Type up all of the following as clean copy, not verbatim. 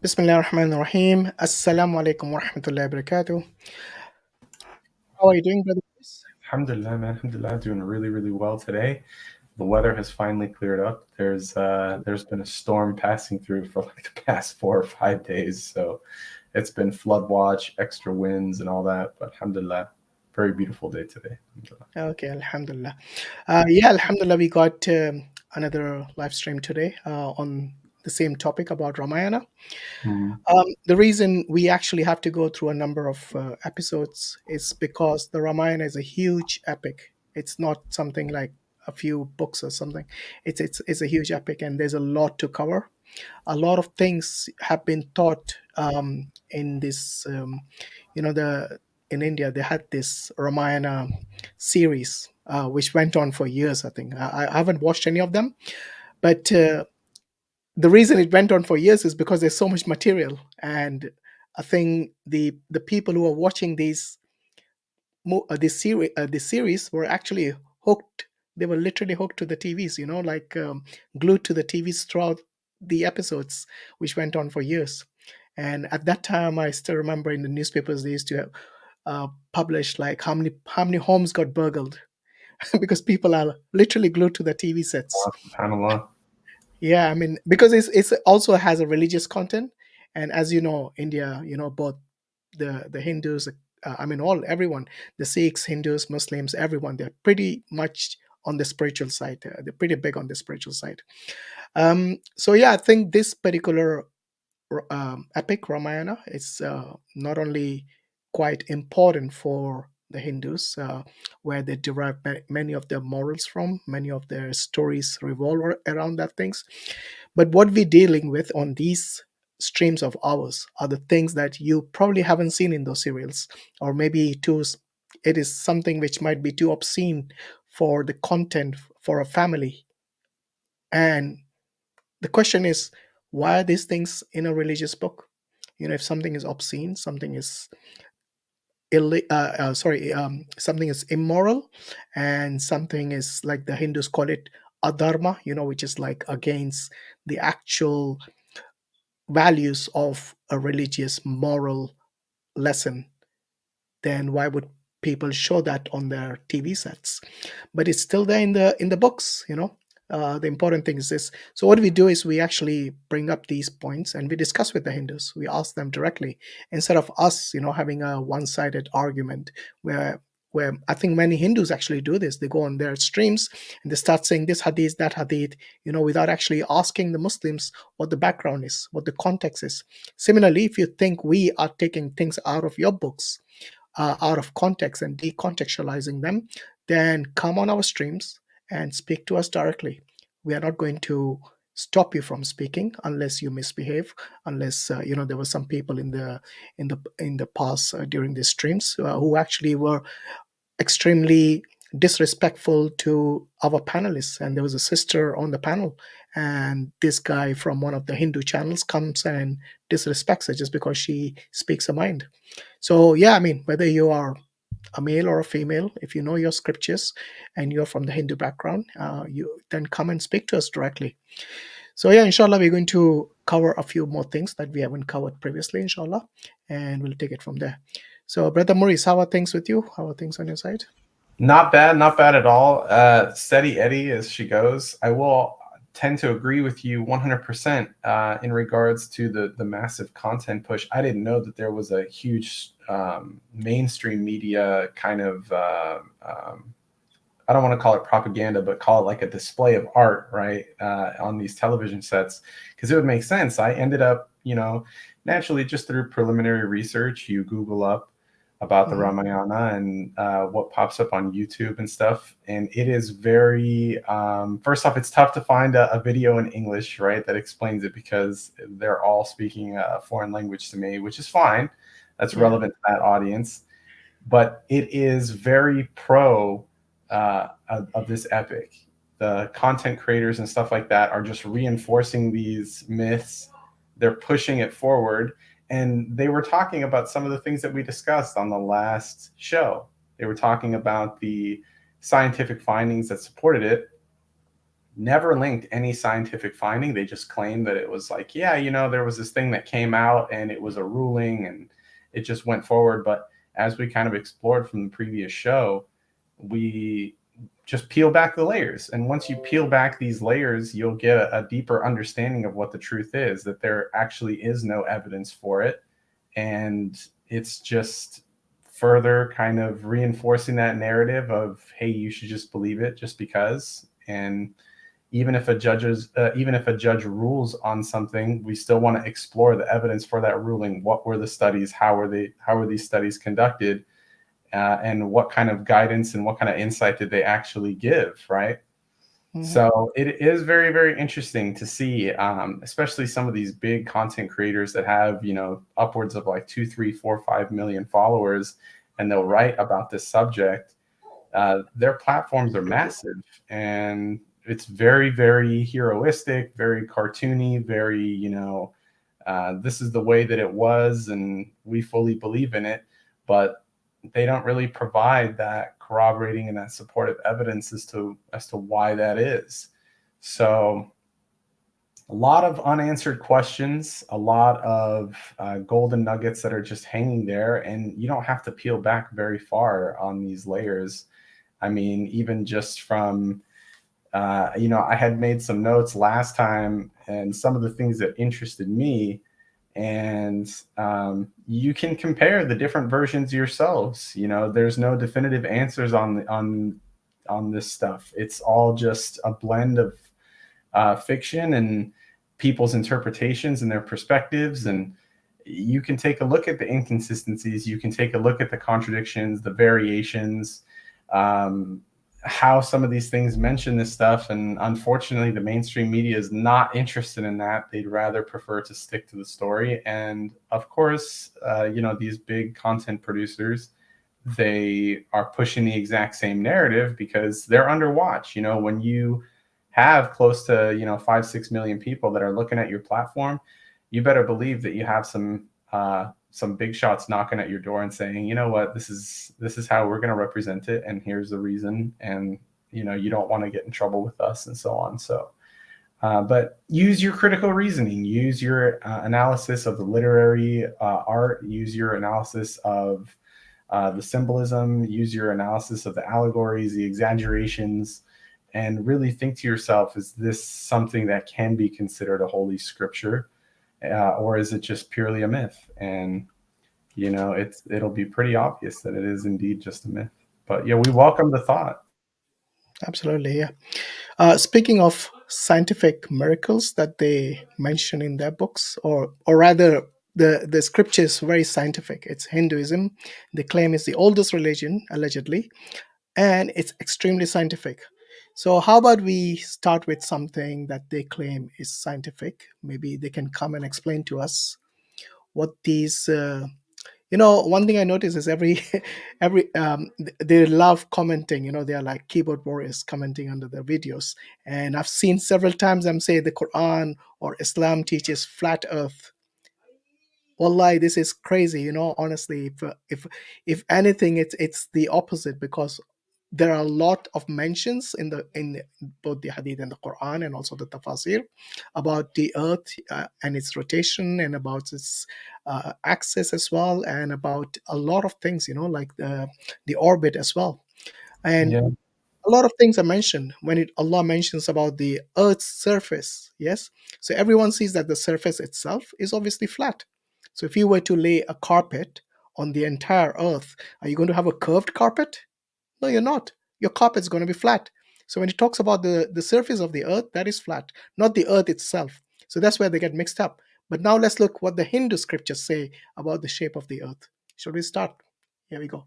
Bismillah ar-Rahman ar-Rahim. Assalamu alaikum wa rahmatullahi wa barakatuh. How are you doing, brother? Alhamdulillah, man. Alhamdulillah, doing really, really well today. The weather has finally cleared up. There's been a storm passing through for like the past 4 or 5 days, so it's been flood watch, extra winds, and all that. But alhamdulillah, very beautiful day today. Alhamdulillah. Okay, Alhamdulillah. Yeah, Alhamdulillah, we got another live stream today on the same topic about Ramayana. Mhm. The reason we actually have to go through a number of episodes is because the Ramayana is a huge epic. It's not something like a few books or something. It's a huge epic, and there's a lot to cover. A lot of things have been taught in this. The in India they had this Ramayana series which went on for years. I think I haven't watched any of them, but the reason it went on for years is because there's so much material, and I think the people who are watching this series were actually hooked. They were literally hooked to the TVs, like glued to the TVs throughout the episodes, which went on for years. And at that time, I still remember in the newspapers they used to publish like how many homes got burgled because people are literally glued to the TV sets. SubhanAllah. Yeah, I mean, because it's also has a religious content, and as you know, India, both the Hindus, I mean, everyone, the Sikhs, Hindus, Muslims, everyone, they're pretty much on the spiritual side. They're pretty big on the spiritual side. So yeah, I think this particular epic Ramayana is not only quite important for the Hindus, where they derive many of their morals from, many of their stories revolve around that things. But what we're dealing with on these streams of ours are the things that you probably haven't seen in those serials, or maybe it is something which might be too obscene for the content for a family. And the question is, why are these things in a religious book? If something is obscene, something is something is immoral, and something is like the Hindus call it adharma, which is like against the actual values of a religious moral lesson, then why would people show that on their TV sets? But it's still there in the books. The important thing is this. So what we do is we actually bring up these points and we discuss with the Hindus. We ask them directly instead of us, having a one-sided argument where I think many Hindus actually do this. They go on their streams and they start saying this hadith, that hadith, without actually asking the Muslims what the background is, what the context is. Similarly, if you think we are taking things out of your books, out of context and decontextualizing them, then come on our streams and speak to us directly. We are not going to stop you from speaking unless you misbehave, unless there were some people in the past during these streams who actually were extremely disrespectful to our panelists. And there was a sister on the panel, and this guy from one of the Hindu channels comes and disrespects her just because she speaks her mind. So yeah, I mean, whether you are a male or a female, if you know your scriptures and you're from the Hindu background, you then come and speak to us directly. So yeah, inshallah, we're going to cover a few more things that we haven't covered previously, inshallah, and we'll take it from there. So, Brother Muris, how are things with you? How are things on your side? Not bad at all. Steady Eddie as she goes. I will tend to agree with you 100% in regards to the massive content push. I didn't know that there was a huge mainstream media kind of I don't want to call it propaganda, but call it like a display of art, right, on these television sets, because it would make sense. I ended up, naturally just through preliminary research, you Google up about the Mhm. Ramayana and what pops up on YouTube and stuff. And it is very, first off, it's tough to find a video in English, right, that explains it because they're all speaking a foreign language to me, which is fine. That's Yeah. relevant to that audience. But it is very pro of this epic. The content creators and stuff like that are just reinforcing these myths. They're pushing it forward. And they were talking about some of the things that we discussed on the last show. They were talking about the scientific findings that supported it. never linked any scientific finding. They just claimed that it was like, yeah, there was this thing that came out and it was a ruling and it just went forward. But as we kind of explored from the previous show, we just peel back the layers. And once you peel back these layers, you'll get a deeper understanding of what the truth is, that there actually is no evidence for it. And it's just further kind of reinforcing that narrative of, hey, you should just believe it just because. And even if a judge rules on something, we still want to explore the evidence for that ruling. What were the studies? How were these studies conducted? And what kind of guidance and what kind of insight did they actually give, right? Mhm. So it is very, very interesting to see, especially some of these big content creators that have, upwards of like 2, 3, 4, 5 million followers, and they'll write about this subject. Their platforms are massive, and it's very, very heroistic, very cartoony, very, this is the way that it was, and we fully believe in it. But they don't really provide that corroborating and that supportive evidence as to why that is. So a lot of unanswered questions, a lot of golden nuggets that are just hanging there, and you don't have to peel back very far on these layers. I mean, even just from I had made some notes last time, and some of the things that interested me, and you can compare the different versions yourselves. There's no definitive answers on this stuff. It's all just a blend of fiction and people's interpretations and their perspectives. And you can take a look at the inconsistencies, you can take a look at the contradictions, the variations, how some of these things mention this stuff. And unfortunately, the mainstream media is not interested in that. They'd rather prefer to stick to the story. And of course, these big content producers, they are pushing the exact same narrative because they're under watch. When you have close to 5, 6 million people that are looking at your platform, you better believe that you have some big shots knocking at your door and saying, you know what, this is how we're going to represent it, and here's the reason, and you don't want to get in trouble with us, and so on. So but use your critical reasoning, use your analysis of the literary art, use your analysis of the symbolism, use your analysis of the allegories, the exaggerations, and really think to yourself, is this something that can be considered a holy scripture, or is it just purely a myth? And it'll be pretty obvious that it is indeed just a myth. But yeah, we welcome the thought. Absolutely, yeah. Speaking of scientific miracles that they mention in their books, or rather, the scripture is very scientific. It's Hinduism. They claim it's the oldest religion, allegedly, and it's extremely scientific. So, how about we start with something that they claim is scientific? Maybe they can come and explain to us what these. One thing I notice is they love commenting. They are like keyboard warriors commenting under their videos, and I've seen several times them say the Quran or Islam teaches flat Earth. Wallahi, this is crazy. Honestly, if anything, it's the opposite, because there are a lot of mentions in both the Hadith and the Quran, and also the Tafasir, about the Earth and its rotation, and about its axis as well, and about a lot of things. Like the orbit as well, and Yeah, a lot of things are mentioned when Allah mentions about the Earth's surface. Yes, so everyone sees that the surface itself is obviously flat. So if you were to lay a carpet on the entire Earth, are you going to have a curved carpet? No, you're not. Your carpet's going to be flat. So when he talks about the surface of the Earth, that is flat, not the Earth itself. So that's where they get mixed up. But now let's look what the Hindu scriptures say about the shape of the Earth. Should we start? Here we go.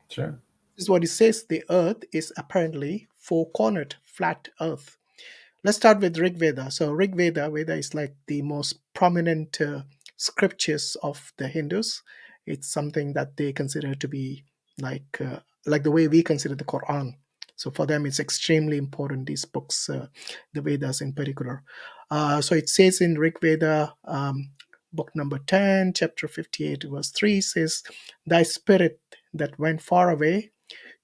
sure. This is what it says: the earth is apparently four-cornered, flat earth. Let's start with Rig Veda. So Veda is like the most prominent scriptures of the Hindus. It's something that they consider to be like the way we consider the Quran. So for them, it's extremely important. These books, the Vedas in particular. So it says in Rig Veda, book number 10, chapter 58, verse 3 says, "Thy spirit that went far away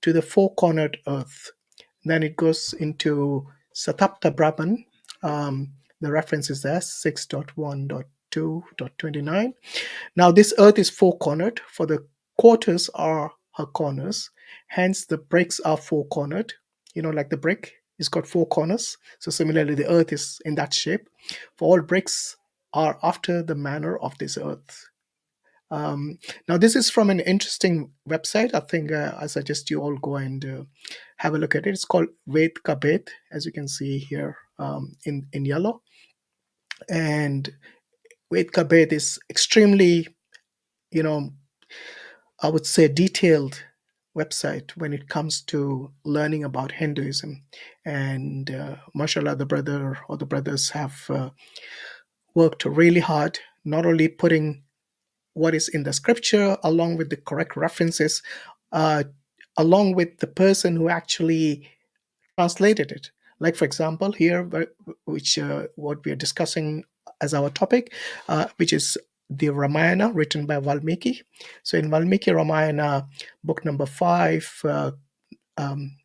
to the four cornered earth." Then it goes into Satapta Brahman. The reference is there, 6.1.2.29. Now, this earth is four-cornered, for the quarters are her corners. Hence, the bricks are four-cornered. Like the brick, it's got four corners. So similarly, the earth is in that shape. For all bricks are after the manner of this earth. Now, this is from an interesting website. I think I suggest you all go and have a look at it. It's called Ved Kabet, as you can see here in yellow. And Ved Kabet is extremely, you know, I would say, detailed website when it comes to learning about Hinduism. And mashallah, the brother or the brothers have worked really hard, not only putting what is in the scripture along with the correct references, uh, along with the person who actually translated it. Like, for example, here, which what we are discussing as our topic, which is the Ramayana written by Valmiki. So, in Valmiki Ramayana, book number 5, um,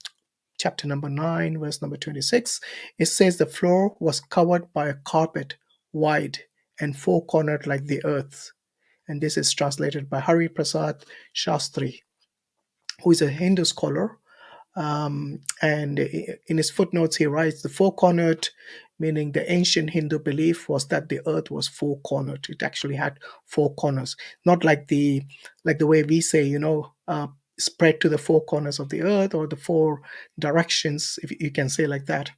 chapter number 9, verse number 26, it says the floor was covered by a carpet wide and four cornered like the earth. And this is translated by Hari Prasad Shastri, who is a Hindu scholar. And in his footnotes, he writes the four cornered, meaning the ancient Hindu belief was that the earth was four cornered. It actually had four corners, not like the way we say, spread to the four corners of the earth or the four directions, if you can say like that,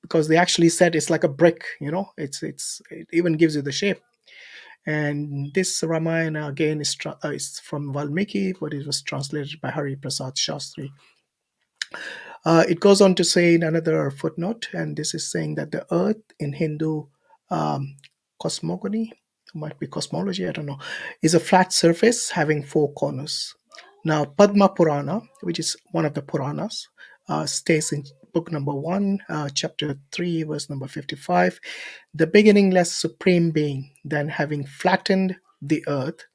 because they actually said it's like a brick. It even gives you the shape. And this Ramayana again is from Valmiki, but it was translated by Hari Prasad Shastri. It goes on to say in another footnote, and this is saying that the earth in Hindu cosmogony, might be cosmology, I don't know, is a flat surface having four corners. Now, Padma Purana, which is one of the Puranas, states in book number 1, chapter 3, verse number 55, the beginningless supreme being, then having flattened the earth,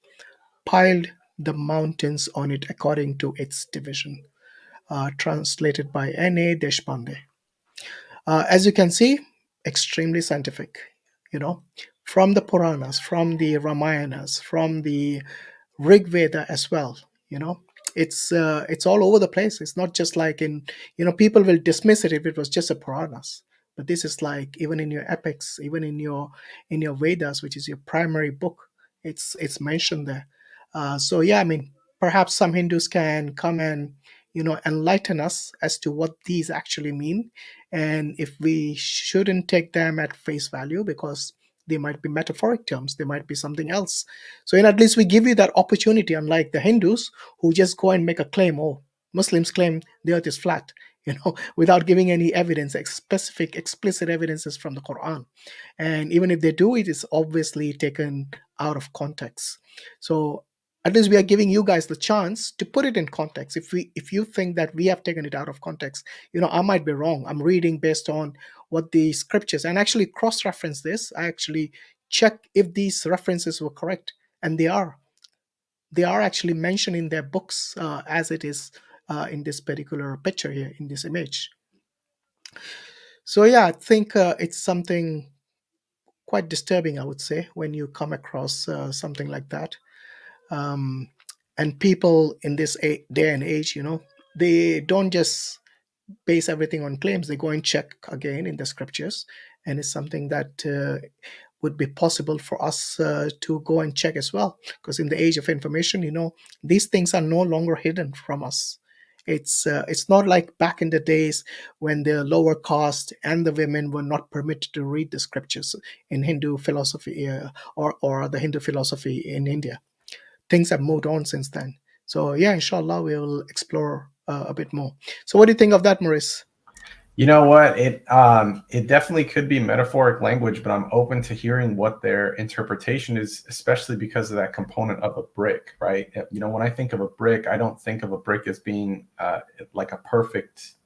piled the mountains on it according to its division. Translated by N.A. Deshpande. As you can see, extremely scientific, you know, from the Puranas, from the Ramayanas, from the Rig Veda as well. You know, it's all over the place. It's not just like people will dismiss it if it was just a Puranas, but this is like even in your epics, even in your Vedas, which is your primary book, it's mentioned there. So yeah, I mean, perhaps some Hindus can come and enlighten us as to what these actually mean, and if we shouldn't take them at face value because they might be metaphoric terms, they might be something else. So at least we give you that opportunity, unlike the Hindus who just go and make a claim. Oh, Muslims claim the earth is flat, without giving any evidence, specific explicit evidences from the Quran. And even if they do, it is obviously taken out of context. So at least we are giving you guys the chance to put it in context. If you think that we have taken it out of context, I might be wrong. I'm reading based on what the scriptures, and actually cross-reference this. I actually check if these references were correct, and they are actually mentioned in their books, as it is in this particular picture here, in this image. So yeah, I think it's something quite disturbing, I would say, when you come across something like that. um, and people in this day and age, they don't just base everything on claims. They go and check again in the scriptures, and it's something that would be possible for us to go and check as well, because in the age of information, these things are no longer hidden from us. It's not like back in the days when the lower caste and the women were not permitted to read the scriptures in Hindu philosophy, or the Hindu philosophy in India. Things have moved on since then. So yeah, inshallah, we will explore a bit more. So what do you think of that, Muris? You know what? It definitely could be metaphoric language, but I'm open to hearing what their interpretation is, especially because of that component of a brick, right? When I think of a brick, I don't think of a brick as being like a perfect,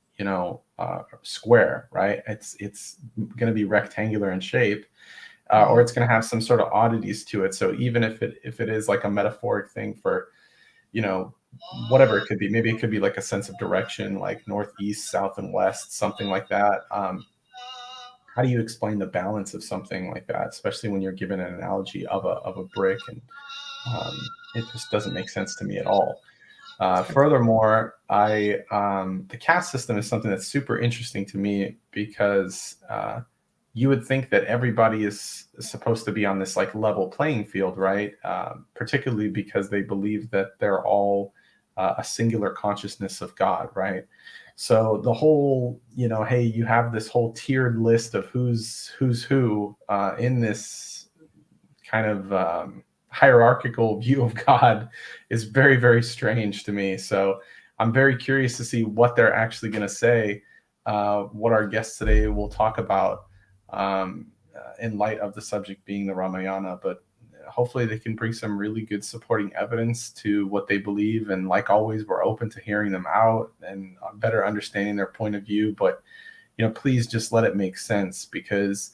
square, right? It's going to be rectangular in shape, or it's going to have some sort of oddities to it. So even if it is like a metaphoric thing for, whatever it could be, maybe it could be like a sense of direction, like northeast, south, and west, something like that. how do you explain the balance of something like that, especially when you're given an analogy of a brick, and it just doesn't make sense to me at all. Furthermore, I the caste system is something that's super interesting to me because you would think that everybody is supposed to be on this like level playing field, right? Particularly because they believe that they're all a singular consciousness of God, right? So the whole, hey, you have this whole tiered list of who's who in this kind of hierarchical view of God is very, very strange to me. So I'm very curious to see what they're actually going to say, what our guests today will talk about in light of the subject being the Ramayana. But hopefully they can bring some really good supporting evidence to what they believe. And like always, we're open to hearing them out and better understanding their point of view. But, please just let it make sense, because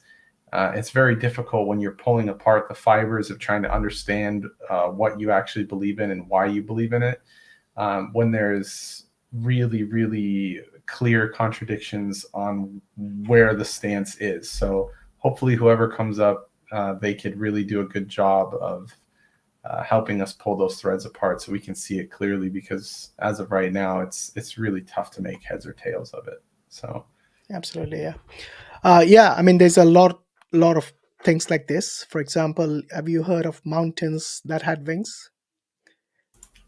it's very difficult when you're pulling apart the fibers of trying to understand what you actually believe in and why you believe in it, when there's really, really clear contradictions on where the stance is. So hopefully whoever comes up, they could really do a good job of helping us pull those threads apart so we can see it clearly, because as of right now, it's really tough to make heads or tails of it. So Absolutely, yeah. Yeah, I mean, there's a lot of things like this. For example, have you heard of mountains that had wings?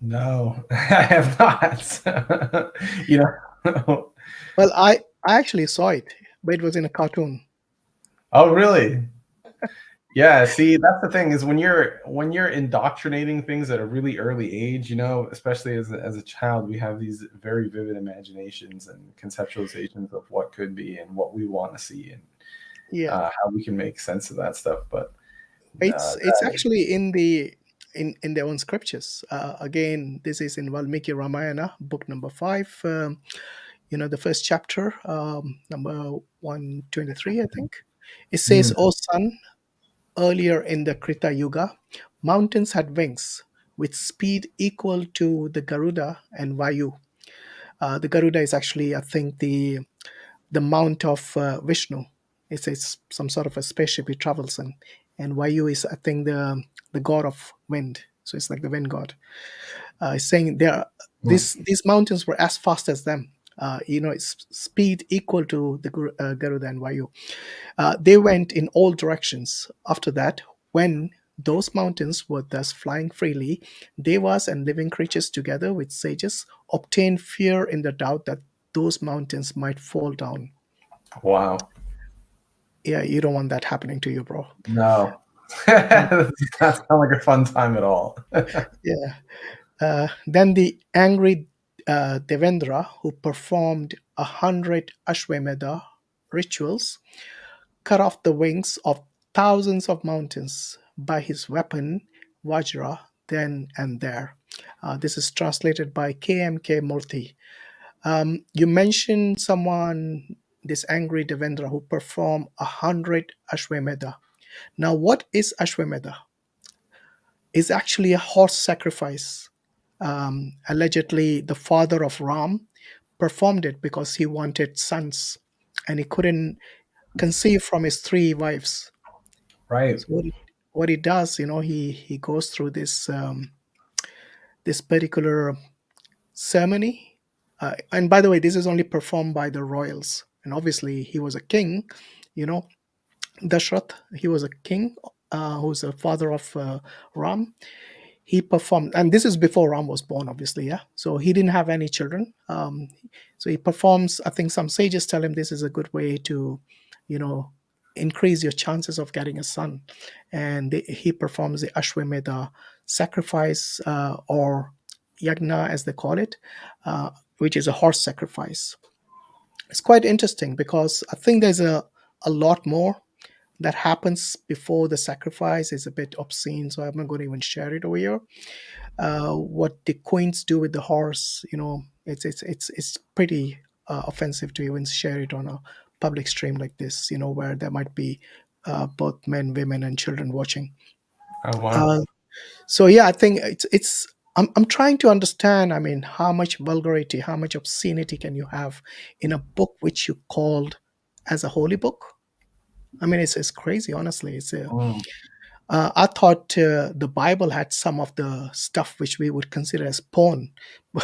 no, I have not. you know. Well, I actually saw it, but it was in a cartoon. Oh, really? Yeah, see, that's the thing, is when you're indoctrinating things at a really early age, especially as a child, we have these very vivid imaginations and conceptualizations of what could be and what we want to see, and Yeah, how we can make sense of that stuff. But it's actually in in their own scriptures. Again, this is in Valmiki Ramayana, book number 5. The first chapter, number 123, I think. It says, mm, "O son, earlier in the Krita Yuga, mountains had wings with speed equal to the Garuda and Vayu." The Garuda is actually, I think, the mount of Vishnu. It's some sort of a spaceship he travels in, and Vayu is, I think, the god of wind. So it's like the wind god. It's saying mm. these mountains were as fast as them. It's speed equal to the Garuda and Vayu. They went in all directions. After that, when those mountains were thus flying freely, devas and living creatures together with sages obtained fear in the doubt that those mountains might fall down. Wow, Yeah, you don't want that happening to you, bro. no, Uh, that does not sound like a fun time at all. yeah. Then the angry Devendra, who performed 100 Ashwamedha rituals, cut off the wings of thousands of mountains by his weapon, Vajra, then and there. This is translated by KMK Murthy. You mentioned someone, this angry Devendra, who performed 100 Ashwamedha. Now, what is Ashwamedha? It's actually a horse sacrifice. Allegedly, the father of Ram performed it because he wanted sons and he couldn't conceive from his 3 wives. Right. So what he does, he goes through this particular ceremony. And by the way, this is only performed by the royals. And obviously, he was a king. You know, Dashrath, he was a king who's a father of Ram. He performed, and this is before Ram was born, obviously, yeah. So he didn't have any children. So he performs. I think some sages tell him this is a good way to, you know, increase your chances of getting a son, and he performs the Ashwamedha sacrifice or yagna, as they call it, which is a horse sacrifice. It's quite interesting because I think there's a lot more that happens before the sacrifice. Is a bit obscene, so I'm not going to even share it over here. What the queens do with the horse, it's pretty offensive to even share it on a public stream like this, where there might be both men, women, and children watching. Oh, wow. Uh, so yeah, I think it's. I'm trying to understand. I mean, how much vulgarity, how much obscenity can you have in a book which you called as a holy book? I mean, it's crazy, honestly. Mm, I thought the Bible had some of the stuff which we would consider as porn.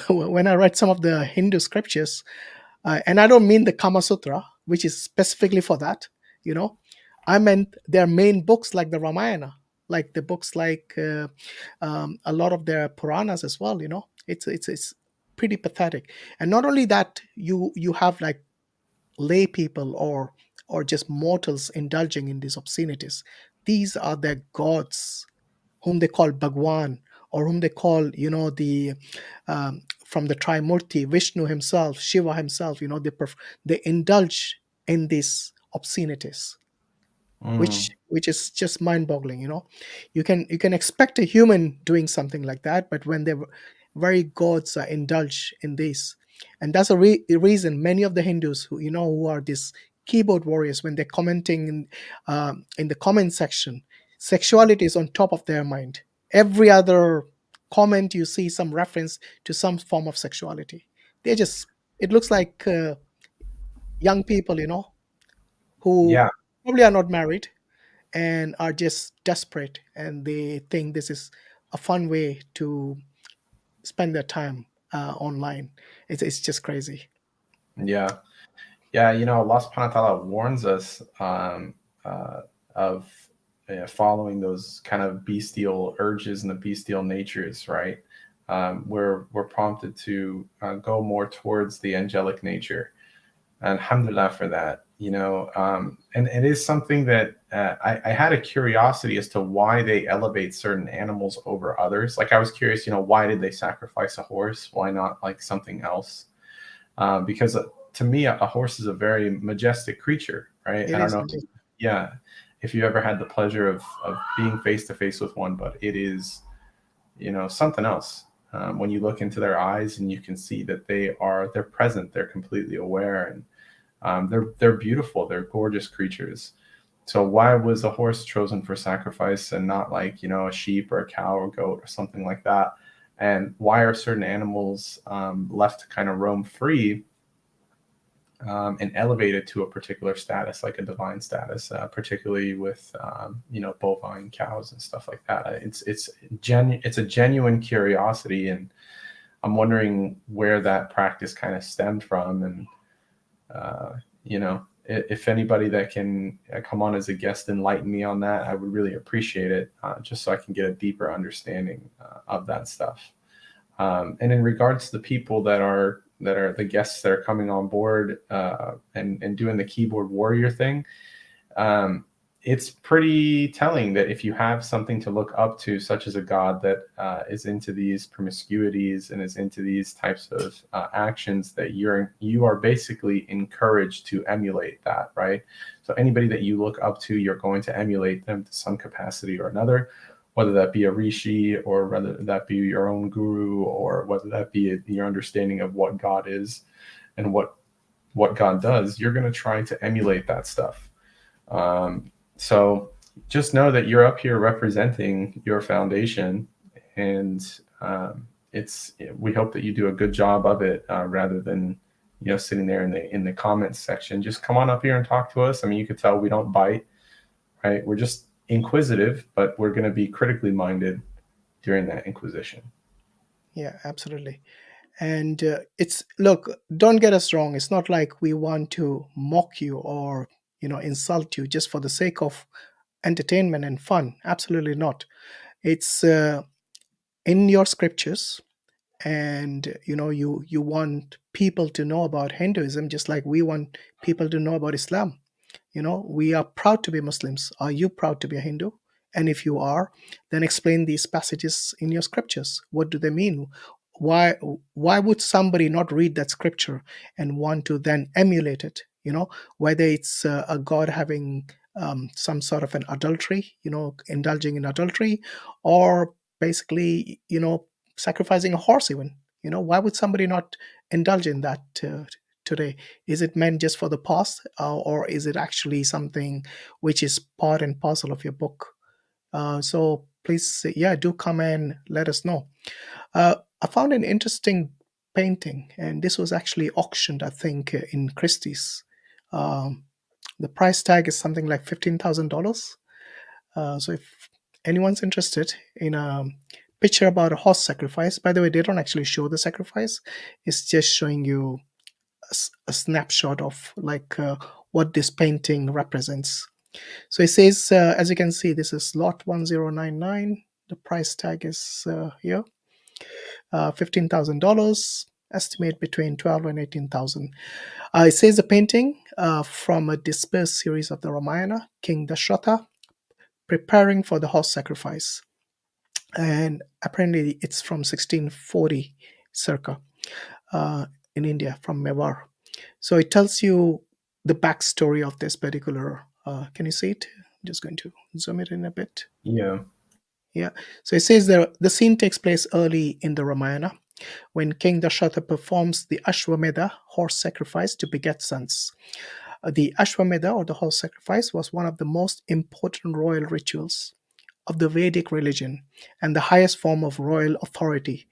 When I read some of the Hindu scriptures, and I don't mean the Kama Sutra, which is specifically for that, you know, I meant their main books like the Ramayana, like the books like a lot of their Puranas as well. You know, it's pretty pathetic. And not only that, you have like lay people or just mortals indulging in these obscenities. These are their gods, whom they call Bhagwan, or whom they call, the from the Trimurti, Vishnu himself, Shiva himself. They indulge in these obscenities, which mm, which is just mind-boggling. You can expect a human doing something like that, but when their very gods are indulged in this, and that's a reason many of the Hindus who are these keyboard warriors, when they're commenting in the comment section, sexuality is on top of their mind. Every other comment you see some reference to some form of sexuality. They just It looks like young people, who yeah, probably are not married and are just desperate, and they think this is a fun way to spend their time online. It's just crazy. yeah. Yeah, Allah subhanahu wa ta'ala warns us of following those kind of bestial urges and the bestial natures, right? We're prompted to go more towards the angelic nature. Alhamdulillah for that, and it is something that I had a curiosity as to why they elevate certain animals over others. Like I was curious, why did they sacrifice a horse? Why not like something else? Because to me, a horse is a very majestic creature, right? It I don't is know indeed. yeah, if you ever had the pleasure of being face to face with one, but it is, something else. When you look into their eyes and you can see that they're present, they're completely aware, and they're beautiful, they're gorgeous creatures. So why was a horse chosen for sacrifice and not like a sheep or a cow or goat or something like that? And why are certain animals left to kind of roam free and elevated to a particular status, like a divine status, particularly with bovine cows and stuff like that? It's a genuine curiosity, and I'm wondering where that practice kind of stemmed from, and if anybody that can come on as a guest enlighten me on that, I would really appreciate it, just so I can get a deeper understanding of that stuff. And in regards to the people that are the guests that are coming on board and doing the keyboard warrior thing, um, it's pretty telling that if you have something to look up to, such as a god that is into these promiscuities and is into these types of actions, that you are basically encouraged to emulate that, right? So anybody that you look up to, you're going to emulate them to some capacity or another, whether that be a rishi or whether that be your own guru, or whether that be your understanding of what God is and what God does. You're going to try to emulate that stuff. So just know that you're up here representing your foundation, and we hope that you do a good job of it, rather than sitting there in the comments section. Just come on up here and talk to us. I mean, you could tell we don't bite, right? We're just inquisitive, but we're going to be critically minded during that inquisition. Yeah, absolutely. And it's look, don't get us wrong. It's not like we want to mock you or insult you just for the sake of entertainment and fun. Absolutely not. It's in your scriptures, and you want people to know about Hinduism just like we want people to know about Islam. We are proud to be Muslims. Are you proud to be a Hindu? And if you are, then explain these passages in your scriptures. What do they mean? Why would somebody not read that scripture and want to then emulate it? Whether it's a god having some sort of an adultery, indulging in adultery, or basically, sacrificing a horse even. Why would somebody not indulge in that today? Is it meant just for the past, or is it actually something which is part and parcel of your book? So please, yeah, do come and let us know. I found an interesting painting, and this was actually auctioned, I think, in Christie's. Um, The price tag is something like $15,000. So if anyone's interested in a picture about a horse sacrifice, by the way, they don't actually show the sacrifice. It's just showing you a snapshot of like what this painting represents. So it says, as you can see, this is lot 1099. The price tag is here, $15,000. Estimate between 12 and 18,000. It says the painting from a dispersed series of the Ramayana, King Dasharatha preparing for the horse sacrifice, and apparently it's from 1640 circa in India, from Mewar. So it tells you the backstory of this particular. Can you see it? I'm just going to zoom it in a bit. Yeah. Yeah. So it says the scene takes place early in the Ramayana when King Dasharatha performs the Ashwamedha horse sacrifice to beget sons. The Ashwamedha, or the horse sacrifice, was one of the most important royal rituals of the Vedic religion and the highest form of royal authority.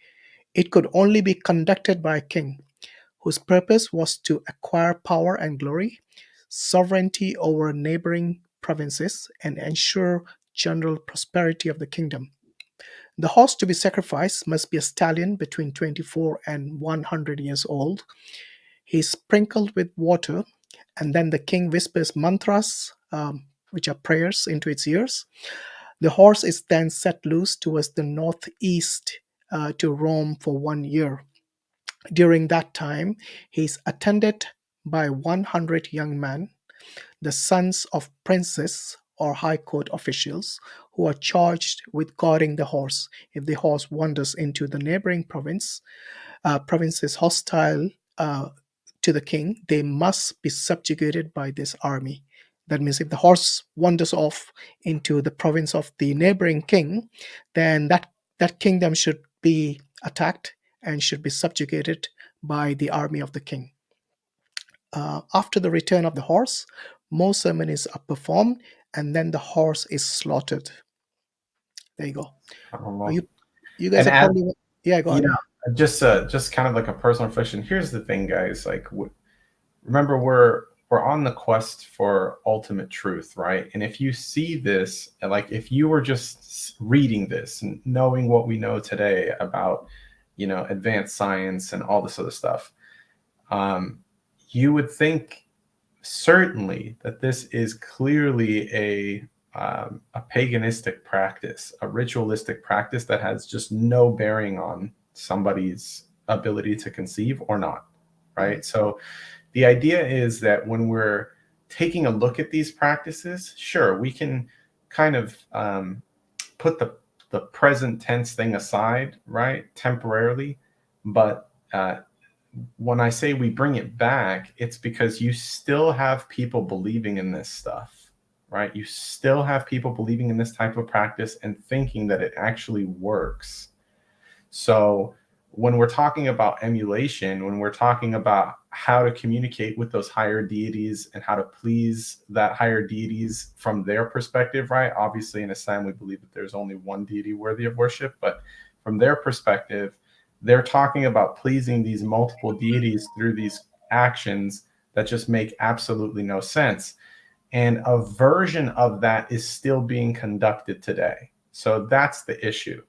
It could only be conducted by a king, whose purpose was to acquire power and glory, sovereignty over neighboring provinces, and ensure general prosperity of the kingdom. The horse to be sacrificed must be a stallion between 24 and 100 years old. He is sprinkled with water, and then the king whispers mantras, which are prayers, into its ears. The horse is then set loose towards the northeast to roam for 1 year. During that time, he is attended by 100 young men, the sons of princes or high court officials, who are charged with guarding the horse. If the horse wanders into the neighboring provinces hostile to the king, they must be subjugated by this army. That means if the horse wanders off into the province of the neighboring king, then that kingdom should be attacked and should be subjugated by the army of the king. After the return of the horse, more ceremonies are performed, and then the horse is slaughtered. There you go. Oh, You guys and are as probably, yeah. Go ahead. just kind of like a personal reflection. Here's the thing, guys. Like, remember, we're on the quest for ultimate truth, right? And if you see this, like if you were just reading this and knowing what we know today about, advanced science and all this other stuff, you would think certainly that this is clearly a paganistic practice, a ritualistic practice that has just no bearing on somebody's ability to conceive or not, right? So the idea is that when we're taking a look at these practices, sure, we can kind of put the present tense thing aside, right, temporarily. But when I say we bring it back, it's because you still have people believing in this stuff, right? You still have people believing in this type of practice and thinking that it actually works. So when we're talking about emulation, when we're talking about how to communicate with those higher deities and how to please that higher deities from their perspective, right? Obviously, in Islam, we believe that there's only one deity worthy of worship, but from their perspective, they're talking about pleasing these multiple deities through these actions that just make absolutely no sense. And a version of that is still being conducted today. So that's the issue.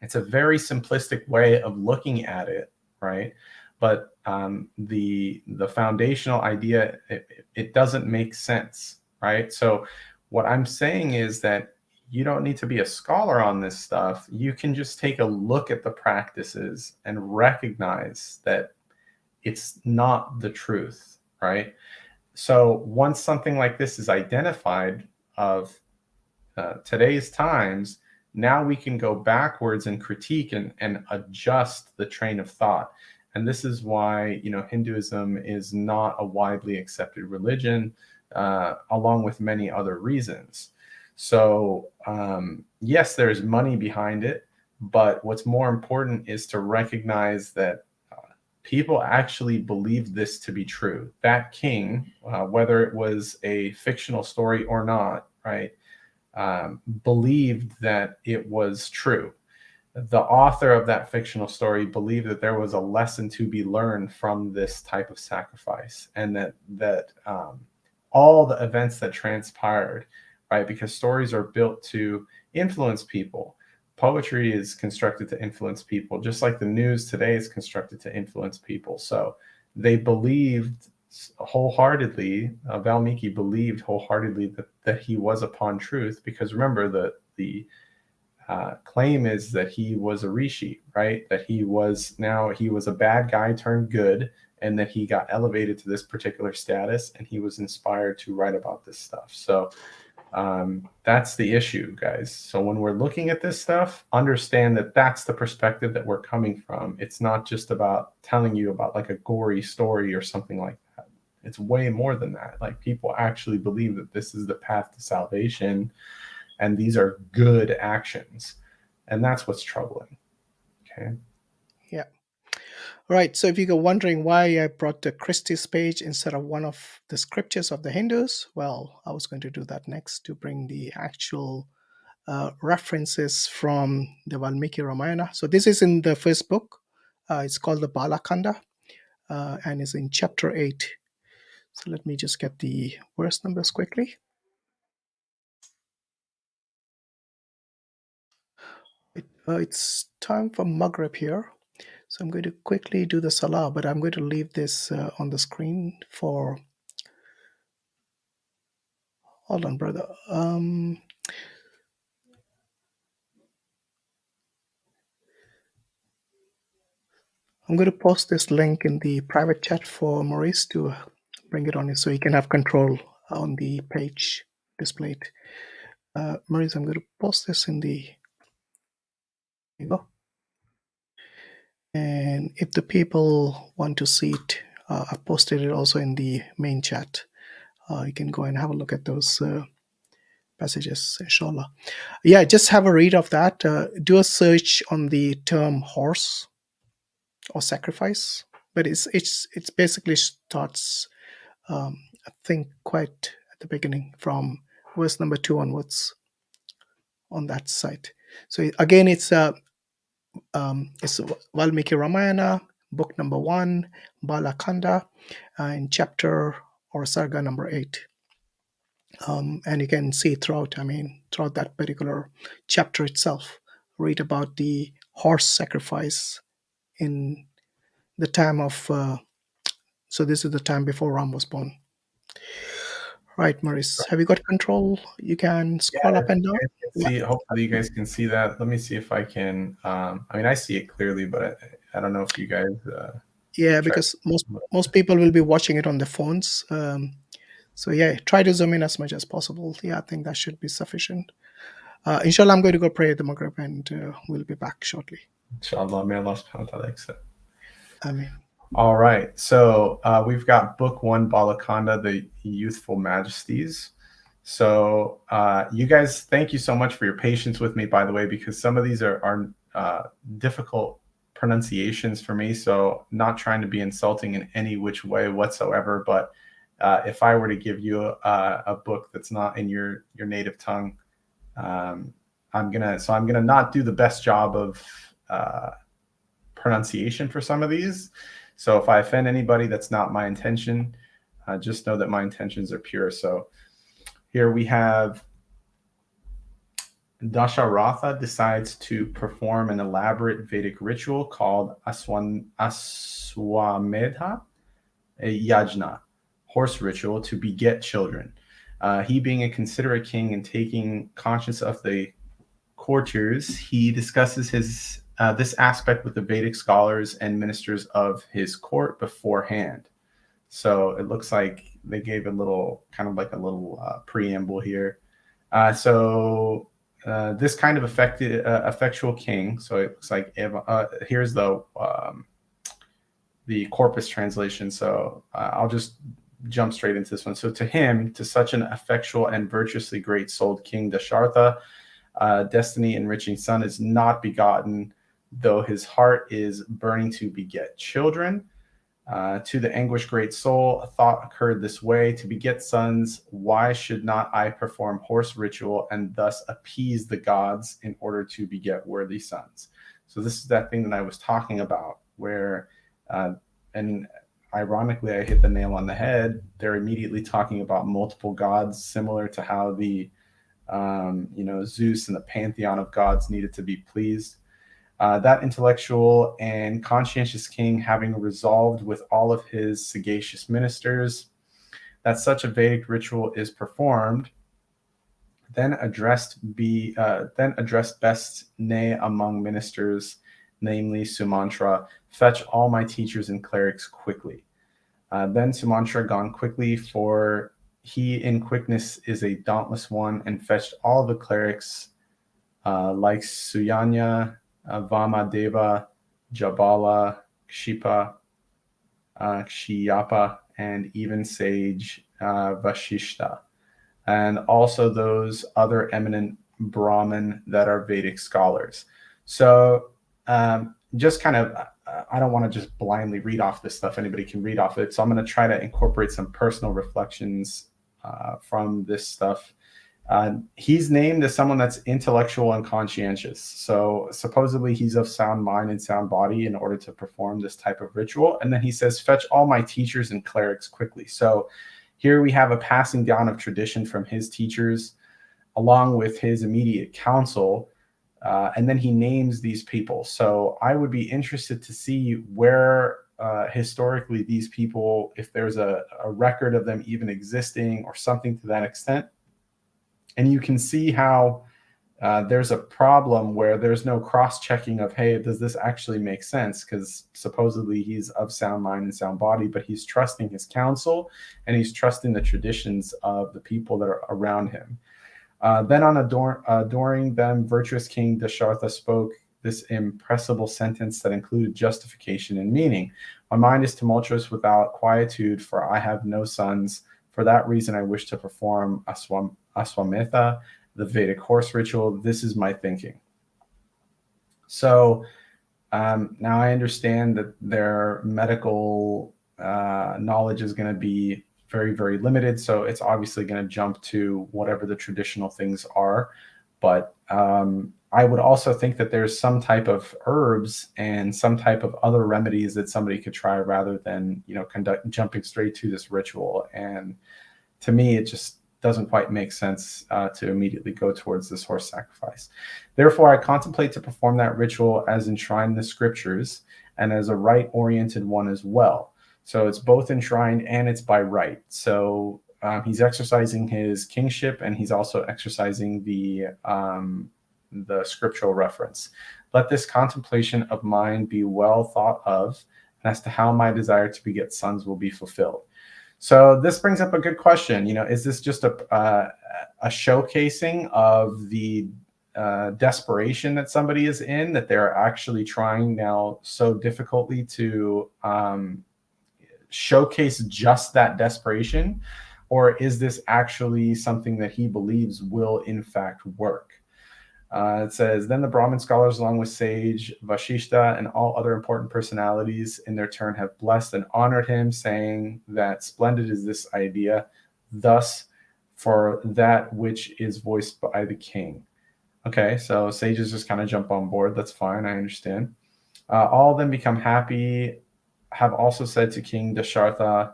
It's a very simplistic way of looking at it, right? But the foundational idea, it doesn't make sense, right? So what I'm saying is that you don't need to be a scholar on this stuff. You can just take a look at the practices and recognize that it's not the truth, right? So once something like this is identified of today's times, now we can go backwards and critique and adjust the train of thought. And this is why, Hinduism is not a widely accepted religion, along with many other reasons. So, yes, there's money behind it, but what's more important is to recognize that people actually believed this to be true. That king, whether it was a fictional story or not, right, believed that it was true. The author of that fictional story believed that there was a lesson to be learned from this type of sacrifice, and that all the events that transpired, right? Because stories are built to influence people. Poetry is constructed to influence people, just like the news today is constructed to influence people. So they believed wholeheartedly, Valmiki believed wholeheartedly that he was upon truth, because remember, the claim is that he was a rishi, right? That he was a bad guy turned good, and that he got elevated to this particular status, and he was inspired to write about this stuff. So that's the issue, guys. So when we're looking at this stuff, understand that that's the perspective that we're coming from. It's not just about telling you about like a gory story or something like that. It's way more than that. Like, people actually believe that this is the path to salvation, and these are good actions, and that's what's troubling. Okay. Yeah. Right. So if you're wondering why I brought the Christie's page instead of one of the scriptures of the Hindus, well, I was going to do that next, to bring the actual references from the Valmiki Ramayana. So this is in the first book. It's called the Balakanda, and it's in chapter 8. So let me just get the verse numbers quickly. It's time for Maghrib here. So I'm going to quickly do the Salah, but I'm going to leave this on the screen for... Hold on, brother. I'm going to post this link in the private chat for Muris to bring it on, so he can have control on the page displayed. Muris, I'm going to post this in the... There you go. And if the people want to see it, I posted it also in the main chat. You can go and have a look at those passages, inshallah. Yeah, just have a read of that. Do a search on the term horse or sacrifice, but it's basically starts, I think, quite at the beginning from verse number 2 onwards on that site. So again, it's Valmiki Ramayana, book number 1, Balakanda, in chapter or sarga number 8. And you can see throughout that particular chapter itself, read about the horse sacrifice in the time of, so this is the time before Ram was born. Right, Maurice, have you got control? You can scroll Yeah, up and down. you guys can see. Hopefully, you guys can see that. Let me see if I can. I see it clearly, but I don't know if you guys. Yeah, Try. because most people will be watching it on their phones. So yeah, try to zoom in as much as possible. Yeah, I think that should be sufficient. Inshallah, I'm going to go pray at the Maghrib, and we'll be back shortly. Inshallah, may Allah subhanahu wa ta'ala accept. Ameen. All right, so we've got book 1, Balakanda, the Youthful Majesties. So you guys, thank you so much for your patience with me, by the way, because some of these are difficult pronunciations for me. So not trying to be insulting in any which way whatsoever, but if I were to give you a book that's not in your native tongue, I'm gonna not do the best job of pronunciation for some of these. So if I offend anybody, that's not my intention. Just know that my intentions are pure. So here we have Dasharatha decides to perform an elaborate Vedic ritual called Aswamedha, a yajna, horse ritual to beget children. He, being a considerate king and taking conscience of the courtiers, he discusses this aspect with the Vedic scholars and ministers of his court beforehand. So it looks like they gave a little preamble here. This kind of effectual king. So it looks like here's the corpus translation. So I'll just jump straight into this one. So to him, to such an effectual and virtuously great-souled king, Dasharatha, destiny enriching son is not begotten, though his heart is burning to beget children. To the anguished great soul, a thought occurred this way: to beget sons, why should not I perform horse ritual and thus appease the gods in order to beget worthy sons? So this is that thing that I was talking about, where, and ironically, I hit the nail on the head. They're immediately talking about multiple gods, similar to how the Zeus and the pantheon of gods needed to be pleased. That intellectual and conscientious king, having resolved with all of his sagacious ministers that such a Vedic ritual is performed, then addressed best nay among ministers, namely Sumantra, fetch all my teachers and clerics quickly. Then Sumantra gone quickly, for he in quickness is a dauntless one, and fetched all the clerics like Suyanya, Vamadeva, Jabala, Kshipa, Kshiyapa, and even sage Vashishta, and also those other eminent Brahmin that are Vedic scholars. So just kind of, I don't want to just blindly read off this stuff. Anybody can read off it. So I'm going to try to incorporate some personal reflections from this stuff. He's named as someone that's intellectual and conscientious. So supposedly he's of sound mind and sound body in order to perform this type of ritual. And then he says, fetch all my teachers and clerics quickly. So here we have a passing down of tradition from his teachers along with his immediate counsel. And then he names these people. So I would be interested to see where historically these people, if there's a record of them even existing or something to that extent. And you can see how there's a problem where there's no cross-checking of, hey, does this actually make sense? Because supposedly he's of sound mind and sound body, but he's trusting his counsel and he's trusting the traditions of the people that are around him. Then on adoring them, virtuous King Dashartha spoke this impressible sentence that included justification and meaning. My mind is tumultuous without quietude, for I have no sons. For that reason, I wish to perform Aswametha, the Vedic horse ritual. This is my thinking. So now I understand that their medical knowledge is going to be very, very limited. So it's obviously going to jump to whatever the traditional things are. But I would also think that there's some type of herbs and some type of other remedies that somebody could try rather than, jumping straight to this ritual. And to me, it just doesn't quite make sense to immediately go towards this horse sacrifice. Therefore, I contemplate to perform that ritual as enshrined in the scriptures and as a right-oriented one as well. So it's both enshrined and it's by right. So he's exercising his kingship and he's also exercising the scriptural reference. Let this contemplation of mine be well thought of, and as to how my desire to beget sons will be fulfilled. So this brings up a good question. Is this just a showcasing of the desperation that somebody is in, that they're actually trying now so difficultly to showcase just that desperation? Or is this actually something that he believes will in fact work? It says, then the Brahmin scholars, along with sage Vashishta and all other important personalities in their turn, have blessed and honored him, saying that splendid is this idea, thus for that which is voiced by the king. Okay, so sages just kind of jump on board. That's fine, I understand. All of them become happy, have also said to King Dashartha,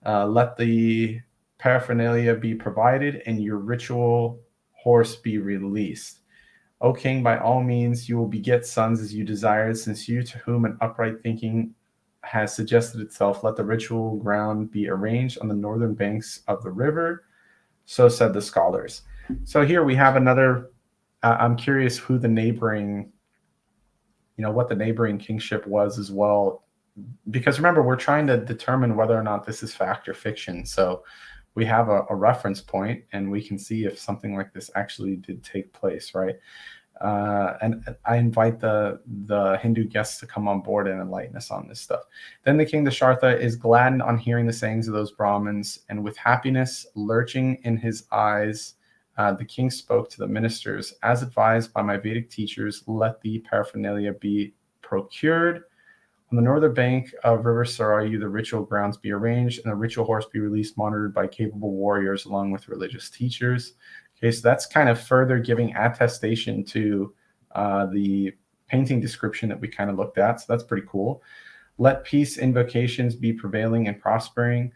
let the paraphernalia be provided and your ritual horse be released. O king, by all means, you will beget sons as you desired, since you to whom an upright thinking has suggested itself, let the ritual ground be arranged on the northern banks of the river. So said the scholars. So here we have another, I'm curious who the neighboring, what the neighboring kingship was as well. Because remember, we're trying to determine whether or not this is fact or fiction. So we have a reference point and we can see if something like this actually did take place, right? And I invite the Hindu guests to come on board and enlighten us on this stuff. Then the king Dashartha is gladdened on hearing the sayings of those Brahmins, and with happiness lurching in his eyes, the king spoke to the ministers, as advised by my Vedic teachers, let the paraphernalia be procured. On the northern bank of River Sarayu, the ritual grounds be arranged, and the ritual horse be released, monitored by capable warriors along with religious teachers. Okay, so that's kind of further giving attestation to the painting description that we kind of looked at. So that's pretty cool. Let peace invocations be prevailing and prospering,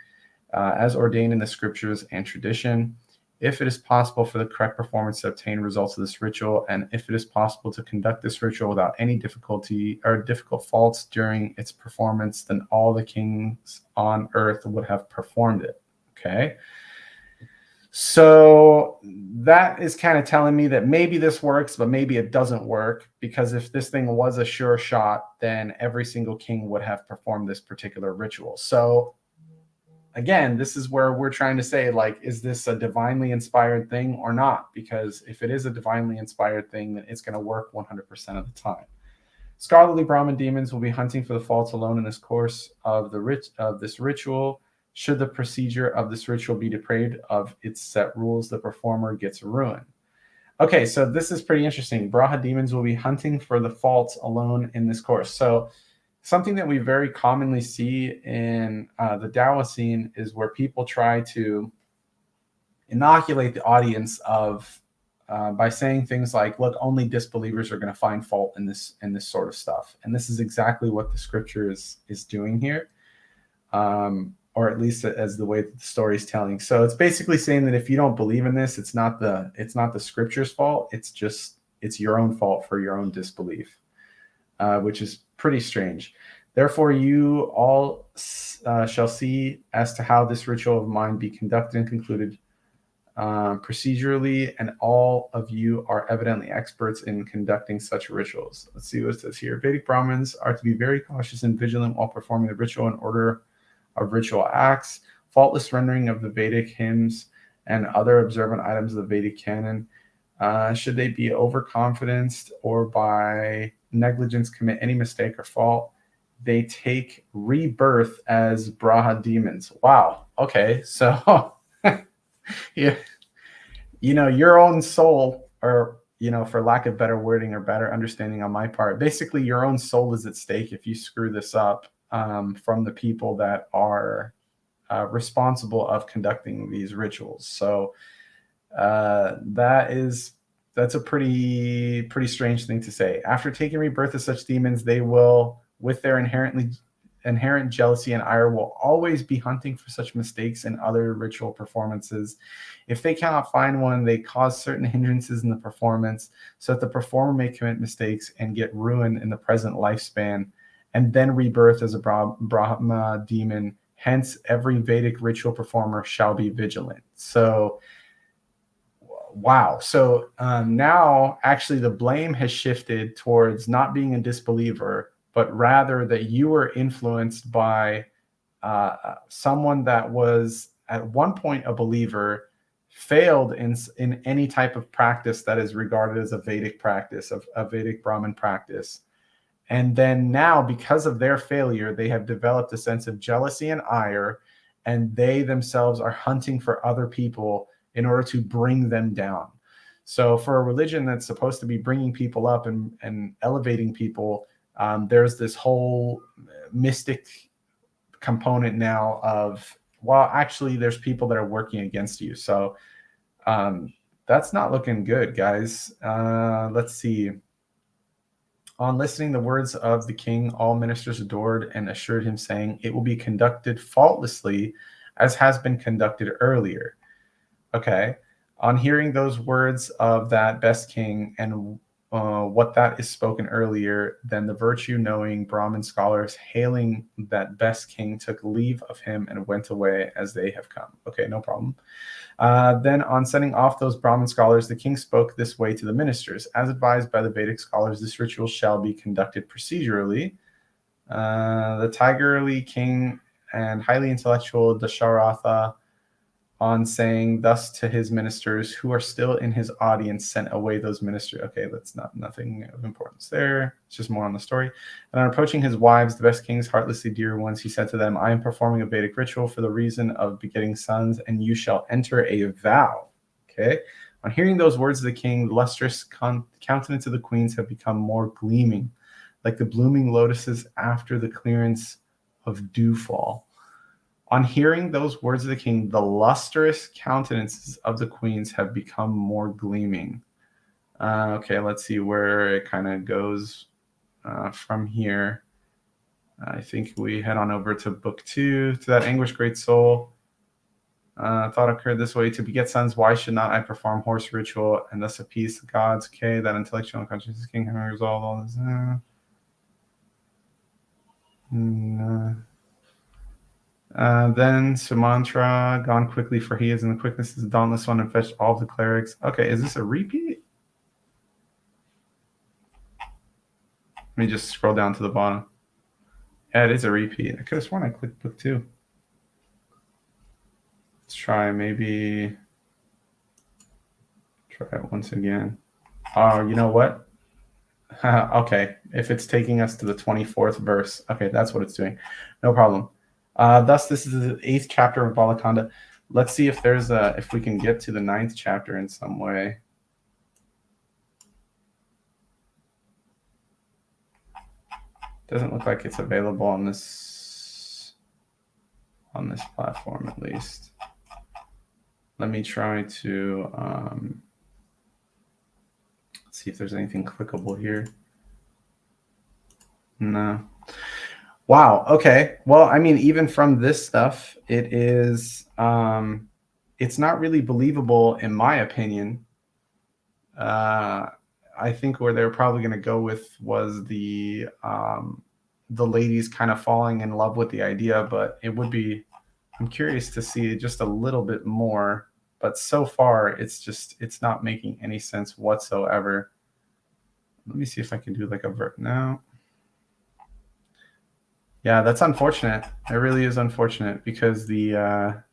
as ordained in the scriptures and tradition. If it is possible for the correct performance to obtain results of this ritual, and if it is possible to conduct this ritual without any difficulty or difficult faults during its performance, then all the kings on earth would have performed it. Okay. So that is kind of telling me that maybe this works, but maybe it doesn't work, because if this thing was a sure shot, then every single king would have performed this particular ritual. So again, this is where we're trying to say, like, is this a divinely inspired thing or not? Because if it is a divinely inspired thing, then it's going to work 100% of the time. Scholarly Brahmin demons will be hunting for the faults alone in this course of this ritual. Should the procedure of this ritual be depraved of its set rules, the performer gets ruined. Okay, so this is pretty interesting. Braha demons will be hunting for the faults alone in this course. So something that we very commonly see in the Dawa scene is where people try to inoculate the audience of by saying things like, look, only disbelievers are going to find fault in this sort of stuff. And this is exactly what the scripture is doing here. Or at least as the way that the story is telling. So it's basically saying that if you don't believe in this, it's not the scripture's fault. It's your own fault for your own disbelief, which is pretty strange. Therefore, you all shall see as to how this ritual of mine be conducted and concluded procedurally, and all of you are evidently experts in conducting such rituals. Let's see what it says here. Vedic Brahmins are to be very cautious and vigilant while performing the ritual in order of ritual acts, faultless rendering of the Vedic hymns and other observant items of the Vedic canon. Should they be overconfident or by negligence commit any mistake or fault, they take rebirth as Braha demons. Wow. Okay. So, yeah, your own soul, or, for lack of better wording or better understanding on my part, basically your own soul is at stake if you screw this up. From the people that are responsible of conducting these rituals. So that's a pretty strange thing to say. After taking rebirth as such demons, they will, with their inherent jealousy and ire, will always be hunting for such mistakes in other ritual performances. If they cannot find one, they cause certain hindrances in the performance so that the performer may commit mistakes and get ruined in the present lifespan, and then rebirth as a Brahma demon. Hence, every Vedic ritual performer shall be vigilant. So, wow. So now, actually, the blame has shifted towards not being a disbeliever, but rather that you were influenced by someone that was at one point a believer, failed in any type of practice that is regarded as a Vedic practice, a Vedic Brahmin practice. And then now, because of their failure, they have developed a sense of jealousy and ire, and they themselves are hunting for other people in order to bring them down. So for a religion that's supposed to be bringing people up and elevating people, there's this whole mystic component now of, well, actually, there's people that are working against you. So that's not looking good, guys. Let's see. On listening the words of the king, all ministers adored and assured him, saying, it will be conducted faultlessly as has been conducted earlier. Okay. On hearing those words of that best king and what that is spoken earlier, then the virtue-knowing Brahmin scholars hailing that best king took leave of him and went away as they have come. Okay, no problem. Then on sending off those Brahmin scholars, the king spoke this way to the ministers. As advised by the Vedic scholars, this ritual shall be conducted procedurally. The tigerly king and highly intellectual Dasharatha, on saying thus to his ministers who are still in his audience, sent away those ministers. Okay, that's nothing of importance there. It's just more on the story. And on approaching his wives, the best kings, heartlessly dear ones, he said to them, I am performing a Vedic ritual for the reason of begetting sons, and you shall enter a vow. Okay. On hearing those words of the king, the lustrous countenance of the queens have become more gleaming, like the blooming lotuses after the clearance of dewfall. On hearing those words of the king, the lustrous countenances of the queens have become more gleaming. Okay, let's see where it kind of goes from here. I think we head on over to book 2. To that anguished great soul, thought occurred this way: to beget sons, why should not I perform horse ritual and thus appease the gods? Okay, that intellectual and conscious king having resolved all this. Then Sumantra, gone quickly, for he is in the quickness is the dauntless one, and fetched all the clerics. Okay, is this a repeat? Let me just scroll down to the bottom. Yeah, it is a repeat. I could have sworn I clicked book 2. Let's try maybe try it once again. Oh, you know what? Okay, if it's taking us to the 24th verse, okay, that's what it's doing. No problem. Thus, this is the 8th chapter of Balakanda. Let's see if there's if we can get to the 9th chapter in some way. Doesn't look like it's available on this platform, at least. Let me try to see if there's anything clickable here. No. Wow. Okay. Well, I mean, even from this stuff, it is it's not really believable, in my opinion. I think where they're probably going to go with was the ladies kind of falling in love with the idea, but it would be, I'm curious to see just a little bit more. But so far, it's not making any sense whatsoever. Let me see if I can do like a vert now. Yeah, that's unfortunate. It really is unfortunate because there's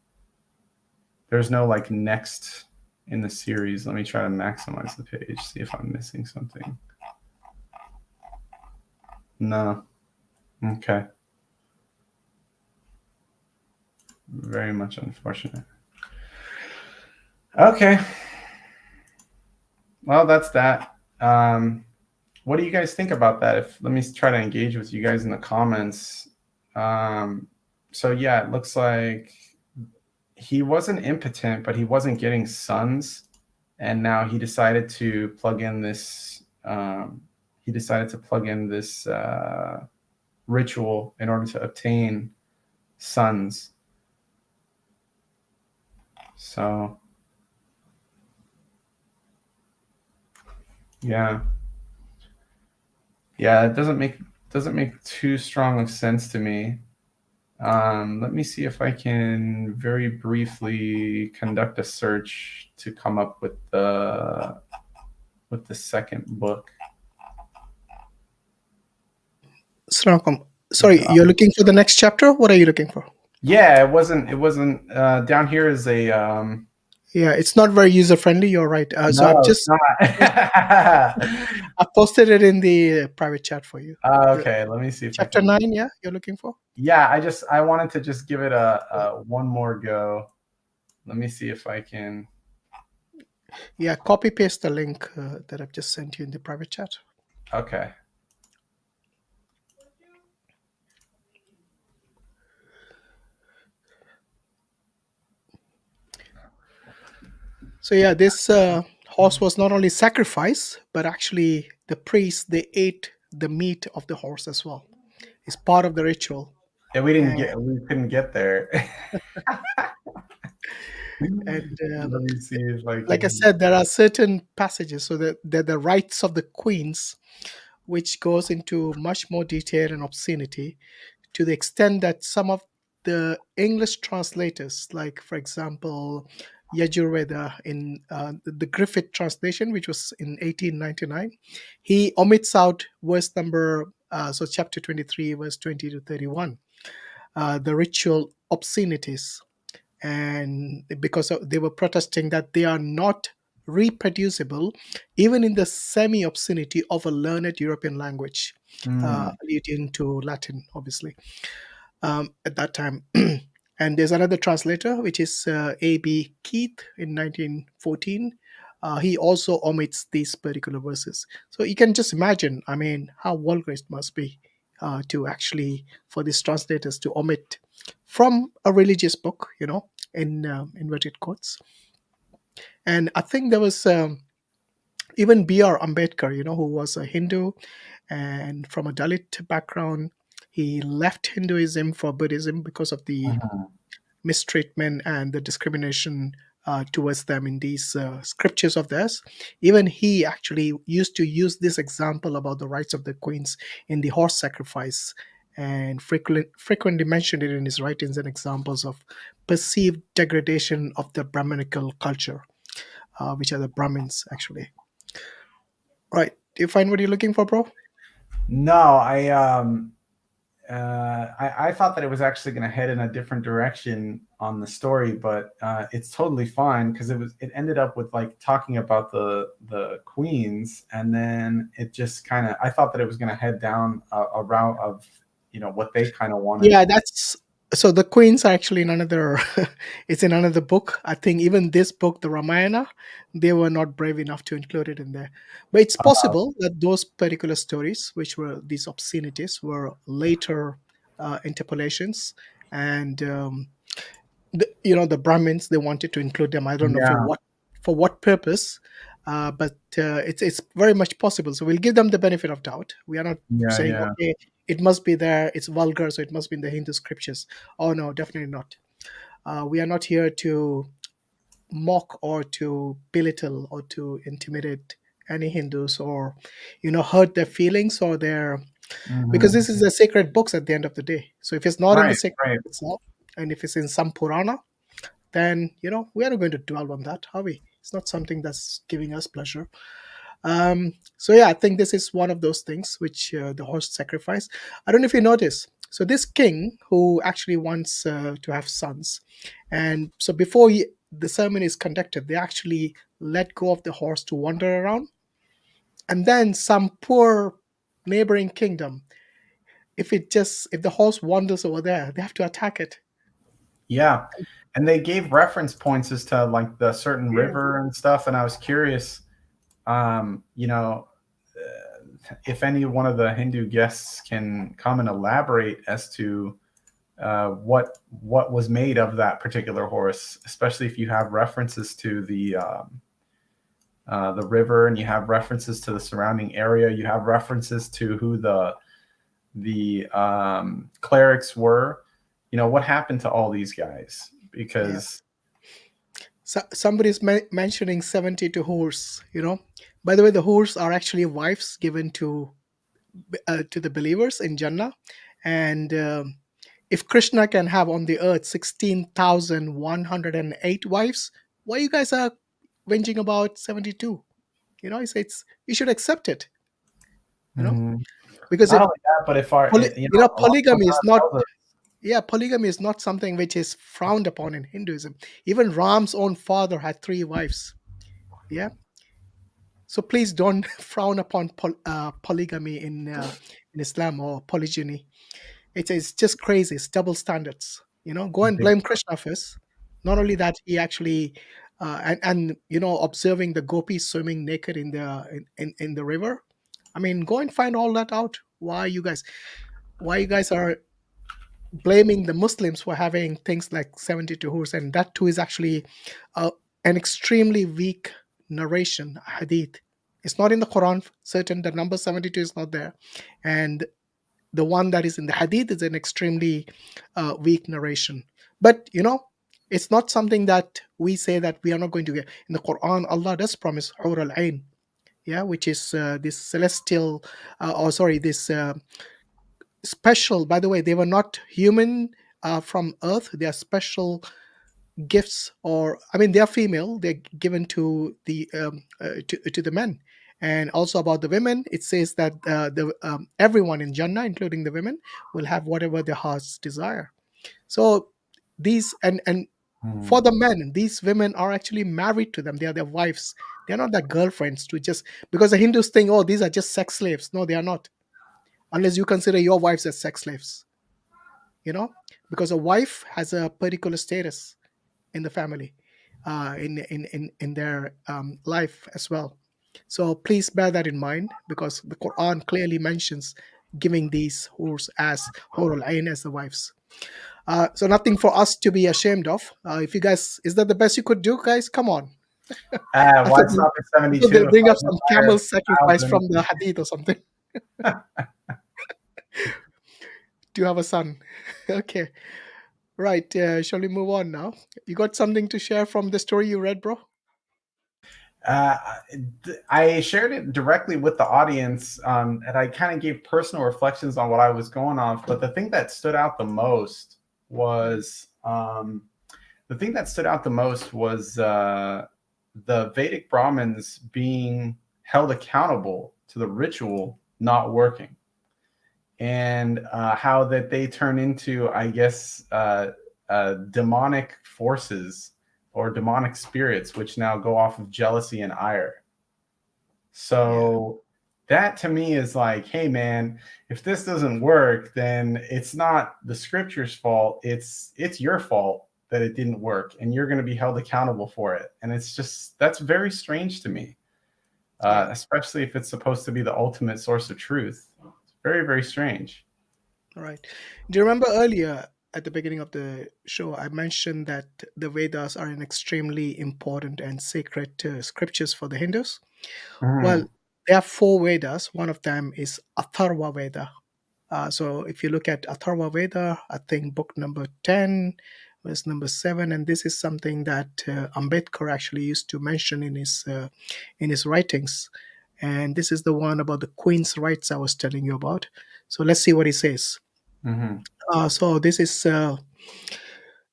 no like next in the series. Let me try to maximize the page, see if I'm missing something. No. Okay. Very much unfortunate. Okay. Well, that's that. What do you guys think about that? Let me try to engage with you guys in the comments. So yeah, it looks like he wasn't impotent, but he wasn't getting sons, and now he decided to plug in this. Ritual in order to obtain sons. So yeah, it doesn't make too strong of sense to me. Let me see if I can very briefly conduct a search to come up with the second book. Sorry, you're looking for the next chapter? What are you looking for? Yeah, it wasn't down here is a yeah, it's not very user friendly. You're right. So I've just I posted it in the private chat for you. Okay, let me see if chapter 9. Yeah, you're looking for. Yeah, I wanted to just give it a one more go. Let me see if I can. Yeah, copy paste the link that I've just sent you in the private chat. Okay. So yeah, this horse was not only sacrificed, but actually the priests, they ate the meat of the horse as well. It's part of the ritual. Yeah, we couldn't get there. And let me see if I can. Like I said, there are certain passages, so that the rights of the queens, which goes into much more detail and obscenity, to the extent that some of the English translators, like for example, Yajurveda in the Griffith translation, which was in 1899, he omits out verse number, so chapter 23, verse 20 to 31, the ritual obscenities. And because they were protesting that they are not reproducible even in the semi obscenity of a learned European language, alluding to Latin, obviously, at that time. And there's another translator, which is A.B. Keith in 1914. He also omits these particular verses. So you can just imagine, I mean, how vulgar it must be to actually, for these translators to omit from a religious book, in inverted quotes. And I think there was even B.R. Ambedkar, who was a Hindu and from a Dalit background. He left Hinduism for Buddhism because of the Mhm. mistreatment and the discrimination towards them in these scriptures of theirs. Even he actually used to use this example about the rights of the queens in the horse sacrifice, and frequently mentioned it in his writings and examples of perceived degradation of the Brahminical culture, which are the Brahmins actually. Right. Do you find what you're looking for, bro? No, I thought that it was actually going to head in a different direction on the story, but it's totally fine because it ended up with like talking about the queens, and then it just kind of I thought that it was going to head down a route of what they kind of wanted. Yeah, that's so the queens are actually in another it's in another book. I think even this book, the Ramayana, they were not brave enough to include it in there. But it's possible that those particular stories, which were these obscenities, were later interpolations, and the Brahmins, they wanted to include them. I don't know Yeah, for what purpose, but it's very much possible. So we'll give them the benefit of doubt. We are not yeah, saying, yeah. okay, it must be there, it's vulgar, so it must be in the Hindu scriptures. Oh no, definitely not. We are not here to mock or to belittle or to intimidate any Hindus, or hurt their feelings or their, because this Hmm. is the sacred books at the end of the day. So if it's not in the Right, sacred right. book itself, and if it's in some Purana, then we are not going to dwell on that, are we? It's not something that's giving us pleasure. So yeah, I think this is one of those things which the horse sacrifice. I don't know if you notice. So this king who actually wants to have sons, and so before the ceremony is conducted, they actually let go of the horse to wander around, and then some poor neighboring kingdom, if the horse wanders over there, they have to attack it. Yeah, and they gave reference points as to like the certain Yeah. river and stuff, and I was curious, um, you know, if any one of the Hindu guests can come and elaborate as to what was made of that particular horse, especially if you have references to the river and you have references to the surrounding area, you have references to who the clerics were. What happened to all these guys? Yeah. Because So somebody's mentioning 72 horse. By the way, the horse are actually wives given to the believers in Jannah. And if Krishna can have on the earth 16,108 wives, why you guys are whinging about 72? It's you should accept it, you know, mm, because not only that, but if our polygamy is not, tells us, yeah, polygamy is not something which is frowned upon in Hinduism. Even Ram's own father had three wives. Yeah. So please don't frown upon polygamy in Islam, or polygyny. It's just crazy. It's double standards. Go and blame Krishna first. Not only that, he actually and observing the gopis swimming naked in the river. I mean, go and find all that out. Why you guys are blaming the Muslims for having things like 72 hurs, and that too is actually uh, an extremely weak narration, hadith. It's not in the Quran. Certain the number 72 is not there, and the one that is in the hadith is an extremely weak narration. But it's not something that we say that we are not going to get. In the Quran, Allah does promise hur al ain, yeah, which is this celestial, or sorry, this special. By the way, they were not human from Earth. They are special gifts, or I mean, they are female. They're given to the men. And also about the women, it says that the everyone in Jannah, including the women, will have whatever their hearts desire. So these and for mm, the men, these women are actually married to them. They are their wives. They are not their girlfriends to just, because the Hindus think, oh, these are just sex slaves. No, they are not, unless you consider your wives as sex slaves. You know, because a wife has a particular status in the family, in their life as well. So please bear that in mind, because the Quran clearly mentions giving these hurs as hurul ain, as the wives. So nothing for us to be ashamed of. If you guys, is that the best you could do, guys? Come on. I why thought, stop at I thought 72 they'll if bring I up can some hire camel sacrifice 1,000? from the hadith or something. to have a son. Okay, right. Shall we move on now? You got something to share from the story you read, bro? Uh, I shared it directly with the audience, and I kind of gave personal reflections on what I was going off. But the thing that stood out the most was the Vedic Brahmins being held accountable to the ritual not working, and how that they turn into, I guess, demonic forces or demonic spirits, which now go off of jealousy and ire. Yeah, So that to me is like, hey man, if this doesn't work, then it's not the scripture's fault. It's your fault that it didn't work, and you're going to be held accountable for it. And it's just, that's very strange to me, yeah. especially if it's supposed to be the ultimate source of truth. It's very, very strange. All right. Do you remember earlier at the beginning of the show, I mentioned that the Vedas are an extremely important and sacred scriptures for the Hindus? Well, Mhm. there are four Vedas. One of them is Atharva Veda. So if you look at Atharva Veda, I think book number 10, verse number 7, and this is something that Ambedkar actually used to mention in his writings. And this is the one about the Queen's rights I was telling you about. So let's see what he says. Mhm. So this is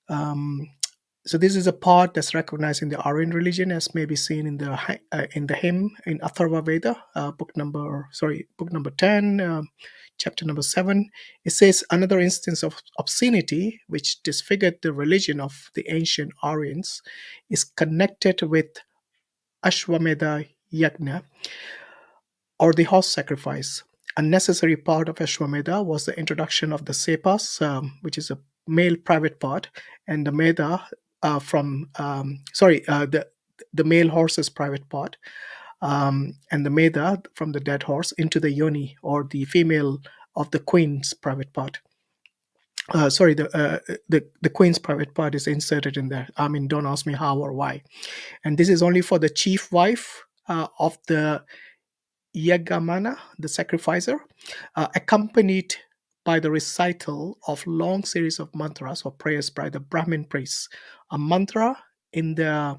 um, this is a part that's recognized in the Aryan religion, as may be seen in the hymn in Atharva Veda, book number 10, chapter number 7. It says another instance of obscenity which disfigured the religion of the ancient Aryans is connected with Ashwamedha Yagna, or the horse sacrifice. A necessary part of Ashwamedha was the introduction of the sepas, which is a male private part, and the meda from the male horse's private part, and the meda from the dead horse into the yoni, or the female of the queen's private part. The queen's private part is inserted in there. I mean, don't ask me how or why. And this is only for the chief wife of the Yagamana, the sacrificer, accompanied by the recital of long series of mantras or prayers by the Brahmin priests. A mantra in the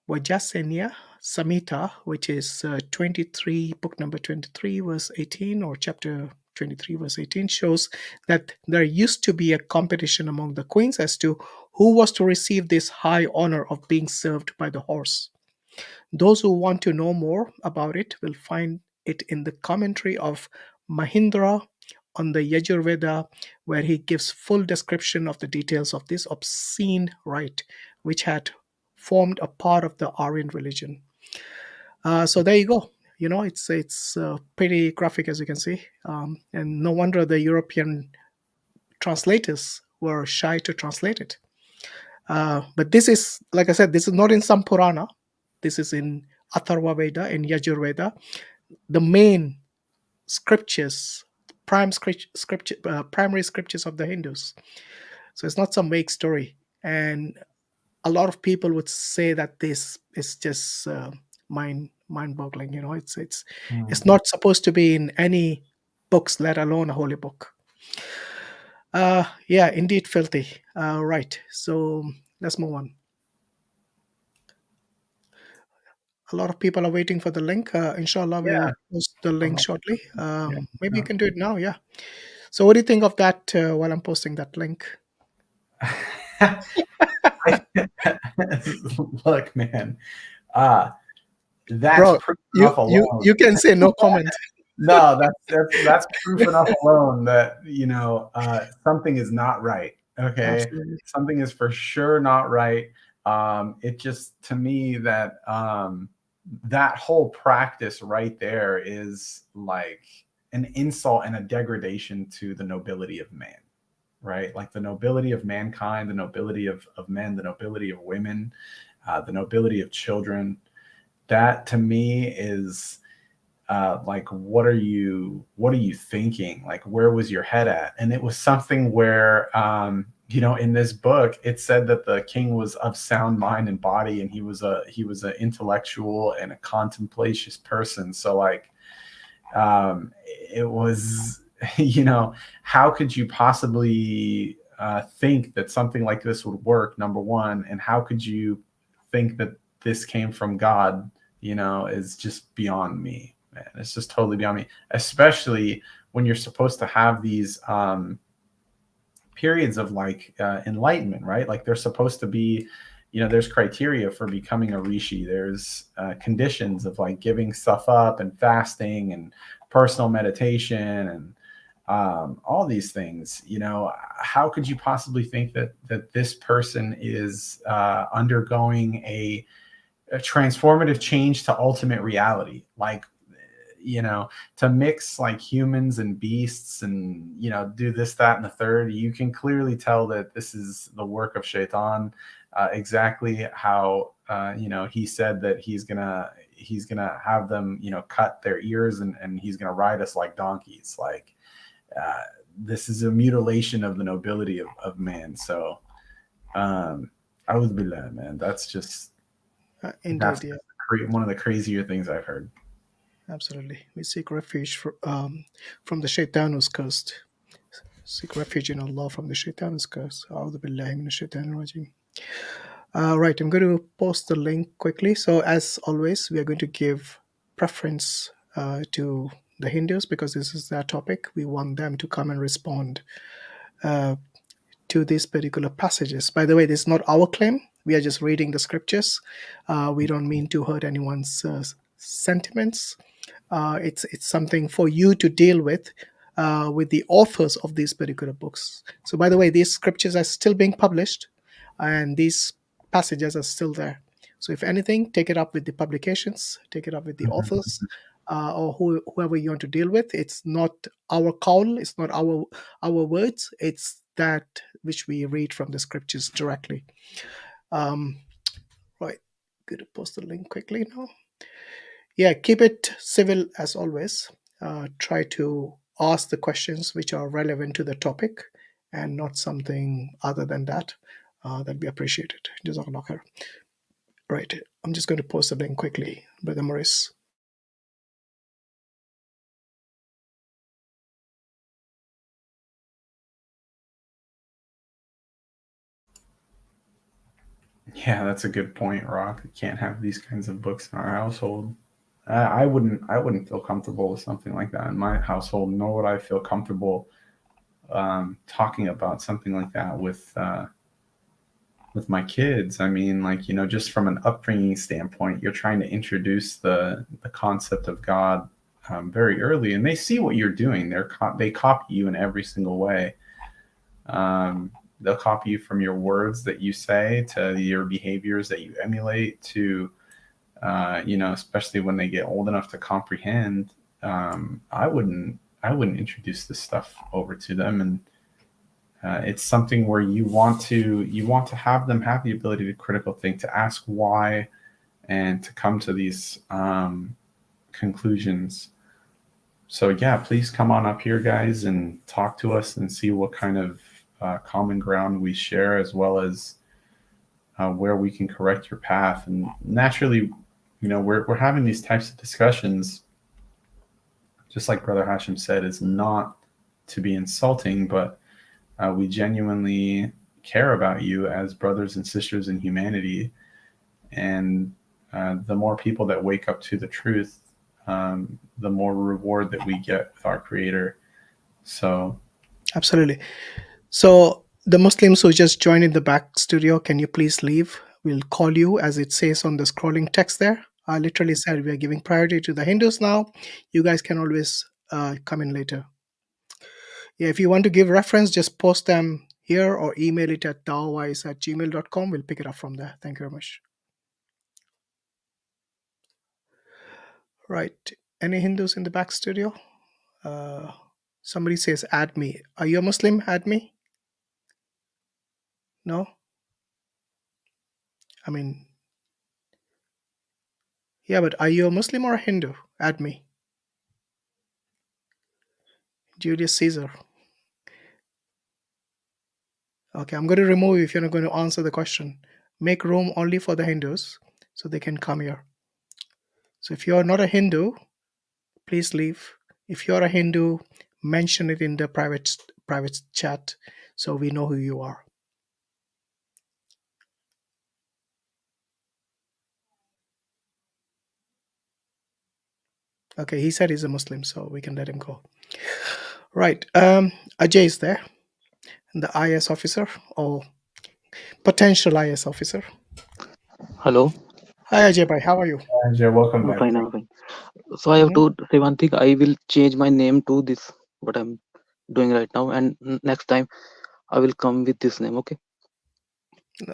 Vajasenya Samhita, which is 23, book number 23, verse 18, or chapter 23, verse 18, shows that there used to be a competition among the queens as to who was to receive this high honor of being served by the horse. Those who want to know more about it will find it in the commentary of Mahindra on the Yajurveda, where he gives full description of the details of this obscene rite, which had formed a part of the Aryan religion. So there you go. You know, it's pretty graphic, as you can see, and no wonder the European translators were shy to translate it. But this is, like I said, this is not in Sampurana. This is in Atharva Veda, in Yajur Veda, the main scriptures, primary scriptures of the Hindus. So it's not some vague story. And a lot of people would say that this is just mind-boggling. You know, it's Mhm. not supposed to be in any books, let alone a holy book. Yeah, indeed, filthy. Right. So let's move on. A lot of people are waiting for the link. Inshallah, we'll Yeah. post the link Uh-huh. shortly. Yeah. Maybe you No. can do it now. Yeah. So, what do you think of that while I'm posting that link? Look, man. Uh, that's Bro, proof you enough you alone. you can say no comment. No, that's proof enough alone that something is not right. Okay, Absolutely. something is for sure not right. It just, to me, that that whole practice right there is like an insult and a degradation to the nobility of man. Right, like the nobility of mankind, the nobility of men, the nobility of women, the nobility of children. That to me is like, what are you thinking? Like, where was your head at? And it was something where in this book it said that the king was of sound mind and body, and he was an intellectual and a contemplatious person. So like, it was how could you possibly think that something like this would work, number one, and how could you think that this came from God, is just beyond me, man. It's just totally beyond me, especially when you're supposed to have these periods of like enlightenment, right? Like there's supposed to be, there's criteria for becoming a rishi. There's conditions of like giving stuff up and fasting and personal meditation and all these things. How could you possibly think that this person is undergoing a transformative change to ultimate reality? Like, to mix like humans and beasts and, do this, that, and the third, you can clearly tell that this is the work of Shaitan. Exactly how, he said that he's gonna have them, cut their ears and he's gonna ride us like donkeys. Like, this is a mutilation of the nobility of man. So, I would be that, man. That's just, Indeed, that's yeah, one of the crazier things I've heard. absolutely. We seek refuge from the shaitan who's cursed. Seek refuge in Allah from the shaitan who's cursed. A'udhu billahi minash shaitanir rajim. Right, I'm going to post the link quickly. So, as always, we are going to give preference to the Hindus because this is their topic. We want them to come and respond to these particular passages. By the way, this is not our claim. We are just reading the scriptures. We don't mean to hurt anyone's sentiments. It's something for you to deal with the authors of these particular books. So, by the way, these scriptures are still being published, and these passages are still there. So, if anything, take it up with the publications, take it up with the authors, or whoever you want to deal with. It's not our call. It's not our words. It's that which we read from the scriptures directly. Right, going to post the link quickly now. Yeah, keep it civil as always. Try to ask the questions which are relevant to the topic and not something other than that. That'd be appreciated. Jazakallah khair. Right, I'm just going to post the link quickly, Brother Muris. Yeah, that's a good point, Rock. We can't have these kinds of books in our household. I wouldn't feel comfortable with something like that in my household, nor would I feel comfortable talking about something like that with my kids. I mean, like, just from an upbringing standpoint, you're trying to introduce the concept of God very early, and they see what you're doing. They copy you in every single way. They'll copy you from your words that you say to your behaviors that you emulate to, especially when they get old enough to comprehend. I wouldn't introduce this stuff over to them, and it's something where you want to have them have the ability to critical think, to ask why, and to come to these conclusions. So yeah, please come on up here, guys, and talk to us and see what kind of common ground we share, as well as where we can correct your path. And naturally, we're having these types of discussions, just like Brother Hashim said, it's not to be insulting, but we genuinely care about you as brothers and sisters in humanity. And the more people that wake up to the truth, the more reward that we get with our Creator. So, absolutely. So, the Muslims who just joined in the back studio, can you please leave? We'll call you, as it says on the scrolling text there. I literally said we are giving priority to the Hindus now. You guys can always come in later. Yeah, if you want to give reference, just post them here or email it at dawwise@gmail.com. We'll pick it up from there. Thank you very much. Right. Any Hindus in the back studio? Somebody says, add me. Are you a Muslim? Add me? No? I mean, yeah, but are you a Muslim or a Hindu? Add me. Julius Caesar. Okay, I'm going to remove you if you're not going to answer the question. Make room only for the Hindus so they can come here. So if you're not a Hindu, please leave. If you're a Hindu, mention it in the private chat so we know who you are. Okay, he said he's a Muslim, so we can let him go. Right. Ajay is there, the IS officer or potential IS officer. Hello, Hi, Ajay bhai. How are you? And you're welcome I'm back. fine. I'm fine. So I have Mhm. to say one thing. I will change my name to this what I'm doing right now, and next time I will come with this name. Okay?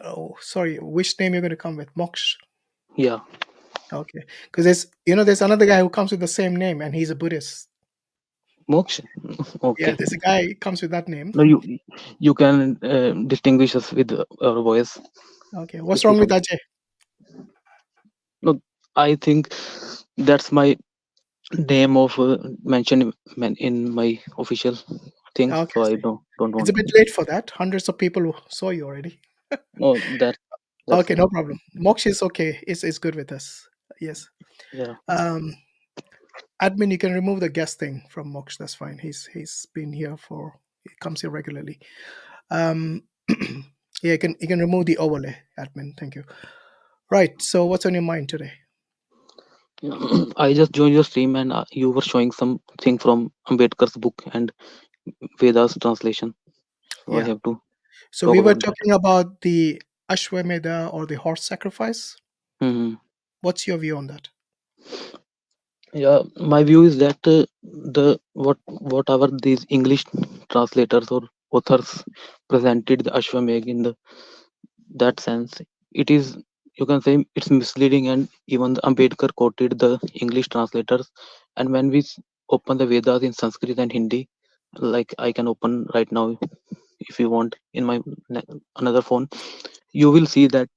Oh, sorry. Which name you're going to come with? Moksh. Yeah, Okay. Because there's another guy who comes with the same name, and he's a Buddhist. Moksha. Yeah, Okay. there's a guy who comes with that name. No, you can distinguish us with our voice Okay. What's if you wrong with come. Ajay? No, I think that's my name of mentioned in my official things. Okay, So I see. don't It's a want. bit late for that. Hundreds of people saw you already. No, that's Okay, no problem. Moksh is okay. It's good with us. Yes. yeah. Um, admin, you can remove the guest thing from Moksh. That's fine. He's been here he comes here regularly. Yeah, you can remove the overlay, admin. Thank you. Right. So what's on your mind today? I just joined your stream and you were showing something from Ambedkar's book and Veda's translation. So I Yeah. have to So talk we were about that. talking about the Ashwamedha or the horse sacrifice. Hmm. What's your view on that? Yeah, my view is that the whatever these English translators or authors presented the Ashwamedh in that sense, it is, you can say, it's misleading, and even the Ambedkar quoted the English translators. And when we open the Vedas in Sanskrit and Hindi, like I can open right now if you want in my another phone, you will see that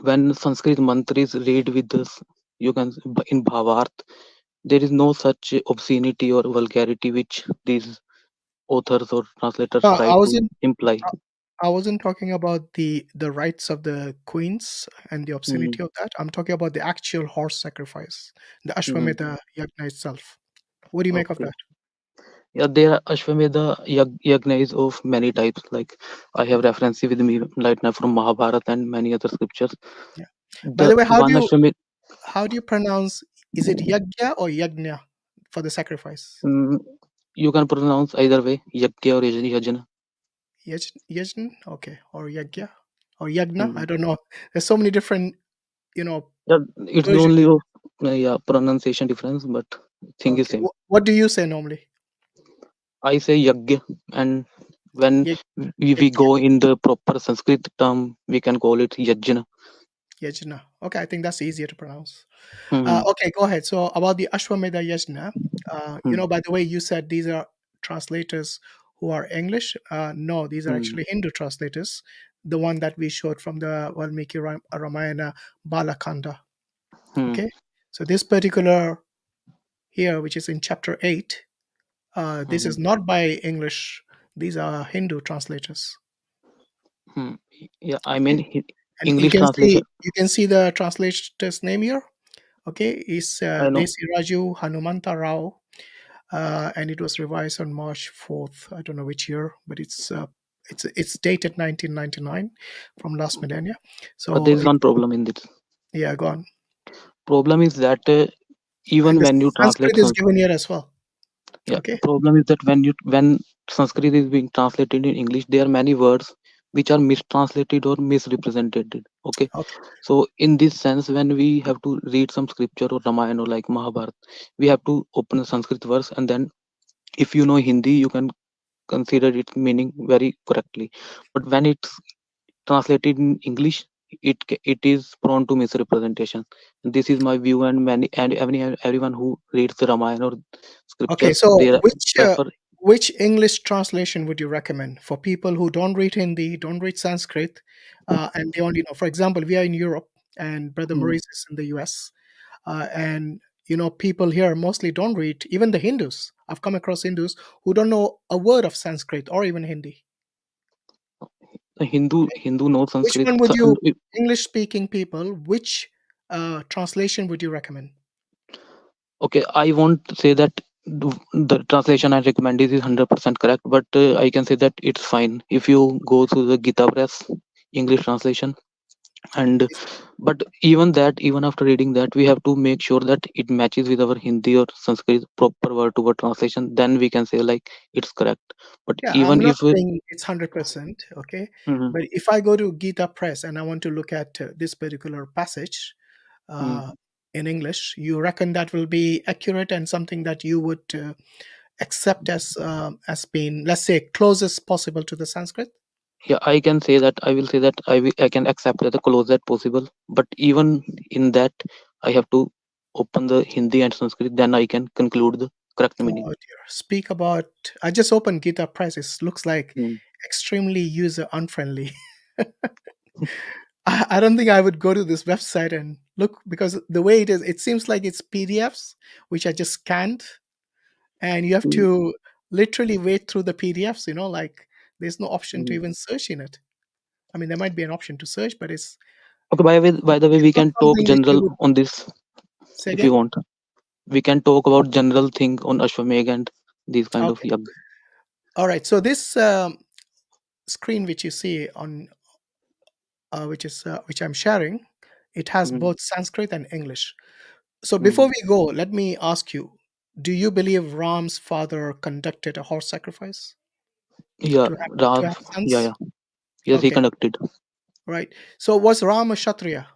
when Sanskrit mantra is read with this, you can in Bhavart, there is no such obscenity or vulgarity which these authors or translators No, try I to wasn't. imply. I wasn't talking about the rights of the queens and the Mm-hmm. obscenity of that. I'm talking about the actual horse sacrifice, the Mm-hmm. Ashwamedha yagna itself. What do you make of Okay. that? Yeah, there are Ashwamedha yagnas of many types. Like I have reference with me right now from Mahabharata and many other scriptures. Yeah. By The the way, one Ashwamedha, how do you pronounce? Is it yagya or yagna for the sacrifice? you can pronounce either way, Yagya or Yajna. Yajn, okay, or yagya or yagna? Mm-hmm. I don't know. There's so many different, you know, Yeah, it's versions. only of yeah pronunciation difference, but thing is Okay. same. What do you say normally? I say Yagya, and when Yag- we Yagya, go in the proper Sanskrit term, we can call it Yajna. yajna. Okay, I think that's easier to pronounce. Mm-hmm. Okay, go ahead. So about the Ashwamedha Yajna, by the way, you said these are translators who are English. No, these are Mm-hmm. actually Hindu translators. The one that we showed from the Valmiki Ramayana Balakanda. Okay, so this particular here, which is in chapter 8, this Mm-hmm. is not by English. These are Hindu translators. Hmm. Yeah, I mean Okay, and you English can see translation. you can see the translator's name here. Okay, is I know. Desi Raju Hanumanta Rao, and it was revised on March 4th. I don't know which year, but it's dated 1999 from last millennia. But there So is one problem in this. yeah, go on. Problem is that And even the when you translate Sanskrit is given here as well. yeah, Okay, problem is that when Sanskrit is being translated in English, there are many words which are mistranslated or misrepresented. Okay, okay, so in this sense, when we have to read some scripture or Ramayana or like Mahabharata, we have to open a Sanskrit verse, and then if you know Hindi, you can consider its meaning very correctly. But when it's translated in English, it is prone to misrepresentation. This is my view, and many and everyone who reads the Ramayana or okay. scriptures, So they prefer. which English translation would you recommend for people who don't read Hindi, don't read Sanskrit, and they only know? For example, we are in Europe, and Brother Hmm. Muris is in the US, and people here mostly don't read. Even the Hindus, I've come across Hindus who don't know a word of Sanskrit or even Hindi. Okay, Hindu knows which Sanskrit. one would you, English speaking people, which translation would you recommend? Okay, I won't say that the translation I recommend is 100% correct, but I can say that it's fine if you go through the Gita Press English translation. And but even that, even after reading that, we have to make sure that it matches with our Hindi or Sanskrit proper word to word translation, then we can say like it's correct. But Yeah, I'm even not if we, saying it's 100%, okay? Mhm, But if I go to Gita Press and I want to look at this particular passage mhm. uh, in English, you reckon that will be accurate and something that you would accept as being, let's say, closest possible to the Sanskrit? Yeah, I can say that, I will say that I can accept that the closest possible, but even in that I have to open the Hindi and Sanskrit, then I can conclude the correct meaning. Oh dear. Speak about, I just opened Gita Press. It looks like Mm. extremely user unfriendly. I don't think I would go to this website and look because the way it is, it seems like it's PDFs, which are just scanned, and you have Mm, to literally wade through the PDFs, like there's no option to mm. even search in it. I mean, there might be an option to search, but Okay, by the way, it's we not can talk something which you general would on this say if you again. want. We can talk about general thing on Ashwamedh and these kind of Okay. yag. All right. So this screen which you see on which I'm sharing, it has Mm. both Sanskrit and English. So before Mm. we go, let me ask you: do you believe Ram's father conducted a horse sacrifice Yeah, to have to Ram, have yeah, sons? yeah. Yes, he Okay, conducted. right. So was Ram a Kshatriya?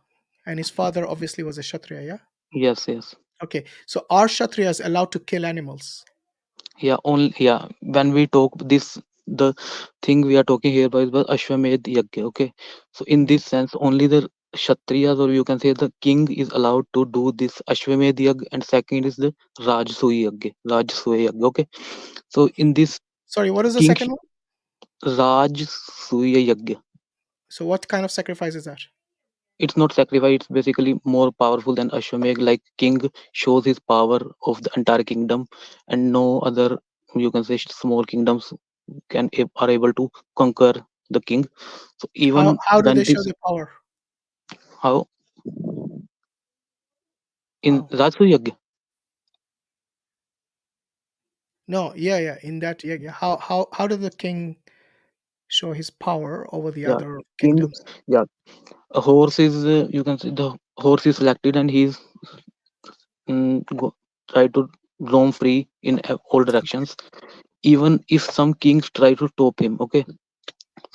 And his father obviously was a Kshatriya, yeah? Yes, yes. Okay. So are Kshatriyas allowed to kill animals? Yeah, only yeah. When we talk this, the thing we are talking here about is about Ashwamedh Yagya. Okay, so in Mhm. this sense, only the Kshatriyas, or you can say the king, is allowed to do this Ashwamedh Yagya, and second is the Rajasuya Yagya. Rajasuya Yagya. Okay, so in this Sorry, what is the king second one? Rajasuya Yagya, So what kind of sacrifice is that? it's not sacrifice. It's basically more powerful than Ashwamedh. Like king shows his power of the entire kingdom, and no other, you can say, small kingdoms are able to conquer the king. So even How do when they show this, their power? how in How? Rajasuya Yagya, No, yeah, yeah. In that, yeah, yeah. How did the king show his power over the yeah, other king, kingdoms? yeah, a horse is, you can say, the horse is selected, and he's try to roam free in all directions. Even if some kings try to stop him, okay,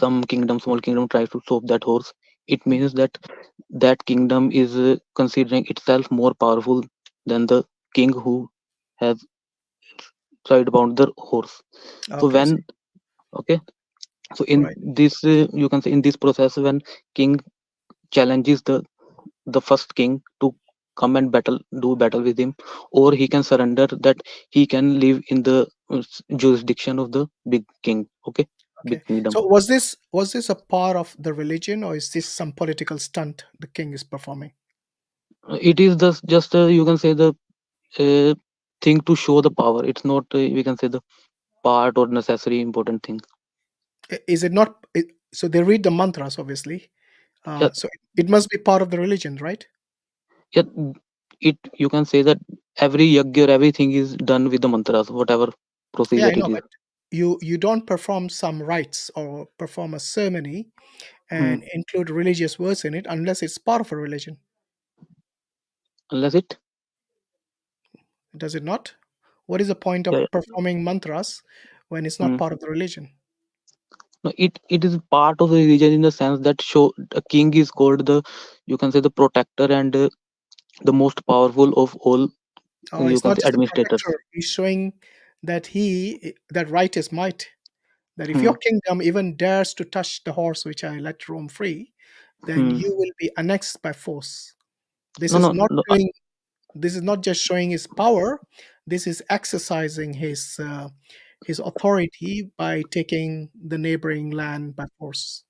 some kingdom, small kingdom, tries to stop that horse, it Mhm. means that that kingdom is considering itself more powerful than the king who has tried about the horse. So Okay, I see. when, okay, so in Right. this, you can say, in this process, when king challenges the first king to come and do battle with him, or he can surrender that he can live in the jurisdiction of the big king. Okay, big Okay. kingdom. So was this a part of the religion, or is this some political stunt the king is performing? It is the just, you can say, the uh, thing to show the power. It's not, we can say, the part or necessary important thing. Is it not? So they read the mantras, obviously. Yeah, So it must be part of the religion, right? yeah, it, you can say that every yajna or everything is done with the mantras, whatever Yeah, procedure I it know, is. but you don't perform some rites or perform a ceremony Hmm. and include religious words in it unless it's part of a religion, Unless it, does it not? What is the point yeah, of yeah. performing mantras when it's not Hmm. part of the religion? No, it is part of the religion, in the sense that show a king is called the, you can say, the protector, and the most powerful of all, you It's can not say, just a administrators. protector. He's showing that right is might. That if Hmm. your kingdom even dares to touch the horse which I let roam free, then Hmm. you will be annexed by force. This No, is no, not no. showing. This is not just showing his power. This is exercising his authority by taking the neighboring land by force.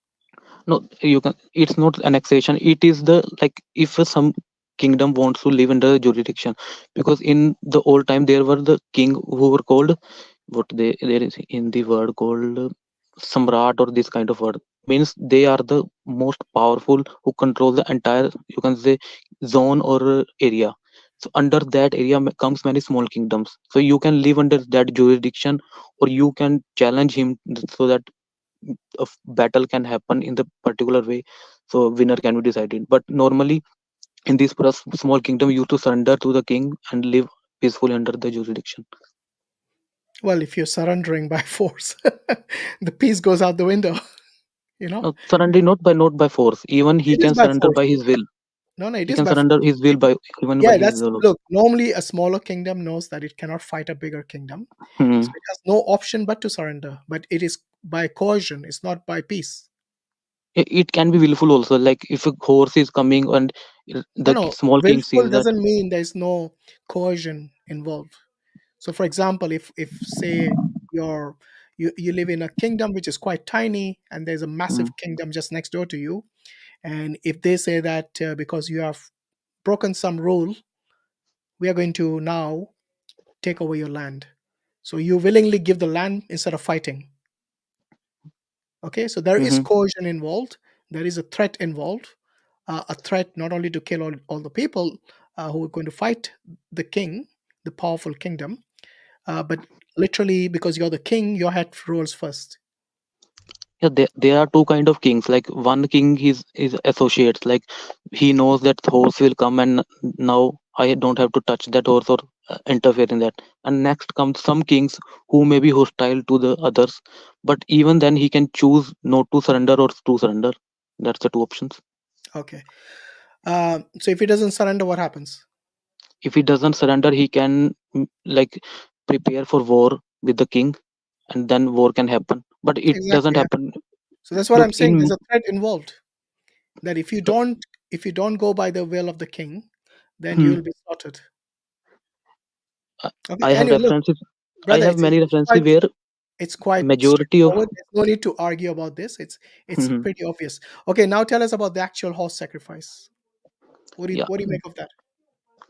No, you can, it's not annexation, it is the, like, if some kingdom wants to live under jurisdiction, because in the old time there were the king who were called, what they, there is in the word called samrat, or this kind of word, means they are the most powerful, who control the entire, you can say, zone or area. So under that area comes many small kingdoms. So you can live under that jurisdiction, or you can challenge him so that a battle can happen in the particular way. So winner can be decided. But normally in this small kingdom, you to surrender to the king and live peacefully under the jurisdiction. Well, if you're surrendering by force, the peace goes out the window. You know, No, surrender not by force. Even he it is can by surrender force. by his will. No, no, it He is can by surrender force. his will by even by Yeah, his that's will also. look. Normally, a smaller kingdom knows that it cannot fight a bigger kingdom, Hmm. so it has no option but to surrender. But it is by coercion. It's not by peace. It can be willful also. Like if a horse is coming and No, the no. small king Willful sees that. doesn't mean there's no coercion involved. So, for example, if say you live in a kingdom which is quite tiny, and there's a Hmm. massive kingdom just next door to you, and if they say that because you have broken some rule, we are going to now take over your land. So you willingly give the land instead of fighting. Okay, so there is Hmm. coercion involved. There is a threat involved. A threat not only to kill all the people who are going to fight the king, the powerful kingdom, but literally because you're the king, your head rolls first. Yeah, there are two kind of kings. Like one king is associates. Like he knows that horse will come, and now I don't have to touch that horse or interfere in that. And next comes some kings who may be hostile to the others, but even then he can choose not to surrender or to surrender. That's the two options. Okay. So if he doesn't surrender, what happens? If he doesn't surrender, he can like prepare for war with the king, and then war can happen. But it doesn't Exactly. Yeah. happen. So that's what I'm But saying. There's in a threat involved. That if you don't go by the will of the king, then you hmm, will be slaughtered. Okay. I have Anyway, look, references. I brother, have it's many it's references quite where it's quite majority of straightforward. There's no need to argue about this. It's Mhm. pretty obvious. Okay, now tell us about the actual horse sacrifice. What do you Yeah, what do you make of that?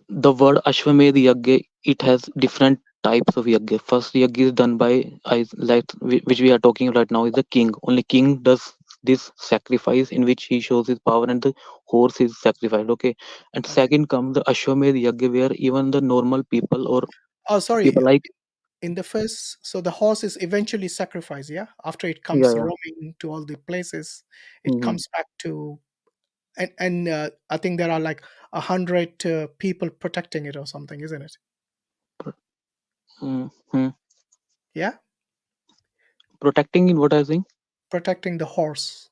the word Ashwamedh Yagya, it has different types of yagya. First yagya is done by I like which we are talking right now is the king. Only king does this sacrifice in which he shows his power and the horse is sacrificed. Okay, and Okay. second comes the Ashwamedh Yagya where even the normal people or Oh, sorry. people like In the first, so the horse is eventually sacrificed. Yeah, after it yeah comes yeah. roaming to all the places, it Hmm. comes back to and I think there are like 100 people protecting it or something, isn't it? Mm-hmm. Yeah, Protecting in what I think protecting the horse.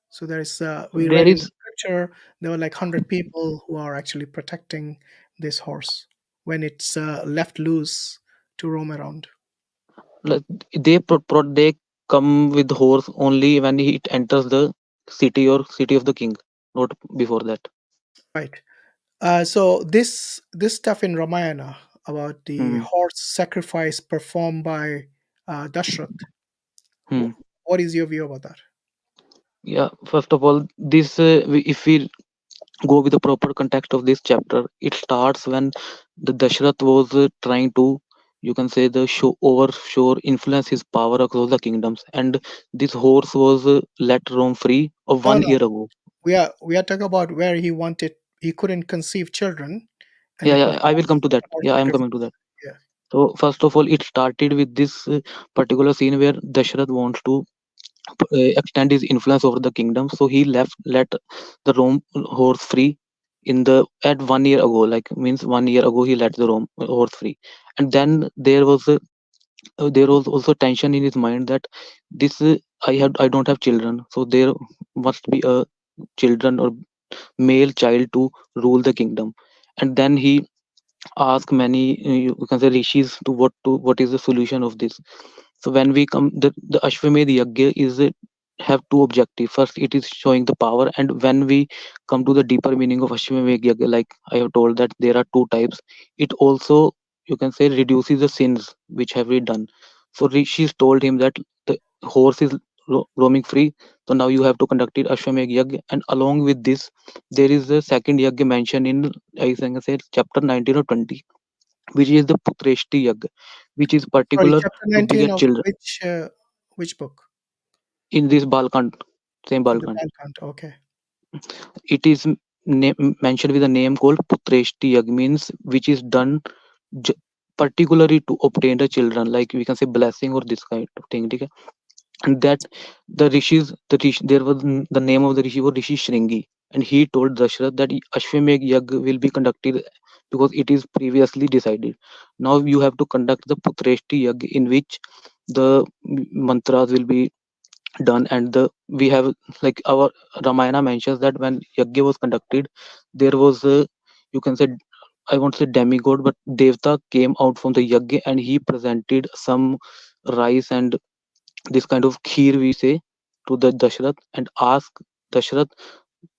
So there is we there read in the is scripture there were like 100 people who are actually protecting this horse when it's left loose to roam around. like they come with horse only when it enters the city or city of the king, not before that. Right. So this stuff in Ramayana about the Hmm. horse sacrifice performed by Dashrath. Hmm. What is your view about that? Yeah, first of all, this if we go with the proper context of this chapter, it starts when the Dashrath was trying to, you can say, the show overshore influence his power across the kingdoms, and this horse was let roam free of No, one no. year ago. We are talking about where he couldn't conceive children, and Yeah, they yeah, I will performed come to that. horse Yeah, I am coming to sacrifice. that. Yeah. So first of all, it started with this particular scene where Dashrath wants to extend his influence over the kingdom. So he let the Rome horse free in the at 1 year ago. Like means 1 year ago he let the Rome horse free, and then there was also tension in his mind that this I don't have children, so there must be a children or male child to rule the kingdom, and then he ask many you can say rishis to what is the solution of this. So when we come the Ashwamedh Yagya is have two objectives. First it is showing the power, and when we come to the deeper meaning of Ashwamedh Yagya, like I have told that there are two types, it also you can say reduces the sins which have we done. So rishis told him that the horse is roaming free, so now you have to conduct it Ashwamedh Yagya, and along with this there is the second yagya mentioned in I think I said chapter 19 or 20, which is the Putreshti Yagya, which is Sorry, particular chapter to 19 beget of children which book? in this Balkand, same Oh, the Balkand. Balkant. Okay. It is mentioned with a name called Putreshti Yag, means which is done j- particularly to obtain the children, like we can say blessing or this kind of thing. Okay? And that there was the name of the rishi was Rishi Shringi, and he told Dashrath that Ashwamedh Yag will be conducted because it is previously decided. Now you have to conduct the Putreshti Yag, in which the mantras will be done, and the we have, like, our Ramayana mentions that when Yagya was conducted, there was a, you can say, I won't say demigod, but Devta came out from the Yagya, and he presented some rice and this kind of kheer, we say, to the Dashrath, and ask Dashrath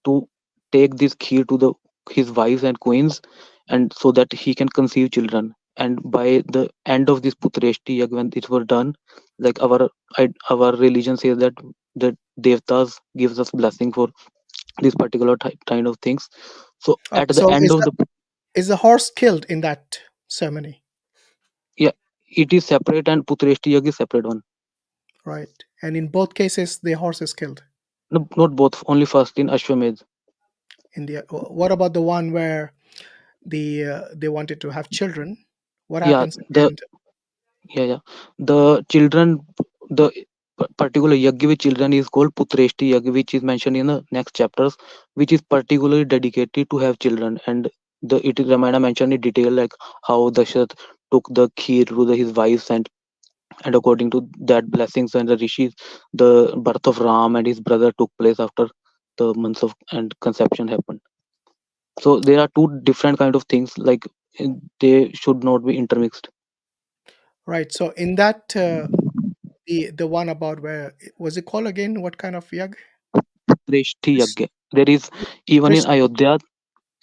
to take this kheer to the his wives and queens, and so that he can conceive children. And by the end of this Putreshti Yag, when it was done, like our religion says that the devtas gives us blessing for this particular kind of things. So at the So end of the, is the horse killed in that ceremony? yeah, it is separate, and Putreshti Yag is separate one. Right. And in both cases, the horse is killed. No, not both, only first in Ashwamedh. In the what about the one where they wanted to have children? What Yeah, happens at the end? yeah. The children, the particular yagya with children is called Putreshti Yagya, which is mentioned in the next chapters, which is particularly dedicated to have children. And it is Ramayana mentioned in detail, like how Dashrath took the kheer to his wives, and according to that blessings and the rishis, the birth of Ram and his brother took place after the months of and conception happened. So there are two different kind of things, like they should not be intermixed. Right. So in that the one about where was it called again? What kind of yag? Putreshti This Yagya. There is, even in Prishti. Ayodhya,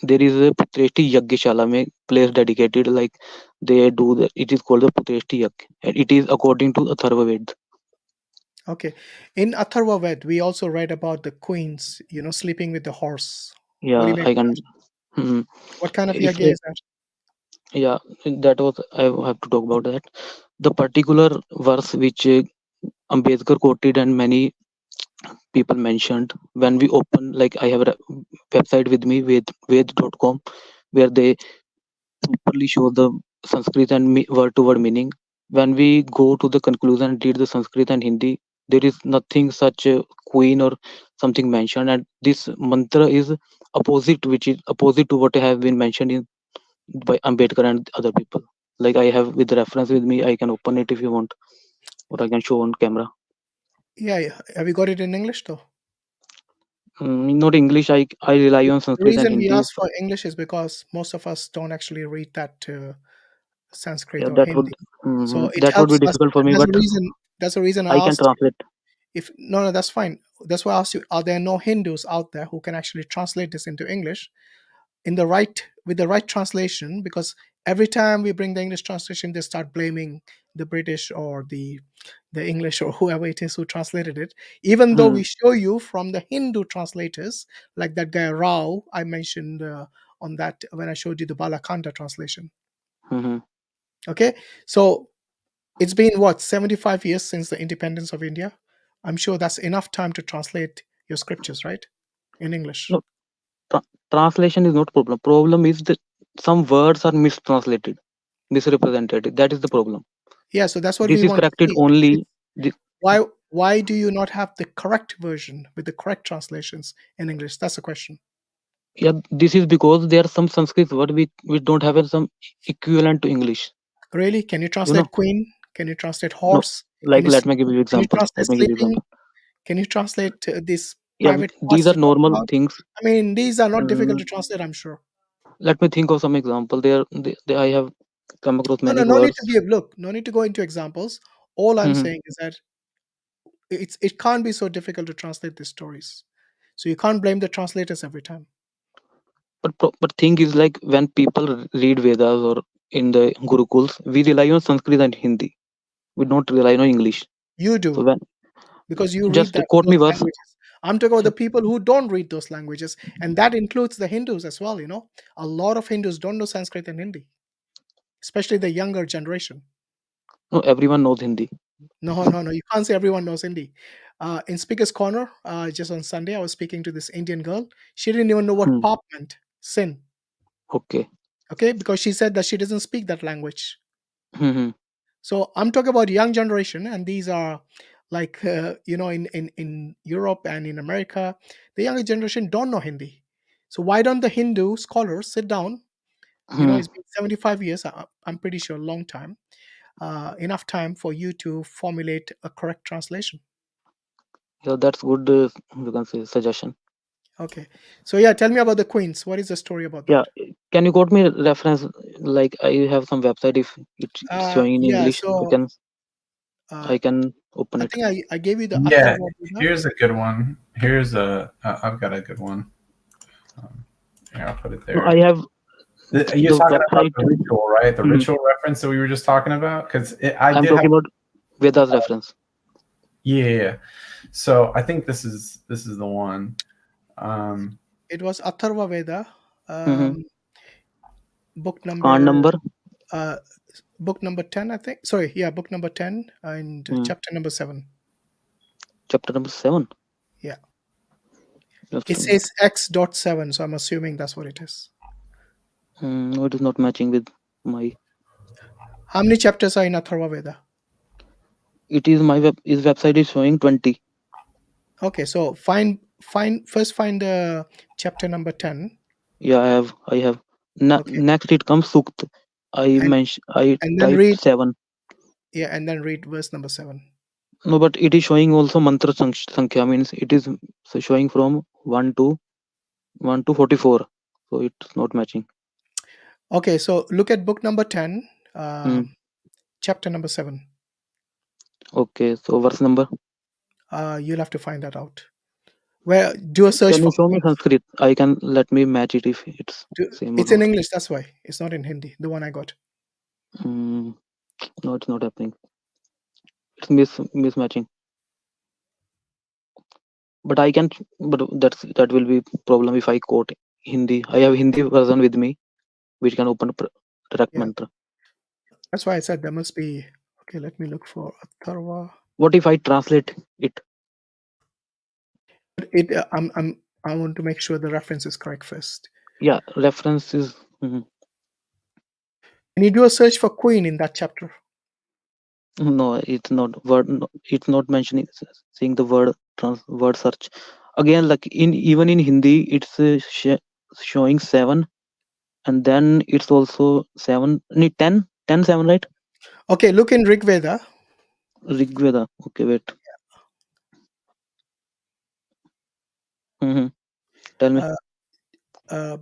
there is a Putreshti Yagyashala mein place dedicated, like they do the, it is called the Putreshti Yagya, and it is according to Atharva Ved. Okay. In Atharva Ved, we also read about the queens, sleeping with the horse. What do you Yeah, mean I by can. that? Mhm. What kind of If yagya is that? yeah, that was, I have to talk about that. The particular verse which Ambedkar quoted and many people mentioned, when we open, like I have a website with me, ved.com, where they properly show the Sanskrit and word to word meaning. When we go to the conclusion and read the Sanskrit and Hindi, there is nothing such a queen or something mentioned, and this mantra is opposite, which is opposite to what have been mentioned in by Ambedkar and other people. Like I have with the reference with me, I can open it if you want, or I can show on camera. Yeah, yeah. Have you got it in English though? Not English. I rely on The Sanskrit and reason we Hindi. ask for English is because most of us don't actually read that Sanskrit Yeah, or Hindi. So it that would be helps us. difficult for me, That's but the reason. That's the reason I I can asked you. translate. If no, no, that's fine. That's why I asked you. Are there no Hindus out there who can actually translate this into English in the right with the right translation? Because every time we bring the English translation, they start blaming the British or the English or whoever it is who translated it. Even though Hmm. we show you from the Hindu translators, like that guy Rao I mentioned on that when I showed you the Balakanda translation. Hmm. Okay, so it's been what 75 years since the independence of India. I'm sure that's enough time to translate your scriptures, right, in English. No, translation is not problem. Problem is that some words are mistranslated, misrepresented. That is the problem. Yeah, so that's what we This is want to corrected see. only. Why do you not have the correct version with the correct translations in English? That's the question. Yeah, this is because there are some Sanskrit word which don't have some equivalent to English. Really? Can you You know, translate queen? Can you translate no. horse? Can Like, you let me give you can you example. translate Let me give you sleeping? example. Can you translate this Yeah, private these parts are you talked normal about? things. I mean, these are not difficult Mm, to translate, I'm sure. Let me think of some example. I have come across No, no, many no need to words. give. Look, no need to go into examples. All I'm Mhm. saying is that it can't be so difficult to translate these stories. So you can't blame the translators every time. But thing is, like, when people read Vedas or in the Gurukuls, we rely on Sanskrit and Hindi. We don't rely on English. You So do when because you read just that quote me those verse. languages. I'm talking about the people who don't read those languages, and that includes the Hindus as well. A lot of Hindus don't know Sanskrit and Hindi, especially the younger generation. No, everyone knows Hindi. No. You can't say everyone knows Hindi. In Speaker's Corner, just on Sunday, I was speaking to this Indian girl. She didn't even know what Hmm. pop meant, sin. Okay. Okay, because she said that she doesn't speak that language. Hmm. So I'm talking about young generation, and these are like in Europe and in America, the younger generation don't know Hindi. So why don't the Hindu scholars sit down? Hmm. It's been 75 years. I'm pretty sure, long time. Enough time for you to formulate a correct translation. Yeah, that's good. You can say suggestion. Okay. So yeah, tell me about the queens. What is the story about Yeah. that? Can you quote me reference? Like I have some website. If it's showing in Yeah. English, So I uh, can open I it. think I gave you the Yeah, Atharva Veda. here's a good one. I've got a good one. Here, I'll put it No, I there. have You're the talking about website. the ritual, right? The Mhm. ritual reference that we were just talking about? Because I I'm did have, talking about Veda's reference. yeah. So I think this is the one. It was Atharva Veda, Mm-hmm. book Khan number number. uh, book number 10, I think. Sorry, yeah, book number 10 and Mm. chapter number 7. Chapter number 7. Yeah, Just it a minute. says X.7, so I'm assuming that's what it is. No, it is not matching with my. How many chapters are in Atharva Veda? It is my web. His website is showing 20. Okay, so first find the chapter number 10. Yeah, I have. Okay, Next it comes Sukt. I and mentioned. I and then typed read 7. yeah, and then read verse number 7. No, but it is showing also mantra sankhya, means it is showing from 1 to 44. So it's not matching. Okay, so look at book number 10, Hmm. chapter number 7. Okay, so verse number. You'll have to find that out. Where do a search Can you for show me queens. Sanskrit? I can let me match it if it's same or It's in not. English, that's why it's not in Hindi. The one I got. Mm, no, it's not happening. It's mismatching. But I can. But that will be problem if I quote Hindi. I have Hindi version with me, which can open direct Yeah, mantra. that's why I said there must be. Okay, let me look for Atharva. What if I translate it? It. I want to make sure the reference is correct first. Yeah, reference is. Can you do a search for queen in that chapter? No, it's not word. No, it's not mentioning seeing the word word search. Again, like in even in Hindi, it's showing 7, and then it's also 7. 10, 10, 7, right? Okay, look in Rig Veda. Rig Veda. Okay, wait. Mm-hmm. Tell me.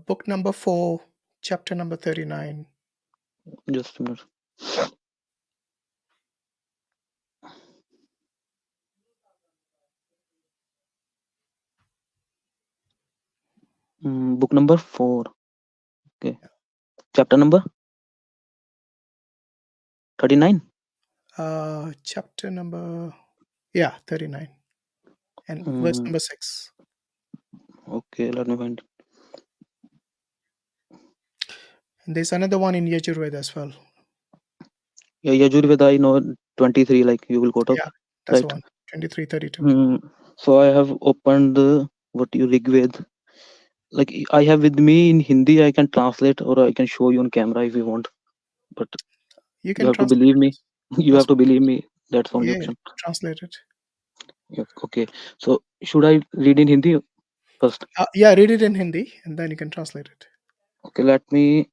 Book number 4, chapter number 39. Just a minute. Book number 4. Okay. Chapter number 39. Chapter number 39 and verse Mm, number 6. okay, let me find. And there's another one in Yajurveda as well. Yeah, Yajurveda, I know 23, like you will quote up, Yeah, that's the right? one. 2332. So I have opened the what you Rig Veda. Like I have with me in Hindi, I can translate or I can show you on camera if you want. But You you can have to translate believe it. me. You That's have to believe me. That's only yeah, option. translate it. Yeah, okay. So should I read in Hindi first? Yeah, read it in Hindi and then you can translate it. Okay, let me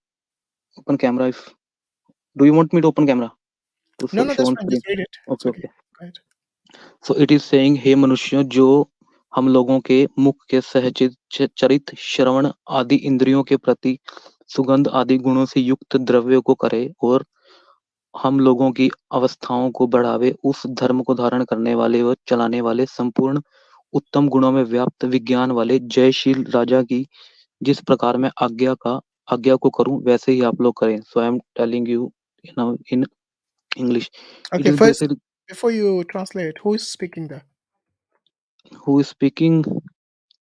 open camera. If do you want me to open camera to No, no, show that's on fine. screen? Just read it. It's Okay, okay. okay. Go ahead. So it is saying, हे मनुष्यों, जो हम लोगों के मुख के सहज चरित श्रवण आदि इंद्रियों के प्रति सुगंध आदि गुणों से युक्त द्रव्य को करे और हम लोगों की अवस्थाओं को बढ़ावे, उस धर्म को धारण करने वाले व चलाने वाले संपूर्ण उत्तम गुणों में व्याप्त विज्ञान वाले जयशील राजा की जिस प्रकार मैं आज्ञा को करूं वैसे ही आप लोग करें. So I am telling you in English. It Okay, is first, basically before you translate, who is speaking there? who is speaking.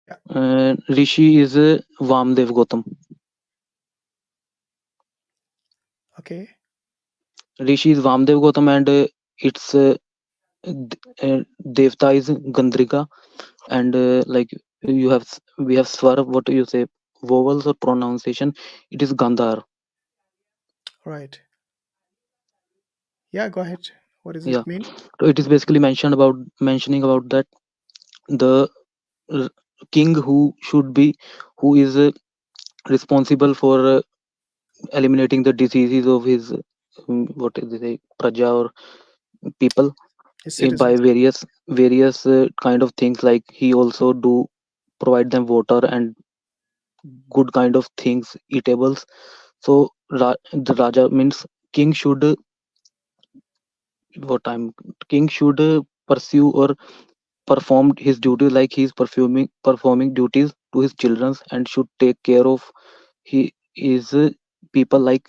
Yeah. Rishi is Vamdev Gautam. Okay. Rishi is Vamdev Gautam, and it's Devta is Gandrika, and like we have Swar, what do you say, vowels or pronunciation, it is Gandhar. Right. Yeah, go ahead. What does Yeah. it mean? So it is basically mentioning about that the r- king who is responsible for eliminating the diseases of his what is it, praja or people, His by citizens. various kind of things, like he also do provide them water and good kind of things, eatables. So the raja means king should what time king should pursue or perform his duty, like he is performing duties to his children, and should take care of his people like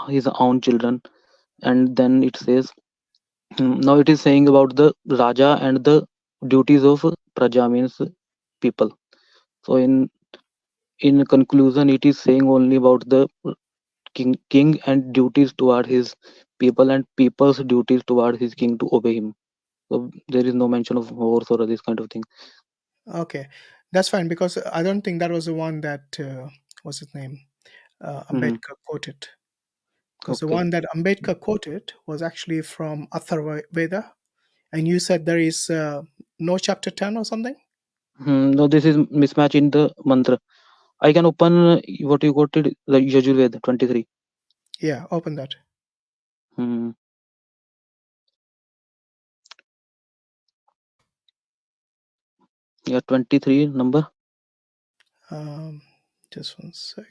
his own children. And then it says, now it is saying about the raja and the duties of praja means people. So in conclusion, it is saying only about the king and duties toward his people, and people's duties toward his king to obey him. So there is no mention of horse or this kind of thing. Okay, that's fine because I don't think that was the one that what's his name Hmm. Ambedkar quoted. Because the Okay. one that Ambedkar quoted was actually from Atharva Veda, and you said there is no chapter 10 or something. No, this is mismatch in the mantra. I can open what you quoted, the Yajurveda 23. Yeah, open that. Hmm. Yeah, 23 number Um, just one sec.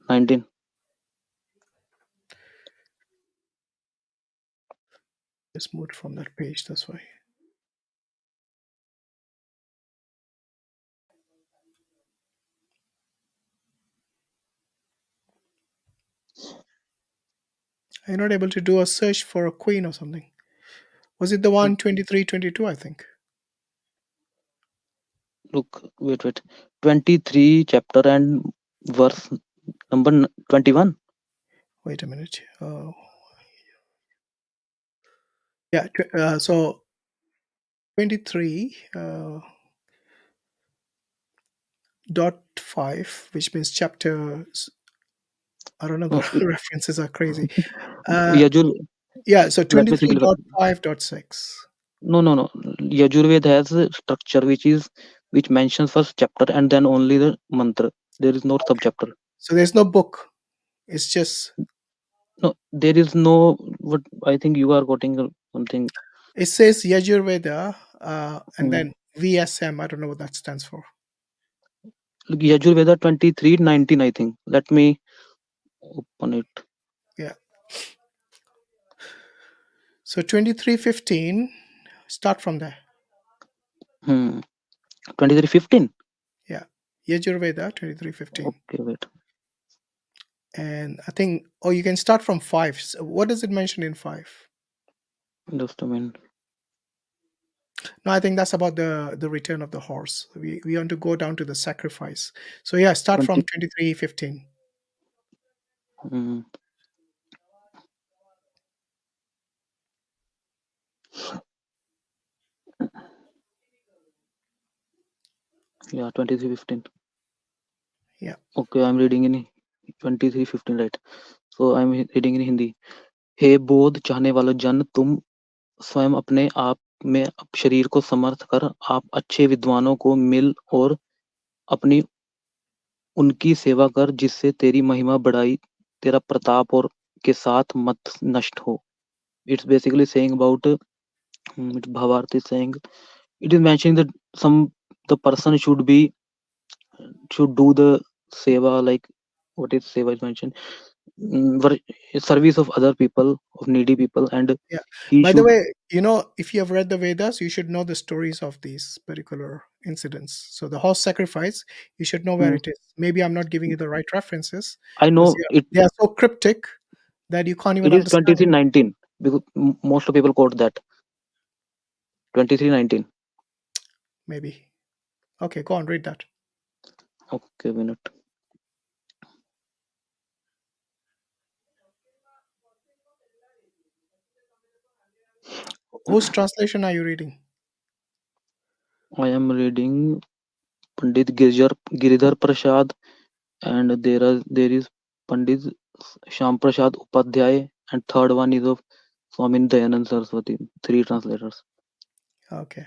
19. Just moved from that page. That's why. Are you not able to do a search for a queen or something? Was it the one 23, 22? I think. Look, wait. 23 chapter and verse number 21. Wait a minute. Yeah. So 23 dot 5, which means chapter. I don't know. No, The references are crazy. Uh, Yajur, yeah. So let me simplify. 23.5.6. No. Yajurveda has a structure which mentions first chapter and then only the mantra. There is no Okay. subchapter. So there's no book. It's just. No, there is no. What I think you are quoting something. It says Yajurveda, and Hmm. then VSM. I don't know what that stands for. Look, Yajurveda 23:19. I think. Let me open it. Yeah. So 23:15. Start from there. 23:15. Yeah. Yajurveda 23:15. Okay, wait. And I think, oh, you can start from 5. So what does it mention in 5? Just a minute. No, I think that's about the return of the horse. We want to go down to the sacrifice. So yeah, start from 20. 23:15. Hmm. Yeah, 23:15. Yeah. Okay, I'm reading in 23:15, right? So I'm reading in Hindi. हे बोध चाहने वाला जन, तुम स्वयं अपने आप में शरीर को समर्थ कर आप अच्छे विद्वानों को मिल और अपनी उनकी सेवा कर, जिससे तेरी महिमा बढ़ाई, तेरा प्रताप और के साथ मत नष्ट हो. It's basically saying about Bhavarti is saying, it is mentioning that the person should do the seva, like what is seva is mentioned, service of other people, of needy people, and Yeah. he By the should. way, if you have read the Vedas, you should know the stories of these particular incidents. So the horse sacrifice, you should know where Hmm, it is. Maybe I'm not giving you the right references I because know it. they are so cryptic that you can't even It is understand it. 23:19 because most of people quote that 23:19. Maybe. Okay, go on, read that. Okay, minute. Whose translation are you reading? I am reading Pandit Giridhar Prasad, and there is Pandit Sham Prasad Upadhyay, and third one is of Swami Dayanand Saraswati. Three translators. Okay.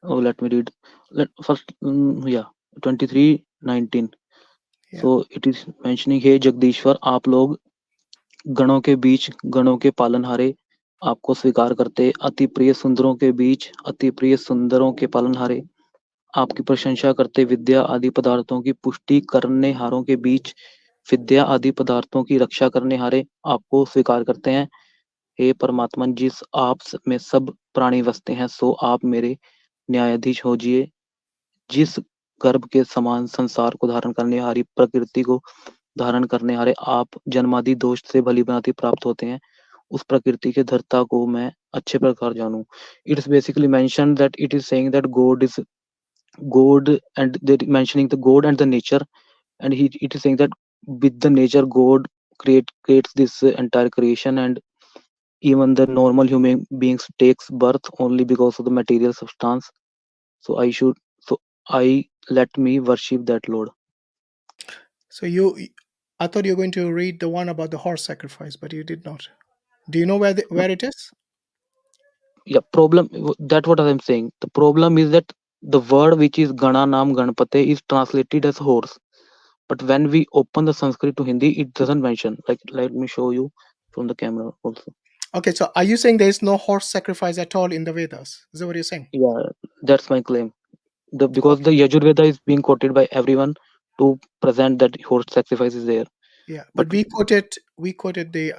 Oh, let me read. Let first, yeah, 23:19. Yeah. So it is mentioning, हे जगदीश्वर, आप लोग गणों के बीच गणों के पालनहारे आपको स्वीकार करते, अति प्रिय सुंदरों के बीच अति प्रिय सुंदरों के पालनहारे आपकी प्रशंसा करते, विद्या आदि पदार्थों की पुष्टि करने हारों के बीच विद्या आदि पदार्थों की रक्षा करने हारे आपको स्वीकार करते हैं। हे परमात्मन, जिस आप में सब प्राणी बसते हैं, सो आप मेरे न्यायाधीश होजिए। जिस गर्भ के समान संसार को धारण करने हारी प्रकृति को धारण करने हारे आप जन्मादि दोष से भली भांति प्राप्त होते हैं, उस प्रकृति के धर्ता को मैं अच्छे प्रकार जानूं। It is basically mentioned that it is saying that God is God, and they're mentioning the God and the nature, and it is saying that with the nature God creates this entire creation, and even the normal human beings takes birth only because of the material substance. So I let me worship that Lord. So I thought you were going to read the one about the horse sacrifice, but you did not. Do you know No, where it is? yeah, that's what I'm saying. The problem is that the word which is Gana Nam Ganpate is translated as horse, but when we open the Sanskrit to Hindi, it doesn't mention. Like, let me show you from the camera also. Okay, so are you saying there is no horse sacrifice at all in the Vedas? Is that what you're saying? Yeah, that's my claim. Because Okay. the Yajurveda is being quoted by everyone to present that horse sacrifice is there. Yeah, But but we quoted the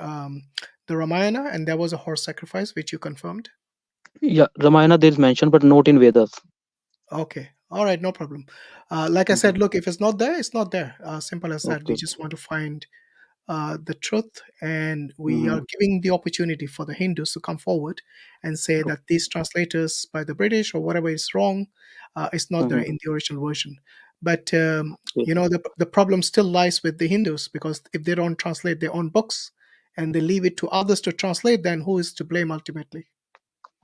Ramayana, and there was a horse sacrifice, which you confirmed. yeah, Ramayana there is mentioned, but not in Vedas. Okay, all right, no problem. Like I Mhm. said, look, if it's not there, it's not there. Simple as that. We Okay. just want to find the truth, and we Hmm. are giving the opportunity for the Hindus to come forward and say that these translators by the British or whatever is wrong. It's not there Hmm. in the original version. But Okay. the problem still lies with the Hindus, because if they don't translate their own books and they leave it to others to translate, then who is to blame ultimately?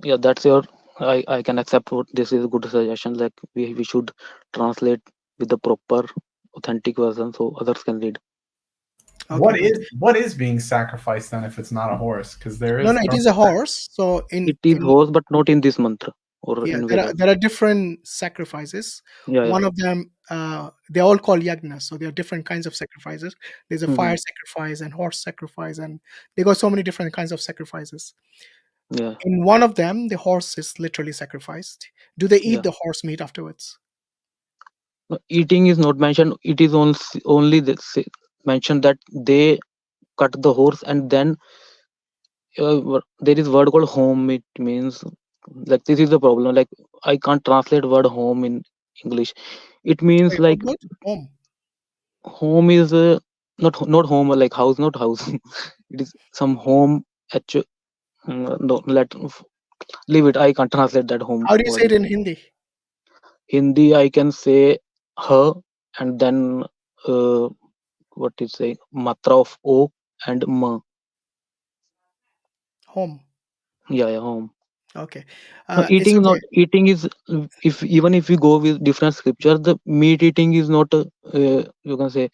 Yeah, that's your. I can accept what this is a good suggestion. Like we should translate with the proper authentic version so others can read. Okay, good. What is being sacrificed then if it's not a horse? Because there No, is no, it don't is a horse. So It is horse, but not in this mantra or yeah, in there are Vedas. different sacrifices. Yeah, yeah. One of them, they're all called yagnas, so there are different kinds of sacrifices. There's a Hmm. fire sacrifice and horse sacrifice, and they got so many different kinds of sacrifices. Yeah, In one of them, the horse is literally sacrificed. Do they eat yeah. the horse meat afterwards? No, eating is not mentioned. It is only mentioned that they cut the horse, and then there is word called home. It means, like, this is the problem. Like, I can't translate word home in English. It means Sorry, what like word? Home. home is not home, like house, not house. It is some home. No, leave it. I can't translate that home How do you say word. it in Hindi? Hindi, I can say her, and then uh, what is say matra of o and ma. Home. Yeah, yeah, home. Okay. No, It's eating is not okay. eating is, if even if we go with different scriptures, the meat eating is not you can say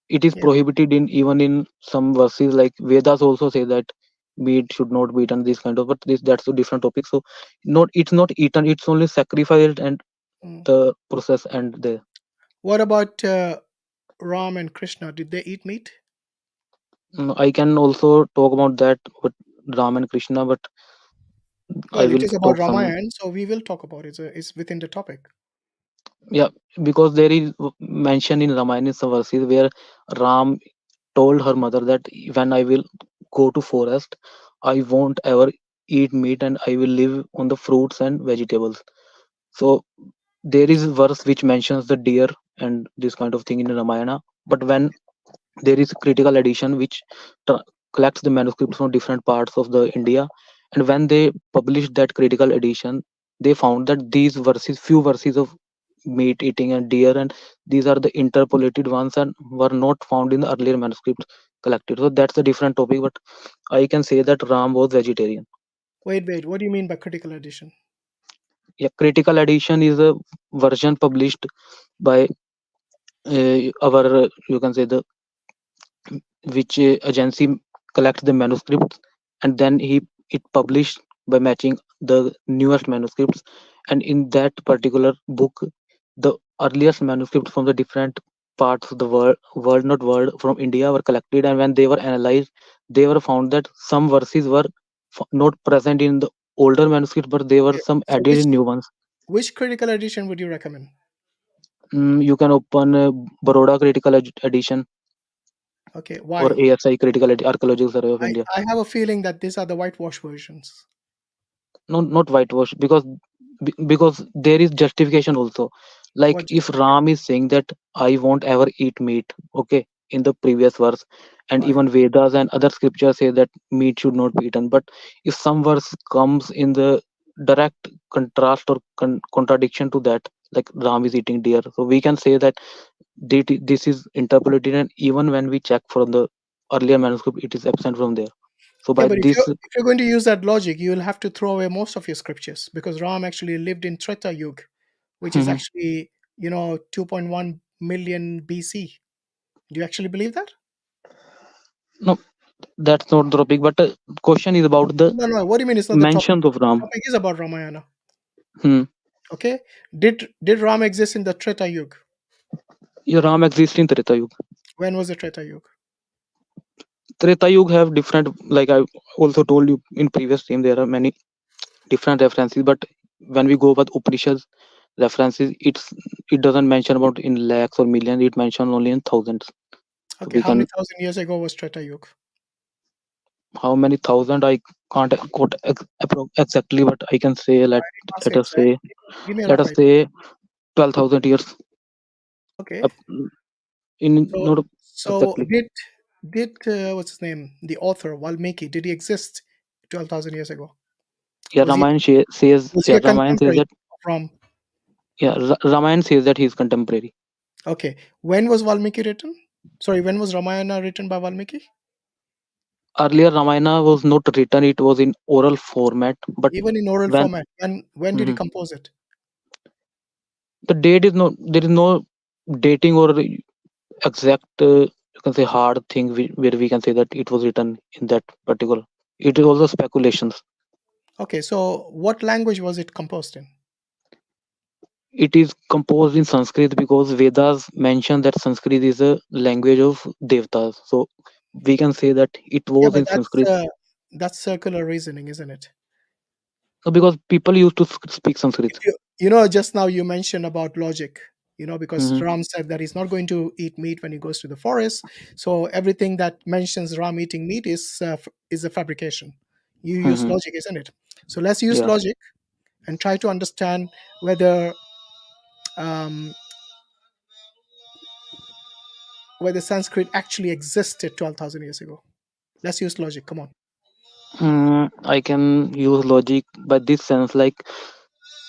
it is Yeah. prohibited in even in some verses, like Vedas also say that meat should not be eaten, this kind of, but that's a different topic. So not, it's not eaten, it's only sacrificed, and Mm. the process and the. What about Ram and Krishna? Did they eat meat? I can also talk about that, but Ram and Krishna, but I Well, it will is about talk some. Ramayana, so we will talk about it. It's within the topic. Yeah, because there is mention in Ramayana some verses where Ram told her mother that when I will go to forest, I won't ever eat meat, and I will live on the fruits and vegetables. So there is a verse which mentions the deer and this kind of thing in Ramayana. But when there is a critical edition which collects the manuscripts from different parts of the India, and when they published that critical edition, they found that these verses, few verses of meat eating and deer, and these are the interpolated ones and were not found in the earlier manuscripts collected. So that's a different topic, but I can say that Ram was vegetarian. Wait. What do you mean by critical edition? Yeah, critical edition is a version published by our you can say the which agency collects the manuscripts, and then he it published by matching the newest manuscripts. And in that particular book, the earliest manuscripts from the different parts of the world not world from India were collected, and when they were analyzed, they were found that some verses were not present in the older manuscripts, but they were Okay. some So added in new ones. which critical edition would you recommend? You can open Baroda Critical Edition Okay, or why? ASI Critical Archaeological Survey of India. I have a feeling that these are the whitewash versions. No, not whitewash, because because there is justification also. Like What if justification? Ram is saying that I won't ever eat meat, okay, in the previous verse, and Right. even Vedas and other scriptures say that meat should not be eaten. But if some verse comes in the direct contrast or contradiction to that, like Ram is eating deer, so we can say that this is interpolated, and even when we check from the earlier manuscript, it is absent from there. So Yeah, by but this, if you're going to use that logic, you'll have to throw away most of your scriptures because Ram actually lived in Treta Yuga, which is actually 2.1 million BC. Do you actually believe that? no, that's not the topic. But question is about the No. What do you mean it's not the topic? mentions of The Ram. topic is about Ramayana. Hmm. Okay. Did Ram exist in the Treta Yuga? Yeah, Ram exists in Treta Yuga. When was the Treta Yuga? Treta Yuga have different, like I also told you in previous stream, there are many different references. But when we go with Upanishads references, it doesn't mention about in lakhs or millions. It mentions only in thousands. So Okay, we how many can thousand years ago was Treta Yuga? how many thousand I can't quote exactly, but I can say Ask let us exact. say Give me a let rough us idea. say 12,000 years. Okay. Up in So, not so exactly. did what's his name? The author Valmiki, did he exist 12,000 years ago? Yeah, Was he Says was he yeah, a Ramayana says contemporary that of Ram? yeah, Ramayana says that he is contemporary. Okay. When was Valmiki written? Sorry, when was Ramayana written by Valmiki? Earlier, Ramayana was not written; it was in oral format. But Even in oral when format. When did he Mhm. compose it? the date is no, there is no dating or exact, you can say hard thing where we can say that it was written in that particular. It is also speculations. Okay, so what language was it composed in? It is composed in Sanskrit because Vedas mention that Sanskrit is a language of Devtas. So we can say that it Yeah, was but in Sanskrit. that's circular reasoning, isn't it? Because people used to speak If Sanskrit. just now you mentioned about logic, because Hmm. Ram said that he's not going to eat meat when he goes to the forest. So everything that mentions Ram eating meat is a fabrication. You use Hmm. logic, isn't it? So let's use Yeah. logic and try to understand whether um, whether Sanskrit actually existed 12,000 years ago. Let's use logic. Come on. I can use logic by this sense, like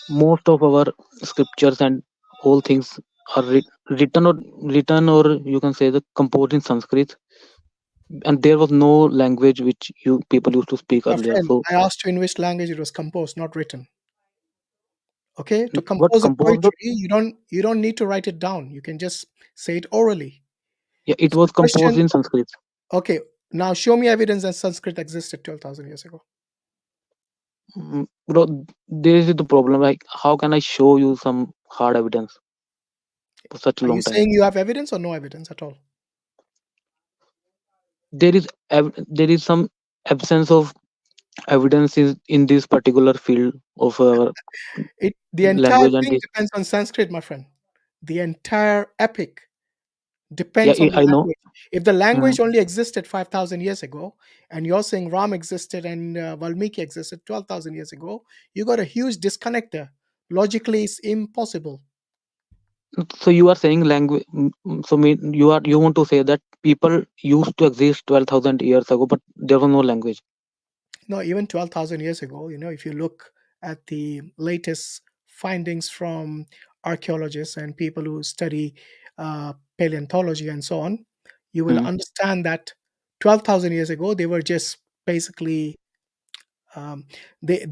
most of our scriptures and all things are written or you can say the composed in Sanskrit, and there was no language which you people used to speak My earlier. friend, So I asked you in which language it was composed, not written. Okay, to what compose a composed the poetry, you don't need to write it down. You can just say it orally. yeah, it So the was composed question, in Sanskrit. okay, now show me evidence that Sanskrit existed 12,000 years ago. Bro, this is the problem. Like, how can I show you some hard evidence for such a Are you long time? saying you have evidence or no evidence at all? There is some absence of evidence in this particular field of The entire language and thing this. depends on Sanskrit, my friend. The entire epic Yeah, depends on the I know. language. If the Mhm. language only existed 5,000 years ago, and you're saying Ram existed and Valmiki existed 12,000 years ago, you got a huge disconnect there. Logically, it's impossible. So you are saying language. So you want to say that people used to exist 12,000 years ago, but there was no language. No, even 12,000 years ago, if you look at the latest findings from archaeologists and people who study paleontology and so on, you will Mhm. understand that 12,000 years ago, they were just basically Um, they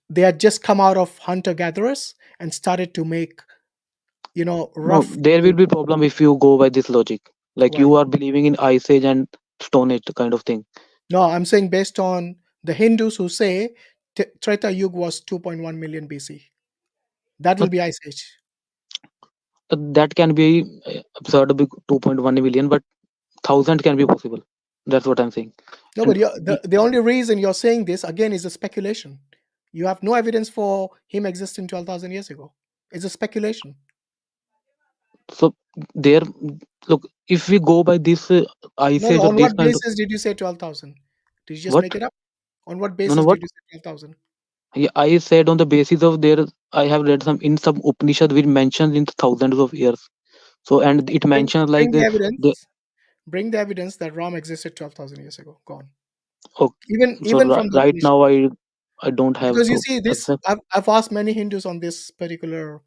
they had just come out of hunter gatherers and started to make, No, rough there will use. be problem if you go by this logic. Like Why? you are believing in Ice Age and Stone Age kind of thing. No, I'm saying based on the Hindus who say Treta Yuga was 2.1 million BC. That will But be Ice Age. that can be absurd, big 2.1 million, but 1,000 can be possible. That's what I'm saying. No, And but the only reason you're saying this again is a speculation. You have no evidence for him existing 12,000 years ago. It's a speculation. so there, look, if we go by this Ice No, no. Age or On this what kind of basis did you say 12,000? Did you just what? make it up? On what No, no, basis what? did you say 12,000? Yeah, I said on the basis of there, I have read some Upanishad which mentions in thousands of years. So and it mentions Bring like the the evidence. Bring the evidence that Ram existed 12,000 years ago. Go on. oh, so Even from the right Upanishad. now I don't have Because you to see, this accept. I've asked many Hindus on this particular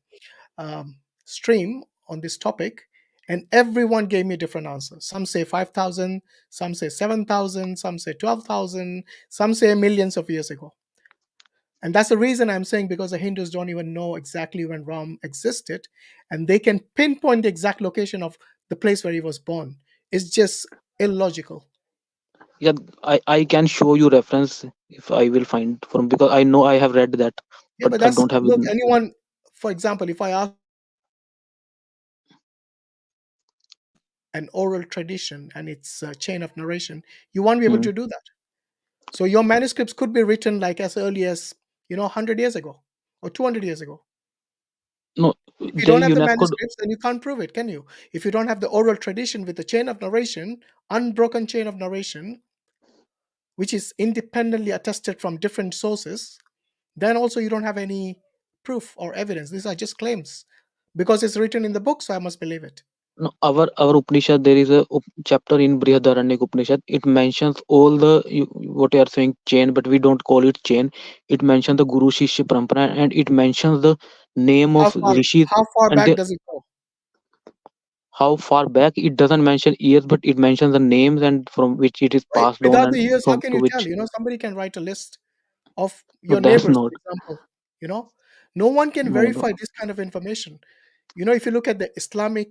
stream on this topic, and everyone gave me a different answer. Some say 5,000, some say 7,000, some say 12,000, some say millions of years ago. And that's the reason I'm saying, because the Hindus don't even know exactly when Ram existed, and they can pinpoint the exact location of the place where he was born. It's just illogical. Yeah, I can show you reference if I will find from, because I know I have read that, Yeah, but but I that's, don't have look, anyone, for example, if I ask an oral tradition and its chain of narration, you won't be able hmm, to do that. So your manuscripts could be written like as early as 100 years ago or 200 years ago. no. If you Jay don't have the UNESCO. manuscripts, then you can't prove it, can you? If you don't have the oral tradition with the chain of narration, unbroken chain of narration, which is independently attested from different sources, then also you don't have any proof or evidence. These are just claims. Because it's written in the book, so I must believe it. No, our Upanishad, there is a chapter in Brihadaranyaka Upanishad. It mentions all the what you are saying chain, but we don't call it chain. It mentions the Guru Shishya Parampara, and it mentions the name How of far rishis, how far and back does it go? how far back. It doesn't mention years, but it mentions the names and from which it is Right? passed on, Without and the years, how from can to you tell? which. Somebody can write a list of No, your that's neighbors, for not. example. You know, no one can No, no. verify this kind of information. If you look at the Islamic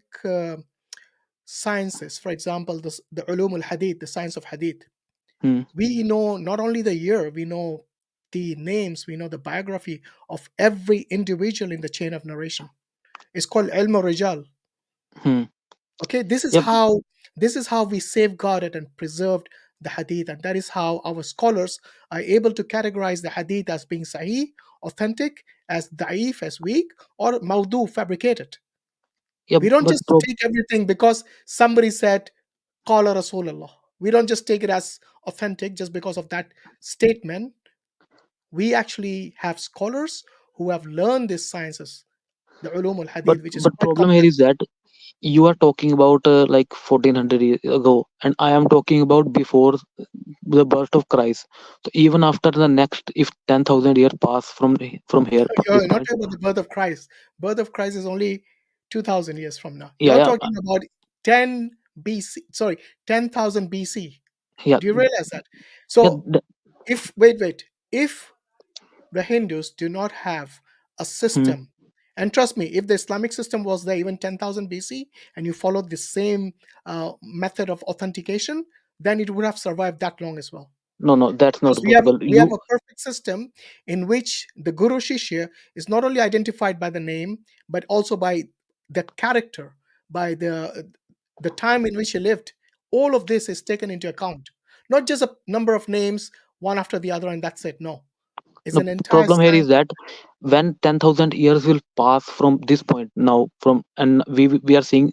sciences, for example, the ulum al hadith, the science of hadith, Hmm, we know not only the year, we know the names, we know the biography of every individual in the chain of narration. It's called ilm rijal. hmm. Okay, this is Yep. how we safeguarded and preserved the hadith, and that is how our scholars are able to categorize the hadith as being sahih, authentic, as da'if, as weak, or maudu, fabricated. Yep. We don't But just take everything because somebody said qala rasulullah. We don't just take it as authentic just because of that statement. We actually have scholars who have learned these sciences, the ulum al but hadith, which is but quite problem here is complex. that you are talking about like 1400 years ago, and I am talking about before the birth of Christ. So even after the next, if 10,000 years pass from here this You're not point. talking about the birth of Christ. Birth of Christ is only 2,000 years from now. Yeah, You're yeah, talking about 10 BC, sorry, 10,000 BC. yeah, Do you realize that? yeah. So, wait, if the Hindus do not have a Hmm. system, and trust me, if the Islamic system was there even 10,000 BC and you followed the same method of authentication, then it would have survived that long as well. No, no, that's not Because possible. we have You a perfect system in which the Guru Shishya is not only identified by the name, but also by the character, by the time in which he lived. All of this is taken into account, not just a number of names one after the other and that's it. No, it's The an entire problem here is science. that when 10,000 years will pass from this point now, from and we are seeing,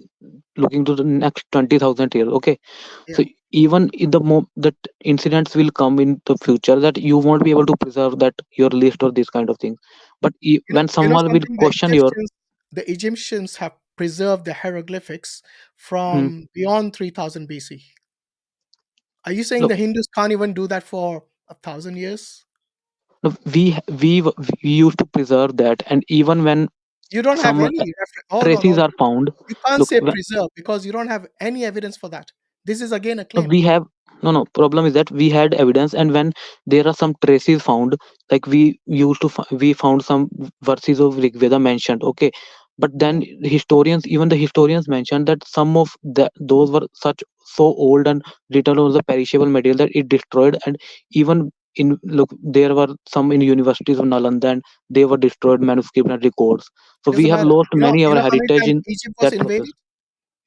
looking to the next 20,000 years. Okay, Yeah. so even in the that incidents will come in the future that you won't be able to preserve that your list or this kind of thing. But when someone will Something, question your. the Egyptians have preserved the hieroglyphics Hmm, from beyond 3000 BC. Are you saying look, the Hindus can't even do that for 1,000 years? look, we used to preserve that, and even when You don't have some any hold on, traces hold are on. found. You can't Look, say preserve because you don't have any evidence for that. This is again a claim. we have. No, problem is that we had evidence, and when there are some traces found, like we found some verses of Rig Veda mentioned, okay, but then Mhm. historians, even the historians mentioned that some of those were such so old and written on the perishable material that it destroyed, and even in look there were some in universities of Nalanda, and they were destroyed manuscript and records. So we Doesn't have matter. lost many You our know how many heritage times in Egypt was that process. invaded?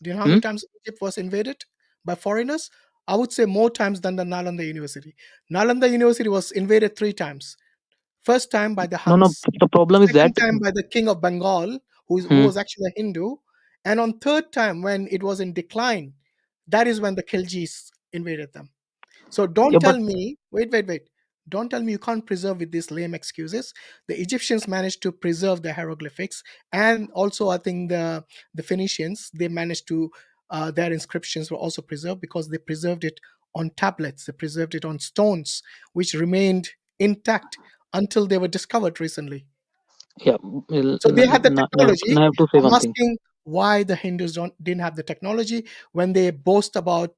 Do you know how Hmm? many times Egypt was invaded by foreigners? I would say more times than the Nalanda University. Nalanda University was invaded 3 times. First time by the No, Huns, the problem is that second time by the king of Bengal, who hmm, was actually a Hindu, and on third time when it was in decline, that is when the Khiljis invaded them. So yeah, don't but tell me, wait. Don't tell me you can't preserve with these lame excuses. The Egyptians managed to preserve the hieroglyphics, and also I think the Phoenicians, they managed to their inscriptions were also preserved because they preserved it on tablets, they preserved it on stones, which remained intact until they were discovered recently. yeah, So they had the technology. I have to say I'm one thing. asking why the Hindus didn't have the technology when they boast about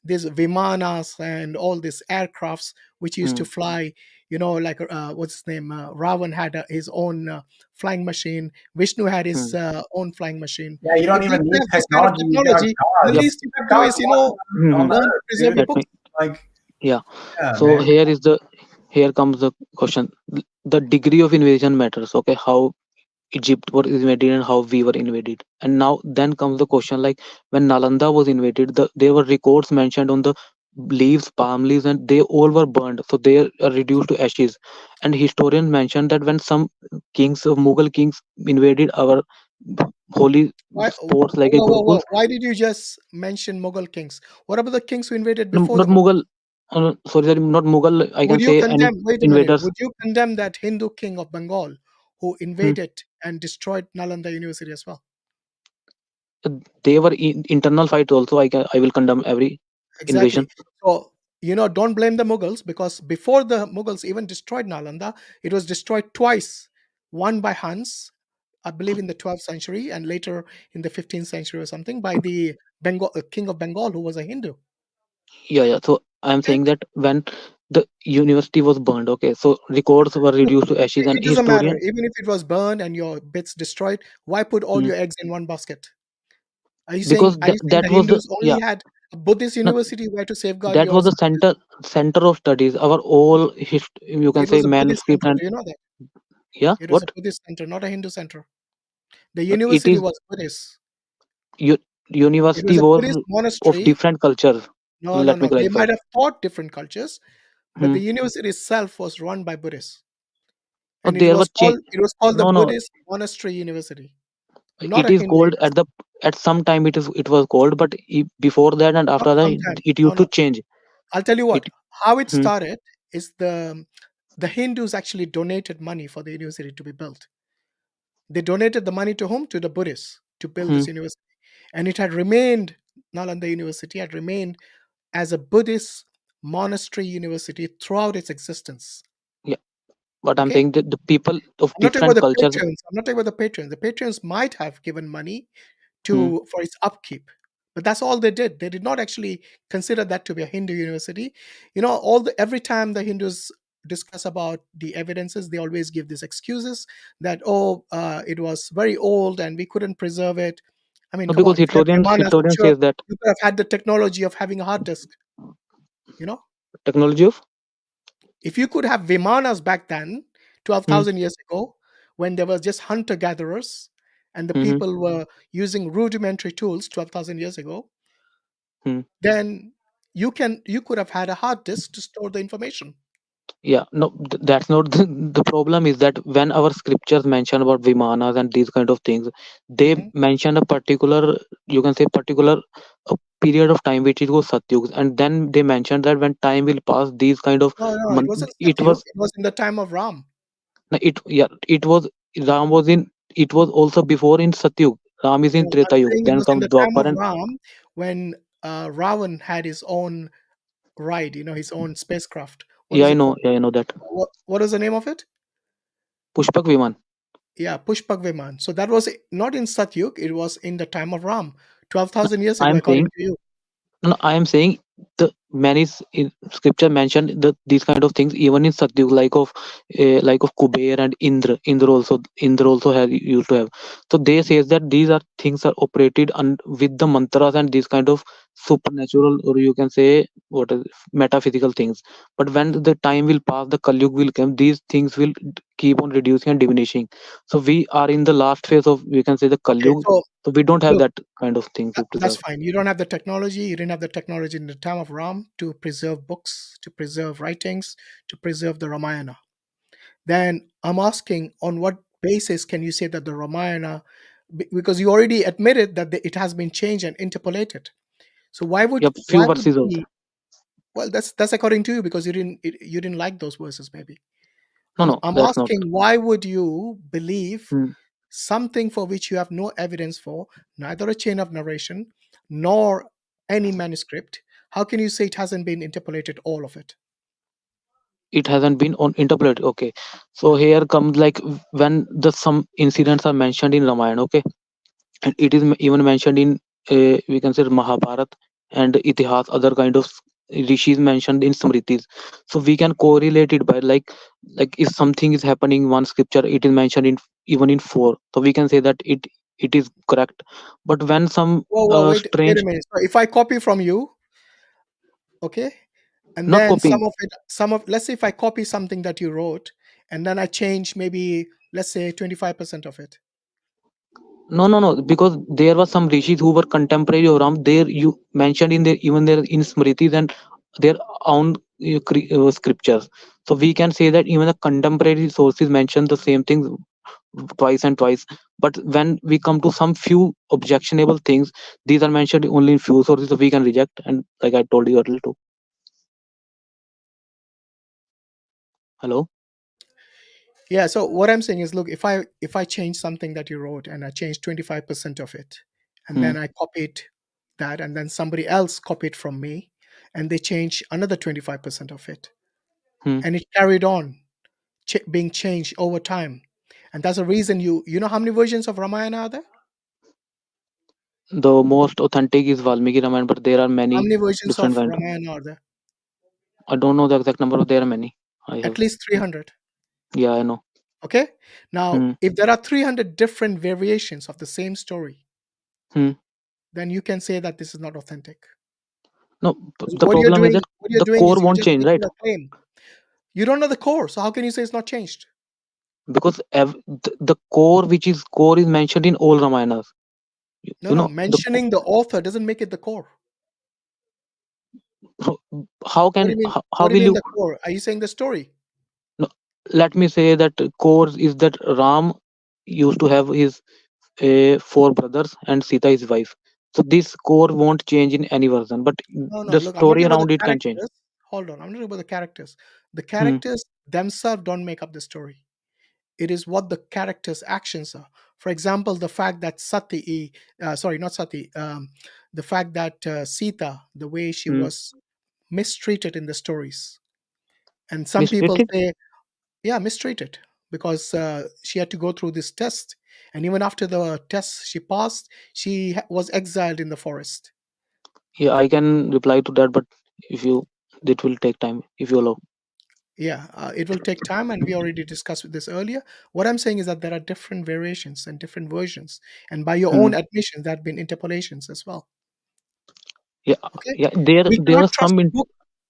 these vimanas and all these aircrafts which used Hmm, to fly. Like what's his name? Ravan had his own flying machine. Vishnu had his hmm. own flying machine. Yeah, you don't If they even could need have this kind of technology. You got technology, the Yep. gods. least you The could do gods is walking Hmm. on the learn to earth, preserve the dude. Let me. books. Like, Yeah. yeah, So man. here comes the question. The degree of invasion matters. Okay, how Egypt was invaded and how we were invaded. And now then comes the question, like when Nalanda was invaded, there were records mentioned on the leaves, palm leaves, and they all were burned. So they are reduced to ashes. And historians mentioned that when some kings of Mughal kings invaded our holy Why? sports like Whoa, whoa, Gurukuls, whoa! Why did you just mention Mughal kings? What about the kings who invaded no, before the not Mughals? Mughal, sorry, not Mughal, I can Would you say any condemn, wait a minute, invaders. would you condemn that Hindu king of Bengal who Hmm. invaded and destroyed Nalanda University as well? They were in internal fight also. I will condemn every invasion. Exactly. So, don't blame the Mughals because before the Mughals even destroyed Nalanda, it was destroyed twice. One by Huns, I believe in the 12th century, and later in the 15th century or something by the king of Bengal who was a Hindu. Yeah. So I'm Okay. saying that when the university was burned, okay, so records were Look, reduced to ashes, and it doesn't matter. historian. Even if it was burned and your bits destroyed, why put all Hmm, your eggs in one basket? Are you saying because are you saying that the was the Hindus only yeah, had a Buddhist no, university where to safeguard that your was the scriptures? center of studies. Our all you can It say was a Buddhist manuscript center. and Do you know that? yeah, It was a what Buddhist center, not a Hindu center. The it university is. was Buddhist. It University was a was Buddhist of monastery. different cultures. No, no, Let me no. They clarify. might have taught different cultures, but Hmm. the university itself was run by Buddhists. No, And it there were was change. called the No. Buddhist Monastery University, not It a is Hindu called university. at some time it was called, but before that and Not after that sometime. it No, used to no. change. I'll tell you It. what. How it Hmm, started is the Hindus actually donated money for the university to be built. They donated the money to whom? To the Buddhists to build hmm, this university. And it had remained, Nalanda University had remained as a Buddhist monastery university throughout its existence. yeah. But I'm Okay? saying that the people of I'm not talking different about the cultures. patrons. I'm not talking about the patrons. The patrons might have given money Hmm, for its upkeep. But that's all they did. They did not actually consider that to be a Hindu university. Every time the Hindus discuss about the evidences, they always give these excuses that it was very old and we couldn't preserve it. I mean, no, come because on, if you have Vimanas, I'm historian sure says that you could have had the technology of having a hard disk. You know, technology of. if you could have Vimanas back then, Hmm, 12,000 years ago, when there were just hunter gatherers and the hmm, people were using rudimentary tools 12,000 years ago, hmm. then you could have had a hard disk to store the information. Yeah, no, that's not the problem. Is that when our scriptures mention about vimanas and these kind of things, they Mhm. mention a particular, you can say particular period of time which it was satyugs, and then they mentioned that when time will pass, these kind of No, no, it wasn't it Satyug. was It was in the time of Ram. no, it yeah it was Ram was in, it was also before in satyug. Ram is No, in I'm treta yug, saying it then was in comes the time dwapar of and Ram when Ravan had his own ride, his own spacecraft. What is it called? yeah, I know that What is the name of it? pushpak viman. Yeah, Pushpak Viman. So that was not in Satyug, it was in the time of Ram, No, 12,000 years I ago, am according saying to you. no, I am saying the in scripture mentioned these kind of things even in Satyug, like of Kuber and Indra also has used to have. So they says that these are things are operated with the mantras and these kind of supernatural, or you can say what is metaphysical things. But when the time will pass, the Kalyug will come, these things will keep on reducing and diminishing. So we are in the last phase of, we can say, the Okay, Kalyug. so So we don't have look, that kind of thing to that's preserve. fine. You don't have the technology. You didn't have the technology in the time of Ram to preserve books, to preserve writings, to preserve the Ramayana. Then I'm asking, on what basis can you say that the Ramayana, because you already admitted that it has been changed and interpolated. So Yep, few why would verses also. we? Well, that's according to you because you didn't like those verses maybe. No, no, I'm that's not. asking, why would you believe Hmm. something for which you have no evidence for, neither a chain of narration nor any manuscript? How can you say it hasn't been interpolated, all of it? It hasn't been on interpolated. Okay, so here comes like when the some incidents are mentioned in Ramayana. Okay, and it is even mentioned in we can say Mahabharata and Itihas, other kind of rishis mentioned in Smritis. So we can correlate it by like if something is happening in one scripture, it is mentioned in even in four. So we can say that it is correct. But when some Whoa, wait a strange, minute. So if I copy from you, okay, and not then copying. let's say if I copy something that you wrote, and then I change maybe, let's say, 25% of it. No, no, no. Because there was some rishis who were contemporary of Ram. There you mentioned in their even their in Smritis and their own scriptures. So we can say that even the contemporary sources mention the same things twice and twice. But when we come to some few objectionable things, these are mentioned only in few sources, so we can reject. And like I told you earlier too. Hello. Yeah, so what I'm saying is, look, if I change something that you wrote and I change 25% of it, and Hmm. then I copied that, and then somebody else copied from me, and they change another 25% of it, Hmm. and it carried on being changed over time. And that's the reason you know how many versions of Ramayana are there? The most authentic is Valmiki Ramayana, but there are How many many versions different of kind. Ramayana are there? I don't know the exact number, but there are many. I At have. least 300. Yeah, I know. Okay? Now, Hmm. if there are 300 different variations of the same story, Hmm. then you can say that this is not authentic. No, 'Cause the problem is that what you're the doing core is you're won't just change, making right? a claim. You don't know the core, so how can you say it's not changed? Because the core is mentioned in all Ramayanas. No, You no. know the Mentioning the author doesn't make it the core. how What can do you mean? how What do you will mean you? the core? Are you saying the story? No, let me say that core is that Ram used to have his four brothers and Sita his wife. So this core won't change in any version, but No, no. the Look, I'm not story talking about the around it can change. characters. Hold on. I'm not talking about the characters. The Hmm. characters themselves don't make up the story. It is what the characters' actions are. For example, the fact that sorry, not Sati, the fact that Sita, the way she Hmm. was mistreated in the stories. And some people Mistreated. say, yeah, mistreated because she had to go through this test. And even after the test she passed, she was exiled in the forest. Yeah, I can reply to that, but if you, it will take time if you allow. Yeah, it will take time, and we already discussed this earlier. What I'm saying is that there are different variations and different versions, and by your Hmm. own admission, there have been interpolations as well. Yeah, Okay, yeah. There are some in.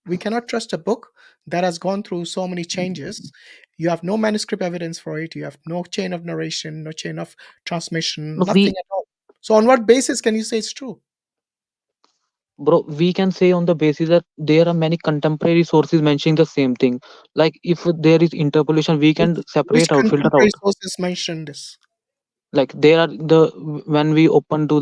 we cannot trust a book that has gone through so many changes. You have no manuscript evidence for it. You have no chain of narration, no chain of transmission, No, nothing at all. So, on what basis can you say it's true? we can say on the basis that there are many contemporary sources mentioning the same thing. Like if there is interpolation, we Which can which separate out, filter contemporary out. sources mention this? Like there are when we open to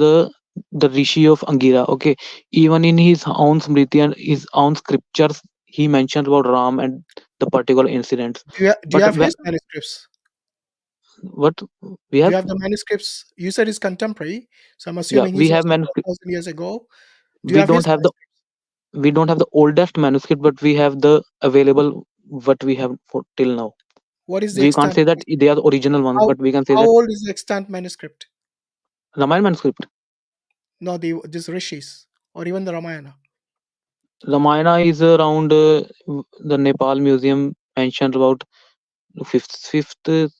the rishi of Angira, okay, even in his own smriti and his own scriptures, he mentions about Ram and the particular incidents. Do you But have when his manuscripts? what we Do you have, have the manuscripts? You said it's contemporary, so I'm yeah, assuming we he's have also manuscript. 4,000 years ago. Do you We have his don't have the manuscripts? we don't have the oldest manuscript, but we have the available what we have for till now. What is the We can't extant say that manuscript? they are the original ones, How but we can say how that old is the extant manuscript? Ramayana manuscript. No, the this rishis or even the Ramayana. Ramayana is around the Nepal Museum mentioned about fifth the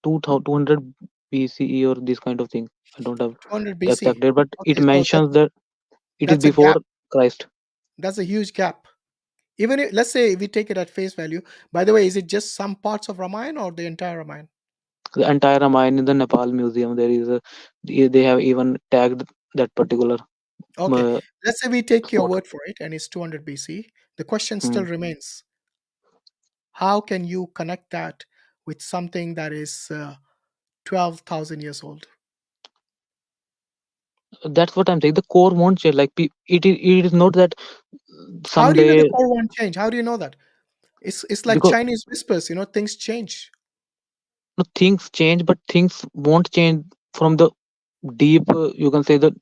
200 BCE or this kind of thing. I don't have 200 the exact BC. date, but it Okay, so mentions that it is that's a before gap. Christ. That's a huge gap. Even if, let's say we take it at face value. By the way, is it just some parts of Ramayana or the entire Ramayana? The entire Ramayana in the Nepal Museum, there is a they have even tagged that particular Okay, uh, let's say we take your spot. word for it and it's 200 BC. The question Hmm. still remains: how can you connect that with something that is 12,000 years old? That's what I'm saying. The core won't change. Like it is not that How do you know the someday core won't change? How do you know that? It's like because Chinese whispers, things change. no, things change, but things won't change from the deep. You can say that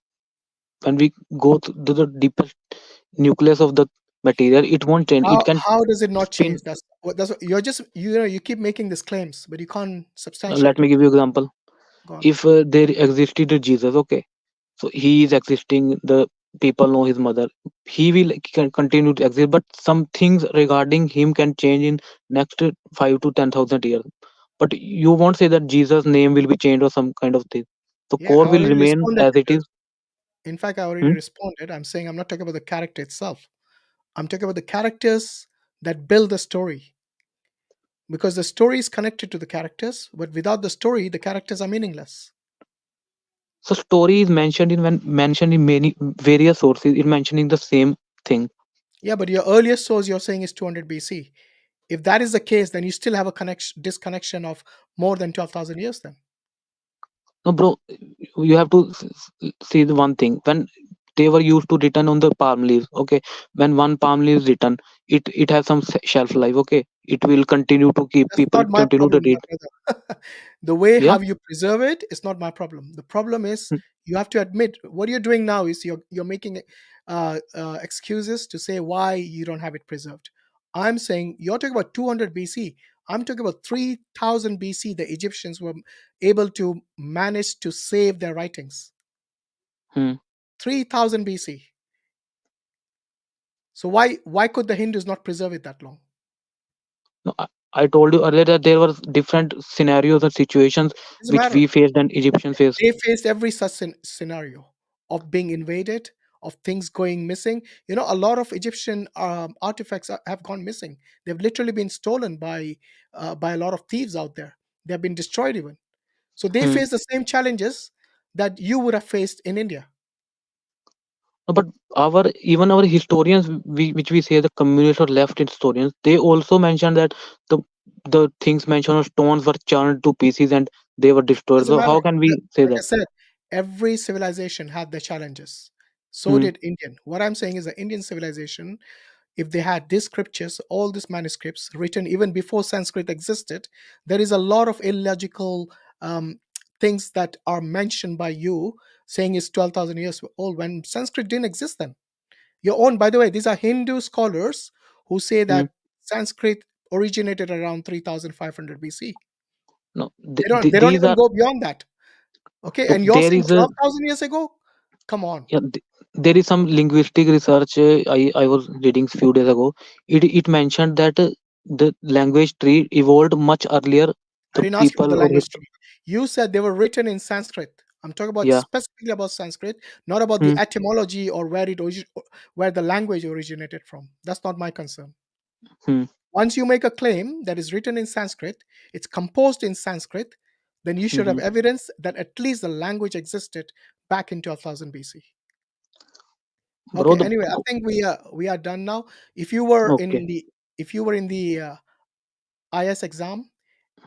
when we go to the deepest nucleus of the material, it won't change. It can How does it not spin. change? You're just you keep making these claims, but you can't Let substantiate me it. give you example. Go on. If there existed a Jesus, okay, so he is existing, the people know his mother, he will can continue to exist, but some things regarding him can change in next 5 to 10,000 years, but you won't say that Jesus name will be changed or some kind of thing. The Yeah, core I will already remain responded as to it you. is. In fact, I already Hmm? responded. I'm saying I'm not talking about the character itself. I'm talking about the characters that build the story. Because the story is connected to the characters, but without the story, the characters are meaningless. So story is mentioned in when mentioned in many various sources in mentioning the same thing. Yeah, but your earliest source you're saying is 200 BC. If that is the case, then you still have a disconnection of more than 12,000 years then. No, bro, you have to see the one thing. When they were used to written on the palm leaves, okay, when one palm leaf is written, it has some shelf life, okay, it will continue to keep That's people not my continue to problem, my read. brother. The way Yeah. how you preserve it is not my problem. The problem is Hmm. you have to admit what you're doing now is you're making excuses to say why you don't have it preserved. I'm saying you're talking about 200 BC. I'm talking about 3000 BC. The Egyptians were able to manage to save their writings. Hmm. 3000 BC. So why could the Hindus not preserve it that long? No, I told you earlier that there were different scenarios and situations Doesn't which matter. we faced and Egyptians faced. They faced every such scenario of being invaded, of things going missing. A lot of Egyptian artifacts have gone missing. They've literally been stolen by a lot of thieves out there. They've been destroyed even. So they Hmm. face the same challenges that you would have faced in India. No, but our even our historians, which we say the communist or left historians, they also mentioned that the the things mentioned on stones were churned to pieces and they were destroyed. Doesn't So matter. how can we say Like I that? said, every civilization had their challenges. So Hmm. did Indian. What I'm saying is the Indian civilization, if they had these scriptures, all these manuscripts written even before Sanskrit existed, there is a lot of illogical um, things that are mentioned by you saying it's 12,000 years old when Sanskrit didn't exist then. Your own, by the way, these are Hindu scholars who say Hmm. that Sanskrit originated around 3,500 BC. No, They don't these even are go beyond that. Okay, so and you're there saying is a 12,000 years ago? Come on. yeah, there is some linguistic research I was reading few days ago. It mentioned that the language tree evolved much earlier. I The didn't ask you about people the or language tree. You said they were written in Sanskrit. I'm talking about yeah. specifically about Sanskrit, not about the Hmm. etymology or where the language originated from. That's not my concern. Hmm. Once you make a claim that is written in Sanskrit, it's composed in Sanskrit, then you should have Hmm. evidence that at least the language existed back in 12,000 BC. Bro, Okay. Anyway, I think we are done now. If you were okay. in the if you were in the IS exam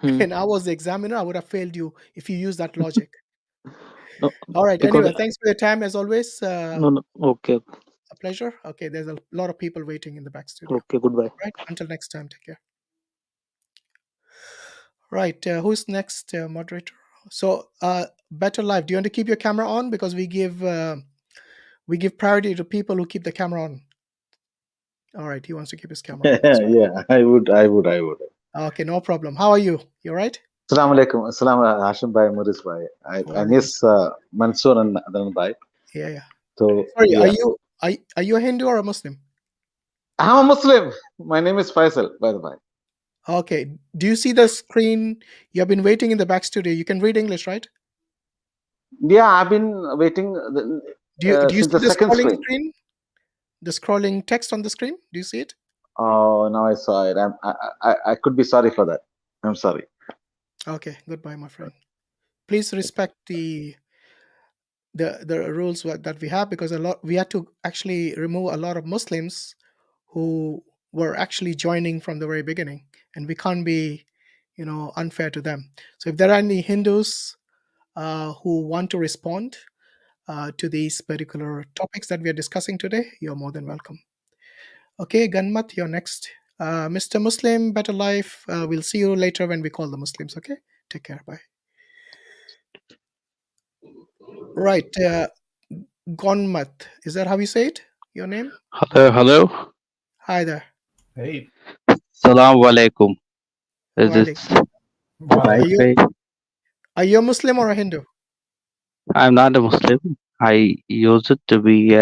Hmm. and I was the examiner, I would have failed you if you use that logic. No, All right. because Anyway, thanks for your time as always. no, no. Okay. A pleasure. Okay. There's a lot of people waiting in the back studio. Okay. Goodbye. Right. Until next time. Take care. Right. Who's next, moderator? So, Better Life. Do you want to keep your camera on because we give priority to people who keep the camera on. All right. He wants to keep his camera on. That's Yeah, I would. fine. Okay. No problem. How are you? You all right? Assalamu alaikum. Assalam Hashim bhai, Muris bhai. I Walaikum miss Mansur and Adnan bhai. Yeah. Yeah. So Sorry. Are yeah, you? Are you a Hindu or a Muslim? I'm a Muslim. My name is Faisal, by the way. Okay. Do you see the screen? You have been waiting in the back studio. You can read English, right? Yeah, I've been waiting Do you since see the the second scrolling screen. screen? The scrolling text on the screen? Do you see it? Oh, now I saw it. I could be sorry for that. I'm sorry. Okay. Goodbye, my friend. Please respect the rules that we have, because we had to actually remove a lot of Muslims who were actually joining from the very beginning, and we can't be unfair to them. So if there are any Hindus who want to respond to these particular topics that we are discussing today, you're more than welcome. Okay, Ganmat, you're next. Mr. Muslim, better life. We'll see you later when we call the Muslims. Okay, take care. Bye. Right. Gonmat, is that how you say it? Your name? Hello. Hi there. Hey, Assalamu alaikum. Is this Are right you way? are you a Muslim or a Hindu? I'm not a Muslim. I used to be.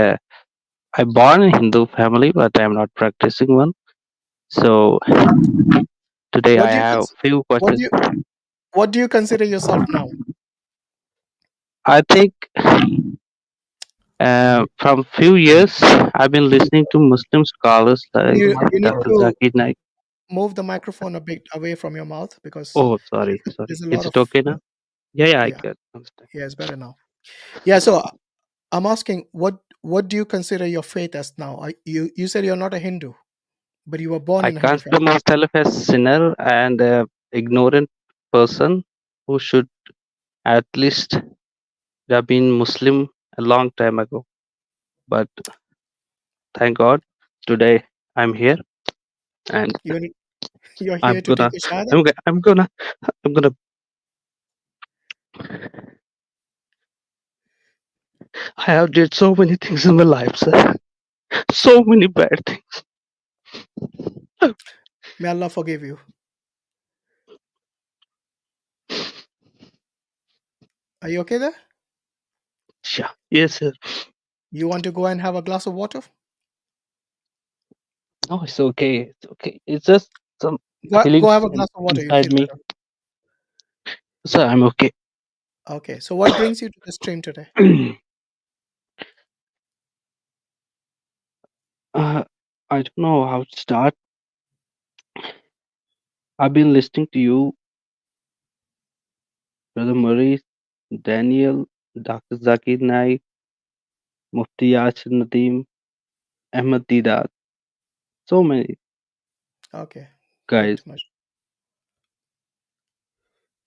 I born in Hindu family, but I'm not practicing one. So today What I do you have cons- few what questions. do you what do you consider yourself now? I think from few years I've been listening to Muslim scholars like the You mic need Dr. to close. Zakir Naik. move the microphone a bit away from your mouth, because Oh, sorry. there's a Is lot it of okay now? Yeah, I yeah can understand. yeah it's better now. Yeah, so I'm asking, what do you consider your faith as now? You said you're not a Hindu, but you were born I in a Hindu consider family. myself as sinner and ignorant person who should at least have been Muslim a long time ago. But thank God today I'm here and You're you're I'm here to take gonna a shahada. I'm, go- I'm gonna I have did so many things in my life, sir. So many bad things. May Allah forgive you. Are you okay there? Yeah. Yes, sir. You want to go and have a glass of water? No, it's okay. It's okay. It's just some Go feelings have a glass of water. You'll inside feel me. better. Sir, I'm okay. Okay. So what brings you to the stream today? I don't know how to start. I've been listening to you, Brother Muris, Daniel, Dr. Zakir Naik, Mufti Yasir Nadeem, Ahmed Didat. So many Okay. guys. Good. Much.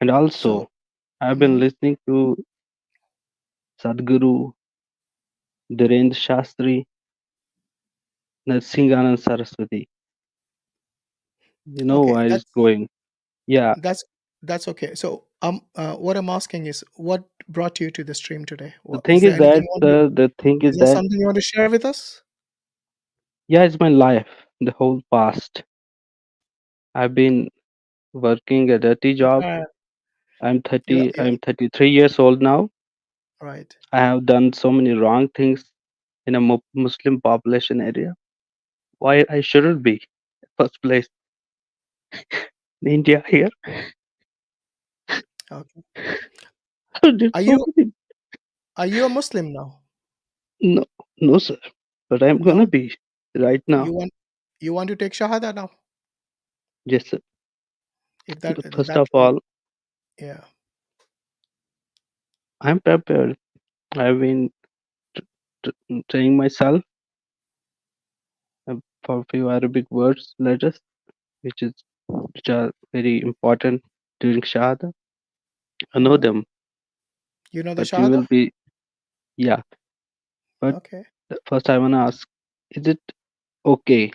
And also, So I've been listening to Sadhguru, Dhirendra Shastri, Narsinganand Saraswati. You know okay. where it's going. Yeah, That's okay. So what I'm asking is, what brought you to the stream today? the Is thing there is anything that you want to, the thing is is there that something you want to share with us? yeah, it's my life, the whole past. I've been working a dirty job. Uh, I'm you 30. I'm 33 years old now. right. I have done so many wrong things in a Muslim population area. Why I shouldn't be first place in India here? Okay. I did Are so you many. are you a Muslim now? No, no, sir. But I'm gonna No. be right now. You want to take shahada now? Yes, sir. If First that of all, yeah. I'm prepared. I've been training myself for a few Arabic words, letters, which are very important during Shahada. I know them, You know the but you shahada? will be yeah. But Okay. first, I wanna ask: is it okay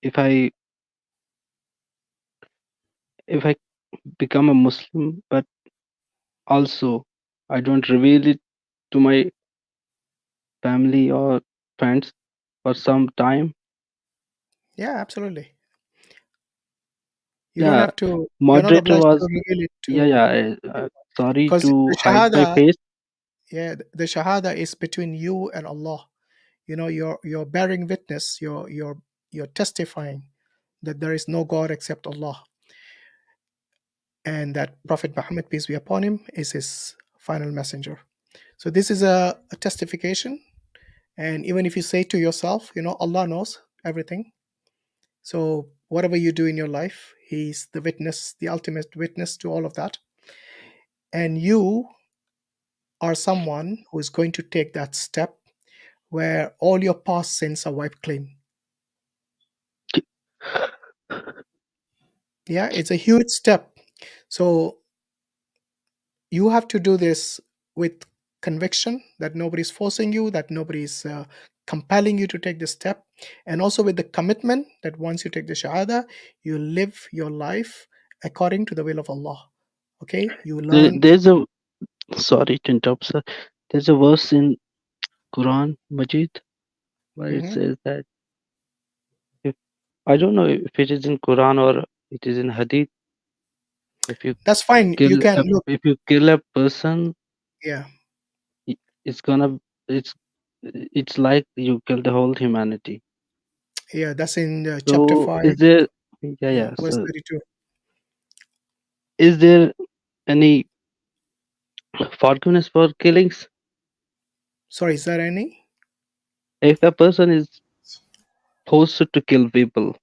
if I become a Muslim, but also I don't reveal it to my family or friends for some time? Yeah, absolutely. You don't Yeah, have to. You're not moderator obliged to was reveal it yeah to, yeah. Sorry because to the hide my shahada. face. Yeah, the shahada is between you and Allah. You know, you're bearing witness, you're testifying that there is no God except Allah, and that Prophet Muhammad, peace be upon him, is his final messenger. So this is a testification. And even if you say to yourself, you know, Allah knows everything. So whatever you do in your life, He's the witness, the ultimate witness to all of that. And you are someone who is going to take that step where all your past sins are wiped clean. Yeah, it's a huge step. So you have to do this with conviction, that nobody's forcing you, that nobody's compelling you to take this step, and also with the commitment that once you take the shahada, you live your life according to the will of Allah. Okay, you learn. There's a sorry to interrupt, sir. There's a verse in Quran Majid where it Mhm. says that if I don't know if it is in Quran or it is in Hadith. If you That's fine. kill You can look. if you kill a person, Yeah, i- it's gonna it's it's like you kill the whole humanity. yeah. That's in chapter So 5, is there yeah, verse so 32. is there any forgiveness for killings? Sorry, is there any If a person is forced to kill people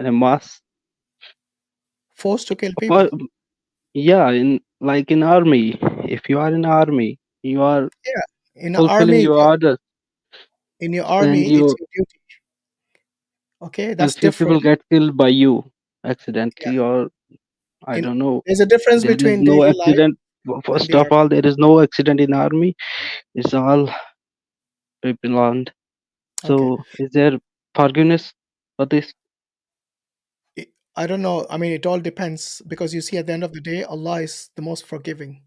in a mass, forced to kill people? for, yeah, in like in army, if you are in army, you are Yeah, in the fulfilling army, your orders, in your and army, it's you your duty. Okay, and that's few people different. get killed by you Yeah, accidentally, or I in don't know. there's a difference There is between no daily life accident. and First the of army. all, there is no accident in army. It's all planned. Okay. So, is there forgiveness for this? I don't know. I mean, it all depends, because you see, at the end of the day, Allah is the most forgiving,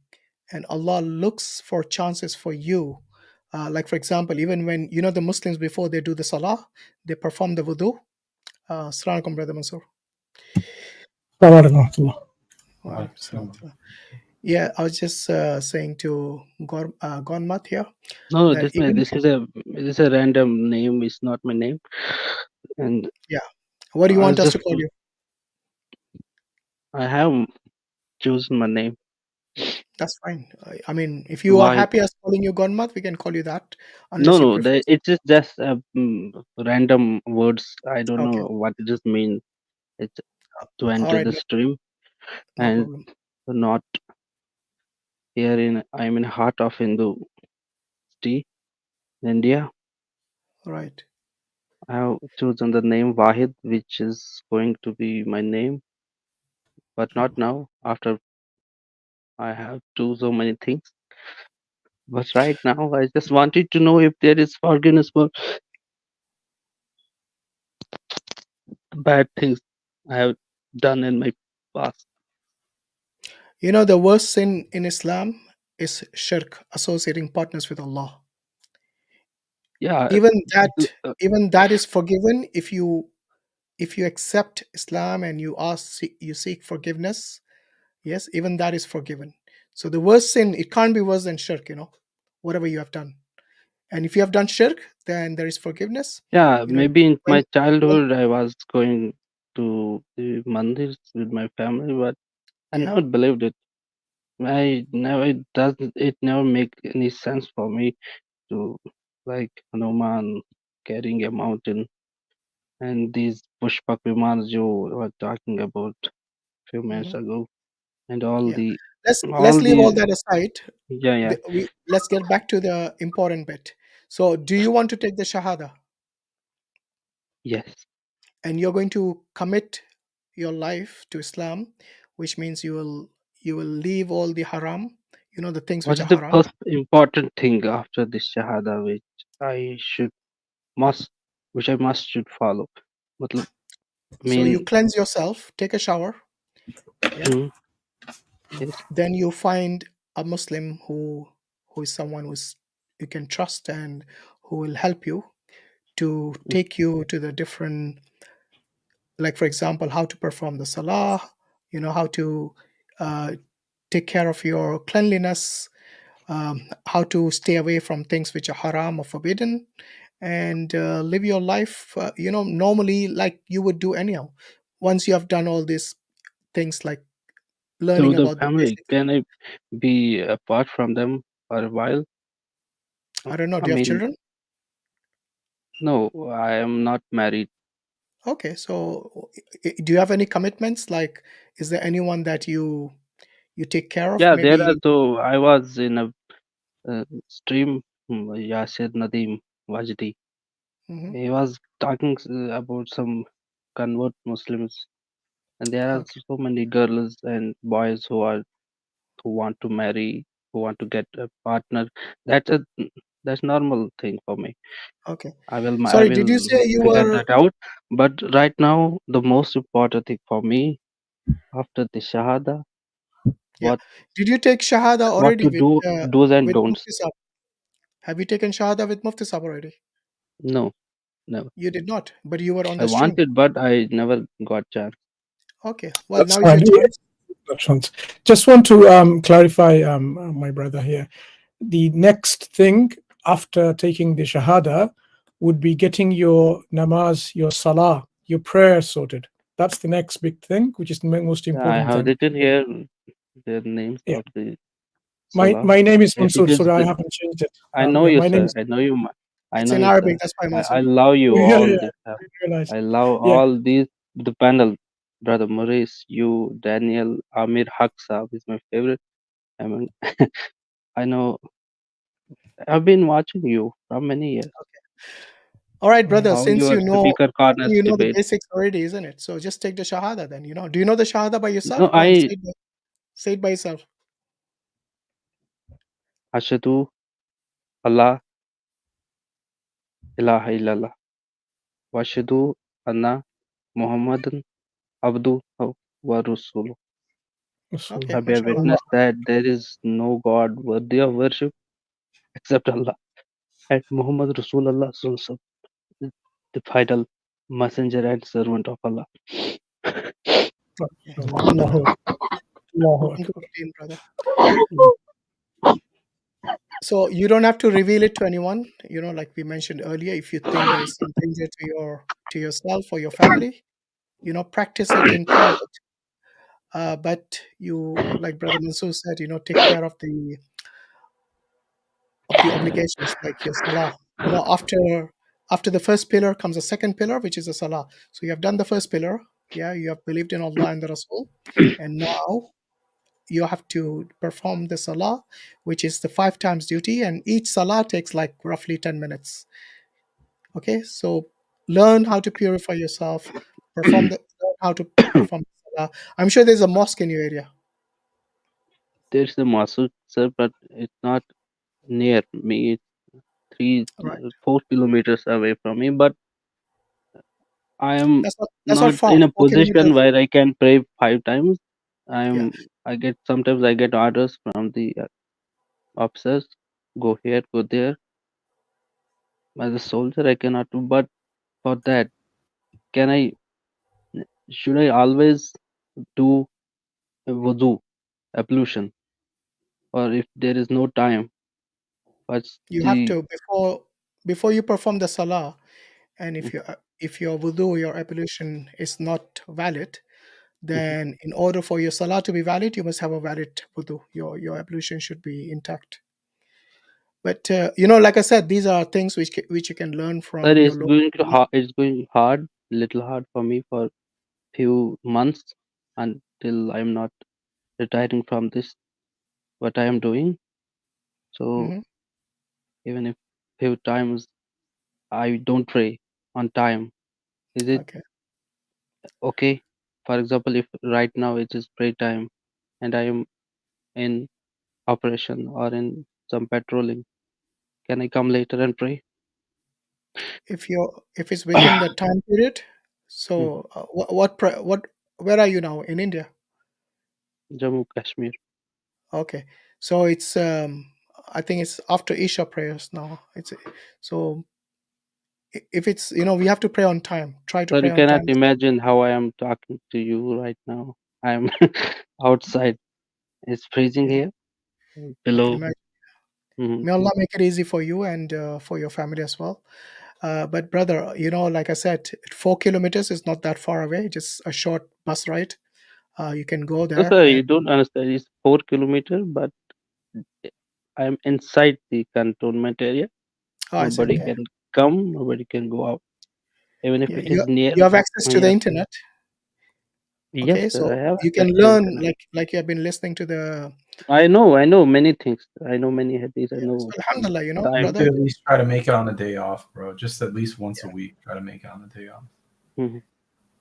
and Allah looks for chances for you. Like, for example, even when, you know, the Muslims, before they do the salah, they perform the wudu. Assalamu alaikum, Brother Mansur. Wa alaikum salam wa rahmatullah. Yeah, I was just saying to Gonmat here No, no, that even, this is a random name. It's not my name, and yeah, what do you I want was us to just call you? I have chosen my name. That's fine. I mean, if you are Why? happy us calling you Gonmat, we can call you that, No, unless you no, prefer. it is just random words. I don't Okay. know what it just means. It's to All enter right. the No, stream no and problem. not here in. I'm in heart of Hindu city, India. All right. I have chosen the name Wahid, which is going to be my name, but not now. After I have do so many things, but right now I just wanted to know if there is forgiveness for bad things I have done in my past. You know, the worst sin in Islam is shirk, associating partners with Allah. Yeah, Even th- that, uh, even that is forgiven if you accept Islam and you seek forgiveness. Yes, even that is forgiven. So the worst sin, it can't be worse than shirk. You know, whatever you have done, and if you have done shirk, then there is forgiveness. yeah. You know, Maybe in when my childhood I was going to the mandirs with my family, but I yeah. never believed it. I never it never make any sense for me to like Hanuman carrying a mountain and these Pushpak Vimans you were talking about few minutes Mhm. ago and all Yeah. the Let's all leave all the that aside. yeah, yeah, Let's get back to the important bit. So, do you want to take the shahada, yes. and you're going to commit your life to Islam, which means you will leave all the haram, you know, the things What which is are the haram. first important thing after this Shahada I should must which I must should follow? Matlab, So you mean, cleanse yourself, take a shower, yeah. mm, yes. Then you find a Muslim who is someone who's you can trust and who will help you to Mm. take you to the different, like for example, how to perform the salah, you know, how to uh, take care of your cleanliness, how to stay away from things which are haram or forbidden, and live your life, normally like you would do anyhow. Once you have done all these things, like So learning the about the family, basics. can I be apart from them for a while? I don't know. I Do you have mean, children? no, I am not married. Okay, so do you have any commitments? Like, is there anyone that you take care of? Yeah, there are. Maybe. So I was in a stream. Yasir Nadeem Wajdi. Mhm. He was talking about some convert Muslims, and there are Okay. so many girls and boys who want to marry, who want to get a partner. That's a that's normal thing for me. Okay. I Sorry, did you will say you figure were? that out. But right now, the most important thing for me after the shahada, Yeah. what Did you take Shahada what already to do, do's and with don'ts. Mufti Sahib? Have you taken Shahada with Mufti Sahib already? No, never. You did not, but you were on I the stream. wanted, but I never got chance. Okay. Well, That's now is your fine. Yeah, chance. Dr. Just want to clarify, my brother here. The next thing after taking the Shahada would be getting your namaz, your salah, your prayer sorted. That's the next big thing, which is the most Yeah, I important have thing. written here the names Yeah. of the My Salah. name is It Mansur, is. so I haven't changed it. I know Yeah, you, my name sir. is. I know you. I It's know in you, Arabic. sir. That's why I Mansur. love you Yeah, all yeah, this. I realized. I love Yeah. all these. The panel, brother Muris, you, Daniel, Amir Haksa is my favorite. I mean, I know. I've been watching you for many years. All right, brother. All Since your you know, speaker I think corners you know the debate. basics already, isn't it? So just take the Shahada then. Do you know the Shahada by No, yourself? Go on, I say it by yourself. Ashadu Allah ilaha illallah. Washadu anna Muhammadan abdu wa rasuluh. Okay, I bear mashallah. witness that there is no God worthy of worship except Allah, and Muhammad Rasulullah Sallallahu is the final messenger and servant of Allah. Yeah, jazakallah Allahu, khair. Allahu Welcome to Akbar. the team, brother. So you don't have to reveal it to anyone. Like we mentioned earlier, if you think there is some danger to yourself or your family, practice it in private. But you, like Brother Mansur said, take care of the obligations, like your salah. After the first pillar comes a second pillar, which is the salah. So you have done the first pillar. Yeah, you have believed in Allah and the Rasul, and now you have to perform the salah, which is the 5 times duty, and each salah takes like roughly 10 minutes. Okay, so learn how to purify yourself, learn how to perform the salah. I'm sure there's a mosque in your area. There's the Mansur, sir, but it's not near me. It's three, Right. 4 kilometers away from me. But I am That's not not far. in a 4 position kilometers. where I can pray 5 times. Yeah. Sometimes I get orders from the officers, go here, go there. As a soldier, I cannot do. But for that, can I? Should I always do a wudu, ablution, or if there is no time? What's You have the? to before you perform the salah, and if your wudu, your ablution is not valid, Mhm. then in order for your salah to be valid, you must have a valid wudu. Your ablution should be intact. But like I said, these are things which you can learn Sir, from your local. it's going hard, little hard for me for few months until I'm not retiring from this what I am doing. So Mhm. even if few times I don't pray on time, is it Okay. okay? For example, if right now it is pray time and I am in operation or in some patrolling, can I come later and pray? If it's within the time period, Hmm. so where are you now in India? Jammu Kashmir. Okay, so it's I think it's after Isha prayers now. So if it's we have to pray on time. Try to Sir, pray you on cannot time. imagine how I am talking to you right now. I am outside. It's freezing Yeah, here I can below imagine. Mhm. May Allah make it easy for you and for your family as well. But brother, like I said, 4 kilometers is not that far away. Just a short bus ride. You can go No, there. sir, And you don't understand. It's 4 kilometers, but I'm inside the cantonment area. oh, I see. Nobody Okay. can come, nobody can go out. Even if Yeah, it is near, you have access to the yes, internet. yes, Okay, sir, so I have you can access to learn internet. like you have been listening to the. I know many things. I know many hadiths. I Yeah, know so alhamdulillah, You time. need brother. to at least try to make it on a day off, bro. Just at least once a week. Try to make it on a day off. Mhm.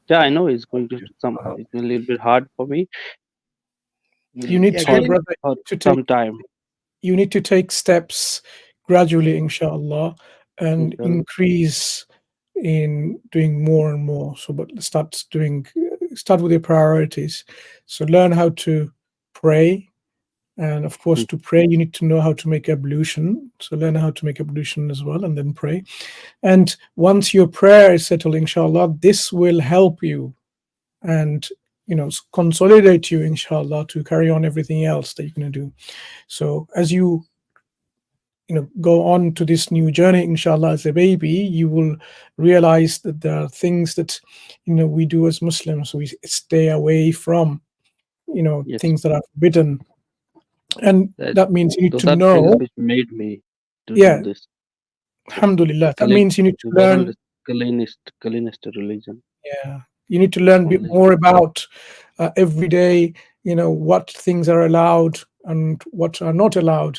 Yeah, I Yeah, know it's going to it's a little bit hard for me. You need yeah, to, For getting. brother, to take some time. you need to take steps gradually, inshallah, and Inshallah. increase in doing more and more. So, but start with your priorities. So, learn how to pray, and of course, to pray, you need to know how to make ablution. So, learn how to make ablution as well, and then pray. And once your prayer is settled, inshallah, this will help you and consolidate you, inshallah, to carry on everything else that you're going to do. So, as you go on to this new journey, inshallah, as a baby, you will realize that there are things that we do as Muslims. We stay away from Yes, things that are forbidden, and that that means you need those to are the things know. which made me to do Yeah, this. The alhamdulillah, that Kali, means you need to the world learn. is Kalinist religion. Yeah, you need to learn a bit Only more about every day, what things are allowed and what are not allowed.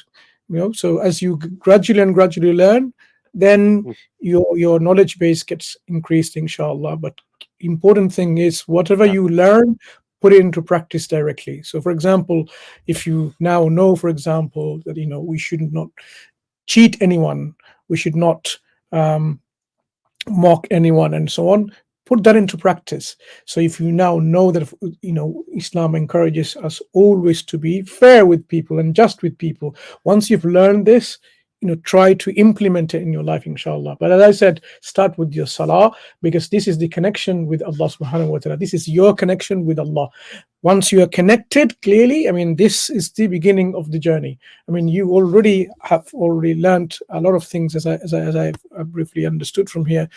So as you gradually learn, then Mm, your knowledge base gets increased, inshallah. But important thing is whatever yeah, you learn, put it into practice directly. So, for example, if you now know, for example, that we should not cheat anyone, we should not mock anyone, and so on, put that into practice. So if you now know that Islam encourages us always to be fair with people and just with people, once you've learned this, try to implement it in your life, inshallah. But as I said, start with your salah, because this is the connection with Allah subhanahu wa ta'ala. This is your connection with Allah. Once you are connected clearly, I mean, this is the beginning of the journey. I mean, you have already learned a lot of things, as I briefly understood from here.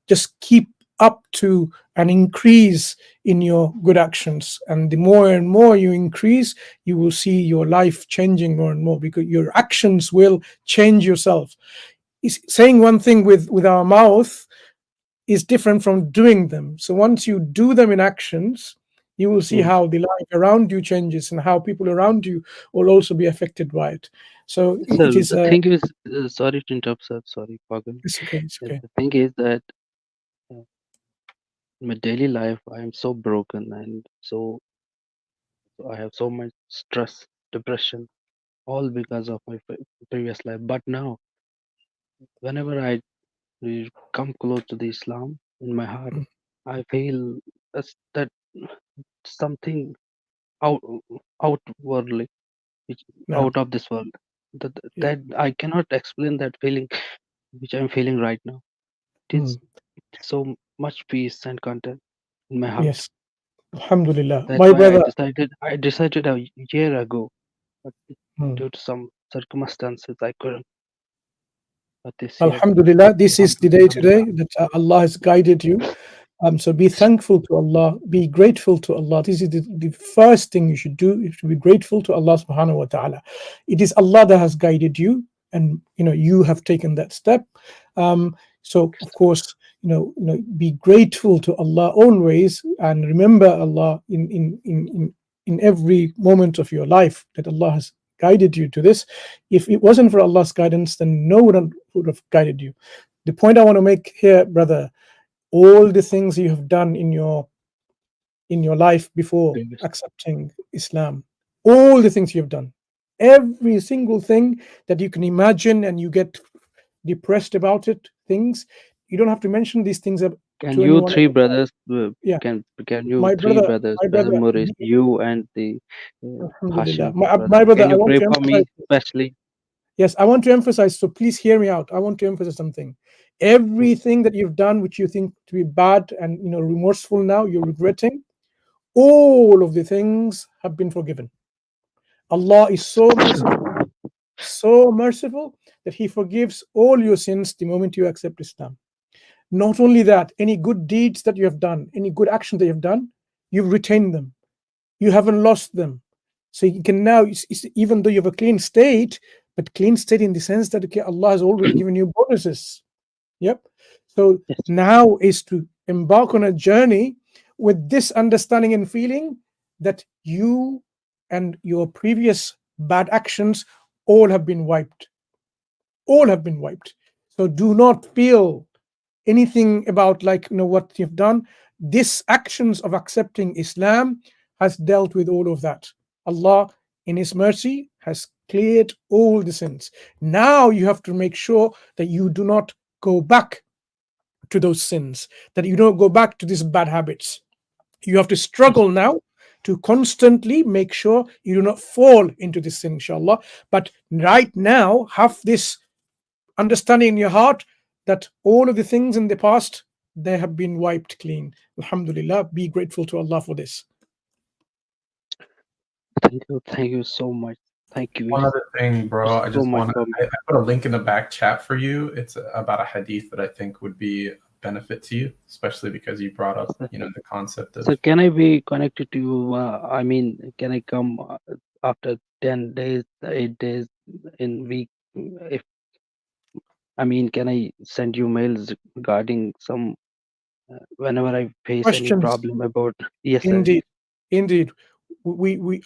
Just keep up to an increase in your good actions, and the more and more you increase, you will see your life changing more and more, because your actions will change yourself. Saying one thing with our mouth is different from doing them. So once you do them in actions, you will see mm. how the life around you changes and how people around you will also be affected by it. So So it is the thing is, sorry to interrupt, sir. Sorry, pardon. it's okay, it's okay. The thing is that uh, in my daily life, I am so broken, and I have so much stress, depression, all because of my previous life. But now, whenever I come close to the Islam in my heart, Mm, I feel that something out outwardly, which no. out of this world. That Yeah. that I cannot explain that feeling which I'm feeling right now. It is Mm, so much peace and content in my heart. yes. Alhamdulillah. That's My why brother. I decided a year ago, but Mm, due to some circumstances I couldn't. But this year, Alhamdulillah, this is the day alhamdulillah, today that Allah has guided you. So be thankful to Allah, be grateful to Allah. This is the first thing you should do. You should be grateful to Allah subhanahu wa ta'ala. It is Allah that has guided you, and you have taken that step. So of course, be grateful to Allah always, and remember Allah in every moment of your life, that Allah has guided you to this. If it wasn't for Allah's guidance, then no one would have guided you. The point I want to make here, brother, all the things you have done in your life before previous. accepting Islam, all the things you have done, every single thing that you can imagine, and you get depressed about it, things you don't have to mention these things Can to you anyone three else. brothers? Yeah, Can you my three brother, brothers, my brother brother, Muris, you and the alhamdulillah, Hashim my brother? brother, Can I you want pray to for me, emphasize. especially? Yes, I want to emphasize, so please hear me out. I want to emphasize something. Everything that you've done which you think to be bad and remorseful, now you're regretting, all of the things have been forgiven. Allah is so merciful. so merciful that He forgives all your sins the moment you accept Islam. Not only that, any good deeds that you have done, any good actions that you have done, you've retained them. You haven't lost them. So you can now, even though you have a clean state, but clean state in the sense that okay, Allah has already given you bonuses. Yep. So Yes. now is to embark on a journey with this understanding and feeling that you and your previous bad actions all have been wiped. All have been wiped. So do not feel anything about what you've done. This actions of accepting Islam has dealt with all of that. Allah in His mercy has cleared all the sins. Now you have to make sure that you do not go back to those sins, that you don't go back to these bad habits. You have to struggle now to constantly make sure you do not fall into this sin, inshallah. But right now, have this understanding in your heart that all of the things in the past, they have been wiped clean. Alhamdulillah, be grateful to Allah for this. Thank you so much. Thank you One other thing, bro. I so just much want for to. I put a link in the back chat for you. It's about a hadith that I think would be a benefit to you, especially because you brought up, the concept of. So can I be connected to you? I mean, can I come after 10 days, 8 days in week? If can I send you mails regarding some whenever I face any Questions? problem about? Yes, sir. Indeed, indeed.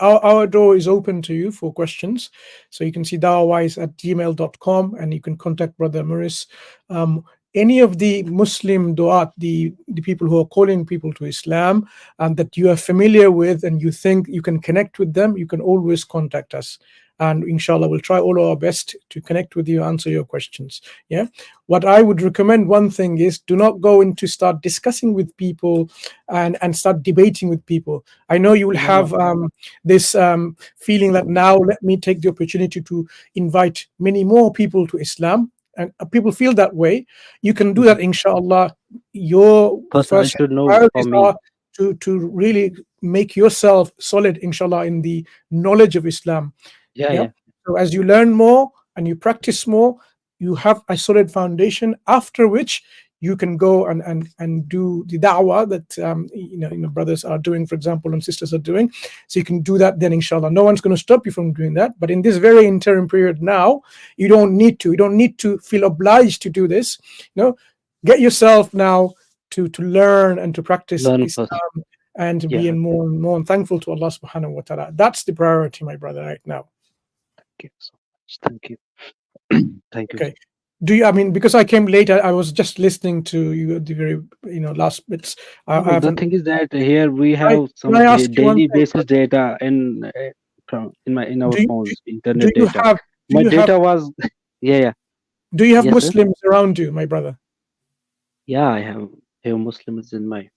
Our door is open to you for questions. So you can see dawahwise@gmail.com and you can contact Brother Muris. Any of the Muslim du'at, the people who are calling people to Islam and that you are familiar with and you think you can connect with them, you can always contact us. And inshallah, we'll try all our best to connect with you, answer your questions. Yeah. What I would recommend, one thing is, do not go into start discussing with people and start debating with people. I know you will have this feeling that now let me take the opportunity to invite many more people to Islam. And people feel that way. You can do that, inshallah. Your First, I first should know for priorities me. are to really make yourself solid, inshallah, in the knowledge of Islam. Yeah. So as you learn more and you practice more, you have a solid foundation, after which you can go and do the da'wah that brothers are doing, for example, and sisters are doing. So you can do that then, inshallah. No one's going to stop you from doing that. But in this very interim period now, you don't need to feel obliged to do this. Get yourself now to learn and to practice Learn Islam first. and to be more and more thankful to Allah subhanahu wa ta'ala. That's the priority, my brother, right now. Thank you so much. Thank you. Thank you. Okay. Do you? Because I came late, I was just listening to you at the very last bits. The thing is that here we have some can I ask you one daily thing? basis data in our phones, internet do you data. have do My you data have was yeah. do you have Yes, sir? Muslims around you, my brother? Yeah, I have Muslims in my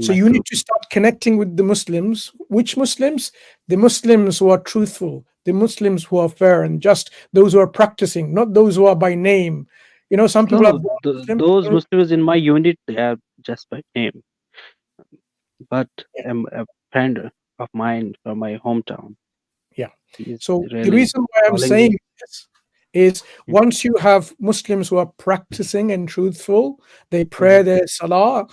So you need to start connecting with the Muslims. Which Muslims? The Muslims who are truthful, the Muslims who are fair and just, those who are practicing, not those who are by name. Some people are those Muslims in my unit, they are just by name. But a friend of mine from my hometown. So really the reason why I'm saying me. this is, once you have Muslims who are practicing and truthful, they pray their salah,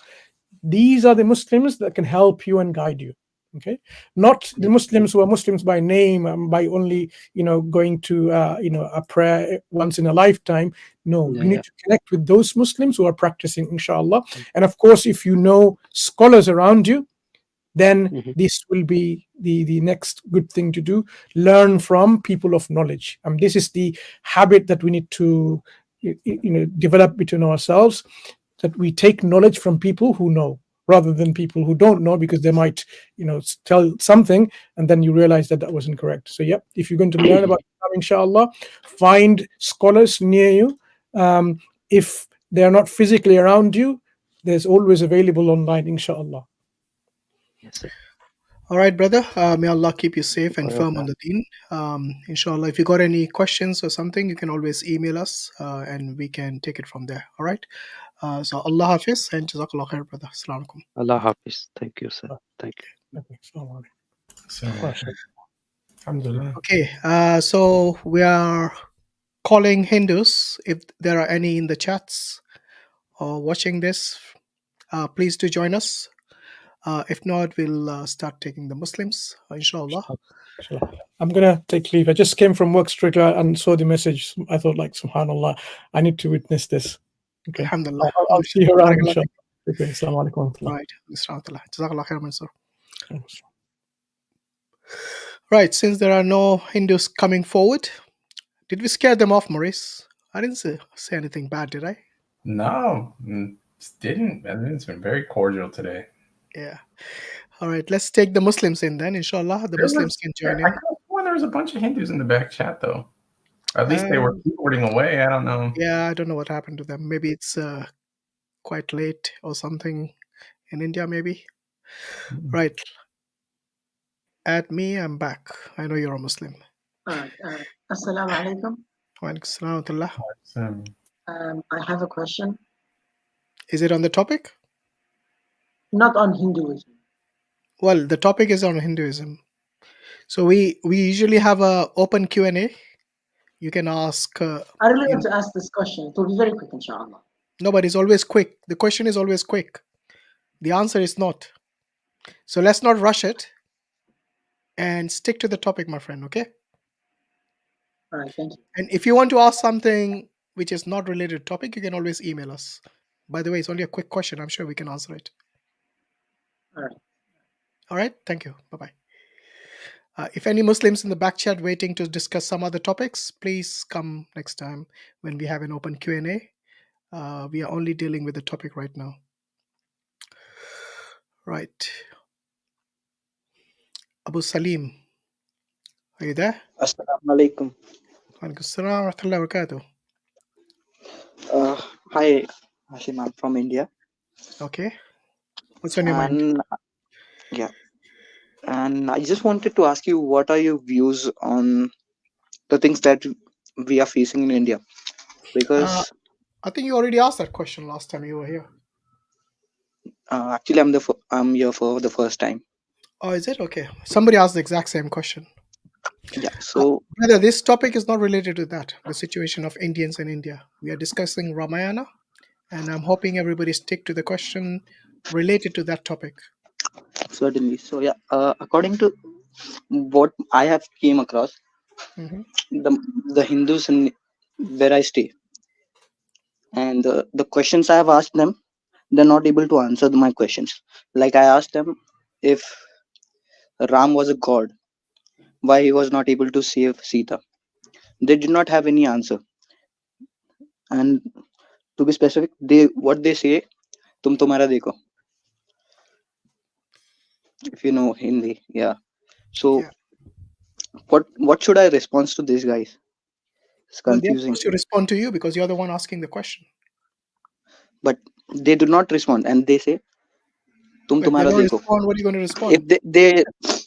these are the Muslims that can help you and guide you. Okay, not the Muslims who are Muslims by name, by only going to a prayer once in a lifetime. No, you need to connect with those Muslims who are practicing, inshallah. And of course, if you know scholars around you, then this will be the next good thing to do. Learn from people of knowledge. This is the habit that we need to develop between ourselves, that we take knowledge from people who know rather than people who don't know, because they might tell something and then you realize that wasn't correct. So if you're going to learn about Islam, inshallah, find scholars near you. If they are not physically around you, there's always available online, inshallah. Yes, sir. All right, brother. May Allah keep you safe and firm on the deen. Inshallah, if you got any questions or something, you can always email us and we can take it from there. All right. So Allah Hafiz and Jazakallah khair, brother. Assalamu alaikum. Allah Hafiz. Thank you, sir. Thank you. Okay. So Alhamdulillah. Okay, so we are calling Hindus. If there are any in the chats or watching this, please do join us. If not, we'll start taking the Muslims, inshallah. Inshallah. I'm gonna take leave. I just came from work straight and saw the message. I thought, like, subhanallah, I need to witness this. Okay, Alhamdulillah. I'll see you around, Barakallah. inshallah. Okay, assalamu alaikum wa rahmatullah. Right. Jazakallah khair, Mansur. Right, since there are no Hindus coming forward, did we scare them off, Muris? I didn't say anything bad, did I? No, didn't. I mean, it's been very cordial today. Yeah. All right, let's take the Muslims in then, inshallah. The Muslims can join I in. could have sworn there was a bunch of Hindus in the back chat, though. At least they were keyboarding away. I don't know. Yeah, I don't know what happened to them. Maybe it's quite late or something in India, maybe. Right. Add me, I'm back. I know you're a Muslim. Assalamu alaikum. Wa alaikum assalam wa rahmatullah. I have a question. Is it on the topic? Not on Hinduism. Well, the topic is on Hinduism. So we usually have a open Q&A. You can ask. I really want to ask this question. It will be very quick, inshallah. No, but it's always quick. The question is always quick. The answer is not. So let's not rush it and stick to the topic, my friend, okay? All right, thank you. And if you want to ask something which is not related to topic, you can always email us. By the way, it's only a quick question. I'm sure we can answer it. All right. All right. Thank you. Bye-bye. If any Muslims in the back chat waiting to discuss some other topics, please come next time when we have an open Q&A. We are only dealing with the topic right now. Right. Abu Salim, are you there? Assalamu alaikum. Alaikum assalam wa rahmatullahi wa barakatuh. Hi, Hashim. I'm from India. Okay. What's on your mind? And yeah, and I just wanted to ask you, what are your views on the things that we are facing in India? Because I think you already asked that question last time you were here. actually, I'm here for the first time. Oh, is it? Okay. Somebody asked the exact same question. Yeah. So Brother, this topic is not related to that, the situation of Indians in India. We are discussing Ramayana, and I'm hoping everybody stick to the question related to that topic. certainly. So yeah, according to what I have came across, Mhm. the Hindus in where I stay, and the questions I have asked them, they're not able to answer my questions. Like I asked them if Ram was a god, why he was not able to save Sita. They did not have any answer. And to be specific, what they say, "Tum tumhara dekho." If you know Hindi, yeah. So Yeah. what should I respond to these guys? It's Well, they're confusing. supposed to respond to you because you're the one asking the question. But they do not respond, and they say, "Tum Well, if they tumhara don't dekho." respond, what are you going to respond? If they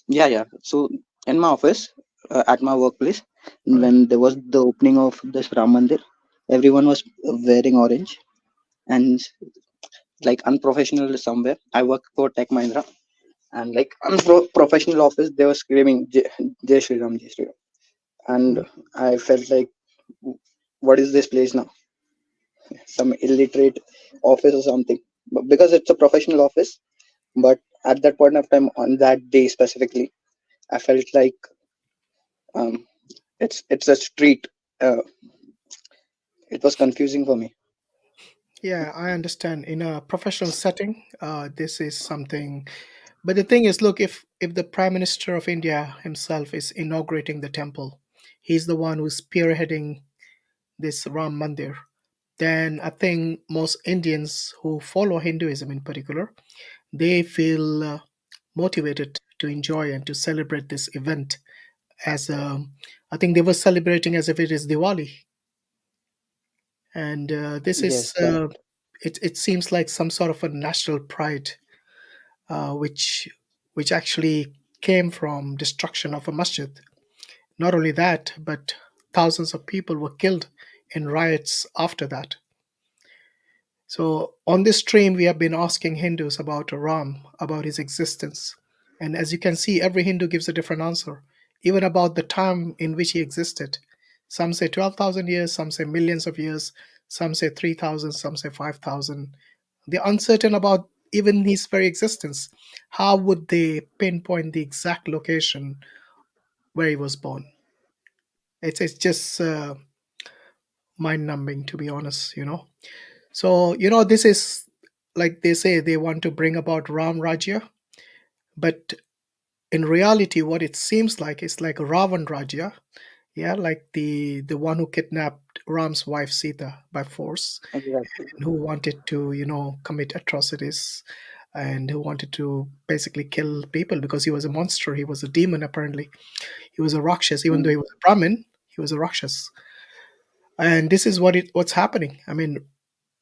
yeah. So in my office, at my workplace, Right. when there was the opening of this Ram Mandir, everyone was wearing orange and like unprofessional somewhere. I work for Tech Mahindra, and like unprofessional office, they were screaming Jai Shri Ram, Jai Shri Ram. And I felt like, what is this place now? Some illiterate office or something. But because it's a professional office, but at that point of time, on that day specifically, I felt like um, it's a street. Uh, it was confusing for me. Yeah, I understand. In a professional setting, this is something. But the thing is, look, if the Prime Minister of India himself is inaugurating the temple, he's the one who's spearheading this Ram Mandir, then I think most Indians who follow Hinduism in particular, they feel motivated to enjoy and to celebrate this event as I think they were celebrating as if it is Diwali, and this is Yes, correct. it seems like some sort of a national pride, which actually came from destruction of a masjid. Not only that, but thousands of people were killed in riots after that. So on this stream, we have been asking Hindus about Ram, about his existence. And as you can see, every Hindu gives a different answer. even about the time in which he existed. Some say 12,000 years, some say millions of years, some say 3,000, some say 5,000. They're uncertain about even his very existence. How would they pinpoint the exact location where he was born? It's just mind-numbing, to be honest, So, this is like they say they want to bring about Ram Rajya, but in reality, what it seems like is like Ravan Rajya, yeah, like the one who kidnapped Ram's wife Sita by force, Exactly. and who wanted to, commit atrocities, and who wanted to basically kill people because he was a monster. He was a demon, apparently. He was a Rakshas, even though he was a Brahmin, he was a Rakshas. And this is what's happening. I mean,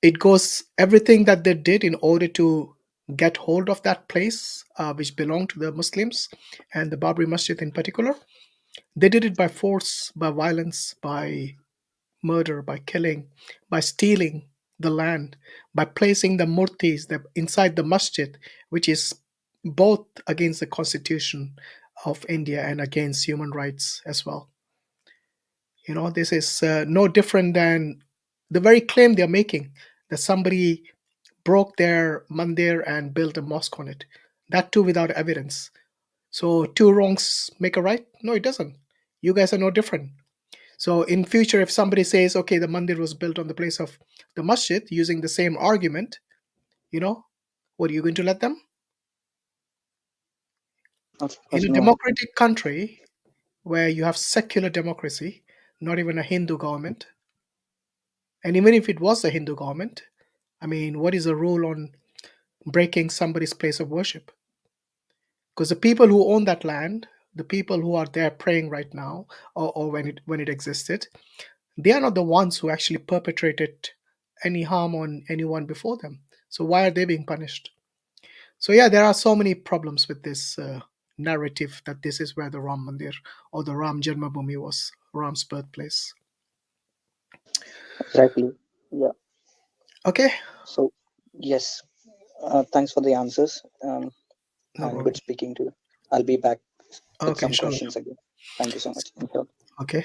it goes everything that they did in order to get hold of that place, which belonged to the Muslims and the Babri Masjid in particular. They did it by force, by violence, by murder, by killing, by stealing the land, by placing the murtis inside the masjid, which is both against the constitution of India and against human rights as well. This is no different than the very claim they're making that somebody broke their mandir and built a mosque on it. That too without evidence. So two wrongs make a right? No, it doesn't. You guys are no different. So in future, if somebody says, okay, the mandir was built on the place of the masjid using the same argument, what are you going to let them? Of In course, a no. democratic country where you have secular democracy, not even a Hindu government, and even if it was a Hindu government, I mean, what is the rule on breaking somebody's place of worship? Because the people who own that land, the people who are there praying right now, or when it existed, they are not the ones who actually perpetrated any harm on anyone before them. So why are they being punished? So yeah, there are so many problems with this narrative that this is where the Ram Mandir or the Ram Janmabhoomi was, Ram's birthplace. Exactly. Yeah. Okay. So, yes. Thanks for the answers. No And problem. good speaking to you. I'll be back with Okay, some sure. questions again. Thank you so much. Inshallah. Okay,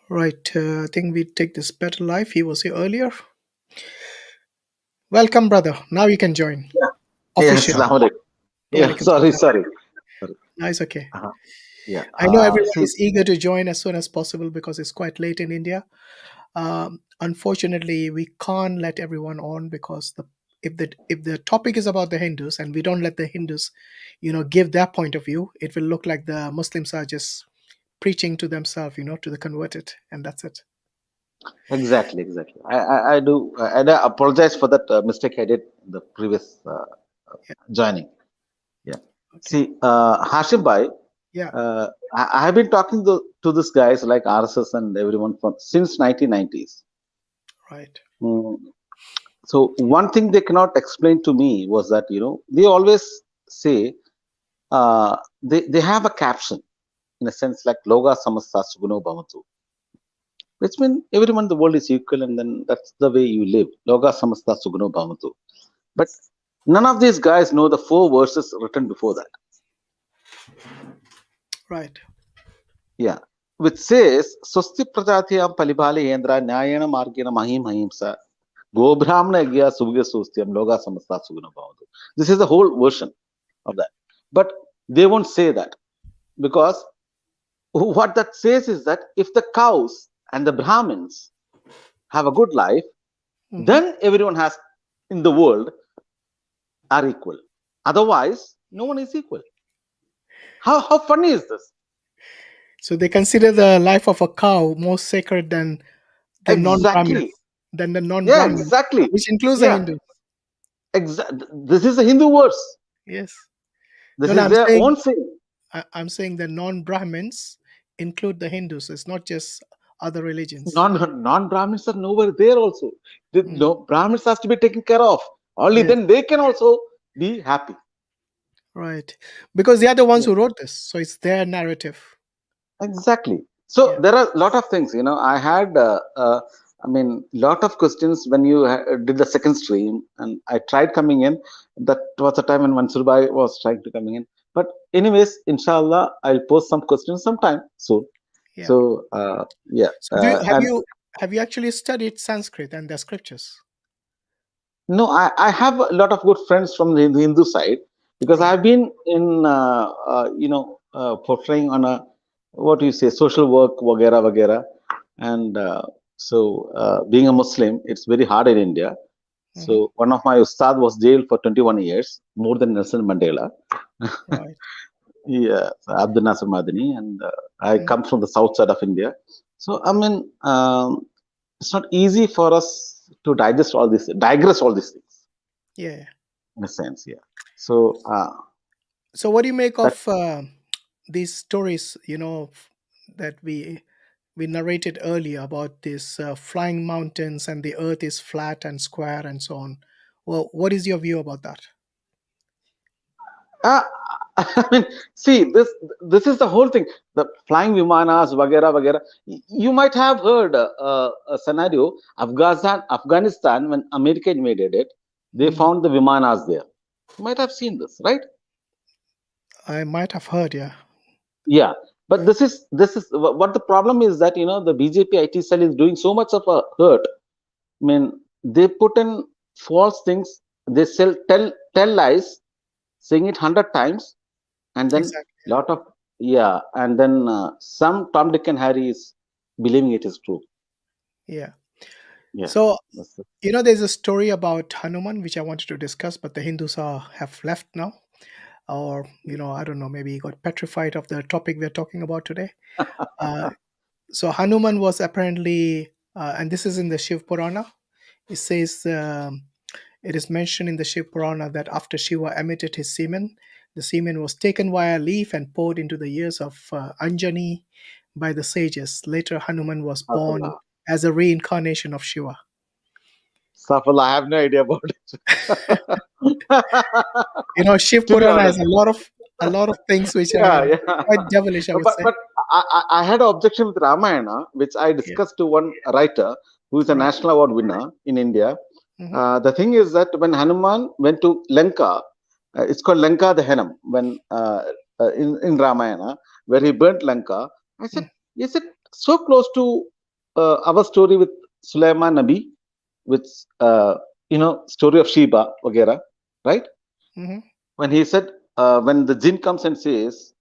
right. I think we take this better life. He was here earlier. Welcome, brother. Now you can join. Yes, Officially. Assalamu alaikum. Yeah, Walaikum sorry. salam. Nice, okay. Yeah. I know everyone See, is eager to join as soon as possible because it's quite late in India. Unfortunately, we can't let everyone on because if the topic is about the Hindus and we don't let the Hindus, give their point of view, it will look like the Muslims are just preaching to themselves, to the converted, and that's it. exactly. I do. I apologize for that mistake I did in the previous joining. Yeah. Okay. See, Hashim Bhai, Yeah. I have been talking to these guys like RSS and everyone since 1990s. Right. So one thing they cannot explain to me was that they always say they have a caption in a sense like Loga Samasta Suguno Bhavatu, which means everyone in the world is equal, and then that's the way you live. Loga Samasta Suguno Bhavatu. But none of these guys know the 4 verses written before that. Right. Yeah. Which says, Swasti Prajatiyam Palibali Yendra Nyayana Margina Mahim Ahimsa Go Brahmana Agya Subhya Sustyam Loga Samasta Suguna Bhavatu. This is the whole version of that. But they won't say that, because what that says is that if the cows and the Brahmins have a good life, then everyone has in the world are equal. Otherwise, no one is equal. How funny is this? So they consider the life of a cow more sacred than the non-Brahmins, than the non-Brahmins, exactly. which includes the Hindus. This is a Hindu verse. Yes. This is their own saying. I'm saying the non-Brahmins include the Hindus. It's not just other religions. Non-Brahmins are nowhere there also. No, Brahmins has to be taken care of. Only then they can also be happy. Right. Because they are the ones who wrote this. So it's their narrative. Exactly. So there are a lot of things, I had, lot of questions when you did the second stream, and I tried coming in. That was the time when Mansur Bhai was trying to coming in. But anyways, inshallah, I'll post some questions sometime soon. Yeah. So yeah. So have you actually studied Sanskrit and the scriptures? No, I have a lot of good friends from the Hindu side, because Right. I've been in portraying on a, what do you say, social work, vagera vagera, and so being a Muslim, it's very hard in India. So one of my ustad was jailed for 21 years, more than Nelson Mandela. Right. Yeah, Abdul Nasir Madani, and I come from the south side of India. So I mean, it's not easy for us to digress all these things. Yeah. In a sense, yeah. So So what do you make that of these stories, that we narrated earlier about this flying mountains and the earth is flat and square and so on? Well, what is your view about that? I mean, see, this is the whole thing. The flying vimanas, vagera vagera. You might have heard a scenario. Afghanistan, when America invaded it, they found the vimanas there. You might have seen this, right? I might have heard, yeah. Yeah, but this is what the problem is, that the BJP IT cell is doing so much of a hurt. I mean, they put in false things. They tell lies, saying it 100 times, and then Exactly. lot of and then some Tom, Dick, and Harry is believing it is true. Yeah. Yeah. So That's it. there's a story about Hanuman which I wanted to discuss, but the Hindus have left now, or I don't know, maybe he got petrified of the topic we're talking about today. So Hanuman was apparently, and this is in the Shiv Purana. It says, it is mentioned in the Shiv Purana that after Shiva emitted his semen, the semen was taken via a leaf and poured into the ears of Anjani by the sages. Later, Hanuman was born Safala. as a reincarnation of Shiva. Safala, I have no idea about it. Shiv To be Purana has honest. a lot of things which Yeah, are yeah. quite devilish, I would say. But I had an objection with Ramayana, which I discussed to one writer who is a Right. national award winner in India. Mhm. The thing is that when Hanuman went to Lanka, it's called Lanka the Henam, when in Ramayana, where he burnt Lanka. I said, is it so close to our story with Sulaiman Nabi, with story of Shiva, vagera, right? Mhm. When he said, when the jinn comes and says,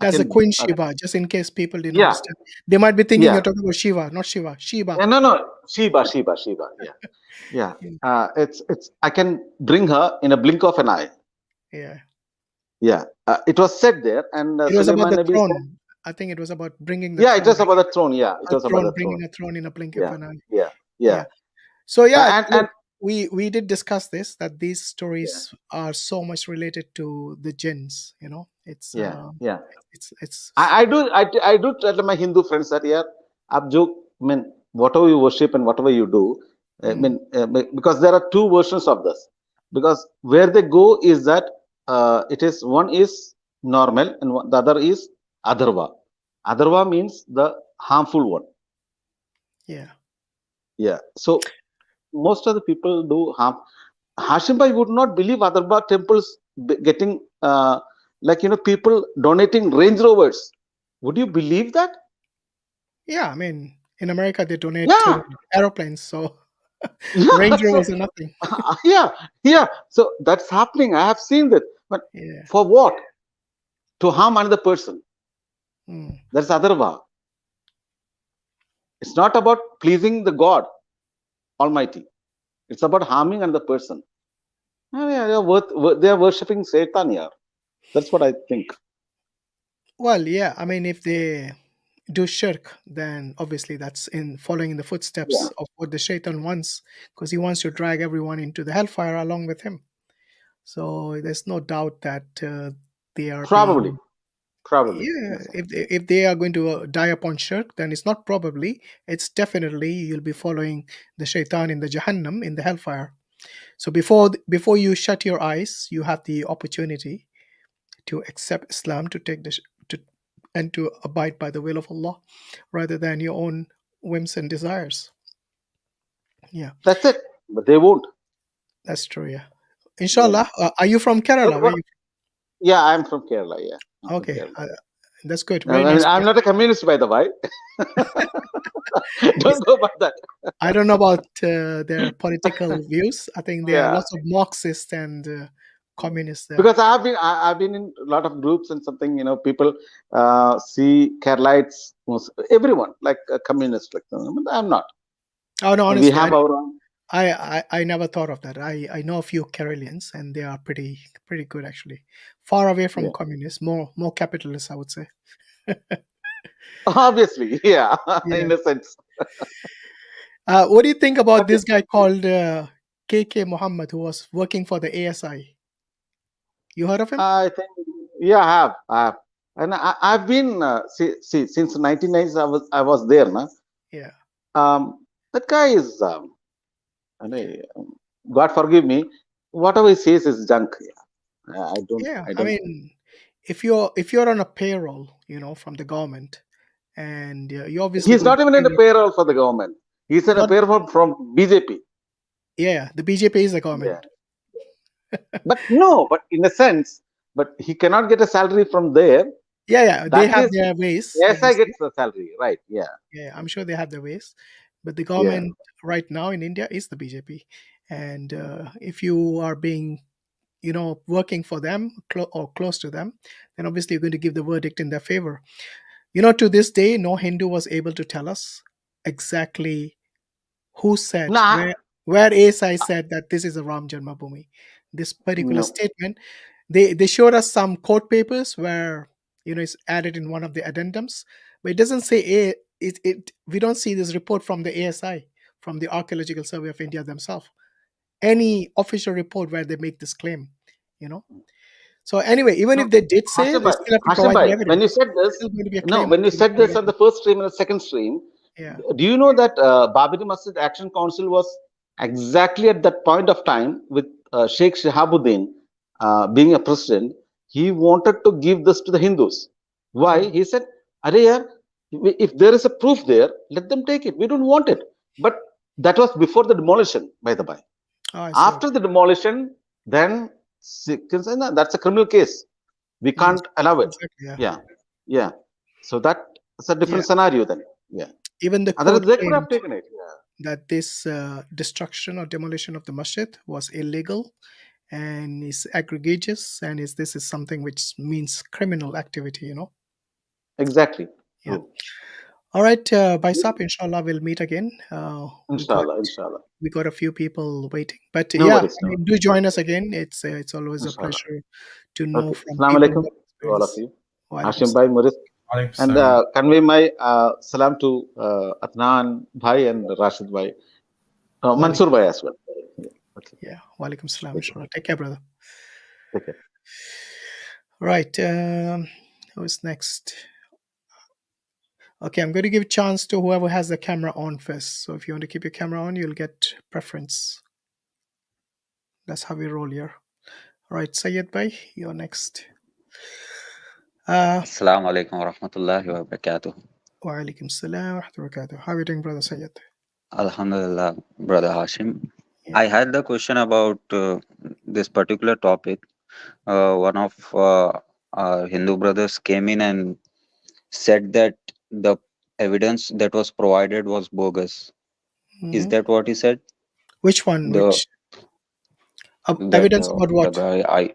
That's the Queen Shiva, just in case people didn't yeah, understand. They might be thinking yeah. you're talking about Shiva, not Shiva. Shiva. Yeah, no, Shiva, yeah, yeah. It's. I can bring her in a blink of an eye. Yeah. Yeah, it was said there, and It was about Sulaiman the Nabi said, throne. I think it was about bringing the yeah, it throne. was about the throne. Yeah, it A was about throne, the bringing throne. a throne in a blink of Yeah, an eye. yeah. Yeah. So And look, we did discuss this, that these stories are so much related to the jinns. It's yeah. it's I do tell my Hindu friends that, yeah, I mean, whatever you worship and whatever you do, I mean, because there are two versions of this. Because where they go is that it is, one is normal and the other is adharva. Adharva means the harmful one. yeah. Yeah. So most of the people do harm. Hashim Bhai would not believe Adharva temples getting people donating Range Rovers. Would you believe that? Yeah, I mean, in America they donate Yeah. aeroplanes, so Yeah. Range So Rovers are nothing. yeah. So that's happening. I have seen that. But Yeah. for what? To harm another person. That's Adharva. It's not about pleasing the God Almighty. It's about harming another person. They are worshipping Satan here. That's what I think. Well, yeah, I mean, if they do shirk, then obviously that's in following in the footsteps of what the shaitan wants, because he wants to drag everyone into the hellfire along with him. So there's no doubt that they are Probably. yeah, if they are going to die upon shirk, then it's not probably, it's definitely you'll be following the shaitan in the Jahannam, in the hellfire. So before you shut your eyes, you have the opportunity to accept Islam, to take and to abide by the will of Allah, rather than your own whims and desires. Yeah, That's it. But they won't. that's true. Yeah, inshallah. Are you from Kerala? Where you? Yeah, I'm from Kerala. Yeah. Okay, Okay. that's good. Very I mean, nice. I'm not a communist, by the way. It's, Don't go by that. I don't know about their political views. I think there are Yeah, lots of Marxists and communists there. because I've been in a lot of groups and something. People see Keralites, everyone like a communist. Like I'm not. Oh no, We honestly, have our own. I never thought of that. I know a few Karelians, and they are pretty good actually. Far away from Yeah, communists, more capitalists, I would say. obviously, yeah, Yeah. in a sense. What do you think about Okay. this guy called KK Muhammad, who was working for the ASI? You heard of him? I think, yeah, I have, and I've been see since 1990s. I was there, na. Yeah. That guy is, I mean, God forgive me. Whatever he says is junk. Yeah. Yeah. I I don't. mean, if you're on a payroll, from the government, and you're obviously He's going not to even in the carry payroll for the government. He's in a not payroll from BJP. yeah, the BJP is the Yeah, government. but no, but in a sense, but he cannot get a salary from there. Yeah, they That have is, their ways, let me SI say. gets the salary, right? Yeah, Yeah, I'm sure they have their ways, but the yeah, government right now in India is the BJP, and if you are being, working for them or close to them, then obviously you're going to give the verdict in their favor. To this day, no Hindu was able to tell us exactly who said no, where ASI said that this is a Ram Janmabhoomi. This particular no. statement, they showed us some court papers where it's added in one of the addendums, but it doesn't say it. We don't see this report from the ASI, from the Archaeological Survey of India themselves. Any official report where they make this claim, you know. So anyway, even No, if they did say, Hashim they bhai, still have to Hashim provide the bhai, when you evidence. said It's this, still going to be a no, claim when you until you said provide this on the evidence. first stream and the second stream, Yeah. do you know that Babri Masjid Action Council was exactly at that point of time with Sheikh Shahabuddin being a president? He wanted to give this to the Hindus. Why? Mm. He said, "Arey yaar, if there is a proof there, let them take it. We don't want it." But that was before the demolition, by the by. Oh, I see. After the demolition, then that's a criminal case. We Yes, can't allow it. exactly. Yeah. Yeah, yeah. So that's a Yeah. different scenario then. Yeah. Even the Otherwise, court they could have claimed taken it. Yeah. that this destruction or demolition of the masjid was illegal and is egregious, and this is something which means criminal activity. Exactly. Yeah. True. All right, Baisap, inshallah, we'll meet again. We got Inshallah. Inshallah. we got a few people waiting, but No yeah, worries. I No mean, worries. do join us again. It's always a Inshallah. pleasure to know Okay. from Assalamu people who alaikum have to all of experience. you. Wa alaikum Hashim salam. Bhai, Muris. Alaikum And salam. convey my salam to Adnan Bhai and Rashid Bhai. Wa Mansur alaikum- Bhai as well. Yeah. Okay. Yeah, wa alaikum salam, Okay. inshallah. Take care, brother. Take care. Right, who's next? Okay, I'm going to give a chance to whoever has the camera on first. So if you want to keep your camera on, you'll get preference. That's how we roll here. All right, Sayyid Bhai, you're next. Assalamu alaikum wa rahmatullahi wa barakatuh. Wa alaikum salam wa rahmatullahi wa barakatuh. How are you doing, brother Sayyid? Alhamdulillah, brother Hashim. Yeah. I had the question about this particular topic. One of our Hindu brothers came in and said that the evidence that was provided was bogus. Is Mhm. that what he said? Which one? The Which that evidence about the what? guy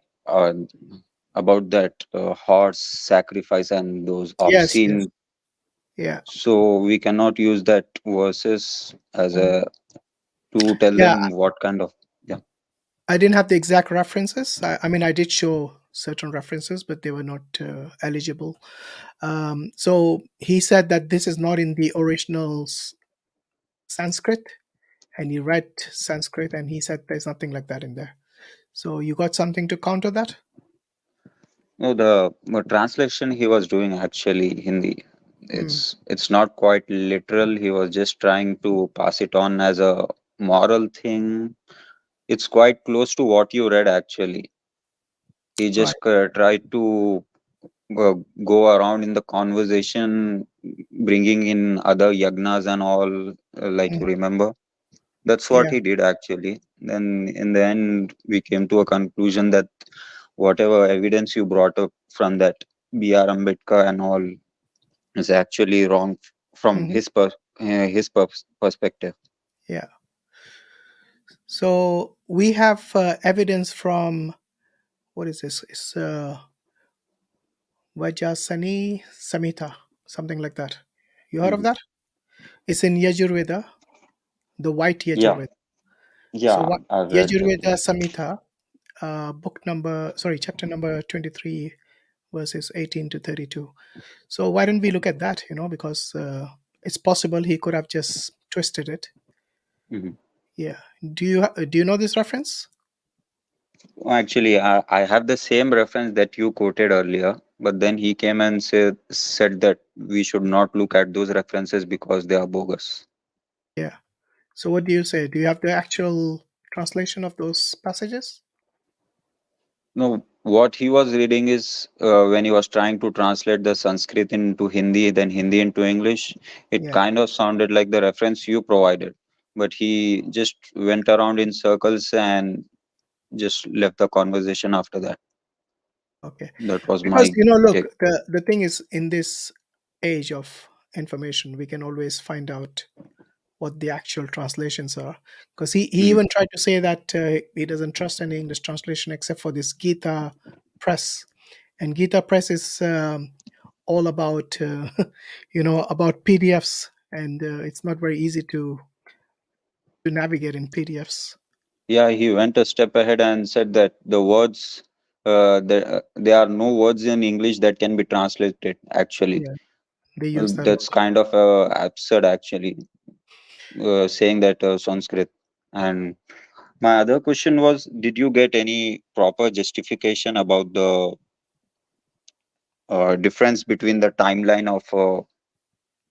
about that horse sacrifice and those Yes, yes. obscene. Yeah. So we cannot use that verses as Mm. a to tell Yeah, them what kind of yeah. I didn't have the exact references. I mean, I did show certain references, but they were not eligible. So he said that this is not in the original Sanskrit, and he read Sanskrit, and he said there's nothing like that in there. So you got something to counter that? No, the translation he was doing actually Hindi. Mm, It's not quite literal. He was just trying to pass it on as a moral thing. It's quite close to what you read actually. He right. just tried to uh, go around in the conversation, bringing in other yagnas and all, like Mm, you remember. That's what yeah. he did actually. Then in the end, we came to a conclusion that whatever evidence you brought up from that B.R. Ambedkar and all is actually wrong from Mhm. his perspective. Yeah. So we have evidence from, what is this? It's Vajasani Samhita, something like that. You heard of Mhm. that? It's in Yajurveda, the white Yeah, Yajurveda. So yeah, what I've read that. Yajurveda Samhita, chapter number 23, verses 18 to 32. So why don't we look at that? Because it's possible he could have just twisted it. Mhm. Yeah. Do you know this reference? Actually, I have the same reference that you quoted earlier, but then he came and said that we should not look at those references because they are bogus. Yeah. So what do you say? Do you have the actual translation of those passages? No, what he was reading is when he was trying to translate the Sanskrit into Hindi, then Hindi into English, it Yeah. kind of sounded like the reference you provided. But he just went around in circles and just left the conversation after that. Okay. That was Because my look, take. the thing is, in this age of information, we can always find out what the actual translations are. Because he Mhm. even tried to say that he doesn't trust any English translation except for this Gita Press, and Gita Press is all about about PDFs, and it's not very easy to navigate in PDFs. Yeah, he went a step ahead and said that the words, there are no words in English that can be translated, actually. Yeah, they use that That's only. kind of absurd, actually, saying that Sanskrit. And my other question was, did you get any proper justification about the difference between the timeline of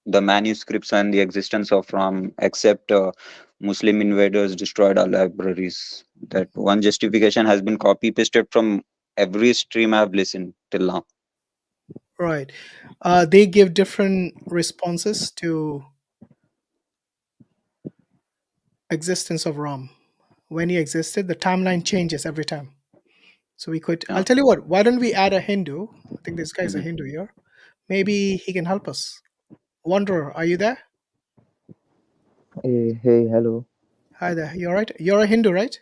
the manuscripts and the existence of Ram, except Muslim invaders destroyed our libraries? That one justification has been copy pasted from every stream I've listened till now. Right. They give different responses to existence of Ram. When he existed, the timeline changes every time. So I'll Yeah. tell you what, why don't we add a Hindu? I think this guy's a Mhm. Hindu here. Maybe he can help us. Wanderer, are you there? Hey, hello. Hi there. You're right. You're a Hindu, right?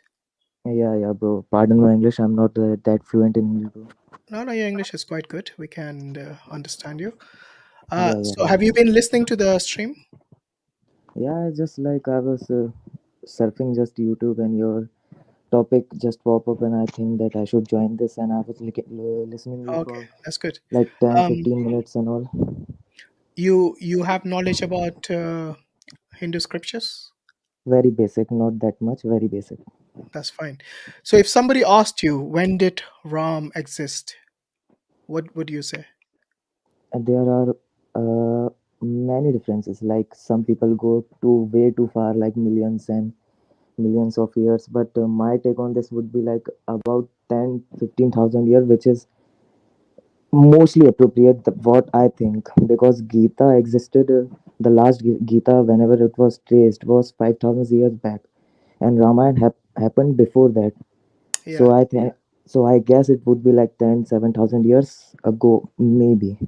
Yeah, bro. Pardon my English. I'm not that fluent in English, bro. No, your English is quite good. We can understand you. Yeah. So have you been listening to the stream? Yeah, just like I was surfing just YouTube and your topic just pop up and I think that I should join this and I was listening you Okay, for that's good. like 10, Um, 15 minutes and all. you have knowledge about Hindu scriptures? Very basic, not that much, very basic. That's fine. So if somebody asked you, when did Ram exist, what would you say? And there are many differences. Like some people go way too far, like millions and millions of years. But my take on this would be like about 10, 15,000 years, which is mostly appropriate what I think, because Gita existed, the last Gita whenever it was traced was 5,000 years back, and Ramayana happened before that. Yeah. So I think, so I guess it would be like 10, 7,000 years ago maybe.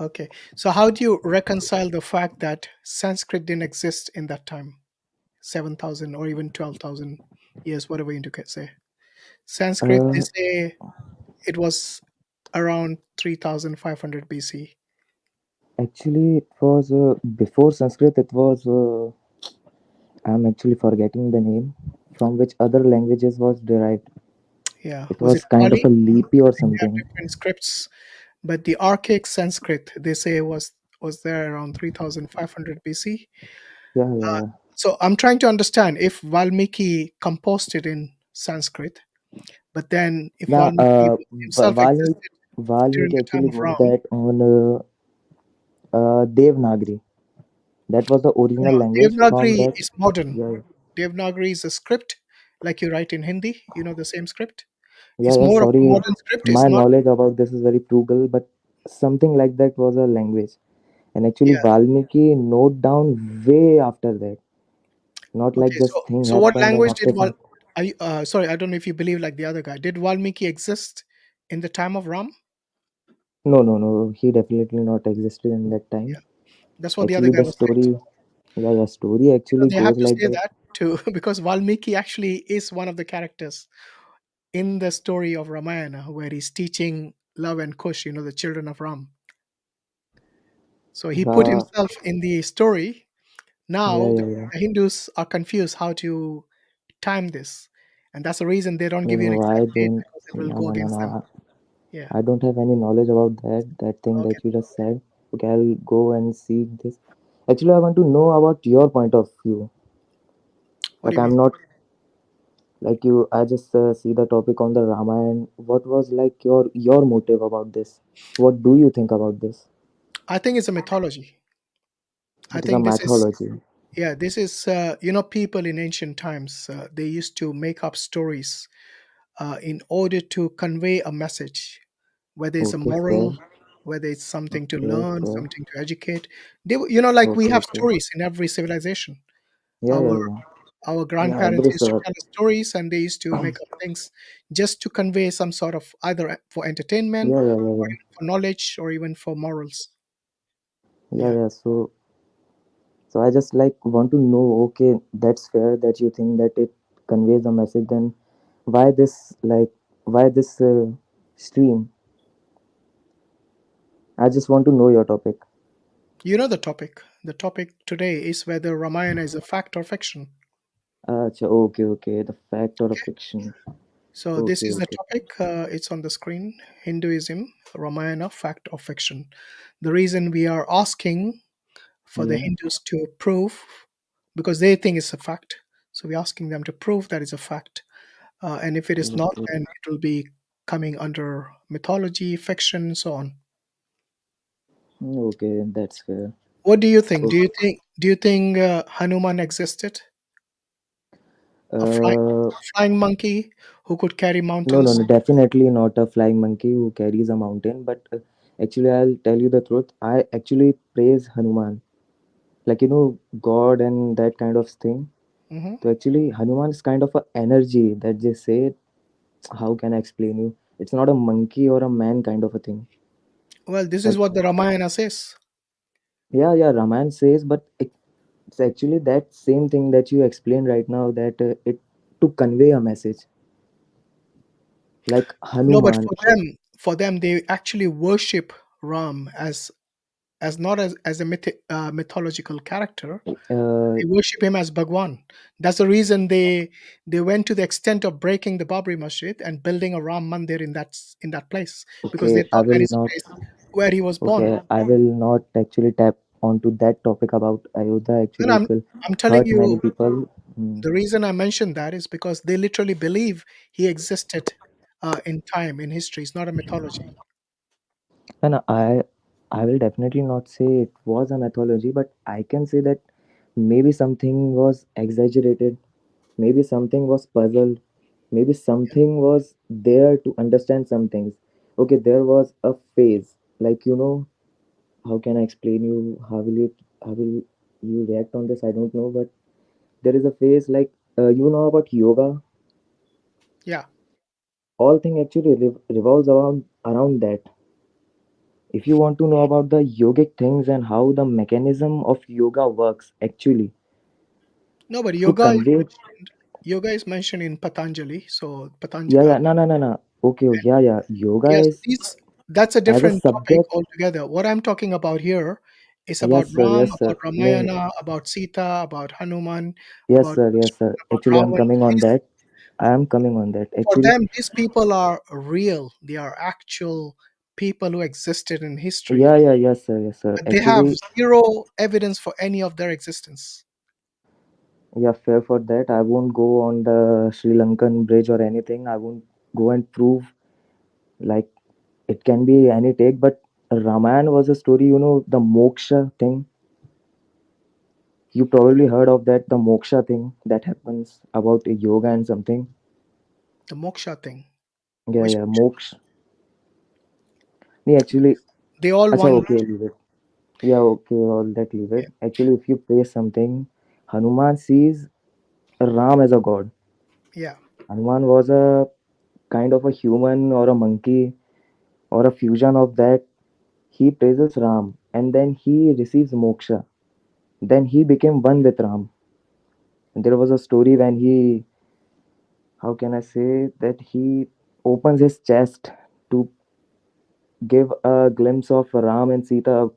Okay. So how do you reconcile the fact that Sanskrit didn't exist in that time, 7,000 or even 12,000 years, whatever you can say? Sanskrit, they uh, say it was around 3,500 BC. Actually it was before Sanskrit. It was I'm actually forgetting the name from which other languages was derived. Yeah. It Was it was kind of Pali? a leapy I or think they have something. different scripts, but the archaic Sanskrit, they say was there around 3,500 BC. Uh, Yeah. so I'm trying to understand if Valmiki composed it in Sanskrit, but then if Now, Valmiki himself Valmiki, existed during Valmiki the time actually of wrote Ram. that on Devanagari. That was the original No, language from Devanagari that. is modern. Yeah, Devanagari is a script like you write in Hindi, the same script. It's yeah. more of a Sorry, modern script. It's my not, knowledge about this is very frugal, but something like that was a language. And actually, yeah. Valmiki note down way after that. Not like Okay, this thing so what happened and language after did some. sorry, I don't know if you believe like the other guy. Did Valmiki exist in the time of Ram? No, no, no. He definitely not existed in that time. Yeah, that's what the other Actually, guy the was saying. story, yeah, yeah, story actually They have goes to like say that. that too, because Valmiki actually is one of the characters in the story of Ramayana, where he's teaching Love and Kush, the children of Ram. So he put Yeah, himself in the story. yeah, Now yeah, yeah. the Hindus are confused how to time this, and that's the reason they don't No, give you an no, exact I date don't. because it will No, go no, no, against them. no. Yeah. I don't have any knowledge about that thing Okay. that you just said. Okay, I'll go and see this. Actually, I want to know about your point of view. What do Like, you mean? I'm not like you. I just see the topic on the Ramayana. What was like your motive about this? What do you think about this? I think it's a mythology. I It is a think this is mythology. yeah. This is people in ancient times they used to make up stories in order to convey a message, whether it's a Okay, fair. moral, whether it's something to Okay, learn, fair. something to educate. Like we Okay, have okay. stories in every civilization. Yeah, yeah, Our yeah. our Yeah, grandparents every used to sir. tell us stories, and they used to make up things just to convey some sort of either for entertainment Yeah, yeah, yeah, or yeah. even for knowledge or even for morals. Yeah, Yeah. yeah. So I just like want to know, okay, that's fair that you think that it conveys a message. Then why this why this stream? I just want to know your topic. You know the topic. The topic today is whether Ramayana is a fact or fiction. Okay, okay. The fact or a fiction. So this Okay, is the okay. topic. It's on the screen. Hinduism, Ramayana, fact or fiction. The reason we are asking for the Yeah. Hindus to prove, because they think it's a fact. So we're asking them to prove that it's a fact. And if it is not, Okay. then it will be coming under mythology, fiction, so on. Okay, that's fair. What do you think? So, Do you think Hanuman existed? A uh, flying monkey who could carry no, no, mountains? no, definitely not a flying monkey who carries a mountain. But actually, I'll tell you the truth. I actually praise Hanuman, like God and that kind of thing. Hmm. So actually, Hanuman is kind of a energy that they say. How can I explain you? It's not a monkey or a man kind of a thing. Well, this is Like, what the Ramayana says. yeah, yeah, Raman says, but it's actually that same thing that you explained right now, that it to convey a message. Like No, but Hanuman, for them, they actually worship Ram as not as a mythological character. uh, They worship him as Bhagwan. That's the reason they went to the extent of breaking the Babri Masjid and building a Ram Mandir in that place because they okay, I thought that will is the not. place where he was born. Okay, I will not actually tap onto that topic about Ayodhya. And Actually, it will I'm telling hurt many you, people. Hmm. the reason I mentioned that is because they literally believe he existed in time, in history. It's not a mythology. And I will definitely not say it was a mythology, but I can say that maybe something was exaggerated, maybe something was puzzled, maybe something was there to understand some things. Okay, there was a phase, like how can I explain you? How will you react on this? I don't know, but there is a phase like about yoga. Yeah. All thing actually revolves around that. If you want to know about the yogic things and how the mechanism of yoga works actually No, but to convey. yoga is mentioned in Patanjali. So Yeah, yeah, no, no, no, no. Okay, okay, yeah, yeah, yoga yes, is that's a as a different topic subject. altogether. What I'm talking about here is about Yes, sir, Ram, yes, sir. about No, Ramayana, about Sita, about Hanuman, yes, about sir, yes, sir. Lakshmana, about Actually, I'm Ravana. coming on that. I am coming on that For actually. them, these people are real. They are actual people who existed in history, Yeah, yeah, yes, sir, yes, sir. but they have Actually, zero evidence for any of their existence. yeah, fair for that. I won't go on the Sri Lankan bridge or anything. I won't go and prove like it can be any take, but Ramayana was a story, the moksha thing. You probably heard of that, the moksha thing that happens about yoga and something. The moksha thing, Yeah, which yeah, moksha. Nee, actually, they all acha, want. okay, leave it. Yeah, okay, all that leave it. Actually, if you pray something, Hanuman sees Ram as a god. Yeah, Hanuman was a kind of a human or a monkey or a fusion of that. He praises Ram, and then he receives moksha. Then he became one with Ram. And there was a story when he, how can I say, that he opens his chest to give a glimpse of Ram and Sita.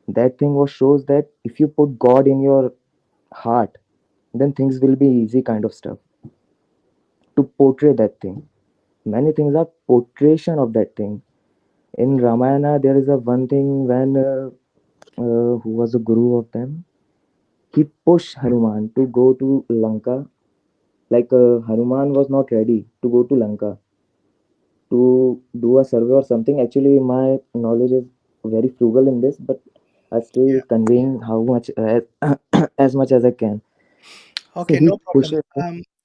That thing was shows that if you put God in your heart, then things will be easy, kind of stuff. To portray that thing, many things are portrayal of that thing. In Ramayana, there is a one thing when who was the guru of them? He pushed Hanuman to go to Lanka. Like Hanuman was not ready to go to Lanka to do a survey or something. Actually, my knowledge is very frugal in this, but I still Yeah. conveying how much as much as I can. So Okay, he no problem. pushes.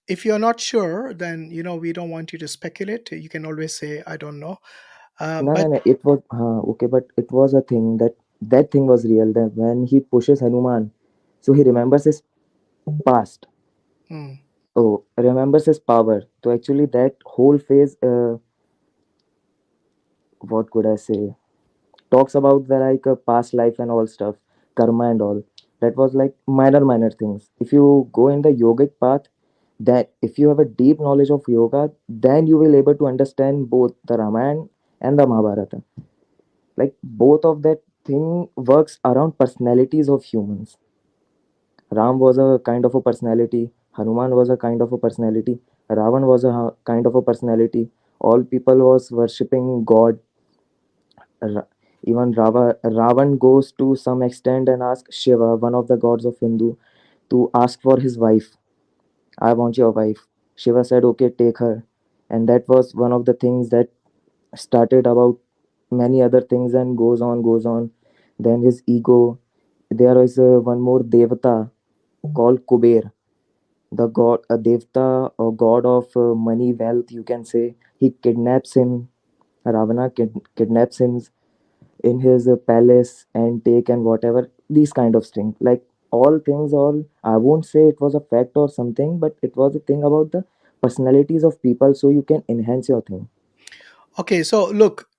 If you're not sure, then we don't want you to speculate. You can always say, "I don't know." No, no, But no. It was okay, but it was a thing that thing was real. That when he pushes Hanuman, so he remembers his past. hmm, Oh, remembers his power. So actually, that whole phase, what could I say? Talks about the like past life and all stuff, karma and all. That was like minor things. If you go in the yogic path, that if you have a deep knowledge of yoga, then you will able to understand both the Ramayana and the Mahabharata. Like both of that thing works around personalities of humans. Ram was a kind of a personality. Hanuman was a kind of a personality. Ravan was a kind of a personality. All people was worshipping God. Ra- Even Ravan goes to some extent and asks Shiva, one of the gods of Hindu, to ask for his wife. I want your wife. Shiva said, okay, take her. And that was one of the things that started about many other things and goes on. Then his ego. There is one more Devata called Kuber, the god, a Devta, a god of money, wealth, you can say. He kidnaps him. Ravana kidnaps him in his palace and take and whatever these kind of things, like all things, all I won't say it was a fact or something, but it was a thing about the personalities of people, so you can enhance your thing. okay. So look,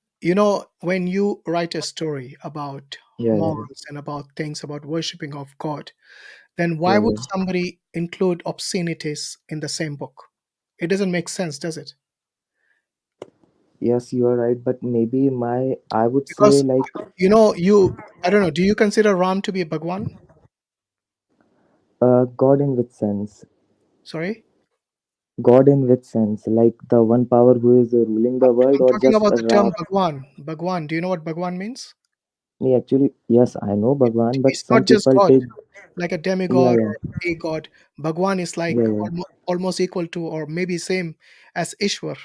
when you write a story about Yeah, yeah, morals and about things about worshiping of God, then why yeah, would yeah. somebody include obscenities in the same book? It doesn't make sense, does it? Yes, you are right, but maybe my I would say Because like I don't know. Do you consider Ram to be a Bhagwan? God in which sense? Sorry, God in which sense? Like the one power who is ruling the world, I'm or talking just about the term Ra? Bhagwan. Bhagwan. Do you know what Bhagwan means? Me actually, yes, I know Bhagwan, but It's some not just people God, take. like a Yeah, demigod yeah, or a god. Bhagwan is yeah, like yeah. almost equal to, or maybe same as Ishwar.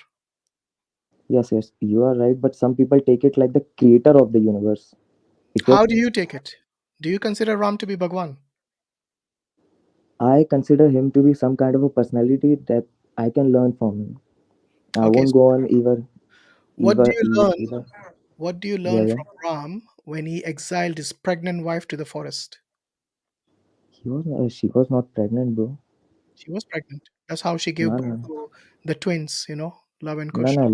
Yes, yes, you are right, but some people take it like the creator of the universe. If you're How do you take it? Do you consider Ram to be Bhagwan? I consider him to be some kind of a personality that I can learn from him. I Okay, won't so go on what do you learn? either. What do you Yeah, learn yeah. from Ram when he exiled his pregnant wife to the forest? She was not pregnant, bro. She was pregnant. That's how she gave No, birth no, to the twins, Love and no, Kush. no.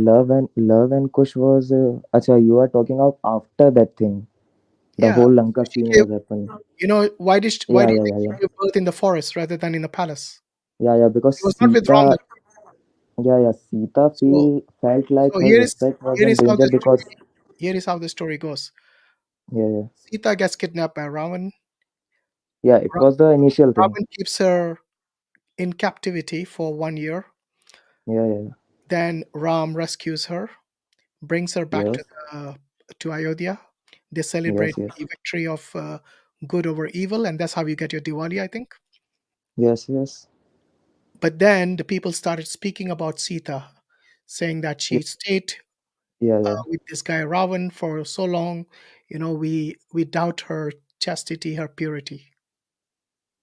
Love and Kush was. Acha, you are talking of after that thing. The Yeah. whole So Lanka she scene gave, was happening. why Yeah, do you yeah, think yeah, she yeah, gave birth in the forest rather than in the palace? yeah, yeah. Because She was not with Ram. Sita, yeah, yeah. Sita So, felt like so her respect was here in is how danger the because. here is how the story goes. Yeah, yeah, Sita gets kidnapped by Ravan. yeah. It Ra- was the initial thing. Ravan keeps her in captivity for 1 year. Yeah, yeah. Then Ram rescues her, brings her back Yes, to Ayodhya. They celebrate yes, yes, the victory of good over evil, and that's how you get your Diwali, I think. yes, yes. But then the people started speaking about Sita, saying that she stayed Yeah, yeah. with this guy Ravan for so long. We doubt her chastity, her purity.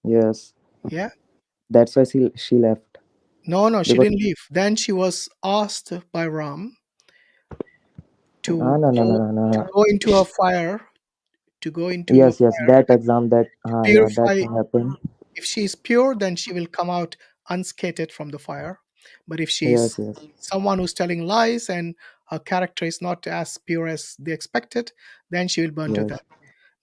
Yes. Yeah. That's why she left. No, no, she Because didn't leave. Then she was asked by Ram ah to no no no go no no. to No. go into a fire, to go into a Yes, yes, fire that and exam that to yeah, that purify. thing happened. If she is pure, then she will come out unscathed from the fire. But if she is Yes, yes. someone who's telling lies and her character is not as pure as they expected, then she will burn to Yes. death.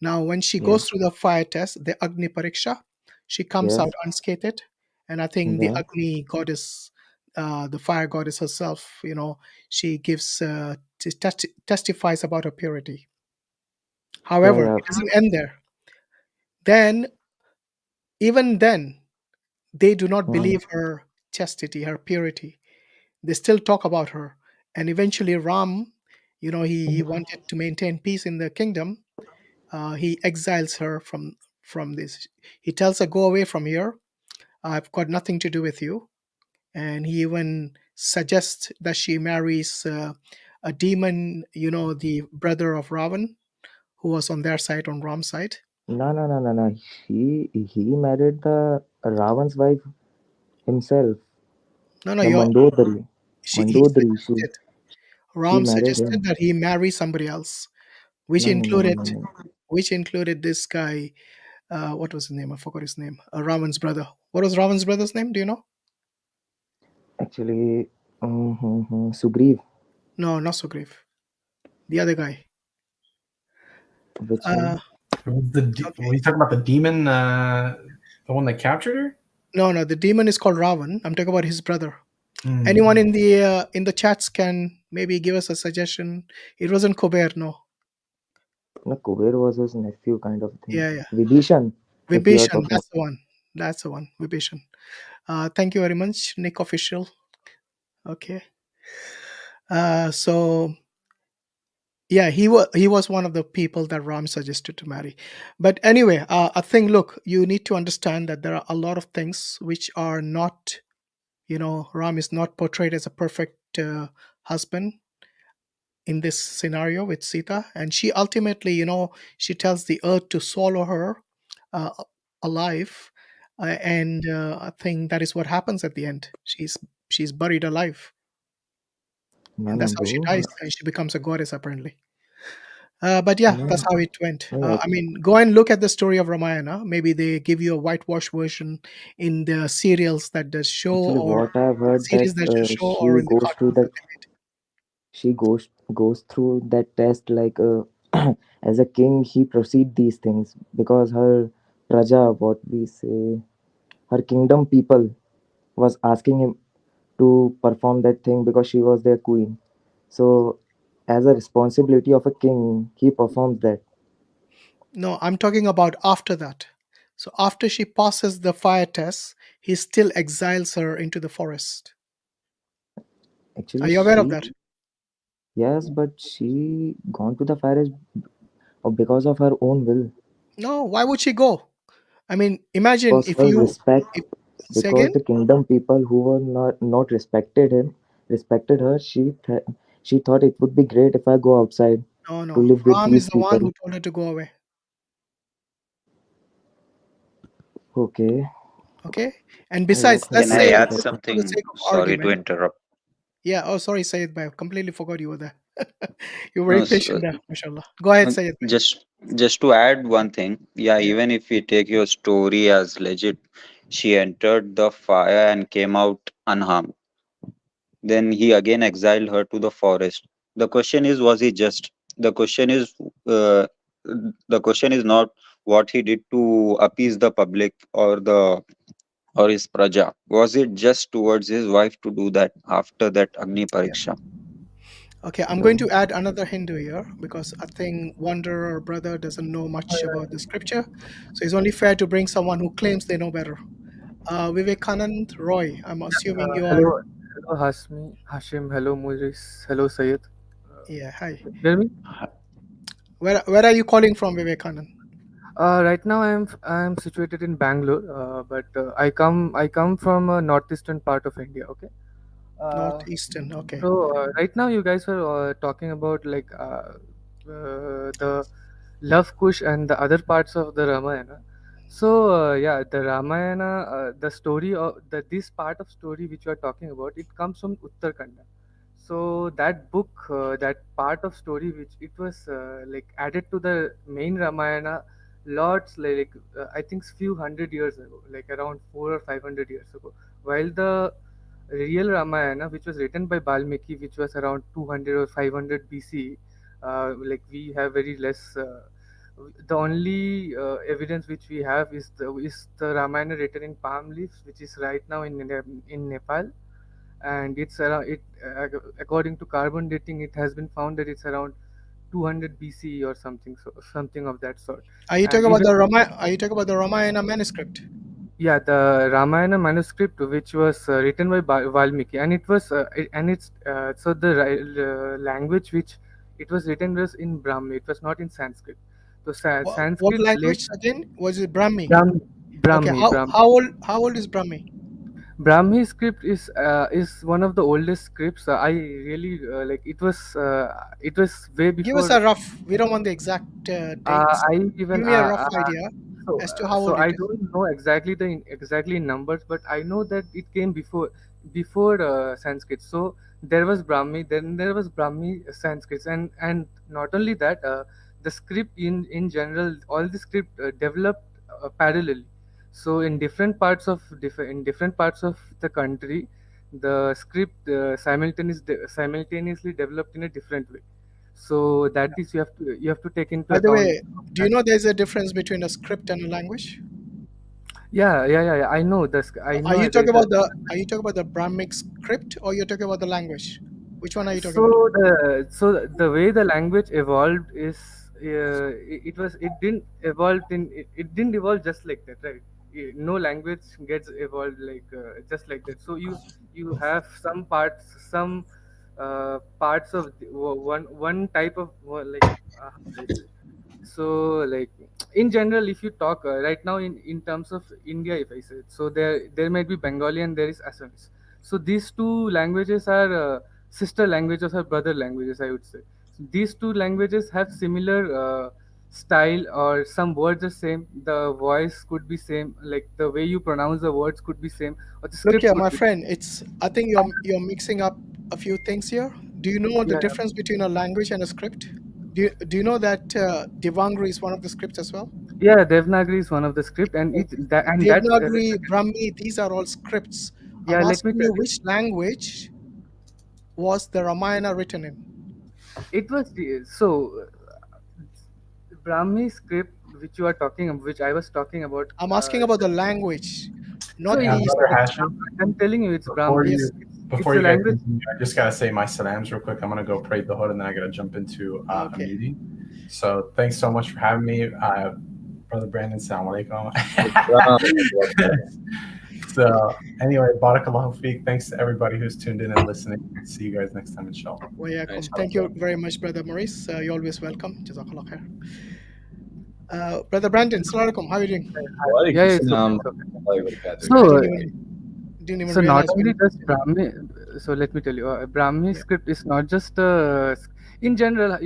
Now, when she Yes. goes through the fire test, the Agni Pariksha, she comes Yes. out unscathed. And I think the Then. Agni goddess, the fire goddess herself, she gives, testifies about her purity. Yeah. However, Yeah. it doesn't end there. Then, even then, they do not Hmm. believe her chastity, her purity. They still talk about her. And eventually, Ram, he wanted to maintain peace in the kingdom. He exiles her from this. He tells her, "Go away from here. I've got nothing to do with you." And he even suggests that she marries a demon, the brother of Ravan, who was on their side, on Ram's side. No, no, no, no, no. He married the Ravan's wife himself, No, no, the Mandodari. he Mandodari. suggested. She Ram married suggested him. that he marry somebody else, which No, no, no, no, included no, no. this guy. What was his name? I forgot his name. Ravan's brother. What was Ravan's brother's name? Do you know? Actually, Sugriv. No, not Sugriv. The other guy. Which Uh, one? okay. Were you talking about the demon, the one that captured her? No, the demon is called Ravan. I'm talking about his brother. Hmm. Anyone in the chats can maybe give us a suggestion. It wasn't Kuber, no. No, Kuber was his nephew, kind of thing. Yeah. Vibhishan, if you are Vibhishan, talking. that's the one. Vibhishan. Thank you very much, Nick Official. Okay. So yeah, he was one of the people that Ram suggested to marry. But anyway, I think, look, you need to understand that there are a lot of things which are not, Ram is not portrayed as a perfect husband in this scenario with Sita, and she ultimately, she tells the earth to swallow her uh, alive, and I think that is what happens at the end. She's buried alive, No, and no, that's how she bro. dies, and she becomes a goddess apparently. But yeah, that's No, how it went. no, I mean, go and look at the story of Ramayana. Maybe they give you a whitewash version in the serials that does show, actually, or what I've heard that series that just show, or she in the goes through cartoons that that. they made. She goes through that test like as a king. He proceed these things because her praja, what we say, her kingdom people was asking him to perform that thing because she was their queen. So, as a responsibility of a king, he performs that. No, I'm talking about after that. So after she passes the fire test, he still exiles her into the forest. Are Actually, you aware of that? yes, but she gone to the forest because of her own will. No, why would she go? I mean, imagine Because her respect, if say because again. the kingdom people who were not respected her. She thought it would be great if I go outside No, to no. live with Ram is these the one people. who told her to go away. Okay, Okay. And I got besides, her Can let's I say, point. add But for the something? sake of Sorry to argument. interrupt. Yeah. Oh, sorry, Sayed Bhai. Completely forgot you were there. You're No, very patient there, mashallah. Go ahead, Sayed Bhai. just to add one thing. Yeah, Yeah. even if we take your story as legit, she entered the fire and came out unharmed. Then he again exiled her to the forest. The question is, was he just? The question is, uh, the question is not what he did to appease the public or his praja. Was it just towards his wife to do that after that Agni Yeah. Pariksha? Okay, I'm going bro, to add another Hindu here because I think Wanderer brother doesn't know much about the scripture. So it's only fair to bring someone who claims they know better. Vivekanand Roy, I'm assuming you are. Hello, Hashim. Hello, Muris. Hello, Sayed. Yeah, hi. Hear me? Where are you calling from, Vivekanand? Right now, I am situated in Bangalore, but I come from a northeastern part of India. Okay. Uh, Northeastern. Okay. so right now, you guys were talking about like the Love Kush and the other parts of the Ramayana. So yeah, the Ramayana, the story of this part of story which you are talking about, it comes from Uttarakhand. So that book, that part of story which it was like added to the main Ramayana, lots I think few hundred years ago, like around 400 or 500 years ago, while the real Ramayana, which was written by Valmiki, which was around 200 or 500 BC. Like we have very less. The only evidence which we have is the Ramayana written in palm leaves, which is right now in Nepal, and it's around it. According to carbon dating, it has been found that it's around 200 BC or something, so something of that sort. Are you And talking about even the Ramayana manuscript? yeah, the Ramayana manuscript, which was written by Valmiki, and it was and it's so the language which it was written was in Brahmi. It was not in Sanskrit. So What Sanskrit late language again? Was it Brahmi? Brahmi, Okay, Brahmi, Brahmi. how old is Brahmi? Brahmi script is one of the oldest scripts. I really like it was. It was way Give us before. a rough. We don't want the exact dates. I Give even me a rough idea as to how so old it I is. don't know exactly exactly numbers, but I know that it came before Sanskrit. So there was Brahmi, then there was Brahmi Sanskrit, and not only that, the script in general, all the script developed parallelly. So in different parts of the country, the script simultaneously developed in a different way. So that is you have to take into By the account way, do you that. know there's a difference between a script and a language? Yeah. I know this. I Are know you talking the about the Brahmic script, or you're talking about the language? Which one are you talking so about? the way the language evolved is it didn't evolve just like that, right? No language gets evolved like just like that. So you have some parts of one type of how do I say? So like in general, if you talk right now in terms of India, if I say it, so there might be Bengali and there is Assamese. So these two languages are sister languages or brother languages, I would say. So these two languages have similar style, or some words are same, the voice could be same, like the way you pronounce the words could be same, or the Look script here, could my be. friend. I think you're mixing up a few things here. Do you know the Yeah, difference between a language and a script? Do you know that Devangri is one of the scripts as well? yeah, Devanagari is one of the script, and Okay. that's Devanagari, Brahmi, these are all scripts. I'm yeah, let me asking tell you you. which language was the Ramayana written in? It was Brahmi script which you are talking about, which I was talking about. I'm asking about the language, So not Yeah, the brother script. Hashim. I'm telling you, it's Before Brahmi. you Yes. It's before a you guys language. continue, I just gotta say my salams real quick. I'm gonna go pray the hood and then I gotta jump into a Okay. meeting. So thanks so much for having me, brother Brandon. Salam alaikum. So anyway, barakallahu feek. Thanks to everybody who's tuned in and listening. See you guys next time, inshallah. Wayakum. Thank you very much, Brother Muris. You're always welcome. Jazakallah khair. Brother Brandon, Assalamu alaikum. How are you doing? Yeah, it's okay. It's okay. So, Didn't even so not realize only when. does Brahmi, so let me tell you, Brahmi Yeah. script is not just in general,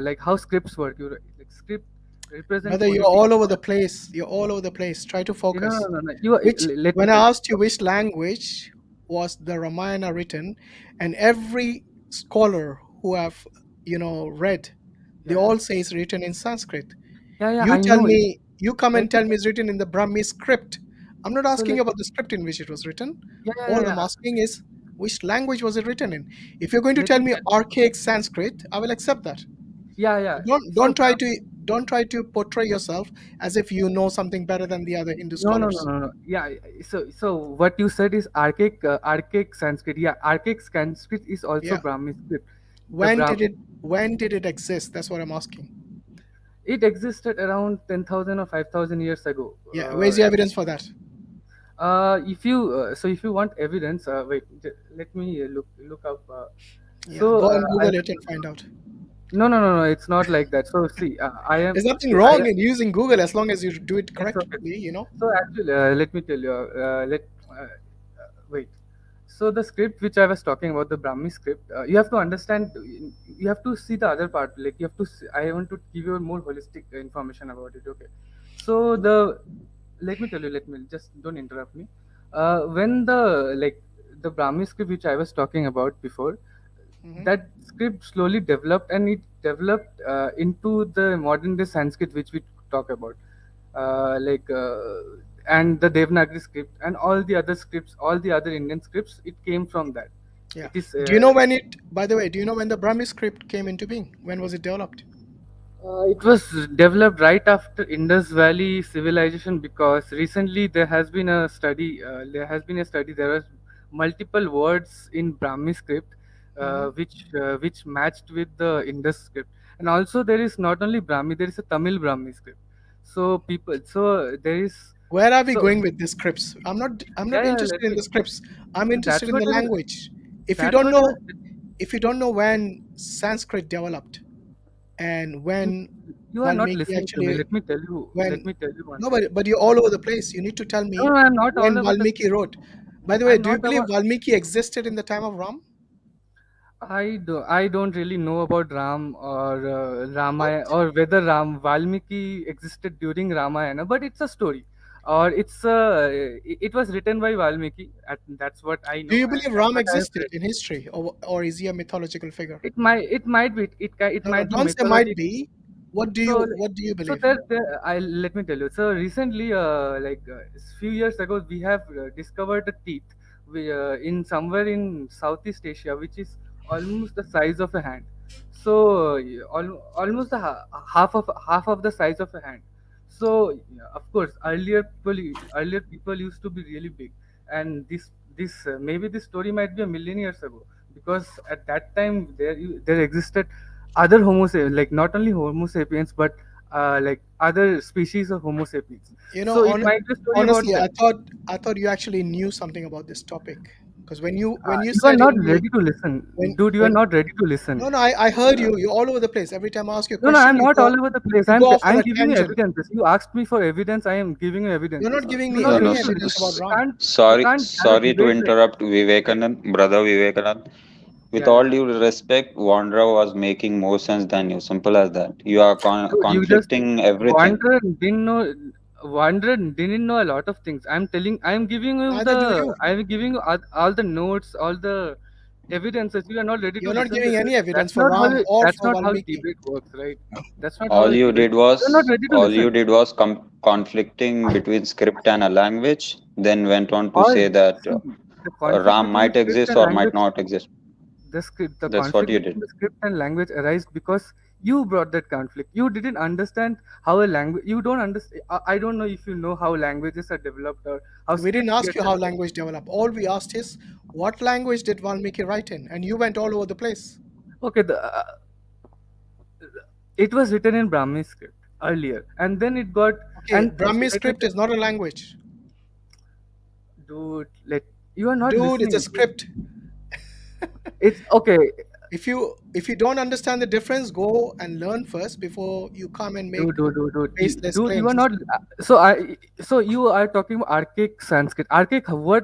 like how scripts work. Like script represent Brother, you're politics. all over the place. You're all over the place. Try to You know, focus. no. You let me When I tell you. asked you which language was the Ramayana written, and every scholar who have read, they Yeah, all say it's written in Sanskrit. yeah. You I tell know. me, you come and Let me tell me it's written in the Brahmi script. I'm not so asking let you about the script in which it was written. All I'm yeah. asking is which language was it written in? If you're going to Let tell me me tell. archaic Sanskrit, I will accept that. Yeah. Don't So don't try to don't try to portray yourself as if you know something better than the other Hindu scholars. no. Yeah. So what you said is archaic Sanskrit. Yeah, archaic Sanskrit is also Yeah. Brahmi script. The When Brahm did it exist? That's what I'm asking. It existed around 10,000 or 5,000 years ago. Yeah. Where's the evidence for that? If you want evidence, wait, let me look up. Yeah. Go and Google it and find out. No. It's not like that. So see, There's nothing I wrong am. in using Google as long as you do it It's okay. correctly. So actually, let me tell you. Wait. So the script which I was talking about, the Brahmi script, you have to understand. You have to see the other part. Like you have to. I want to give you more holistic information about it. Okay. So let me tell you. Let me just don't interrupt me. When the Brahmi script which I was talking about before, Hmm. that script slowly developed, and it developed into the modern day Sanskrit which we talk about. Like and the Devanagari script and all the other scripts, all the other Indian scripts, it came from that. Yeah. It is. Do you know when it? By the way, do you know when the Brahmi script came into being? When was it developed? It was developed right after Indus Valley civilization, because recently there has been a study. There was multiple words in Brahmi script, which matched with the Indus script, and also there is not only Brahmi, there is a Tamil Brahmi script. So people, so there is, Where are we so going with the scripts? I'm not. I'm yeah, not yeah. interested in the scripts. I'm interested That's in what the I. language. If you That's don't what I. know, if you don't know when Sanskrit developed and You, when you are not Valmiki listening to me. actually Let me tell you. Let when me tell you one no, thing. but you're all over the place. You need to tell No, me no, I'm not all when over the Valmiki place. wrote. By the way, I'm do you not believe about. Valmiki existed in the time of Ram? I don't really know about Ram or What? Ramayana, or whether Valmiki existed during Ramayana, but it's a story, or it was written by Valmiki. That's what I Do know, you and believe that's Ram what I have existed read. in history, or is he a mythological figure? It might be it No, no, might be don't say might mythological. be. So, What do you so believe? I let me tell you. So recently, few years ago, we have discovered a teeth in somewhere in Southeast Asia, which is almost the size of a hand. So almost half of the size of a hand. So yeah, of course, earlier people used to be really big, and this maybe this story might be a million years ago, because at that time there existed other Homo sapiens, like not only Homo sapiens, but like other species of Homo sapiens. You know, So it might be a story about honestly, that. I thought you actually knew something about this topic because when you You are said not Hindu, ready to listen, dude. You are when not ready to listen. no, no, I heard you. You're all over the place. Every time I ask you a No, no, question, I'm not all over the place. you go off on I'm a giving you tangent. evidences. You asked me for evidence. I am giving you You're evidences. not giving You're me not No, any no. ready to listen. evidence about Ram. You Sorry, can't have a sorry to debate like that. interrupt, Vivekanand, brother Vivekanand. With Yeah, yeah. all due respect, Wanderer was making more sense than you. Simple as that. You are Dude, you just conflicting everything. Wanderer didn't know. Wanderer didn't know a lot of things. I'm giving you Neither do you. all the notes, all the evidences. You are not ready to You're not listen to giving any this. evidence for Ram or That's for not how Valmiki. debate works, right? That's not how All a you debate. did You're not was ready to all you listen. did was conflicting between script and a language. Then went on to All say that See, the conflict Ram between might script exist and or might language, not exist. the That's what conflict you between did. the script and language arised because you brought that conflict. You didn't understand how a language. You don't understand. I don't know if you know how languages are developed or how We didn't scripts ask get you how developed. language developed. All we asked is what language did Valmiki write in, and you went all over the place. Okay, it was written in Brahmi script earlier, and then it got Okay, and Brahmi let me script is not a language. dude. You are not Dude, it's a listening. script. It's okay. If you don't understand the difference, go and learn first before you come and make baseless Dude, you are claims. not. So you are talking about archaic Sanskrit. Archaic what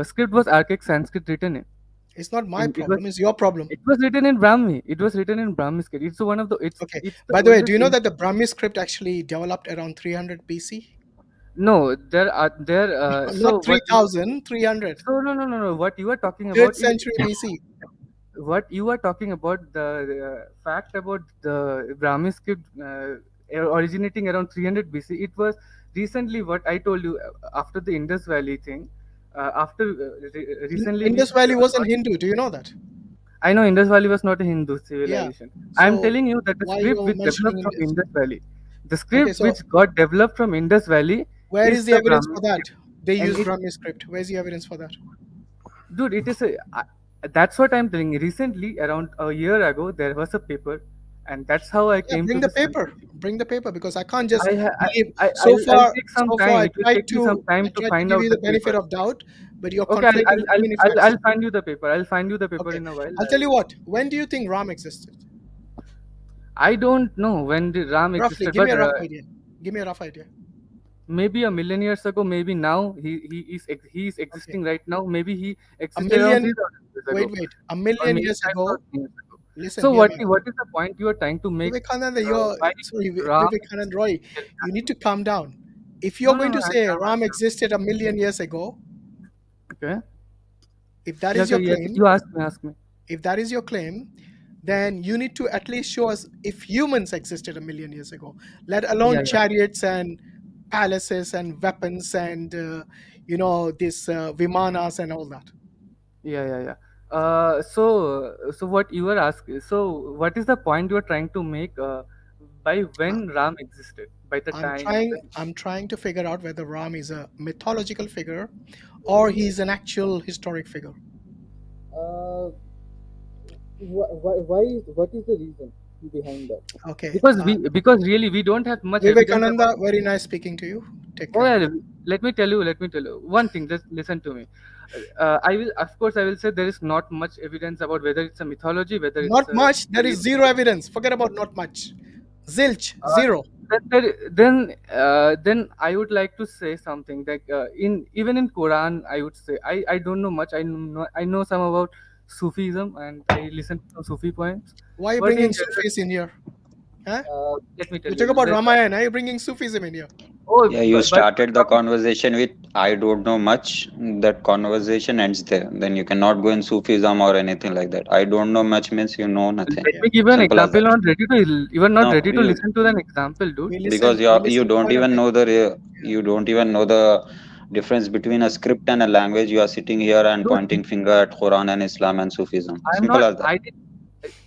script was archaic Sanskrit written in? It's not my It was problem, it's your problem. written in Brahmi. It was written in Brahmi script. It's one of the. Okay. It's the By the way, do oldest. you know that the Brahmi script actually developed around 300 BC? No, there are there. Not 3000, 300. No. What you are talking 3rd about is century BC. what you are talking about, the fact about the Brahmi script originating around 300 BC. It was recently what I told you after the Indus Valley thing. After recently we Indus Valley wasn't Hindu. Do you know that? I know Indus Valley was not a Hindu Yeah. civilization. I'm So telling you that the why script you're which mentioning developed from Indus? Indus Valley, the Okay, script so which got developed from Indus Valley where is is the the evidence Brahmi for that? script, They and use it Brahmi script. Where's the evidence for that? dude it is that's what I'm telling you. Recently around a year ago there was a paper, and that's how I Yeah, came bring to the this paper. conclusion. Bring the paper because I can't just I, ha- believe. I'll take some So far, time. It will take me some I time to tried to find give out you the the benefit paper. of doubt, but you're Okay, conflating too many facts. I'll find you the paper. I'll find you the paper Okay, in a while. I'll tell you what. When do you think Ram existed? I don't know when the Ram Roughly, existed, give me but a rough idea. Give me a rough idea. maybe a million years ago, maybe now he is Okay, existing right now. Maybe he a existed around million. 3,000 years Wait, ago, wait. A or million maybe years ago. 5,000 years ago. Listen, So hear me out. what is the point you are trying to make? Vivekananda, Why Ram Vivekanand Roy. You need to calm down. If you're No, going no, to say Ram existed a million years ago, okay. if that Yeah, is okay, your yeah, claim, you ask me. if that is your claim, then you need to at least show us if humans existed a million years ago, let Yeah, alone yeah. chariots and palaces and weapons and this vimanas and all that. Yeah. So what you were asking? So what is the point you are trying to make? By Uh, when Ram existed? By the time I'm trying to figure out whether Ram is a mythological figure or he's an actual historic figure. Uh, why? What is the reason behind that? Okay. Because really we don't have much evidence about. Vivekananda, very nice speaking to you. Take Oh care. yeah, let me tell you. Let me tell you one thing. Just listen to me. I will, of course, I will say there is not much evidence about whether it's a mythology, whether Not it's a much. There is real. zero evidence. Forget about not much. Zilch, Uh, zero. then I would like to say something like in even in Quran I would say I don't know much. I know some about Sufism and I listen to some Sufi points, Why are you but bringing in general, Sufis in here? Huh? let me tell You talk you. about Ramayana. Are you bringing Sufism in here? Oh, Yeah, you but started the conversation with I don't know much. That conversation ends there. Then you cannot go in Sufism or anything like that. I don't know much means you know nothing. let Yeah. me give you an Simple as example. that. You are not No, ready to you listen to an example, dude. We because listen. you We you listen don't quite a even bit. know the Yeah. you don't even know the difference between a script and a language. You are sitting here and Dude, pointing finger at Quran and Islam and Sufism. I'm Simple not. as that.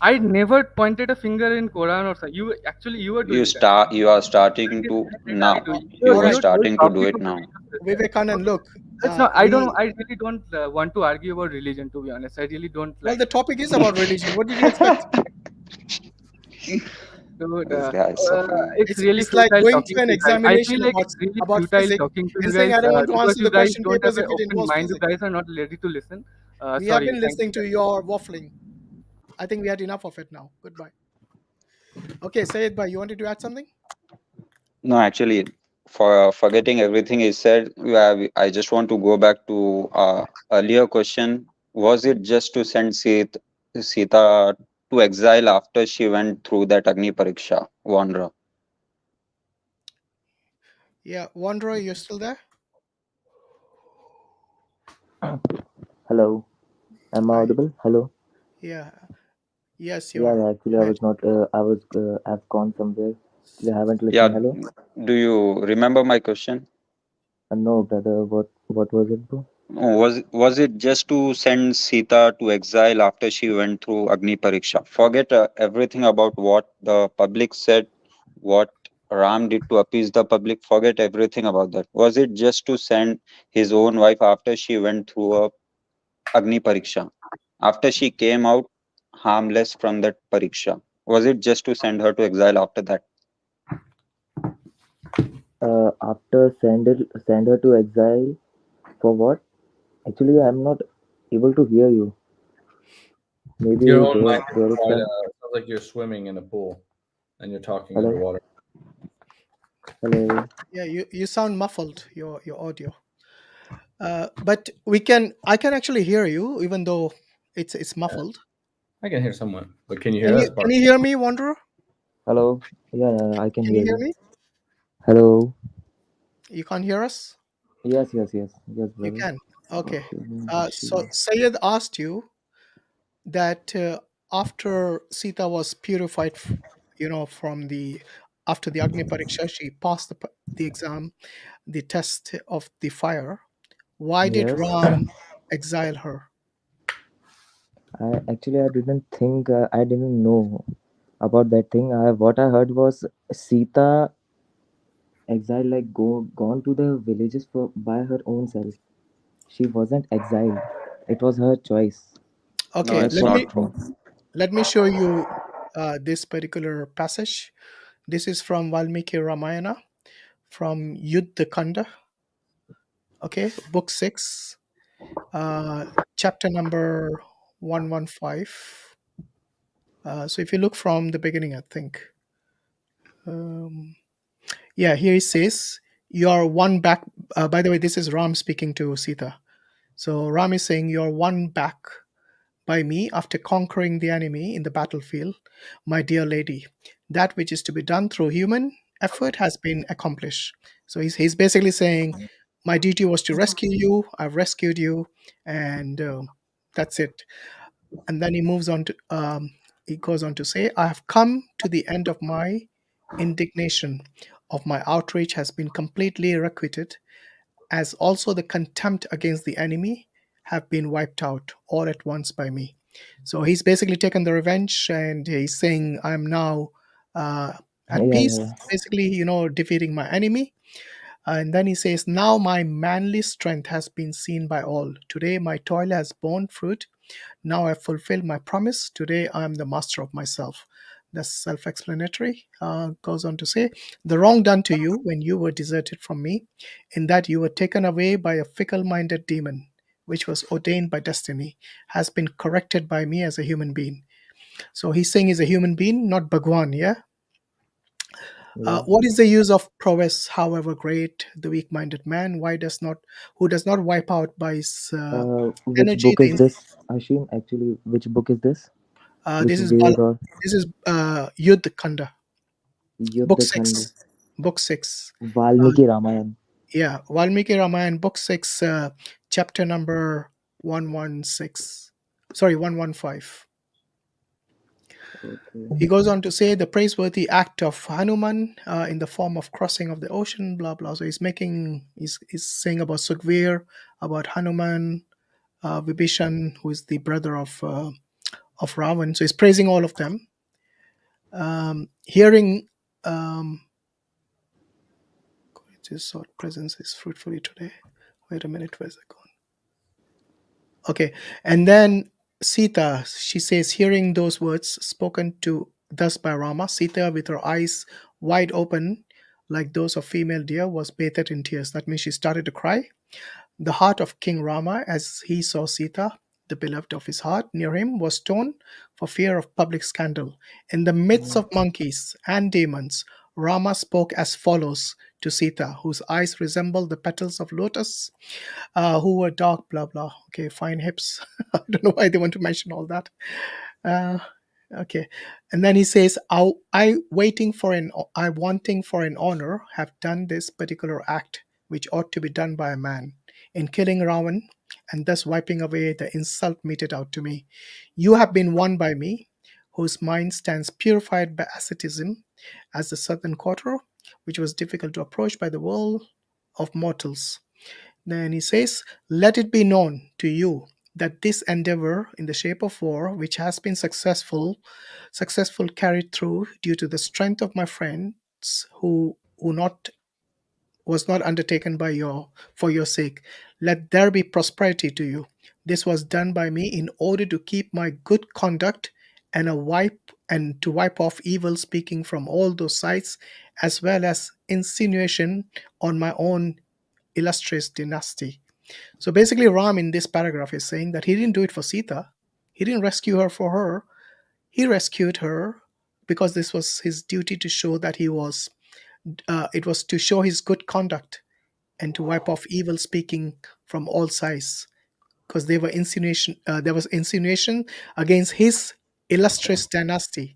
I never pointed a finger in Quran or something. You were doing that. You are I starting didn't, to I didn't now. tell you. You All are right. You're starting to do talking it about now. religious there. Vivekanand, Okay. look. It's not. We I really don't want to argue about religion. To be honest, I really don't Well, like the it. topic is about religion. What did you expect? Dude, This guy is so funny. it's really It's like futile going talking to an to you guys. I examination feel like it's really about futile physics talking to you and saying I guys don't want to because answer you the guys question don't have papers an if it open involves mind. You physics. guys are not ready to listen. We have Sorry. been Thank listening you. to your waffling. I think we had enough of it now. Goodbye. Okay, Sayed Bhai, you wanted to add something? No, actually, for forgetting everything he said, I just want to go back to earlier question. Was it just to send Sita to exile after she went through that Agni Pariksha, Wanderer? Yeah, Wanderer, you're still there? Hello, am I Hi. audible? Hello. Yeah. Yes, you Yeah, are. yeah. Actually, Go I ahead. was not. I've gone somewhere. Actually, I haven't Yeah, listened. Hello. do you remember my question? No, brother. What was it, bro? Was it just to send Sita to exile after she went through Agni Pariksha? Forget everything about what the public said, what Ram did to appease the public. Forget everything about that. Was it just to send his own wife after she went through a Agni Pariksha? After she came out harmless from that Pariksha, was it just to send her to exile after that? After send her to exile for what? Actually, I'm not able to hear you. Your Maybe own mic is there is quite, some. sounds like you're swimming in a pool and you're talking Hello. underwater. Hello. Yeah, you sound muffled, your audio. But I can actually hear you, even though it's Yeah, muffled. I can hear someone, but can you Can hear us, you Bart? hear me, Wanderer? Hello. Yeah, I can Can you hear hear you. me? Hello. You can't hear us? Yes, You brother. can. Okay. So Hashim. Sayed asked you that after Sita was purified, from the after the Agni Pariksha, she passed the exam, the test of the fire. Why did Yes. Ram exile her? I didn't think. I didn't know about that thing. What I heard was Sita exiled, like gone to the villages for by her own self. She wasn't exiled. It was her choice. No, Okay, That's it's let what I me not true. think. let me show you this particular passage. This is from Valmiki Ramayana, from Yuddha Kanda. Okay, book 6, chapter number 115. So if you look from the beginning, I think. Yeah, here it says, "You are one back." By the way, this is Ram speaking to Sita. So Ram is saying, "You are one back by me after conquering the enemy in the battlefield, my dear lady. That which is to be done through human effort has been accomplished." So he's basically saying, my duty was to rescue you. I've rescued you, and that's it. And then he moves on to he goes on to say, I have come to the end of my indignation. of my outrage has been completely requited, as also the contempt against the enemy have been wiped out all at once by me. So he's basically taken the revenge, and he's saying, I'm now at Yeah, peace, yeah, basically, defeating my enemy. And then he says, now my manly strength has been seen by all. Today my toil has borne fruit. Now I have fulfilled my promise. Today I am the master of myself. That's self explanatory. Goes on to say, the wrong done to you when you were deserted from me, in that you were taken away by a fickle minded demon, which was ordained by destiny, has been corrected by me as a human being. So he's saying he's a human being, not Bhagwan, yeah? yeah. What is the use of prowess, however great, the weak-minded man? Who does not wipe out by his Which energy? book is this, Hashim? Actually, which book is this? Which This is Ved or Yuddh Kanda, book Yuddha Khand? 6. Book 6. Uh, Valmiki Ramayana. yeah, Valmiki Ramayana, book 6, chapter number 116. Sorry, 115. Okay. He goes on to say the praiseworthy act of Hanuman in the form of crossing of the ocean, blah blah. So he's saying about Sukhvir, about Hanuman, Vibhishan, who is the brother of Ravan. So he's praising all of them. Hearing his sword presence is fruitfully today. Wait a minute, where's it gone? Okay, and then Sita, she says, hearing those words spoken to thus by Rama, Sita, with her eyes wide open, like those of female deer, was bathed in tears. That means she started to cry. The heart of King Rama, as he saw Sita, the beloved of his heart, near him, was torn for fear of public scandal. In the midst of monkeys and demons, Rama spoke as follows to Sita, whose eyes resembled the petals of lotus, who were dark, blah blah. Okay, fine hips. I don't know why they want to mention all that. Uh, okay, and then he says, I wanting for an honor have done this particular act, which ought to be done by a man, in killing Ravan, and thus wiping away the insult meted out to me. You have been won by me, whose mind stands purified by asceticism, as the southern quarter, which was difficult to approach by the world of mortals. Then he says, let it be known to you that this endeavor in the shape of war, which has been successful carried through due to the strength of my friends who not was not undertaken by for your sake. Let there be prosperity to you. This was done by me in order to keep my good conduct and to wipe off evil speaking from all those sides, as well as insinuation on my own illustrious dynasty. So basically, Ram in this paragraph is saying that he didn't do it for Sita. He didn't rescue her for her. He rescued her because this was his duty to show that it was to show his good conduct and to wipe off evil speaking from all sides, because there was insinuation against his illustrious dynasty.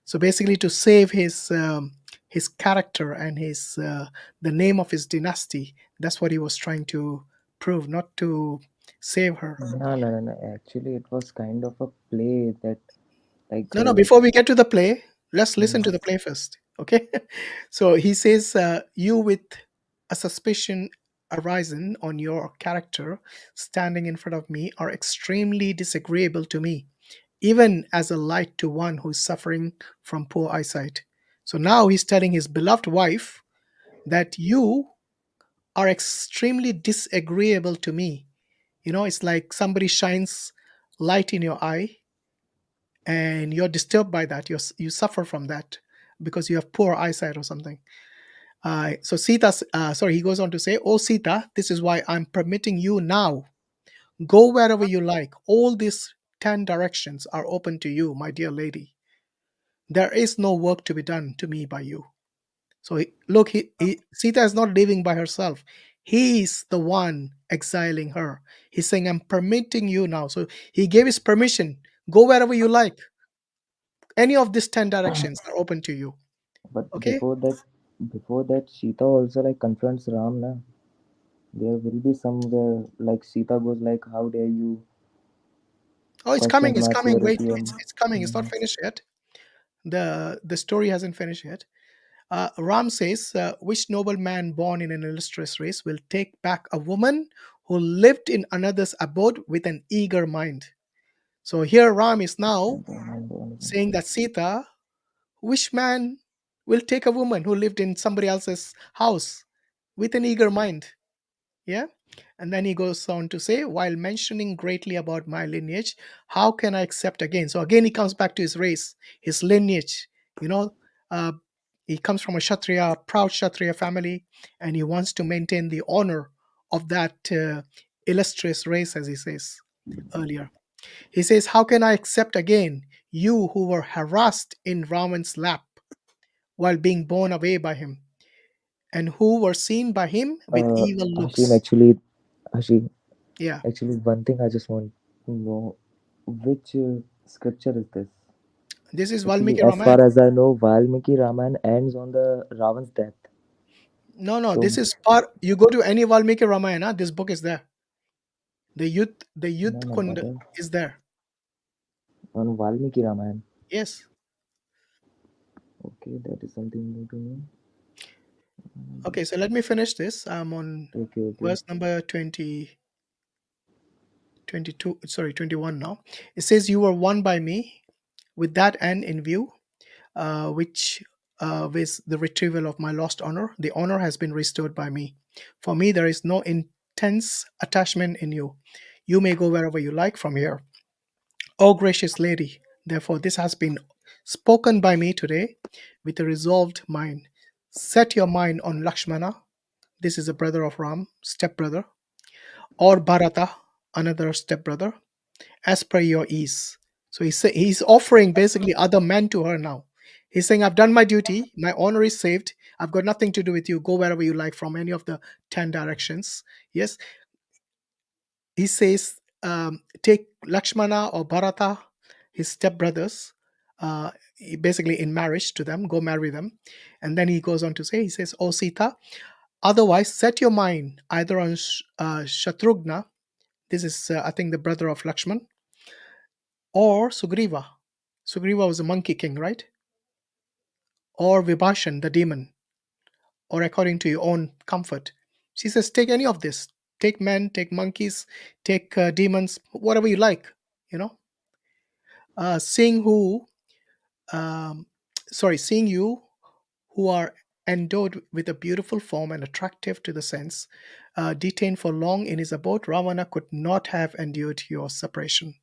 So basically, to save his character and the name of his dynasty, that's what he was trying to prove, not to save her. No, no, no, no. Actually, it was kind of a play that, like, No, before we get to the play, let's listen to the play first. Okay. So he says, you with a suspicion arisen on your character standing in front of me are extremely disagreeable to me, even as a light to one who is suffering from poor eyesight. So now he's telling his beloved wife that you are extremely disagreeable to me. It's like somebody shines light in your eye and you're disturbed by that. You suffer from that because you have poor eyesight or something. So he goes on to say, oh Sita, this is why I'm permitting you now. Go wherever you like. All these 10 directions are open to you, my dear lady. There is no work to be done to me by you. So look, Sita is not living by herself. He's the one exiling her. He's saying, I'm permitting you now. So he gave his permission. Go wherever you like. Any of these 10 directions are open to you. but Okay? before that, Sita also like confronts Ram. Na, there will be somewhere like Sita goes like, "How dare you Oh, it's coming. question It's my coming. Wait, purity?" it's coming. It's not finished yet. The story hasn't finished yet. Ram says, which noble man born in an illustrious race will take back a woman who lived in another's abode with an eager mind? So here Ram is now saying that Sita, which man will take a woman who lived in somebody else's house with an eager mind? Yeah. And then he goes on to say, while mentioning greatly about my lineage, how can I accept again? So again, he comes back to his race, his lineage. You know, uh, he comes from a Kshatriya, proud Kshatriya family, and he wants to maintain the honor of that illustrious race, as he says earlier. He says, how can I accept again you who were harassed in Ravan's lap while being borne away by him, and who were seen by him with evil Hashim, looks? Hashim, Yeah. actually, one thing I just want to know, which scripture is this? This is Actually, Valmiki as far Ramayana. as I know, Valmiki Ramayana ends on the Ravan's death. No, So, this is part. You go to any Valmiki Ramayana, this book is there. The Yudh no, Kund but is there. on Valmiki Ramayana. Yes. Okay, that is something new to me. Okay, so let me finish this. I'm on Okay. verse number 20, 22, sorry, 21 now. It says, you were won by me with that end in view, which with the retrieval of my lost honor. The honor has been restored by me. For me, there is no intense attachment in you. You may go wherever you like from here. O gracious lady, therefore this has been spoken by me today with a resolved mind. Set your mind on Lakshmana, this is a brother of Ram, stepbrother, or Bharata, another stepbrother, as per your ease. So he's offering basically other men to her now. He's saying, I've done my duty, my honor is saved, I've got nothing to do with you. Go wherever you like from any of the 10 directions. Yes, he says, take Lakshmana or Bharata, his stepbrothers, basically in marriage to them, go marry them. And then he goes on to say, he says, oh Sita, otherwise set your mind either on Shatrughna, this is, I think, the brother of Lakshman, or Sugriva. Sugriva was a monkey king, right? Or Vibhashan, the demon, or according to your own comfort. She says, take any of this. Take men, take monkeys, take demons, whatever you like, you know. Seeing who, um, seeing you who are endowed with a beautiful form and attractive to the sense, detained for long in his abode, Ravana could not have endured your separation.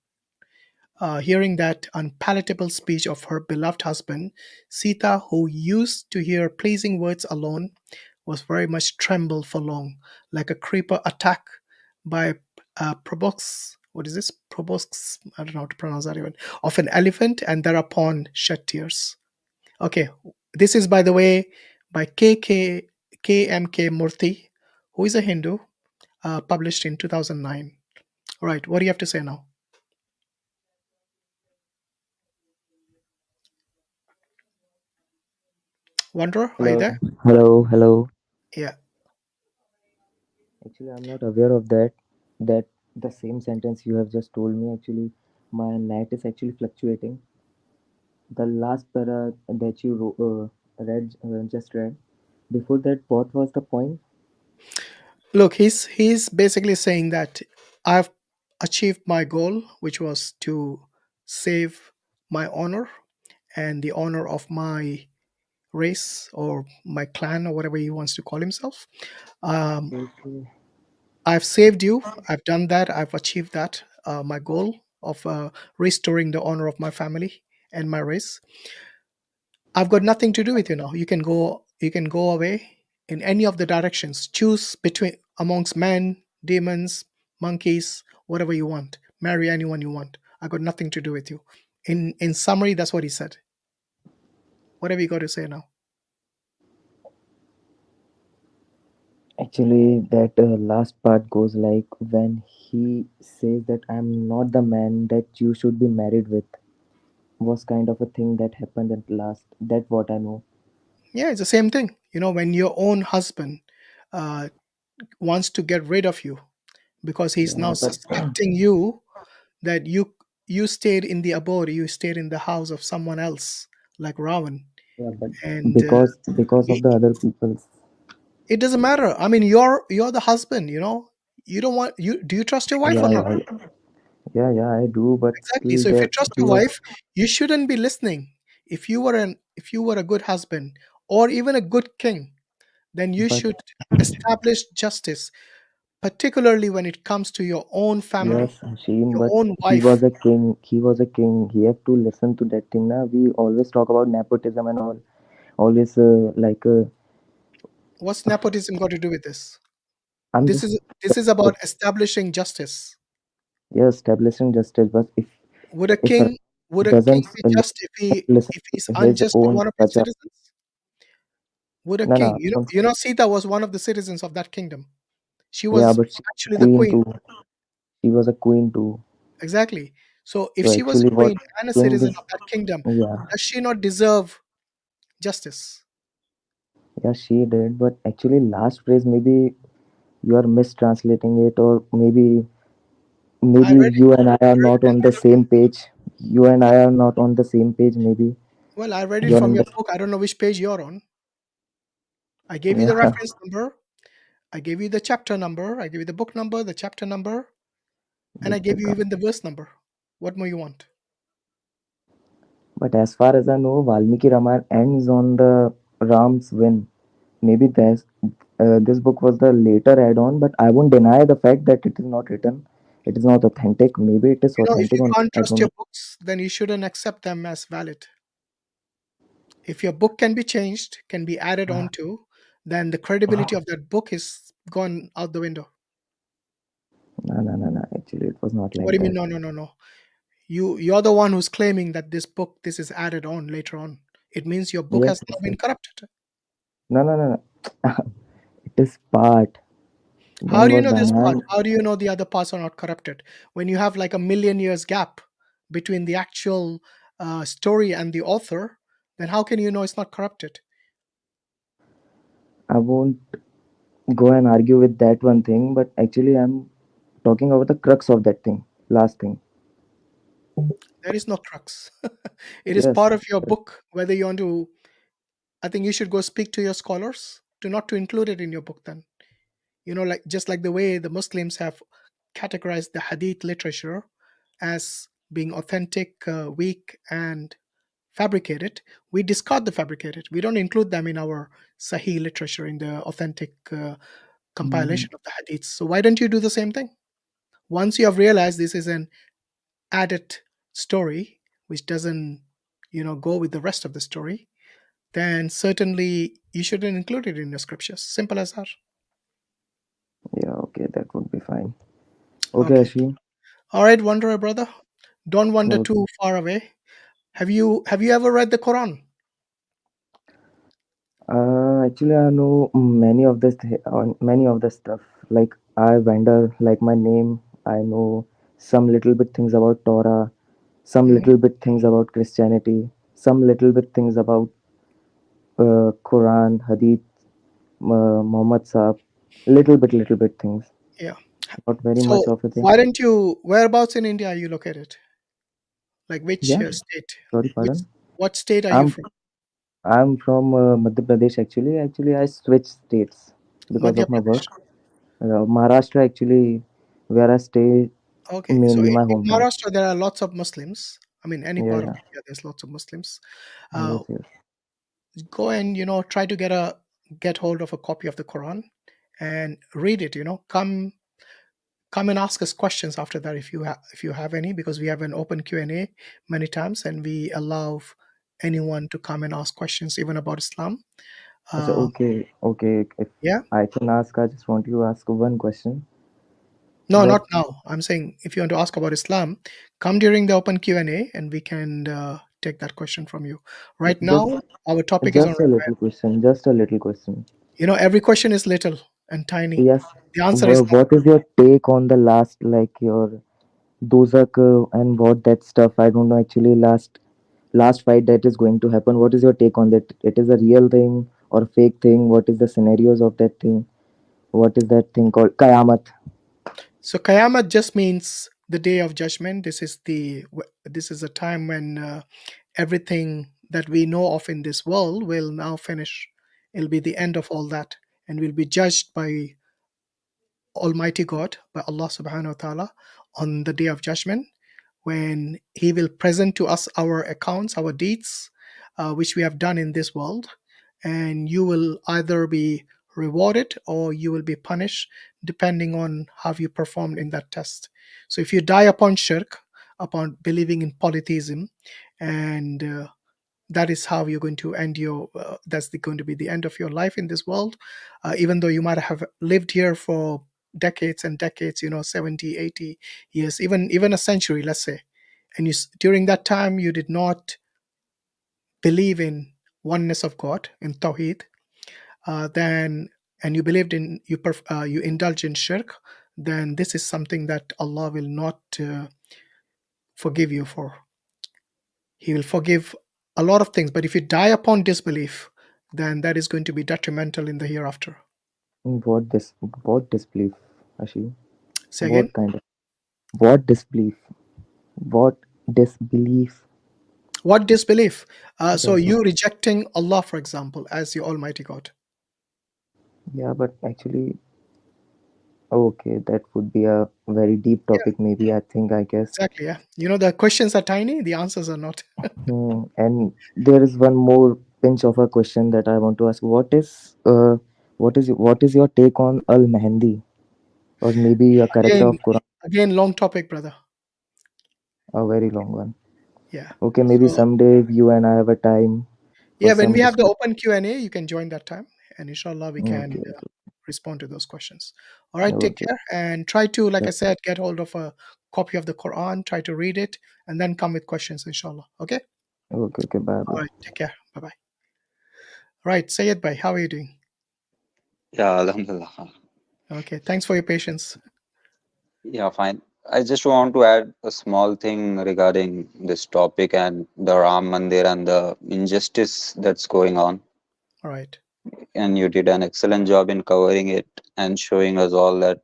Hearing that unpalatable speech of her beloved husband, Sita, who used to hear pleasing words alone, was very much trembled for long, like a creeper attacked by proboscis. What is this? Proboscis, I don't know how to pronounce that even, of an elephant, and thereupon shed tears. Okay, this is, by the way, by KMK Murthy, who is a Hindu, published in 2009. All right, what do you have to say now? Wanderer, are you there? Hello. Yeah. Actually, I'm not aware of that. That the same sentence you have just told me. Actually, my net is actually fluctuating. The last para that you just read. Before that, what was the point? Look, he's basically saying that I've achieved my goal, which was to save my honor and the honor of my race or my clan or whatever he wants to call himself. Okay. I've saved you. I've done that. I've achieved that. My goal of restoring the honor of my family and my race. I've got nothing to do with you now. You can go. You can go away in any of the directions. Choose between amongst men, demons, monkeys, whatever you want. Marry anyone you want. I got nothing to do with you. In summary, that's what he said. What have you got to say now? Actually, that last part goes like when he says that I'm not the man that you should be married with. Was kind of a thing that happened at last. That what I know. Yeah, it's the same thing. You know, when your own husband uh, wants to get rid of you because he's now Yeah, but suspecting you that you stayed in the abode, you stayed in the house of someone else, like Ravan. Yeah, but And because it, of the other people's. it doesn't matter. I mean, you're the husband, you know. You don't want you do you trust your wife or Yeah, not? yeah, I do, but Exactly. still So if you there trust he your was. wife, you shouldn't be listening. If you were a good husband or even a good king, then you But should establish justice, particularly when it comes to your own family, yes, Hashim, your but own he wife. was a king. He was a king. He have to listen to that thing. Now we always talk about nepotism and all. Always What's nepotism got to do with this? I'm This just is this is about establishing justice. yeah establishing justice. But Would a if king would a king doesn't be just listen if he's to his unjust to own one of his praja, citizens? Would a no, king, no, you know, Sita was one of the citizens of that kingdom. She yeah, was but she actually the queen queen. too. She was a queen too. Exactly. So if So she was actually, a what queen and a king citizen is? of that kingdom, Yeah, does she not deserve justice? yeah, she did. But actually, last phrase maybe you are mistranslating it, or maybe I read it. you and I I are read not it in on my the book. same page. You and I are not on the same page. Maybe Well, I read it you're from in your the book. I don't know which page you're on. I gave you the yeah. reference number. I gave you the chapter number. I gave you the book number, the chapter number, and I gave you even the verse number. What more you want? But as far as I know, Valmiki Ramayana ends on the Ram's win. Maybe this book was the later add-on, but I won't deny the fact that it is not written. It is not authentic. Maybe it is You know, if authentic you or not. can't I trust don't your know. books, then you shouldn't accept them as valid. If your book can be changed, can be added on to, then the credibility of that book is gone out the window. No. Actually, it was not What do like you mean? that. No. You're the one who's claiming that this is added on later on. It means your book has Yes, now yes, been yes. corrupted. No. It is part. How Then do you what know this part? Diane? How do you know the other parts are not corrupted? When you have like a million years gap between the actual story and the author, then how can you know it's not corrupted? I won't go and argue with that one thing, but actually, I'm talking about the crux of that thing. Last thing. There is no crux. It is Yes. part of your book. Whether you want to, I think you should go speak to your scholars to not to include it in your book. Then you know, like just like the way the Muslims have categorized the Hadith literature as being authentic, weak, and fabricated, we discard the fabricated. We don't include them in our Sahih literature, in the authentic Mm, compilation of the hadiths. So why don't you do the same thing? Once you have realized this is an added story, which doesn't, you know, go with the rest of the story, then certainly you shouldn't include it in your scriptures. Simple as that. yeah, okay, that would be fine. Okay, Okay. Ashim. All right, wanderer brother. Don't wander Okay. too far away. Have you ever read the Quran? Actually, I know many of the stuff. Like I wonder, like my name, I know some little bit things about Torah, some Mhm. little bit things about Christianity, some little bit things about Quran, Hadith, Muhammad Saab, little bit things. Yeah. Not very much So of a thing. why don't you? Whereabouts in India are you located? Like which Yeah, state? sorry, Which pardon. what state are you I'm from? I'm from Madhya Pradesh actually. Actually, I switched states because Madhya of my Pradesh. work. Maharashtra actually, where I stay, Okay, so mainly my in hometown. Maharashtra there are lots of Muslims. I mean, any Yeah, part of yeah. India, there's lots of Muslims. Uh, Yes, yes. Go and try to get hold of a copy of the Quran and read it. Come and ask us questions after that if you have any, because we have an open Q&A many times, and we allow anyone to come and ask questions even about Islam. Achha, Uh, okay. If yeah. I can ask, I just want to ask one question. No, That not now. I'm saying if you want to ask about Islam, come during the open Q&A and we can take that question from you. Right just now, our topic is on just a Ramayana. little question. Just a little question. Every question is little and tiny. Yes. The answer is long. What is your take on the last, like your Dozak and what that stuff? I don't know actually. Last fight that is going to happen. What is your take on that? It is a real thing or fake thing? What is the scenarios of that thing? What is that thing called? Kayamat. So Qiyamah just means the day of judgment. This is a time when everything that we know of in this world will now finish. It'll be the end of all that, and we'll be judged by Almighty God, by Allah subhanahu wa ta'ala, on the day of judgment, when He will present to us our accounts, our deeds, which we have done in this world, and you will either be rewarded or you will be punished depending on how you performed in that test. So if you die upon shirk, upon believing in polytheism, and that is how you're going to end your going to be the end of your life in this world, even though you might have lived here for decades and decades, 70, 80 years, even a century, let's say, and during that time you did not believe in oneness of God, in Tawheed, then, and you believed in, you indulge in shirk, then this is something that Allah will not forgive you for. He will forgive a lot of things, but if you die upon disbelief, then that is going to be detrimental in the hereafter. What disbelief, Hashim? Say again? What disbelief? What disbelief? What disbelief? So Yes. you rejecting Allah, for example, as your Almighty God. Yeah, but actually, okay, that would be a very deep topic, maybe, I guess. Exactly, yeah. The questions are tiny, the answers are not. And there is one more pinch of a question that I want to ask. What is your take on Al Mehendi, or maybe a character of Quran? Again, long topic, brother. A very long one. Yeah. Okay, maybe someday if you and I have a time. Yeah, when we have the open Q&A, you can join that time, and inshallah we can Okay. respond to those questions. All right, take care, and try to, like I said, get hold of a copy of the Quran, try to read it, and then come with questions, inshallah. Okay? Okay, bye. All right, take care. Bye-bye. Right, Sayyid Bhai, how are you doing? Yeah, Alhamdulillah. Okay, thanks for your patience. Yeah, fine. I just want to add a small thing regarding this topic and the Ram Mandir and the injustice that's going on. All right. And you did an excellent job in covering it and showing us all that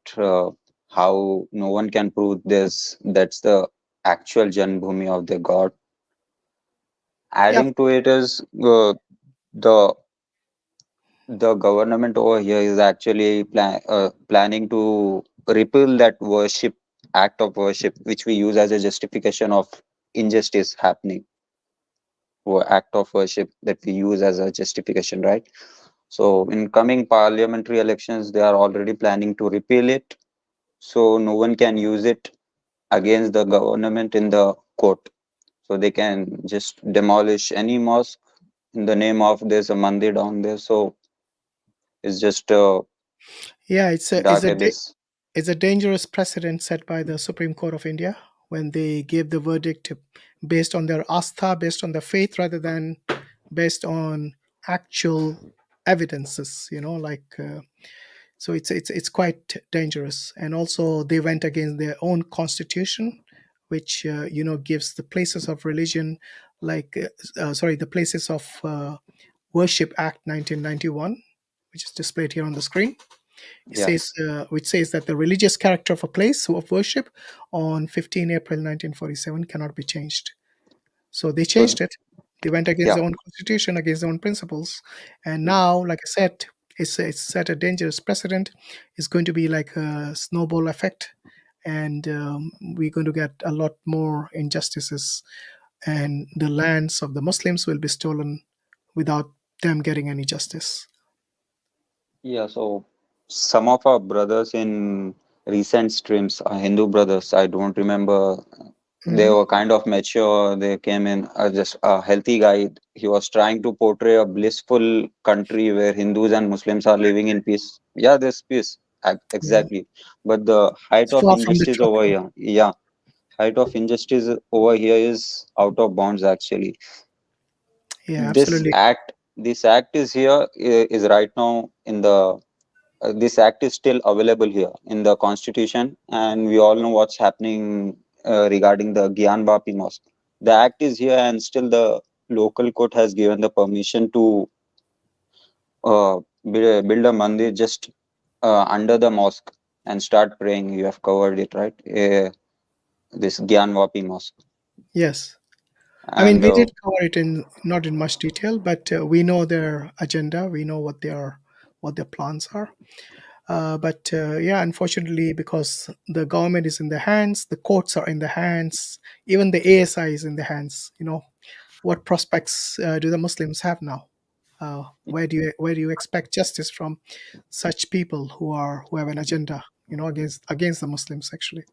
how no one can prove this. That's the actual Janbhumi of the God. Adding to it is the government over here is actually planning to repeal that act of worship, which we use as a justification of injustice happening, or act of worship that we use as a justification, right? So in coming parliamentary elections, they are already planning to repeal it, so no one can use it against the government in the court. So they can just demolish any mosque in the name of there's a mandir down there. So it's just it's a dangerous precedent set by the Supreme Court of India when they gave the verdict based on their astha, based on their faith, rather than based on actual evidences. So it's quite dangerous. And also they went against their own constitution, which gives the places of religion, the places of worship Act 1991, which is displayed here on the screen. It says, which says that the religious character of a place of worship on 15 April 1947 cannot be changed. So they changed it. They went against their own constitution, against their own principles, and now, like I said, it's set a dangerous precedent. It's going to be like a snowball effect, and we're going to get a lot more injustices, and the lands of the Muslims will be stolen without them getting any justice. Yeah, so some of our brothers in recent streams, Hindu brothers, I don't remember. They were kind of mature. They came in just a healthy guy. He was trying to portray a blissful country where Hindus and Muslims are living in peace. Yeah, there's peace. Exactly. But the height of Far from the injustice truth. over here, height of injustice over here is out of bounds actually. Yeah, absolutely. This act is here, is right now in the this act is still available here in the constitution, and we all know what's happening regarding the Gyan Bapi mosque. The act is here, and still the local court has given the permission to build a mandir just under the mosque and start praying. You have covered it, right? This Gyan Vapi mosque. Yes. I mean, And we did cover it in not in much detail, but we know their agenda. We know what their plans are. But yeah, unfortunately, because the government is in their hands, the courts are in their hands, even the ASI is in their hands. What prospects do the Muslims have now? Where do you expect justice from such people who have an agenda, against the Muslims actually?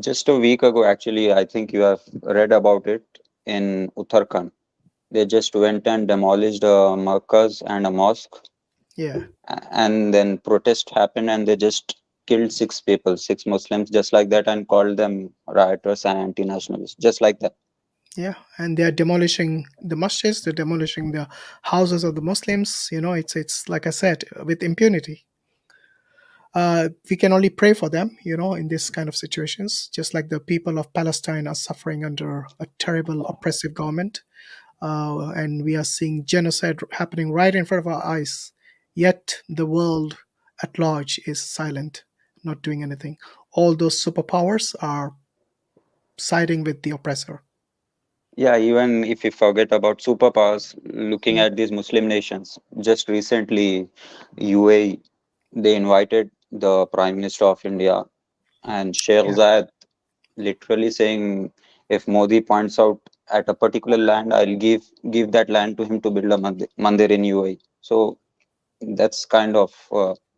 just a week ago, actually, I think you have read about it in Uttarakhand. They just went and demolished a markaz and a mosque, Yeah, and then protest happened, and they just killed 6 people, 6 Muslims, just like that, and called them rioters and anti-nationalists, just like that. yeah, and they are demolishing the masjids. They're demolishing the houses of the Muslims. It's like I said, with impunity. We can only pray for them, in this kind of situations, just like the people of Palestine are suffering under a terrible oppressive government. And we are seeing genocide happening right in front of our eyes. Yet the world at large is silent, not doing anything. All those superpowers are siding with the oppressor. Yeah, even if you forget about superpowers, looking at these Muslim nations, just recently, UAE, they invited the Prime Minister of India and Sheikh Yeah, Zayed, literally saying, if Modi points out at a particular land, I'll give that land to him to build a mandir in UAE. So that's kind of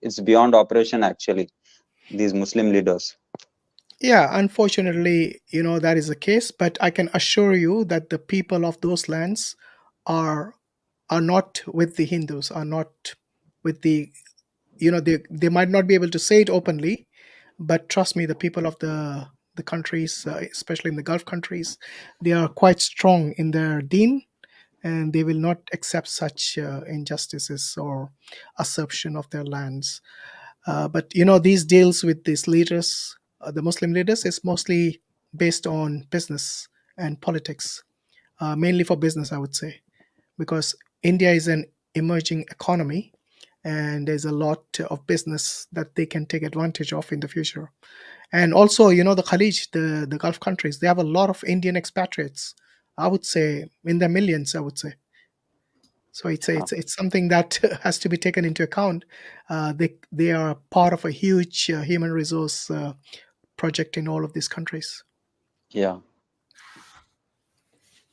it's beyond operation actually. These Muslim leaders. yeah. Unfortunately, that is the case. But I can assure you that the people of those lands are not with the Hindus, are not with the they might not be able to say it openly, but trust me, the people of the countries, especially in the Gulf countries, they are quite strong in their deen, and they will not accept such injustices or usurpation of their lands. But these deals with these leaders, the Muslim leaders, is mostly based on business and politics, mainly for business, I would say, because India is an emerging economy, and there's a lot of business that they can take advantage of in the future. And also, the Khalij, the Gulf countries, they have a lot of Indian expatriates. I would say in the millions, I would say. So it's something that has to be taken into account. They are part of a huge human resource project in all of these countries. Yeah.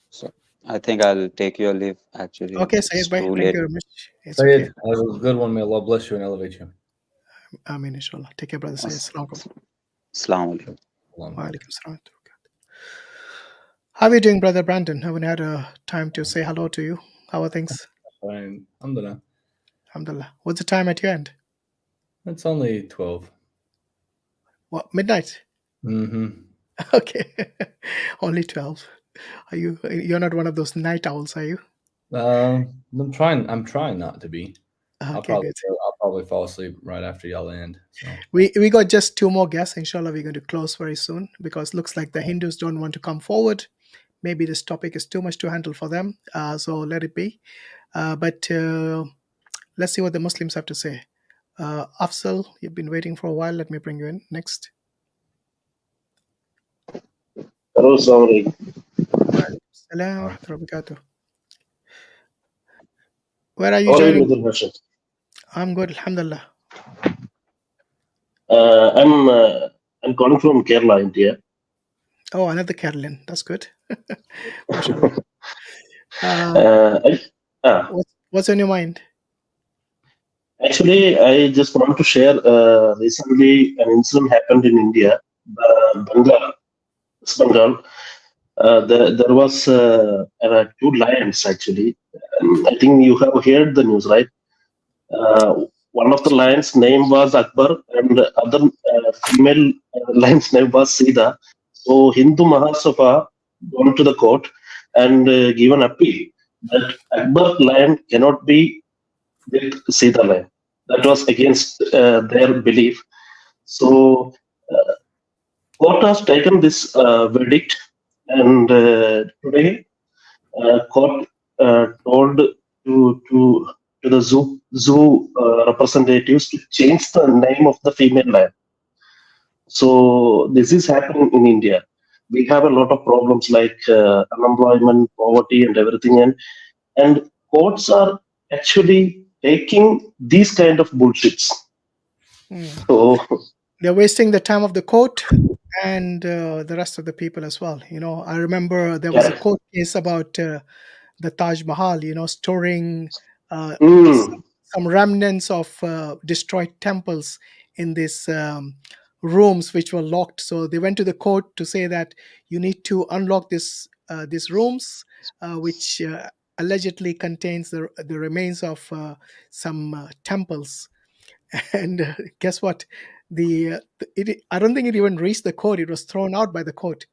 So I think I'll take your leave. Actually, Okay, it's Sayed Bhai, too thank late. you very much. It's Sayed, okay. have a good one. May Allah bless you and elevate you. Amin, inshallah. Take care, brother Sayed. Assalamu alaikum. Assalamu alaikum. Allahu Wa Akbar. alaikum salam. How are you doing, brother Brandon? Haven't had a time to say hello to you. How are things? Fine. Alhamdulillah. Alhamdulillah. What's the time at your end? It's only 12. What, midnight? Mm-hmm. Okay. Only 12. You're not one of those night owls, are you? I'm trying not to be. Okay, good. I'll probably fall asleep right after y'all end. So We got just 2 more guests. Inshallah, we're going to close very soon because looks like the Hindus don't want to come forward. Maybe this topic is too much to handle for them. So let it be. But let's see what the Muslims have to say. Afzal, you've been waiting for a while. Let me bring you in next. Hello, Assalamu Salam wa rahmatullahi wa barakatuh. Where are you How are you, joining? Brother Hashim? I'm good, alhamdulillah. I'm calling from Kerala, India. Oh, another Carolyn. That's good. Mashallah. What's on your mind? Actually, I just want to share. Recently, an incident happened in India, West Bengal. There was 2 lions actually. I think you have heard the news, right? One of the lions' name was Akbar, and the other female lion's name was Sita. So Hindu Mahasabha gone to the court and given appeal that Akbar lion cannot be with Sita lion. That was against their belief. So court has taken this verdict, and today court told to the zoo representatives to change the name of the female lion. So this is happening in India. we have a lot of problems like unemployment, poverty, and everything, and courts are actually taking these kind of bullshits. Mm. So They're wasting the time of the court and the rest of the people as well. I remember there was a correct. court case about the Taj Mahal, storing uh, Mm, some remnants of destroyed temples in these rooms which were locked. So they went to the court to say that you need to unlock these rooms, which allegedly contains the remains of some temples. And guess what? I don't think it even reached the court. It was thrown out by the court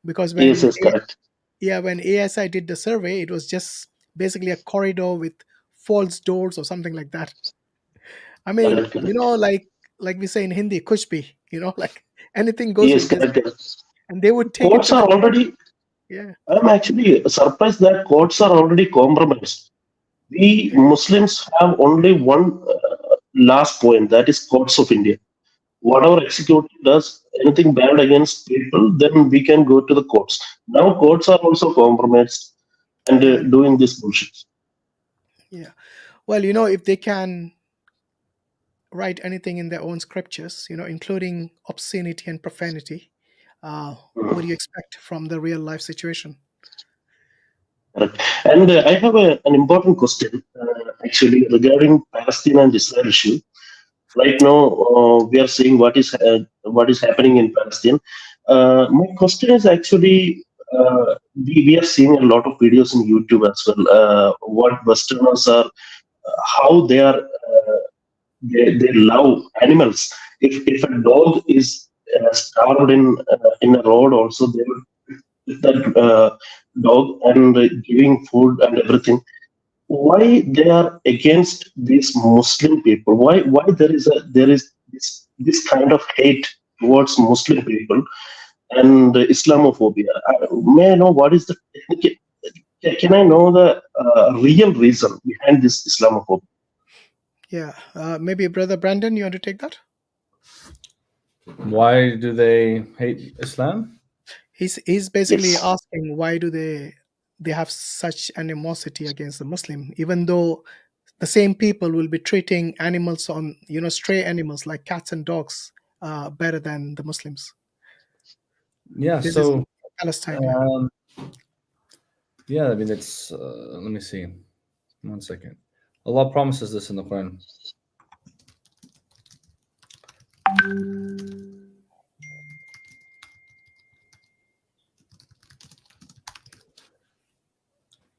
because yes, yes, correct. when ASI did the survey, it was just basically a corridor with false doors or something like that. I mean, Correct, correct. like we say in Hindi, kuch bhi, like anything goes Yes, with business, correct, correct. and they would take it Courts to the are court. already, Yeah, I'm actually surprised that courts are already compromised. We yeah, Muslims have only one last point, that is courts of India. Whatever executive does anything bad against people, then we can go to the courts. Now courts are also compromised and yeah, doing this bullshit. yeah. Well, if they can write anything in their own scriptures, including obscenity and profanity, what do you expect from the real life situation? Correct. And I have an important question actually regarding Palestine and Israel issue. Right now, we are seeing what is happening in Palestine. My question is actually, we are seeing a lot of videos in YouTube as well. What Westerners are, how they love animals. If a dog is starved in a road, also they will pick that dog and giving food and everything. Why they are against these Muslim people? Why there is this kind of hate towards Muslim people and Islamophobia? May I know what is the technical? Can I know the real reason behind this Islamophobia? Yeah, maybe Brother Brandon, you want to take that? Why do they hate Islam? He's basically Yes. asking why do they have such animosity against the Muslim, even though the same people will be treating animals on stray animals like cats and dogs better than the Muslims. Yeah, This is so Palestine. Yeah. yeah, I mean it's let me see. 1 second. Allah promises this in the Quran.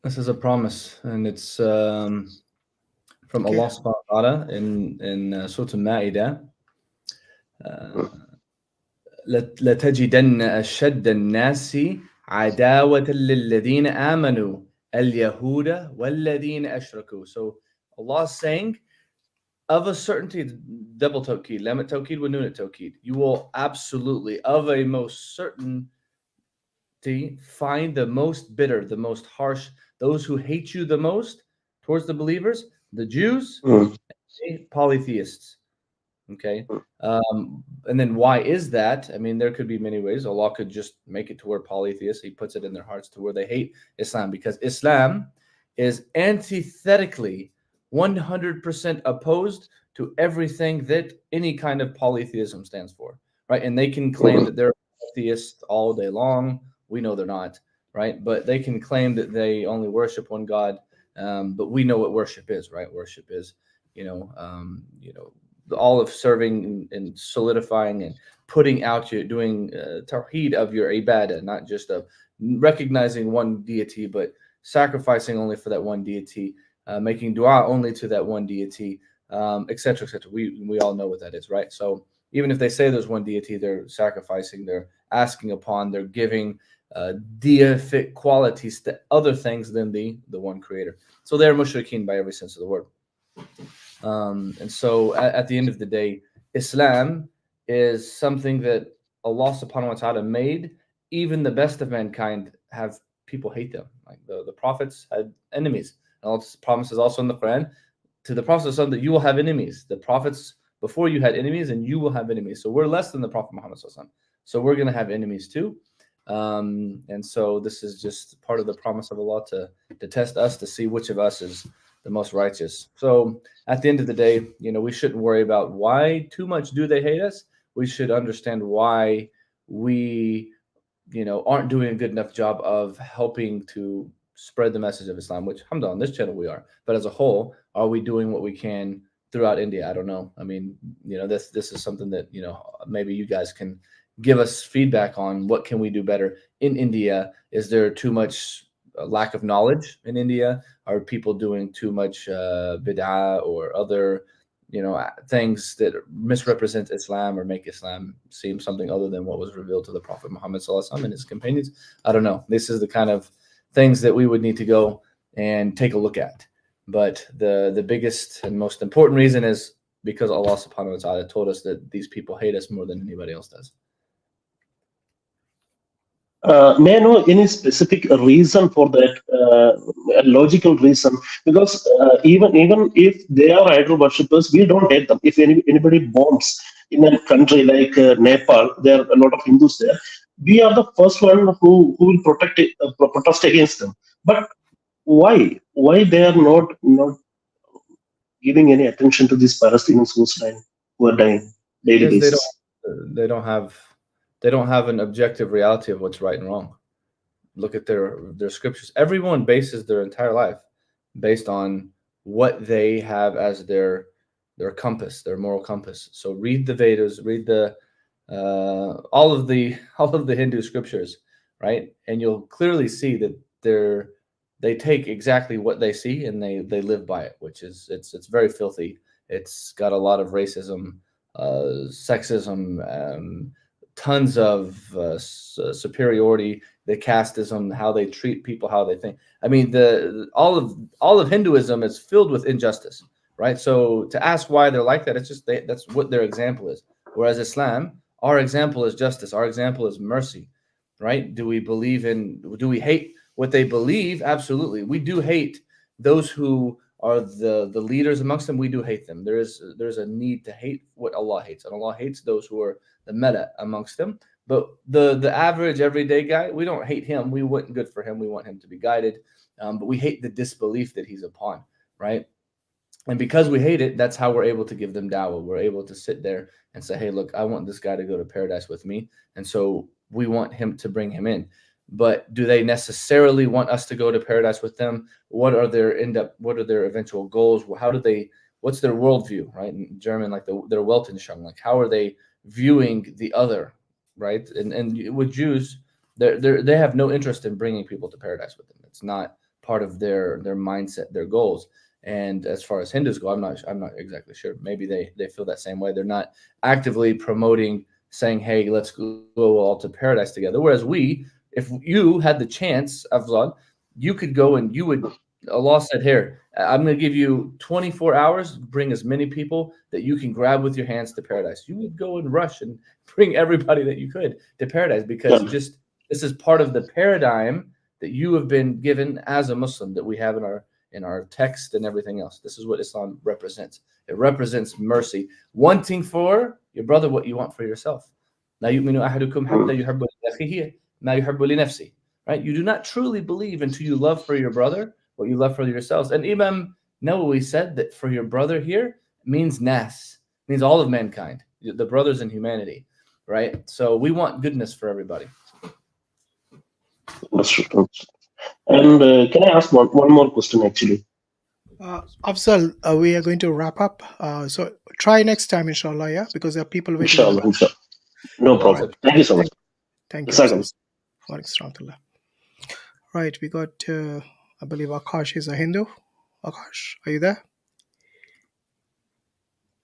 This is a promise, and it's from Okay. Allah subhanahu wa ta'ala in Surah Al-Ma'idah. لتجدن أشد الناس عداوة للذين آمنوا اليهود والذين أشركوا. So Allah is saying, of a certainty, double tawkid, lam tawkid wa nun tawkid, you will absolutely, of a most certainty, find the most bitter, the most harsh, those who hate you the most towards the believers, the Jews, polytheists. Okay. And then why is that? I mean, there could be many ways. Allah could just make it to where polytheists, He puts it in their hearts to where they hate Islam, because Islam is antithetically 100% opposed to everything that any kind of polytheism stands for, right? And they can claim that they're theists all day long. We know they're not, right? But they can claim that they only worship one God. But we know what worship is, right? Worship is, all of serving and solidifying and putting out your doing tawheed of your ibadah, not just of recognizing one deity, but sacrificing only for that one deity, making dua only to that one deity, etc., etc. We all know what that is, right? So even if they say there's one deity, they're sacrificing, they're asking upon, they're giving deific qualities to other things than the one creator. So they're mushrikeen by every sense of the word. And so at the end of the day, Islam is something that Allah subhanahu wa ta'ala made. Even the best of mankind have people hate them. Like the prophets had enemies. And Allah's promises also in the Quran to the Prophet that you will have enemies. The prophets before you had enemies, and you will have enemies. So we're less than the Prophet Muhammad. So we're going to have enemies too. And so this is just part of the promise of Allah to test us, to see which of us is the most righteous. So at the end of the day, we shouldn't worry about why too much do they hate us. We should understand why we, aren't doing a good enough job of helping to spread the message of Islam, which, alhamdulillah, on this channel we are. But as a whole, are we doing what we can throughout India? I don't know. I mean, this is something that, maybe you guys can give us feedback on. What can we do better in India? Is there too much lack of knowledge in India? Are people doing too much bid'ah or other things that misrepresent Islam or make Islam seem something other than what was revealed to the Prophet Muhammad ﷺ and his companions? I don't know. This is the kind of things that we would need to go and take a look at. But the biggest and most important reason is because Allah subhanahu wa ta'ala told us that these people hate us more than anybody else does. May I know any specific reason for that, a logical reason? Because even if they are idol worshippers, we don't hate them. If anybody bombs in a country like Nepal, there are a lot of Hindus there. We are the first one who will protest against them. But why they are not giving any attention to these Palestinians who are dying daily Because basis? they don't have an objective reality of what's right and wrong. Look at their scriptures. Everyone bases their entire life based on what they have as their compass, their moral compass. So read the Vedas, read the all of the Hindu scriptures, right? And you'll clearly see that they take exactly what they see and they live by it, which is it's very filthy. It's got a lot of racism, sexism, tons of superiority, the casteism, how they treat people, how they think. I mean, all of Hinduism is filled with injustice, right? So to ask why they're like that, it's just that's what their example is. Whereas Islam, our example is justice. Our example is mercy, right? Do we hate what they believe? Absolutely. We do hate those who are the leaders amongst them. We do hate them. There's a need to hate what Allah hates, and Allah hates those who are the meta amongst them. But the average everyday guy, we don't hate him. We want good for him. We want him to be guided. But we hate the disbelief that he's upon, right? And because we hate it, that's how we're able to give them dawah. We're able to sit there and say, hey, look, I want this guy to go to paradise with me. And so we want him to bring him in. But do they necessarily want us to go to paradise with them? What are their eventual goals? What's their worldview, right? In German, like their Weltanschauung, like how are they viewing the other, right? And with Jews, they have no interest in bringing people to paradise with them. It's not part of their mindset, their goals. And as far as Hindus go, I'm not exactly sure. Maybe they feel that same way. They're not actively promoting saying, hey, let's go all to paradise together. Whereas if you had the chance, Afzal, you could go and Allah said, here, I'm going to give you 24 hours, bring as many people that you can grab with your hands to paradise. You would go and rush and bring everybody that you could to paradise, because this is part of the paradigm that you have been given as a Muslim, that we have in our text and everything else. This is what Islam represents. It represents mercy, wanting for your brother what you want for yourself. Right? You do not truly believe until you love for your brother what you love for yourselves. And Imam Nawawi said that for your brother here means nas, means all of mankind, the brothers in humanity, right? So we want goodness for everybody. That's true. And can I ask one more question, actually? Afzal, we are going to wrap up. So try next time, inshallah, yeah? Because there are people waiting. Inshallah. No problem. Thank you so much. Thank you. Seconds. Right, we got, I believe Akash is a Hindu. Akash, are you there?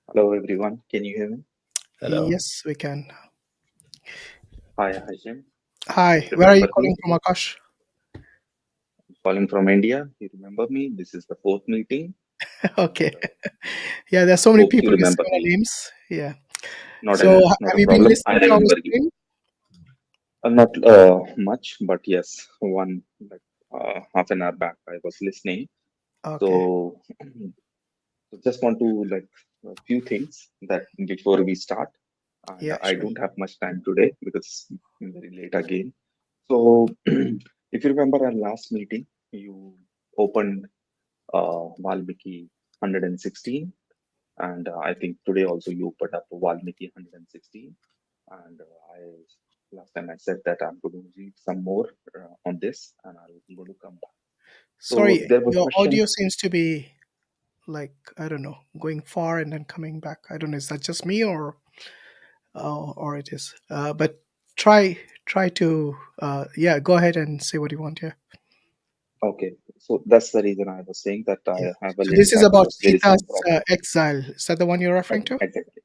Hello, everyone. Can you hear me? Hello. Yes, we can. Hi, Hashim. Hi, where are you calling from, Akash? I'm calling from India. You remember me? This is the 4th meeting. Okay. Yeah, there's so many people with similar names. Yeah. So have you been listening to our stream? Not much, but yes, half an hour back I was listening. Okay. So just want to a few things that before we start. And Yeah, I don't have much time today because it's very late again. So, if you remember our last meeting, you opened Valmiki 116, and I think today also you opened up Valmiki 116. And I last time I said that I'm going to read some more on this, and I'm going to come back. So Sorry, there were your audio questions. seems to be like, I don't know, going far and then coming back. I don't know, is that just me or it is? But try to yeah, go ahead and say what you want here. Okay, so that's the reason I was saying that Yeah. I have a So little this is chat about because there is Sita's some problem. exile. Is that the one you're referring to? Exactly.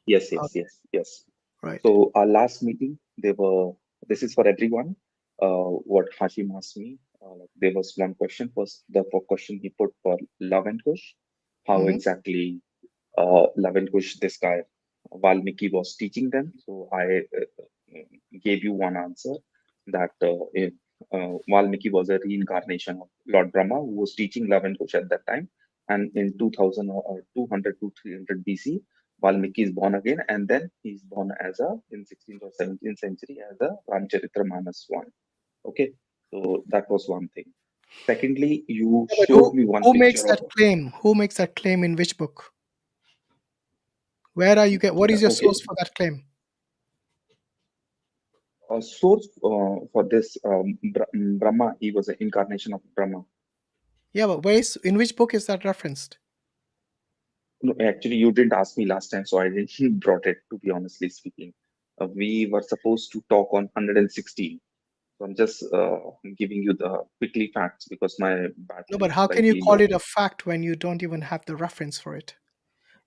Yes, yes, Okay, yes, yes. right. So our last meeting, they were. This is for everyone. What Hashim asked me, like there was one question. Was the question he put for Love and Kush? How Hmm. exactly Love and Kush, this guy Valmiki was teaching them? So I gave you one answer that Valmiki was a reincarnation of Lord Rama, who was teaching Love and Kush at that time. And in 2000 or 200 to 300 BC, Valmiki is born again, and then he's born as a in 16th or 17th century as a Ramcharitra Manas one. Okay, so that was one thing. Secondly, you Yeah, but showed me one who makes picture that of claim? Who makes that claim in which book? Where are you get? What is your okay, source for that claim? a source for this Brahma. He was an incarnation of Brahma. Yeah, but in which book is that referenced? No, actually, you didn't ask me last time, so I didn't brought it. To be honestly speaking, we were supposed to talk on 116. So I'm just giving you the quickly facts because my No, battery but is how can you slightly call low. it a fact when you don't even have the reference for it?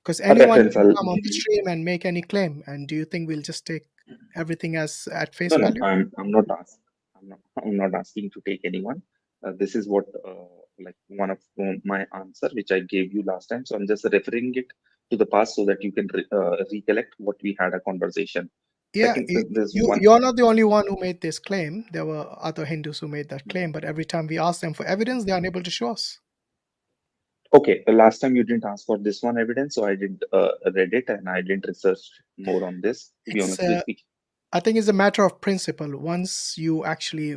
Because A anyone reference can I'll come on give the you. stream and make any claim. And do you think we'll just take everything as at face No, no, value? I'm not asking. I'm not asking to take anyone. This is what like one of my answer which I gave you last time. So I'm just referring it to the past so that you can recollect what we had a conversation. Yeah, Second, there's one. you're not the only one who made this claim. There were other Hindus who made that claim, but every time we ask them for evidence, they're unable to show us. Okay, the last time you didn't ask for this one evidence, so I did read it and I didn't research more on this. To be It's honestly speaking. I think it's a matter of principle. Once you actually,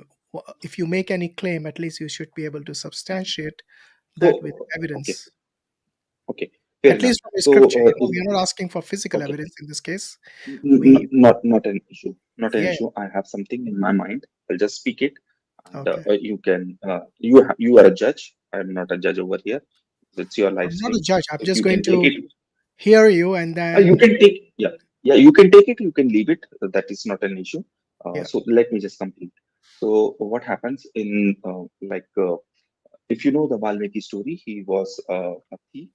if you make any claim, at least you should be able to substantiate that with So okay, evidence. okay, fair At enough. least from a So scripture. We are not asking for physical okay. evidence in this case. We, Not an issue. Not an yeah, issue. I have something in my mind. I'll just speak it, and okay. you can. You are a judge. I'm not a judge over here. It's your live I'm not a stream. judge. I'm If just you going can take to it, hear you and you then, can take. Yeah, yeah. You can take it. You can leave it. That is not an issue. yeah. So let me just complete. So what happens in if you know the Valmiki story, he was a thief.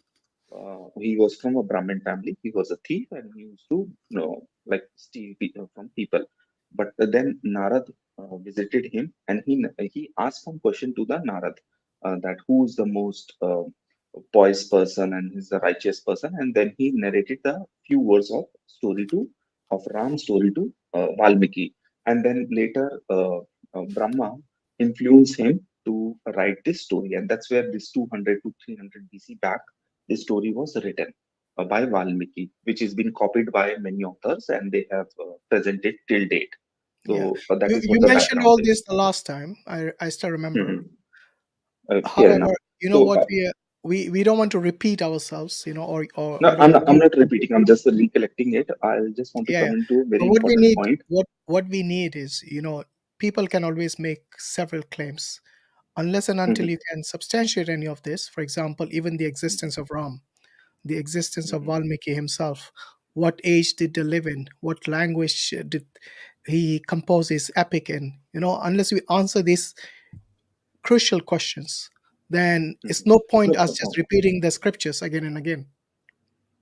He was from a Brahmin family. He was a thief and he used to, like steal from people. But then Narad visited him and he asked some question to the Narad that who is the most pious person and is the righteous person. And then he narrated the few words of story to of Ram's story to Valmiki. And then later Brahma influenced him to write this story. And that's where this 200 to 300 BC back this story was written by Valmiki, which has been copied by many authors and they have presented till date. Yeah. So that is You what the mentioned background all is. this the last time. I still remember. Mhm. Fair enough. However, you know So what, we don't want to repeat ourselves, or I no, don't want I'm you not to repeat. repeating. I'm just recollecting it. I just want to Yeah. come into a But very what we important need, point. what we need is, people can always make several claims. Unless and until Mhm. you can substantiate any of this, for example, even the existence of Ram, the existence of Mhm. Valmiki himself, what age did they live in, what language did he compose his epic in, unless we answer these crucial questions, then it's Mhm. no point No, us just repeating the scriptures again and again.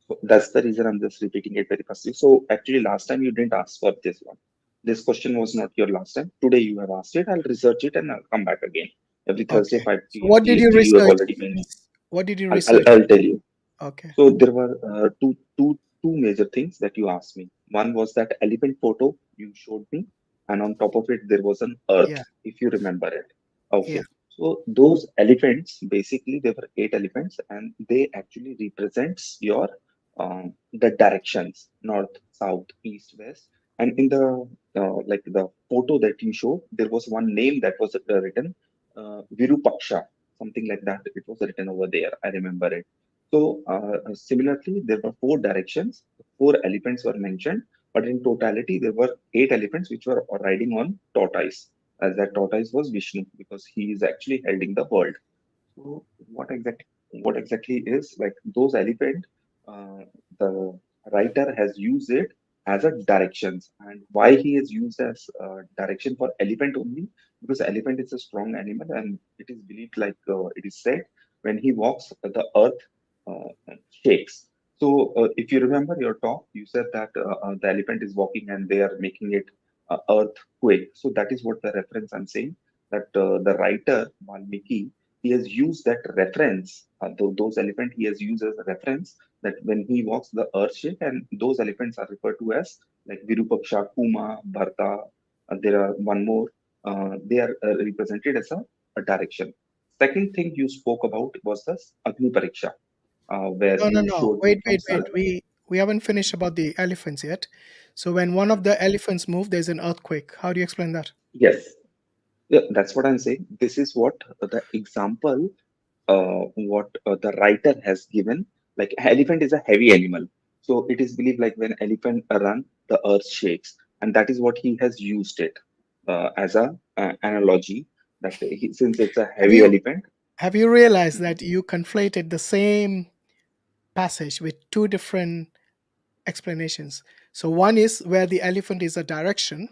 so that's the reason I'm just repeating it very fastly. So actually, last time you didn't ask for this one. This question was not your last time. Today you have asked it. I'll research it and I'll come back again. Every Thursday, Okay. 5 So p.m. what did you PST, you have research? already mentioned. What did you I'll, research? I'll tell you. Okay. So there were two major things that you asked me. One was that elephant photo you showed me, and on top of it there was an earth, Yeah. if you remember it. Yeah. Okay. So those elephants, basically, there were 8 elephants, and they actually represents your the directions north, south, east, west, And in the like the photo that you showed, there was one name that was written, Virupaksha, something like that. It was written over there. I remember it. So similarly, there were four directions. Four elephants were mentioned, but in totality, there were eight elephants which were riding on tortoise. As that tortoise was Vishnu, because he is actually holding the world. So what exactly is like those elephant? The writer has used it as a directions, and why he is used as direction for elephant only, because elephant is a strong animal, and it is believed like it is said when he walks, the earth shakes. So if you remember your talk, you said that the elephant is walking and they are making it earthquake. So that is what the reference I'm saying, that the writer Valmiki, he has used that reference, those elephant he has used as a reference, that when he walks the earth shake, and those elephants are referred to as like Virupaksha, Kuma, Bharata. There are one more. They are represented as a direction. Second thing you spoke about was the Agni Pariksha, where No, no, you no. showed me Wait, from wait, wait. We haven't finished about the elephants yet. So when one of the elephants move, there's an earthquake. How do you explain that? Yes, yeah, that's what I'm saying. This is what the example, what the writer has given. Like elephant is a heavy animal, so it is believed like when elephant run, the earth shakes, and that is what he has used it as a analogy. That since it's a Have heavy you elephant. have you realized that you conflated the same passage with two different explanations? So one is where the elephant is a direction,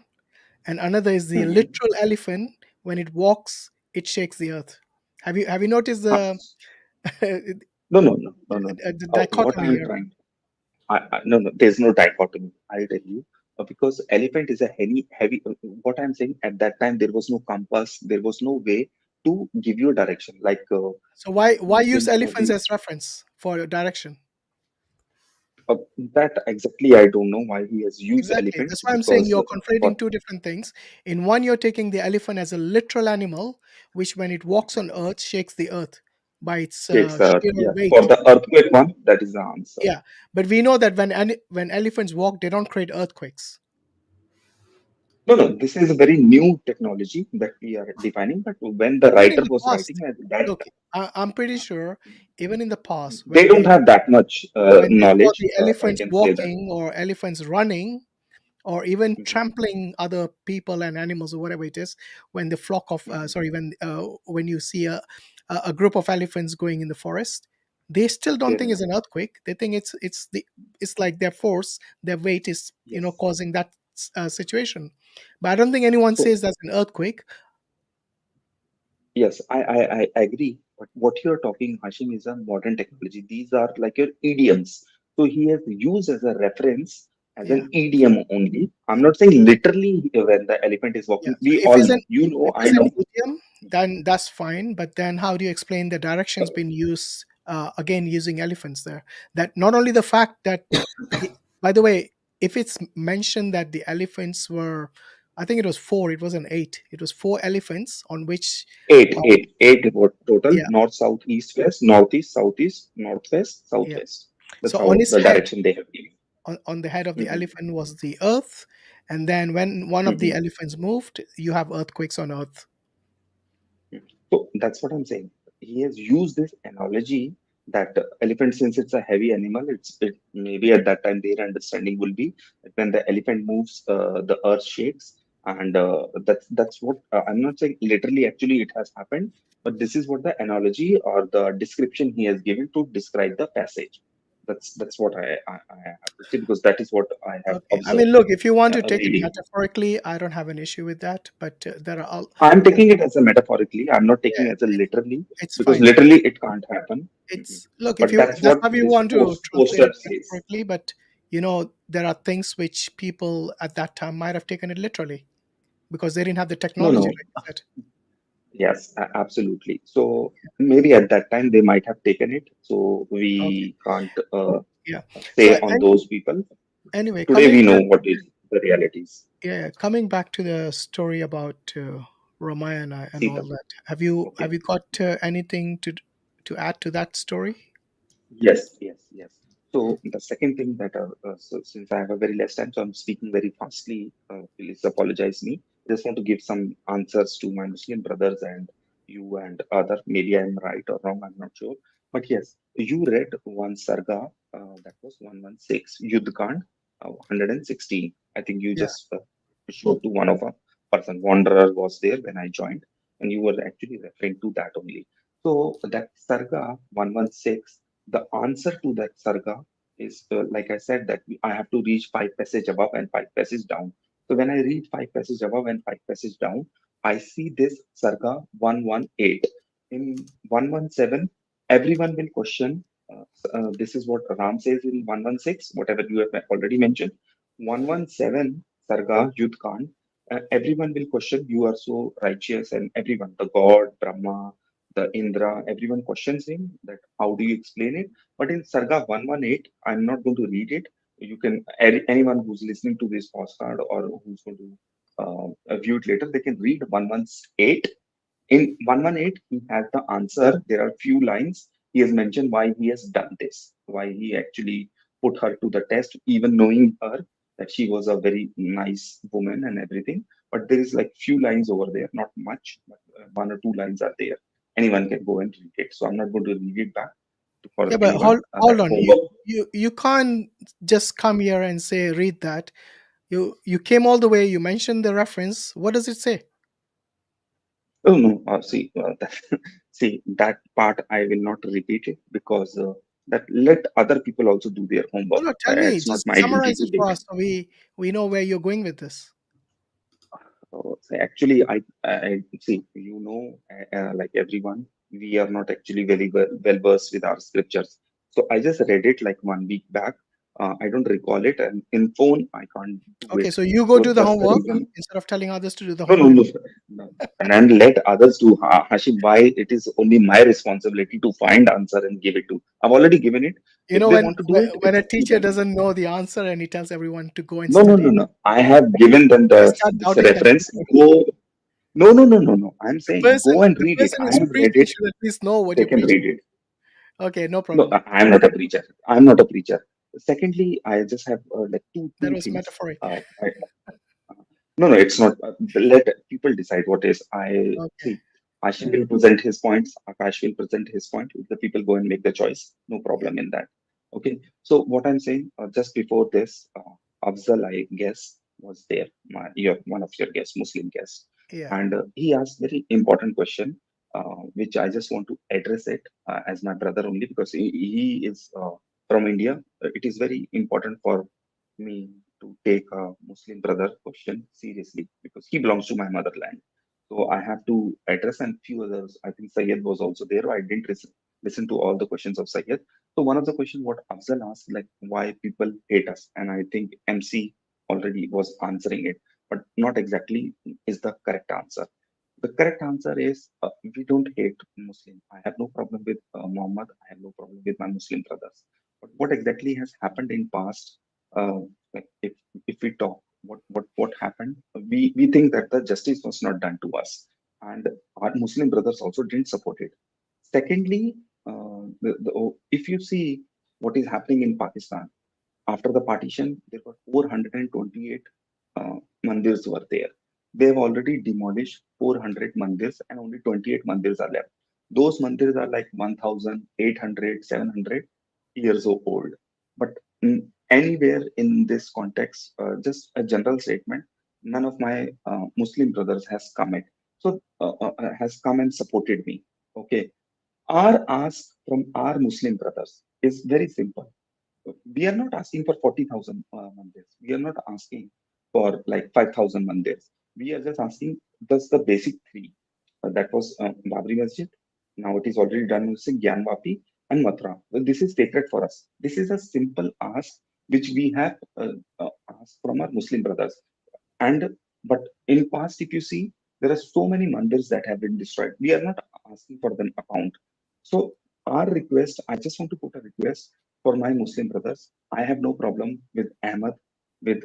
and another is the Mhm. literal elephant. When it walks, it shakes the earth. Have you noticed Uh, the no, no, no, no, no. the What dichotomy I'm here? trying, no, no, there's no dichotomy. I'll tell you. Because elephant is a heavy. What I'm saying, at that time there was no compass, there was no way to give you a direction. Like So why use since elephants we as reference for direction? uh, that exactly, I don't know why he has used Exactly. elephants, That's why I'm saying because you're for conflating two different things. In one, you're taking the elephant as a literal animal, which when it walks on earth, shakes the earth by its shakes the earth. sheer Yeah, for weight. the earthquake one, that is the answer. Yeah. But we know that when elephants walk, they don't create earthquakes. No, no, this is a very new technology that we are defining. But when the Even in writer the was past, writing at that, look, I'm pretty sure even in the past, they don't have that much when they saw knowledge. the I elephants can say that. walking or elephants running, or even Mhm. trampling other people and animals or whatever it is, when the flock of Mhm. when you see a group of elephants going in the forest, they still don't Fair think it's enough. an earthquake. They think it's like their force, their weight is Yes. causing that situation. But I don't think anyone So says that's an earthquake. yes, I agree. But what you're talking, Hashim, is a modern technology. These are like your idioms. So he has used as a reference as Yeah, an idiom only. I'm not saying literally when the elephant is yeah. walking. So We all know. You know, if I it's an know. idiom, then that's fine. But then how do you explain the directions being used again using elephants there? That not only the fact that by the way, if it's mentioned that the elephants were, I think it was four, it wasn't eight, it was four elephants on which, uh, Eight what total, yeah, north, south, east, west, northeast, southeast, northwest, yeah. southwest. That's So on how his the head, direction they have given. on the head of the Mhm. elephant was the earth, and then when one of the Mhm. elephants moved, you have earthquakes on earth. So that's what I'm saying. He has used this analogy that elephant, since it's a heavy animal, it maybe at that time their understanding will be that when the elephant moves, the earth shakes, and that's what I'm not saying literally. Actually, it has happened, but this is what the analogy or the description he has given to describe the passage. That's what I have to say, because that is what I have Okay, I mean, observed look, if you want to take it reading. metaphorically, I don't have an issue with that, but there are all, I'm taking it as a metaphorically. I'm not taking yeah, it as a literally, it's because fine. literally it can't happen. Mhm. It's look, if But you that's that's what how you this want to translate poster it says. metaphorically, but there are things which people at that time might have taken it literally because they didn't have the No, technology, no. like you said. Yes, absolutely. So maybe at that time they might have taken it. So Okay, we can't yeah. So say on those people. anyway, Today coming we know back, what is the realities. coming back to the story about Ramayana and all Sita. that, have Okay. you got anything to add to that story? Yes, yes, yes. So the second thing that, so since I have a very less time, so I'm speaking very fastly. Please apologize me. Just want to give some answers to my Muslim brothers and you and other. Maybe I'm right or wrong. I'm not sure. But yes, you read one sarga that was 116, Yudh Kand, 116. I think you Yeah. just showed to one of a person. Wanderer was there when I joined, and you were actually referring to that only. So that sarga 116, the answer to that sarga is like I said that I have to reach five passage above and five passage down. So when I read five passage above and five passage down, I see this sarga 118. In 117, everyone will question. This is what Ram says in 116, whatever you have already mentioned. 117 sarga Yudh Kand. Everyone will question. You are so righteous, and everyone, the God, Brahma, the Indra, everyone questions him that how do you explain it? But in Sarga 118, I'm not going to read it. You can, anyone who's listening to this postcard or who's going to view it later, they can read 118. In 118, he has the answer. There are few lines. He has mentioned why he has done this, why he actually put her to the test, even knowing her that she was a very nice woman and everything. But there is like few lines over there, not much, but one or two lines are there. Anyone can go and read it. So I'm not going to read it back for Yeah, but anyone. hold That's on. homework. You can't just come here and say read that. You came all the way. You mentioned the reference. What does it say? Oh no, see, see that part I will not repeat it because that let other people also do their No, homework. no. Tell me. It's not Just my duty summarize to it for dictate. us, so we know where you're going with this. So actually, I see. Like everyone, we are not actually very well versed with our scriptures. So I just read it like 1 week back. I don't recall it, and in phone I can't do Okay, it. so you go So do the that's the homework reason. instead of telling others to do the No, no, homework. no, no. And then let others do. Hashim, why it is only my responsibility to find answer and give it to? I've already given it. You If know, they want to do it, when it's a up to teacher them. doesn't know the answer and he tells everyone to go and No, no, study, no, no. I have given them they the start this doubting reference. themselves. Go. No, no, no, no, no. I'm saying go and The read it. person I who's have read preaching it. should at least know what They you're can preaching. read it. Okay, no No, problem. I am not a preacher. I'm not a preacher. Secondly, I just have like That two was things. metaphoric. No, no, it's not. Let people decide what is. I Okay. see. Hashim will present his points. Akash will present his point. The people go and make the choice. No Yeah. problem in that. Okay. So what I'm saying, just before this, Afzal, I guess, was there. One of your guests, Muslim guests, Yeah. and he asked very important question, which I just want to address it as my brother only because he is from India. It is very important for me to take a Muslim brother question seriously because he belongs to my motherland. So I have to address and few others. I think Syed was also there. I didn't listen to all the questions of Syed. So one of the questions what Afzal asked, like why people hate us, and I think MC already was answering it, but not exactly is the correct answer. The correct answer is we don't hate Muslim. I have no problem with Muhammad. I have no problem with my Muslim brothers. But what exactly has happened in past? Uh, like if we talk, what happened? We think that the justice was not done to us, and our Muslim brothers also didn't support it. Secondly, if you see what is happening in Pakistan after the partition, there were 428 mandirs were there. They have already demolished 400 mandirs and only 28 mandirs are left. Those mandirs are like 1,800, 700 years old. But anywhere in this context, just a general statement, none of my Muslim brothers has come it. So has come and supported me. Okay. Our ask from our Muslim brothers is very simple. We are not asking for 40,000 mandirs. We are not asking for like 5,000 mandirs. We are just asking just the basic three. That was Babri Masjid. Now it is already done using Gyanvapi and Mathura. Well, this is sacred for us. This is a simple ask which we have asked from our Muslim brothers. And but in past, if you see, there are so many mandirs that have been destroyed. We are not asking for them account. So our request, I just want to put a request for my Muslim brothers. I have no problem with Ahmad, with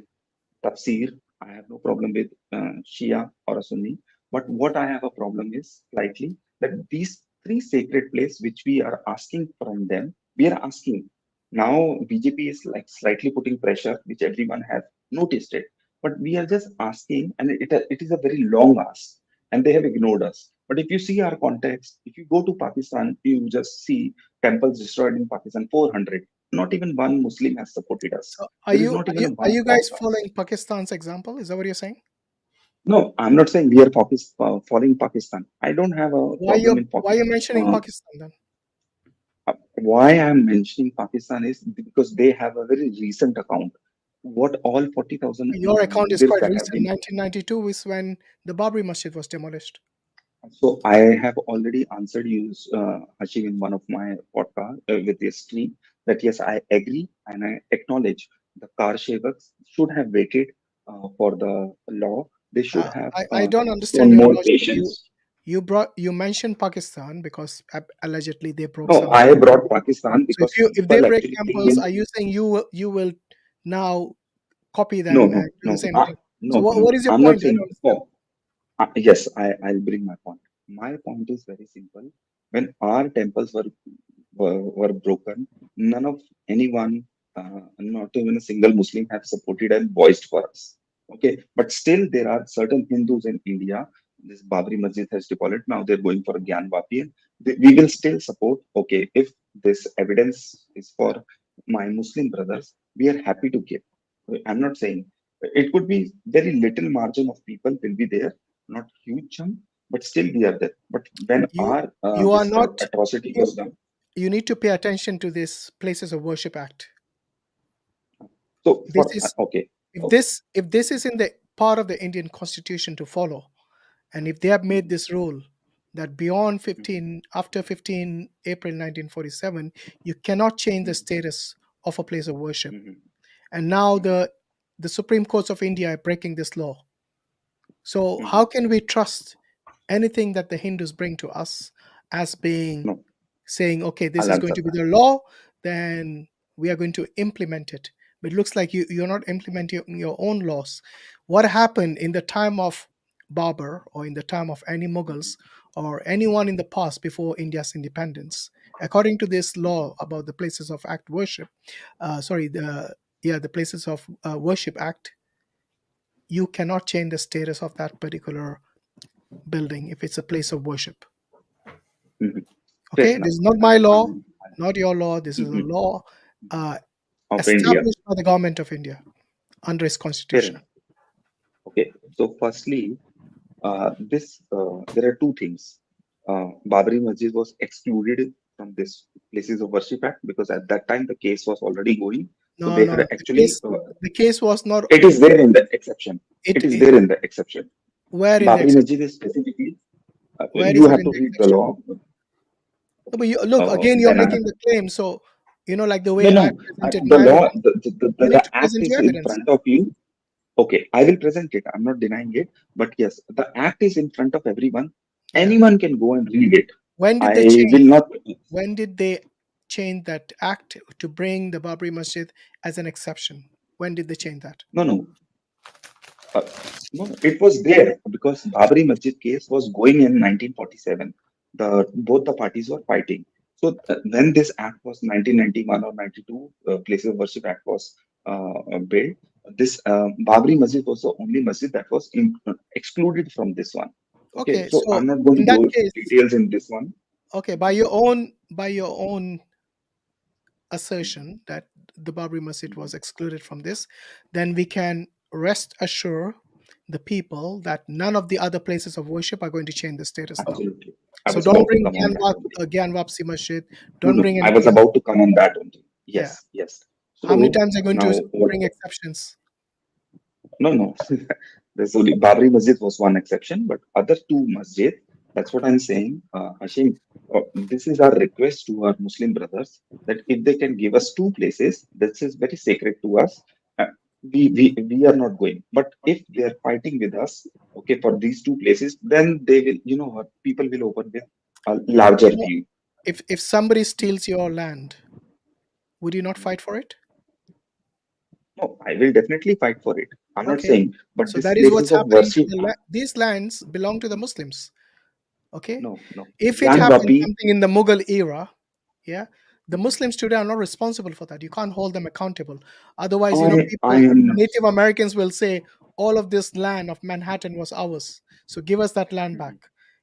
Tafsir. I have no problem with Shia or a Sunni. But what I have a problem is slightly that these three sacred places which we are asking from them, we are asking, Now BJP is like slightly putting pressure, which everyone has noticed it. But we are just asking, and it is a very long ask, and they have ignored us. But if you see our context, if you go to Pakistan, you just see temples destroyed in Pakistan, 400. Not even one Muslim has supported us. So There is not even a are one you guys podcast. following Pakistan's example? Is that what you're saying? No, I'm not saying we are following Pakistan. I don't have a problem in Why are you Pakistan. mentioning Pakistan then? Why I'm mentioning Pakistan is because they have a very recent account. What all 40,000 Your account is mandirs quite that have recent. been. 1992 is when the Babri Masjid was demolished. So I have already answered you, Hashim, in one of my podcast with this stream that yes, I agree and I acknowledge the car Karshevaks should have waited for the law. They should have I don't understand shown your more logic. patience. You mentioned Pakistan because allegedly they broke No, some. I brought Pakistan So because if they people break actually think temples, in are you saying you will now copy no, them no, and do no, the same thing? So no, no. what is your I'm not point? I don't saying. understand. Yes, I'll bring my point. My point is very simple. When our temples were broken, none of anyone, not even a single Muslim, have supported and voiced for us. Okay, but still there are certain Hindus in India. This Babri Masjid has demolished. Now they're going for a Gyan Vapi. And we will still support. Okay, if this evidence is for my Muslim brothers, we are happy to give. I'm not saying it could be very little margin of people will be there, not huge chunk, but still we are there. But when our You are this not. atrocity was done, You need to pay attention to this Places of Worship Act. so This for is okay, if this is in the part of the Indian Constitution to follow, and if they have made this rule that beyond 15 after 15 April 1947 you cannot change the status of a place of worship, and now the Supreme Courts of India are breaking this law. So how can we trust anything that the Hindus bring to us as being no, saying, okay, this I'll is going answer to be that. the law, then we are going to implement it. But it looks like you're not implementing your own laws. What happened in the time of Babur or in the time of any Mughals or anyone in the past before India's independence, according to this law about the Places of Act worship, the Places of Worship Act, you cannot change the status of that particular building if it's a place of worship. Fair Okay, enough. this is not my law, I'm, not your law. This is a law of India. established by the government of India under its Fair constitution. enough. Okay, so firstly, there are two things. Babri Masjid was excluded from this Places of Worship Act because at that time the case was already going. So No, they no, had actually the case was not. it is there in the exception. It is there in the exception. Where in the Babri exception? Masjid is specifically Where you is it have in to the read the exception? law. No, but look again. You're Then I making the claim. So like the no way I no presented the my law law, you need the to act present is your in evidence. front of you. Okay, I will present it. I'm not denying it, but yes, the act is in front of everyone. Yeah. Anyone can go and read it. When did I they change? will not. When did they change that act to bring the Babri Masjid as an exception? When did they change that? No. No, it was there because Babri Masjid case was going in 1947. Both the parties were fighting. So when this act was 1991 or 92, Places of Worship Act was built. This Babri Masjid was the only masjid that was excluded from this one. Okay, Okay, so so I'm not going to in that go case, details in this one. okay, by your own assertion that the Babri Masjid was excluded from this, then we can rest assure the people that none of the other places of worship are going to change the status now. Absolutely. I So was don't about to bring come on that only. Gyan Vapsi Masjid. No, Don't bring I was anything else. about to come on that only. Yeah. Yes. How many So times are you going now to what? bring exceptions? No. There's only Babri Masjid was one exception, but other two masjid, that's what I'm saying. Hashim, this is our request to our Muslim brothers that if they can give us two places, this is very sacred to us. Uh, we are not going. But if they are fighting with us, okay, for these two places, then they will, what people will open with a larger view. If somebody steals your land, would you not fight for it? No, I will definitely fight for it. I'm not Okay. saying, but So these that is what's places of happening to worship. these lands belong to the Muslims. Okay. No. If it Gyan happened Vapi, something in the Mughal era, yeah, The Muslims today are not responsible for that. You can't hold them accountable. Otherwise, I am Native Americans will say all of this land of Manhattan was ours. So give us that land back.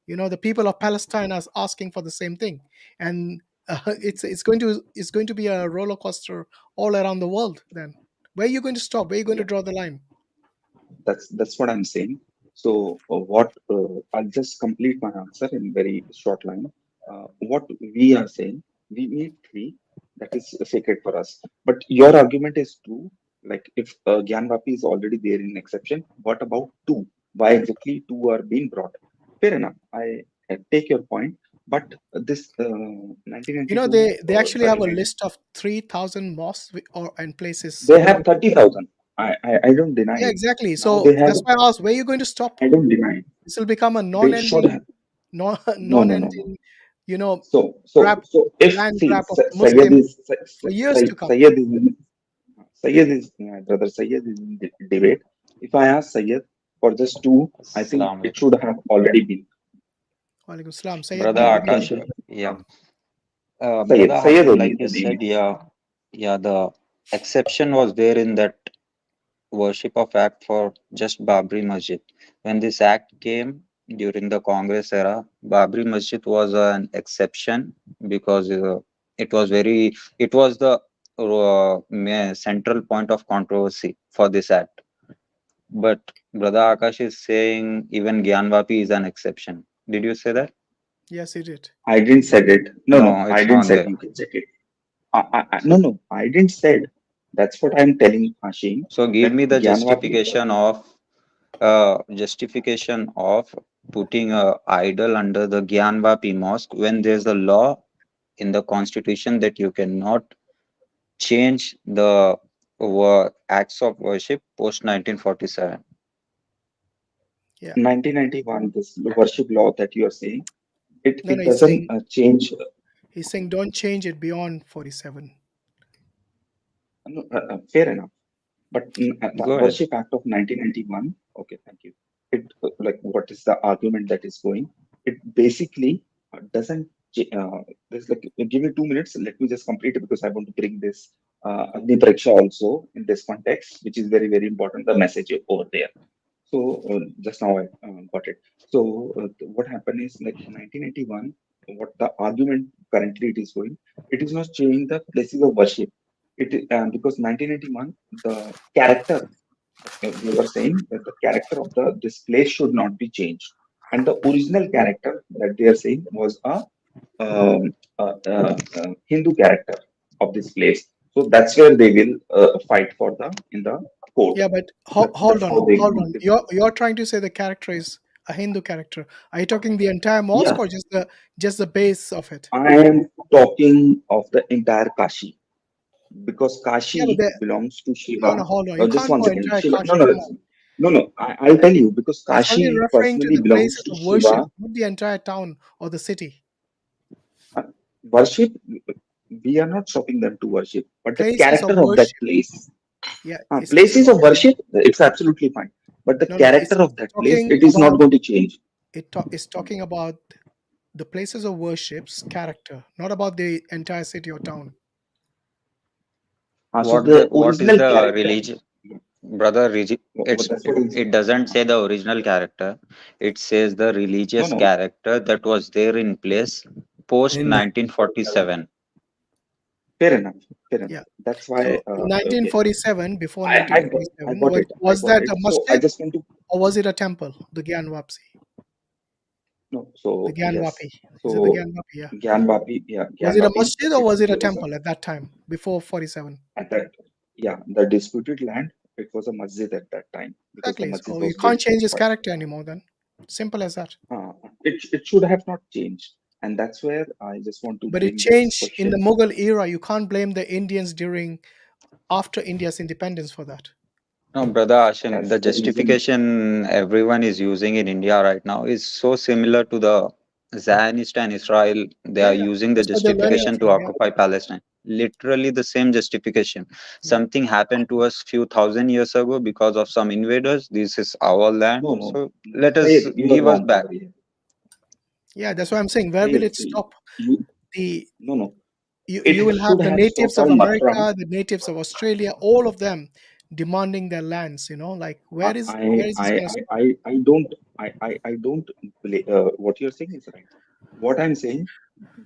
The people of Palestine are asking for the same thing, and it's going to be a roller coaster all around the world. Then where are you going to stop? Where are you going to yeah. draw the line? That's what I'm saying. So what I'll just complete my answer in very short line. What we are saying, we need three. That is sacred for us. But your argument is true. Like if Gyanvapi is already there in exception, what about two? Why exactly two are being brought? Fair enough. I take your point. But this 1992, They actually sorry, have a list of 3,000 mosques and places they in the have world. 30,000. I don't deny Yeah, it. exactly. Now So they have. that's why I asked, where are you going to stop? I don't deny it. This will become a They should have. non-ending, No, no, no, no. non-ending, So if land see grab of Sayyid Muslims is for years to come. Brother Sayyid is in debate. If I ask Sayyid for just two, I think Assalamu it alaikum. should have already been. Walaikum salam. Sayyid, Brother may I It, begin? it Akash, should yeah. Sayyid Brother Hashim, only like the you name said, is. yeah, the exception was there in that worship of act for just Babri Masjid. When this act came during the Congress era, Babri Masjid was an exception because it was the central point of controversy for this act. But Brother Akash is saying even Gyanvapi is an exception. Did you say that? Yes, he did. I didn't said it. No, No, I it's didn't not said there. you can check it. No, I didn't said. That's what I'm telling Hashim. So give That me the Gyanvapi. justification of putting a idol under the Gyanvapi mosque when there's a law in the constitution that you cannot change the acts of worship post 1947. Yeah. 1991, this worship law that you are saying, No, it he's doesn't saying change. don't change it beyond 47. No, fair enough. But the Go ahead. Worship Act of 1991, okay, thank you. It like what is the argument that is going? It basically doesn't. There's like give me 2 minutes. Let me just complete it because I want to bring this Agni Pariksha also in this context, which is very very important. The message over there. So just now I got it. So what happened is like 1981. What the argument currently it is going? It is not changing the places of worship. Because 1981 the character they were saying that the character of this place should not be changed, and the original character that they are saying was um, Hindu character of this place. So that's where they will fight for the in the court. Yeah, but hold That's on, how they hold want on. it. You're trying to say the character is a Hindu character. Are you talking the entire mosque Yeah, or just the base of it? I am talking of the entire Kashi because Yeah, but Kashi belongs to no, Shiva. hold on. You Just can't one go second, entire Shiva. No, Kashi. no, Come on. no. I'll tell you because It's only Kashi referring to personally the belongs places to of worship, Shiva. not the entire town or the city. Worship, we are not stopping them to worship, but the Places of character of that worship. place. Yeah, it's Places of worship, it's absolutely fine. But the no. character of It's that place, talking it is not about going to change. it's talking about the places of worship's character, not about the entire city or town. So the What is original the character, religion, brother? that's what is. It doesn't say the original character. It says the No, religious no. character that was there in place post In 1947. Fair enough. Fair Yeah. enough. That's So why, in okay. 1947, before I 1947, got it. I was got that it. a So I masjid just want to, or was it a temple? The Gyan Wapsi. no. The So, Gyan yes. Wapi. Is it the So, Gyan Wapi? Yeah. Gyanvapi, yeah, Was it a Gyanvapi, masjid or was it a there was temple at that time before 47? at that, yeah, the disputed land, it was a masjid at that time because the Exactly. masjid So you was built can't change his by, character anymore then. Simple as that. it should have not changed. And that's where I just want to But it bring this changed in the question. Mughal era. You can't blame the Indians after India's independence for that. No, brother Hashim, That's the the reason. justification everyone is using in India right now is so similar to the Zionist and Israel. They are Yeah. using the That's what they're learning justification to from. Yeah. occupy Palestine. Literally the same justification. Yeah. Something happened to us few thousand years ago because of some invaders. This is our land. No, no. So let us Sayed, you are give us wrong back. over here. Yeah. That's why I'm saying, where will Sayed, it stop? you, The no, no. you will have should the have natives stopped of on Mathura. America, the natives of Australia, all of them demanding their lands. Like where is this going to stop? I don't what you're saying is right. What I'm saying,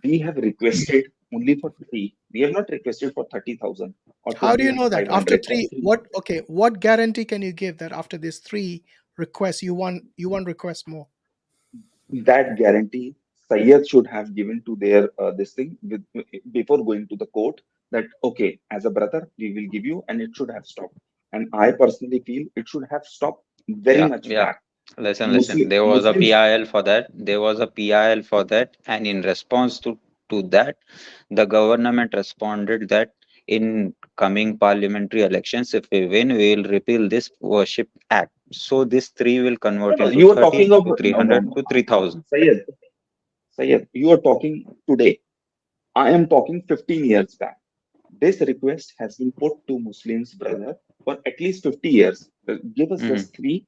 we have requested only for 3. We have not requested for 30,000 or How do you know that after 20,500 or three? 3. What guarantee can you give that after these 3 requests you won't request more? That guarantee Sayyid should have given to their this thing before going to the court, that okay, as a brother we will give you, and it should have stopped. And I personally feel it should have stopped very Yeah, much yeah. back. Listen. There was a Muslims. PIL for that. There was a PIL for that, and in response to that, the government responded that in coming parliamentary elections, if we win, we will repeal this worship act. So this 3 will convert into You are 30 talking of to 300 to 3,000. Sayyid, you are talking today. I am talking 15 years back. This request has been put to Muslims, brother, for at least 50 years. Give us Mhm. just 3,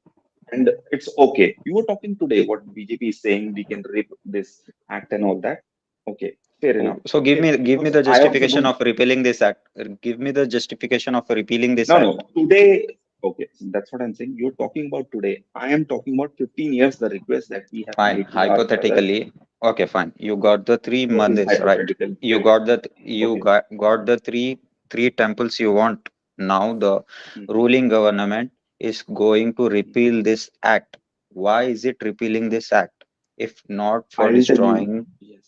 and it's okay. You were talking today what BJP is saying, we can rip this act and all that. Okay, fair enough. So give me Because the I also justification don't. of repealing this act. Give me the justification of repealing this No, act. no. Today, okay, so that's what I'm saying. You're talking about today. I am talking about 15 years, the request that we have Fine. made to our brother. Hypothetically, okay, fine. You got the 3 What is mandis, right? hypothetical? You got you Okay. got the three temples you want. Now the Mhm. ruling government is going to repeal this act. Why is it repealing this act? If not I for will tell you. destroying Yes.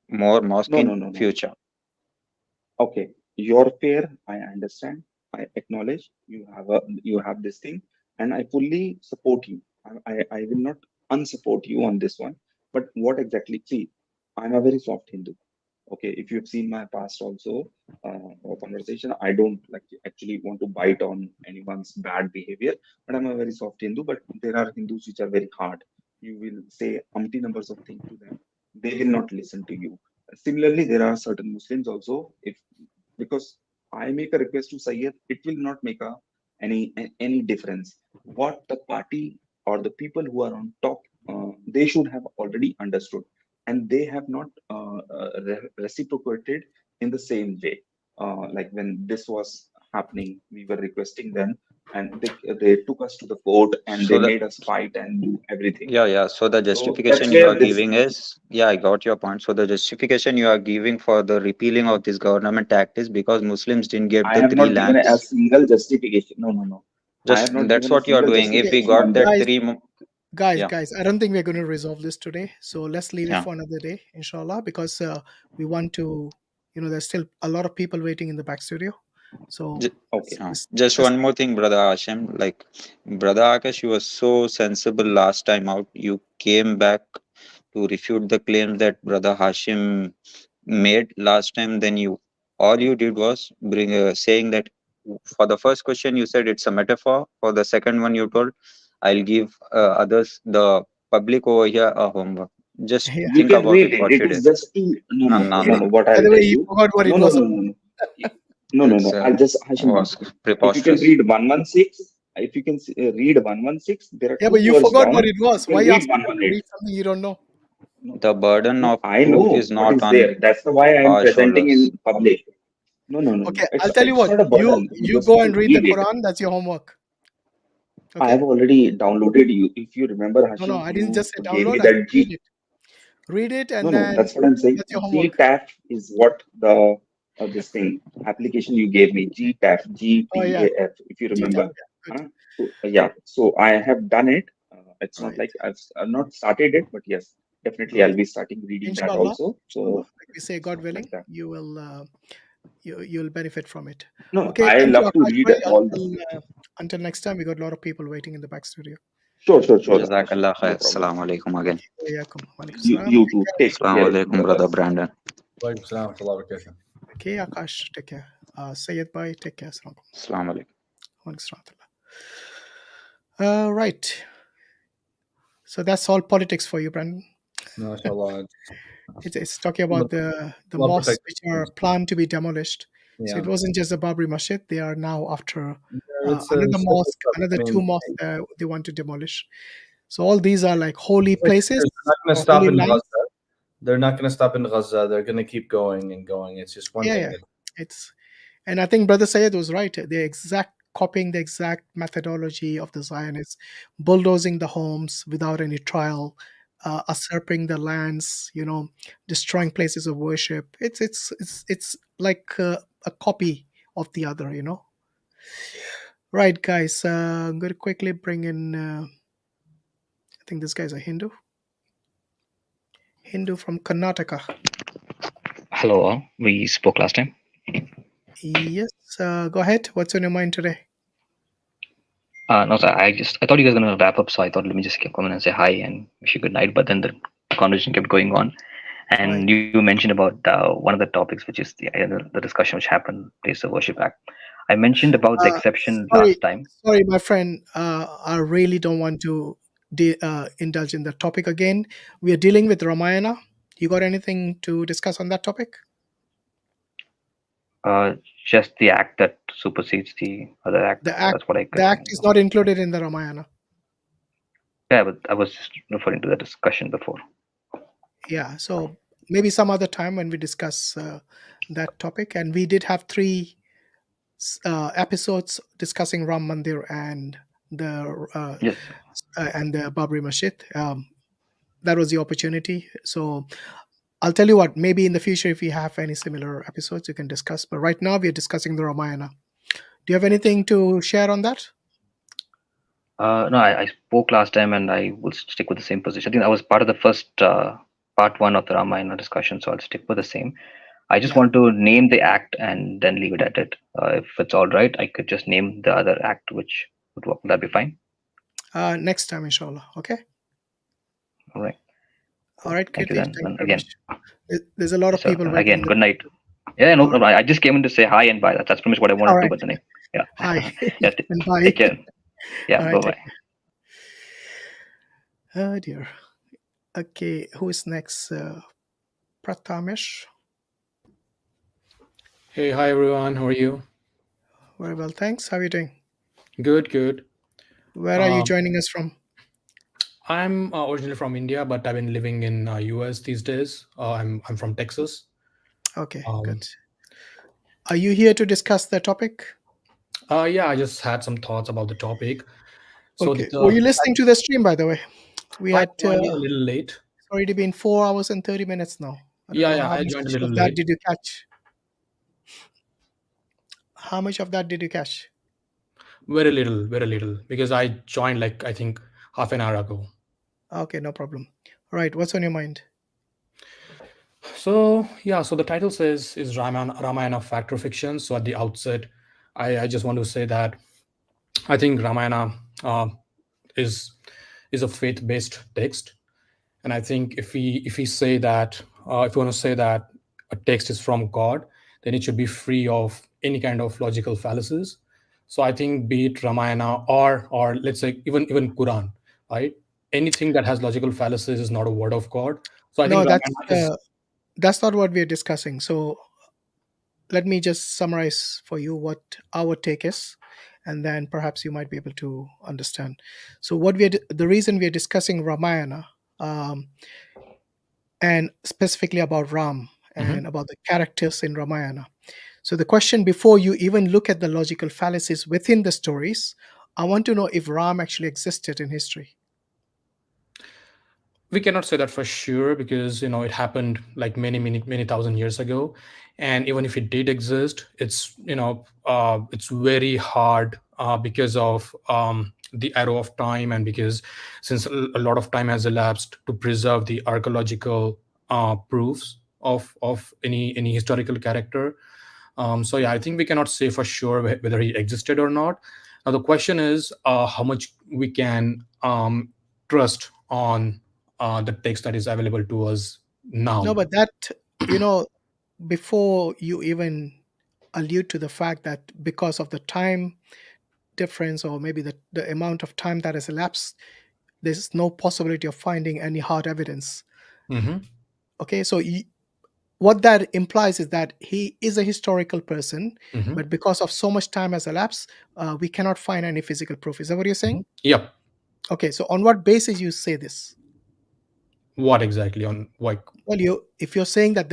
more mosque No, in no, no, no. future. Okay, you're fair. I understand. I acknowledge you have this thing, and I fully support you. I will not unsupport you on this one. But what exactly? See, I'm a very soft Hindu. Okay, if you've seen my past also or conversation, I don't like actually want to bite on anyone's bad behavior. But I'm a very soft Hindu. But there are Hindus which are very hard. You will say umpty numbers of things to them, they will not listen to you. Similarly, there are certain Muslims also. If because I make a request to Sayyid, it will not make any difference. What the party or the people who are on top, they should have already understood, and they have not reciprocated in the same way. Like when this was happening, we were requesting them, and they took us to the court, and they So made us fight and do everything. yeah. So the So that's justification you are where this. giving is, yeah, I got your point. So the justification you are giving for the repealing of this government act is because Muslims didn't get I the have 3 not given a lands. single justification. No, no, no. I Just have not that's given a what you are single doing. If Okay, we justification got on that this. guys, 3, yeah, guys, I don't think we're going to resolve this today. So let's leave it yeah. for another day, inshallah, because we want to, there's still a lot of people waiting in the back studio. So J- Okay. Just let's one more thing, brother Hashim. Like, brother Akash, you were so sensible last time out. You came back to refute the claims that brother Hashim made last time. Then all you did was bring saying that for the first question you said it's a metaphor. For the second one you told I'll give others, the public over here, a homework. Just yeah. You think can about read it. it. What It you is did. just to no, No, no, no, no, no, no. no. What By I'll the tell way, you you. forgot what No, it no, was no, about. no, no. No, no, It's no. I'll just Hashim. was If you can preposterous. read 116, if you can read 116, there are Yeah, 2 but you words forgot what down. it You was. Why can you read asking me to 118. read something you don't know? No, The burden no. of I proof know is what not is on there. That's the why I am our presenting shoulders. in public. No, no, no, no. Okay, It's I'll tell you it's what. not a You burden. You you just go have to and read the read it. Quran. That's your homework. I Okay. have already downloaded you. If you remember, No, Hashim, I didn't you just say gave me download. I that said read G. it. Read it, No, and no, then that's what I'm saying. that's your homework. GTAF is what the this thing application you gave me. GTAF, Oh yeah, GTAF. If you GTAP. remember. Yeah, good. So yeah. So I have done it. It's not Right, like I've not started it, but yes, definitely right. I'll be starting reading that Inshallah, also. inshallah. So Like we say, God stuff like willing, that. you will you'll benefit from it. No, Okay, I thank you, love to Akash read bhai. all this. Until next time, we got a lot of people waiting in the back studio. Sure, Hashim. Jazakallah No khair. problem. Assalamu alaikum again. Wayakum. Walaikum You, salam. you Take too. care. Take Assalamu care, alaikum, brother brothers. Brandon. Walaikum salam wa rahmatullahi wa barakatuh. Okay, Akash, take care. Sayyid bhai, take care. Assalamu Assalamu alaikum. alaikum. Right. So that's all politics for you, Brandon. MashaAllah. It's talking about the Allah mosques protect which are planned to be demolished. So Yeah. it wasn't just the Babri Masjid. They are now after It's another simple mosque, stuff. another I mean, 2 mosques they want to demolish. So all these are like holy places, they're not going to or stop holy in lands. Gaza. they're not going to stop in Gaza. They're going to keep going and going. It's just one Yeah, thing. yeah. And I think Brother Sayed was right. They're copying the exact methodology of the Zionists, bulldozing the homes without any trial, usurping the lands, destroying places of worship. It's like a copy of the other. Right, guys. I'm going to quickly bring in. I think this guy's a Hindu from Karnataka. Hello, all. We spoke last time. Yes. Go ahead. What's on your mind today? No, sir. I thought you guys were gonna wrap up, so I thought let me just come in and say hi and wish you good night. But then the conversation kept going on, and you mentioned about one of the topics, which is the discussion which happened, Place of Worship Act. I mentioned about the exception last time. Sorry, my friend. I really don't want to indulge in the topic again. We are dealing with Ramayana. You got anything to discuss on that topic? Just the act that supersedes the other act. That's what I could. The act is not included in the Ramayana. Yeah, but I was just referring to the discussion before. Yeah, so maybe some other time when we discuss that topic. And we did have 3 episodes discussing Ram Mandir and the Babri Masjid. That was the opportunity. So I'll tell you what, maybe in the future, if we have any similar episodes, you can discuss. But right now, we are discussing the Ramayana. Do you have anything to share on that? No, I spoke last time, and I will stick with the same position. I think I was part of the first part 1 of the Ramayana discussion, so I'll stick with the same. I just want to name the act and then leave it at it. If it's all right, I could just name the other act, which would work. Would that be fine? Next time, inshallah. Okay. All right. All right, Thank you Kirti. then. Again, there's a lot of people waiting. Again, good night. Yeah, no, I just came in to say hi and bye. That's pretty much what I wanted to. But then, yeah. Hi. Yeah, and bye. Take care. Yeah. Right, Bye. Oh dear. Okay, who is next? Prathamesh. Hey, hi everyone. How are you? Very well, thanks. How are you doing? Good. Where are you joining us from? I'm originally from India, but I've been living in US these days. I'm from Texas. Okay, good. Are you here to discuss the topic? Yeah, I just had some thoughts about the topic. So okay. Were you listening to the stream, by the way? We had a little late. It's already been 4 hours and 30 minutes now. I joined a little late. That did you catch? How much of that did you catch? Very little, because I joined I think half an hour ago. Okay, no problem. All right, what's on your mind? So the title says, is Ramayana fact or fiction? So at the outset, I just want to say that I think Ramayana is a faith-based text, and I think if we say that if we want to say that a text is from God, then it should be free of any kind of logical fallacies. So I think be it Ramayana or let's say even Quran, right? Anything that has logical fallacies is not a word of God. So I think that's not what we're discussing. So let me just summarize for you what our take is, and then perhaps you might be able to understand. So the reason we are discussing Ramayana, and specifically about Ram and about the characters in Ramayana. So the question, before you even look at the logical fallacies within the stories, I want to know if Ram actually existed in history. We cannot say that for sure, because it happened like many thousand years ago, and even if it did exist, it's it's very hard because of the arrow of time, and because since a lot of time has elapsed to preserve the archaeological proofs of any historical character. So I think we cannot say for sure whether he existed or not. Now the question is how much we can trust on the text that is available to us now. No, but that, before you even allude to the fact that because of the time difference, or maybe the amount of time that has elapsed, there's no possibility of finding any hard evidence. Okay, so what that implies is that he is a historical person, but because of so much time has elapsed, we cannot find any physical proof. Is that what you're saying? Yep. Okay, so on what basis you say this? What exactly on like? Well, if you're saying that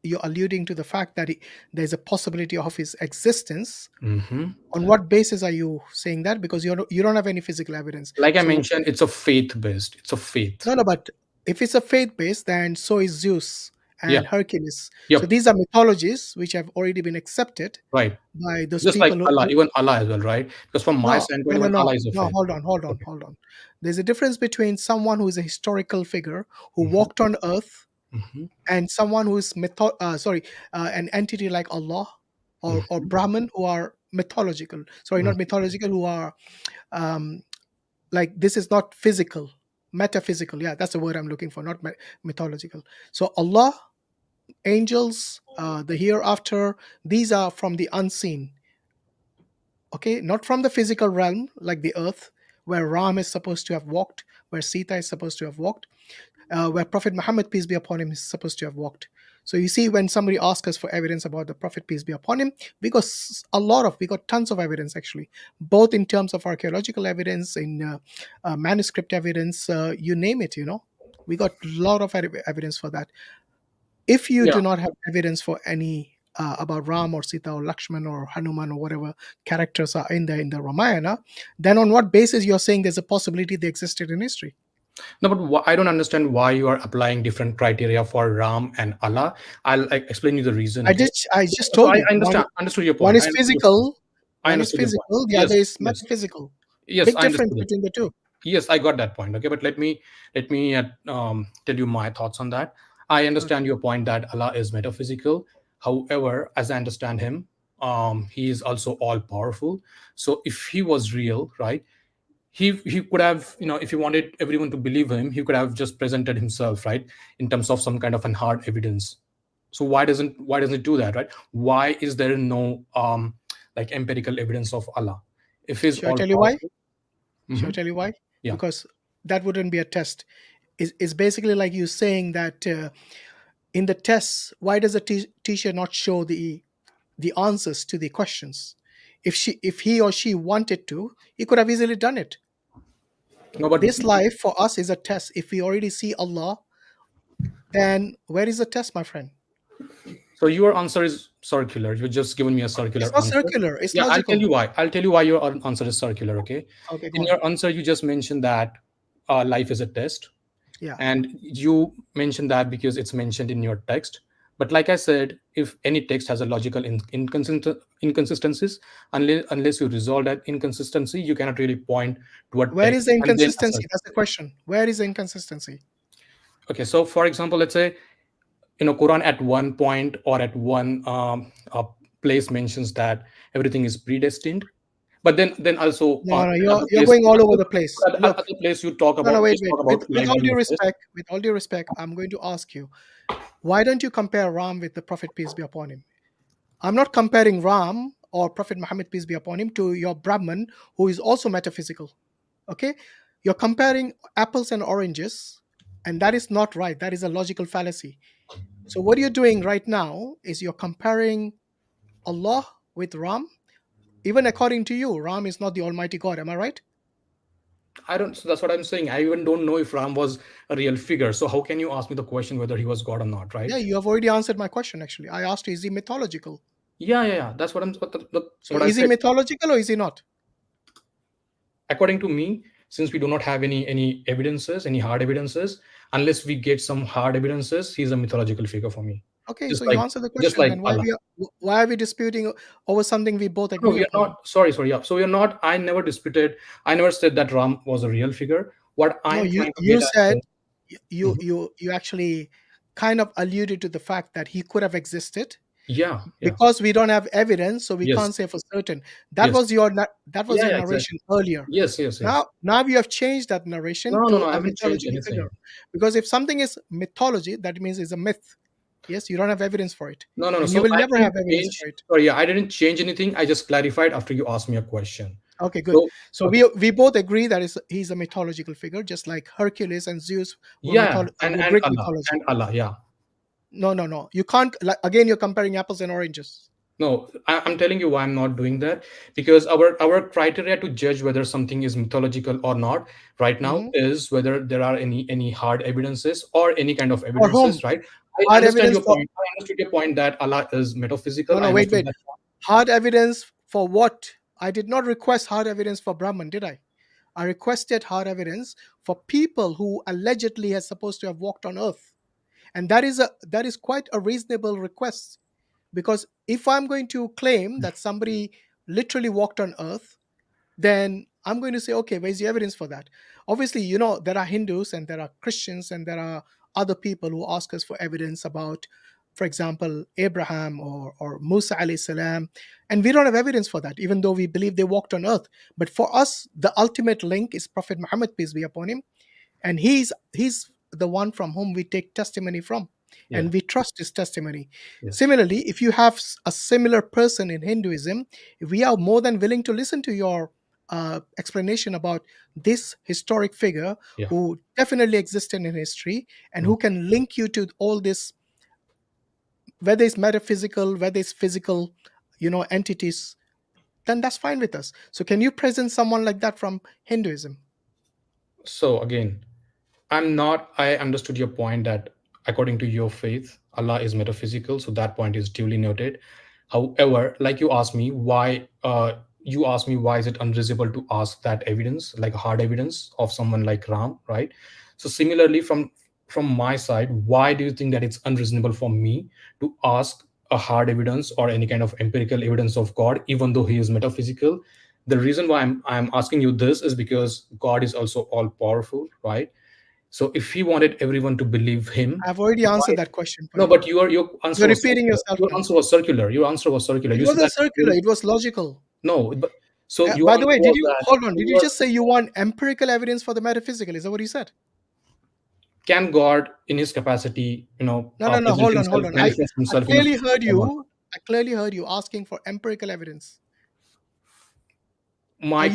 you're alluding to the fact that there's a possibility of his existence. Mhm. On what basis are you saying that? Because you don't have any physical evidence. Like I So mentioned, it's a faith based. It's a faith. no, but if it's a faith based, then so is Zeus Yeah. and Hercules. So Yep. these are mythologies which have already been accepted Right. by those Just like people Allah, even Allah as well, right? Because from my no, standpoint, even Allah is a faith. hold on. There's a difference between someone who is a historical figure who Mhm. walked on earth Mhm. and someone who is an entity like Allah or Brahman who are mythological. Sorry, not mythological, who are like this is not physical, metaphysical. Yeah, that's the word I'm looking for, not mythological. So Allah, angels, the hereafter, these are from the unseen. Okay, not from the physical realm like the earth, where Ram is supposed to have walked, where Sita is supposed to have walked, where Prophet Muhammad, peace be upon him, is supposed to have walked. So you see, when somebody asks us for evidence about the Prophet, peace be upon him, we got tons of evidence actually, both in terms of archaeological evidence, in manuscript evidence, you name it. We got a lot of evidence for that. If you Yeah. do not have evidence for any about Ram or Sita or Lakshmana or Hanuman or whatever characters are in the Ramayana, then on what basis you're saying there's a possibility they existed in history? No, but I don't understand why you are applying different criteria for Ram and Allah. I'll explain you the reason. I Okay? just So told you. I understood your point. One is I understood your point. physical. I One is understood your point. physical. The Yes, other is yes. metaphysical. Yes, Big I difference understood it. between the two. Yes, I got that point. Okay, but let me tell you my thoughts on that. I understand your point that Allah is metaphysical. However, as I understand him, he is also all powerful. So if he was real, right, he could have, if he wanted everyone to believe him, he could have just presented himself, right, in terms of some kind of an hard evidence. So why doesn't it do that, right? Why is there no like empirical evidence of Allah if he's Shall I all tell you why? powerful? Shall I tell you why? Yeah. Because that wouldn't be a test. It's basically like you saying that in the tests, why does the teacher not show the answers to the questions? If he or she wanted to, he could have easily done it. No, but This life for us is a test. If we already see Allah, then where is the test, my friend? so your answer is circular. You're just giving me a circular It's not answer. circular. It's Yeah, logical. I'll tell you why your answer is circular. Okay. Okay, go In on. your answer, you just mentioned that life is a test. Yeah. And you mentioned that because it's mentioned in your text. But like I said, if any text has a logical inconsistencies, unless you resolve that inconsistency, you cannot really point to a Where text is the and then inconsistency? assert. That's the question. Where is the inconsistency? Okay, so for example, let's say Quran at one point or at one place mentions that everything is predestined, but then also No, another you're place, going all over the place. Look, other place you talk no, about wait. just talk about With life all being due a test. respect, I'm going to ask you, why don't you compare Ram with the Prophet, peace be upon him? I'm not comparing Ram or Prophet Muhammad, peace be upon him, to your Brahman, who is also metaphysical. Okay? You're comparing apples and oranges, and that is not right. That is a logical fallacy. So what you're doing right now is you're comparing Allah with Ram. Even according to you, Ram is not the Almighty God. Am I right? So that's what I'm saying. I even don't know if Ram was a real figure. So how can you ask me the question whether he was God or not, right? Yeah, you have already answered my question, actually. I asked you, is he mythological? Yeah. That's what So I is he said. mythological or is he not? According to me, since we do not have any evidences, any hard evidences, unless we get some hard evidences, he's a mythological figure for me. Okay, Just so you like answer the just question. like Then Allah. why are we disputing over something we both No, agree we are upon? not. Sorry. Yeah. So we are not. I never disputed. I never said that Ram was a real figure. What No, I'm you trying to you get at said is, you actually kind of alluded to the fact that he could have existed. yeah. Because we don't have evidence, so we Yes. can't say for certain. That Yes. was your Yeah, narration exactly. earlier. Yes. Now you have changed that narration No. to I a haven't changed mythological anything. figure. Because if something is mythology, that means it's a myth. Yes, you don't have evidence for it. No. And you So will I never didn't have evidence change. for it. Sorry, yeah, I didn't change anything. I just clarified after you asked me a question. Okay, good. So okay. we both agree that he's a mythological figure, just like Hercules and Zeus were, Yeah, and were Greek Allah mythology. and Allah, yeah. No. You can't, again, you're comparing apples and oranges. No, I'm telling you why I'm not doing that, because our criteria to judge whether something is mythological or not right now Hmm. is whether there are any hard evidences or any kind of For whom? evidences, right? I Hard understand evidence your for point. I understood your point that Allah is no, metaphysical. I no, wait, understood wait. that. Hard evidence for what? I did not request hard evidence for Brahman, did I? I requested hard evidence for people who allegedly are supposed to have walked on earth. And that is quite a reasonable request, because if I'm going to claim that somebody literally walked on earth, then I'm going to say, okay, where's the evidence for that? Obviously, there are Hindus and there are Christians and there are other people who ask us for evidence about, for example, Abraham or Musa alayhi salam, and we don't have evidence for that, even though we believe they walked on earth. But for us, the ultimate link is Prophet Muhammad, peace be upon him, and he's the one from whom we take testimony from, Yeah. and we trust his testimony. Yes. Similarly, if you have a similar person in Hinduism, we are more than willing to listen to your explanation about this historic figure Yeah. who definitely existed in history and Mm. who can link you to all this, whether it's metaphysical, whether it's physical, entities. Then that's fine with us. So can you present someone like that from Hinduism? So again, I understood your point that according to your faith, Allah is metaphysical. So that point is duly noted. However, like you asked me why is it unreasonable to ask that evidence, like hard evidence of someone like Ram, right? So similarly, from my side, why do you think that it's unreasonable for me to ask a hard evidence or any kind of empirical evidence of God, even though he is metaphysical? The reason why I'm asking you this is because God is also all powerful, right? So if he wanted everyone to believe him, I've already why? answered that question for No, you. but your answer You're was repeating circular. yourself Your now. answer was circular. Your answer was circular. It You said wasn't that circular, it was logical. no, but so your By the answer way, was that hold on, did you you are, just say you want empirical evidence for the metaphysical? Is that what you said? can God in his capacity, No, no, no, present hold on, himself, hold on. manifest I himself in a clearly physical heard form or you. I clearly heard you asking for empirical evidence. not?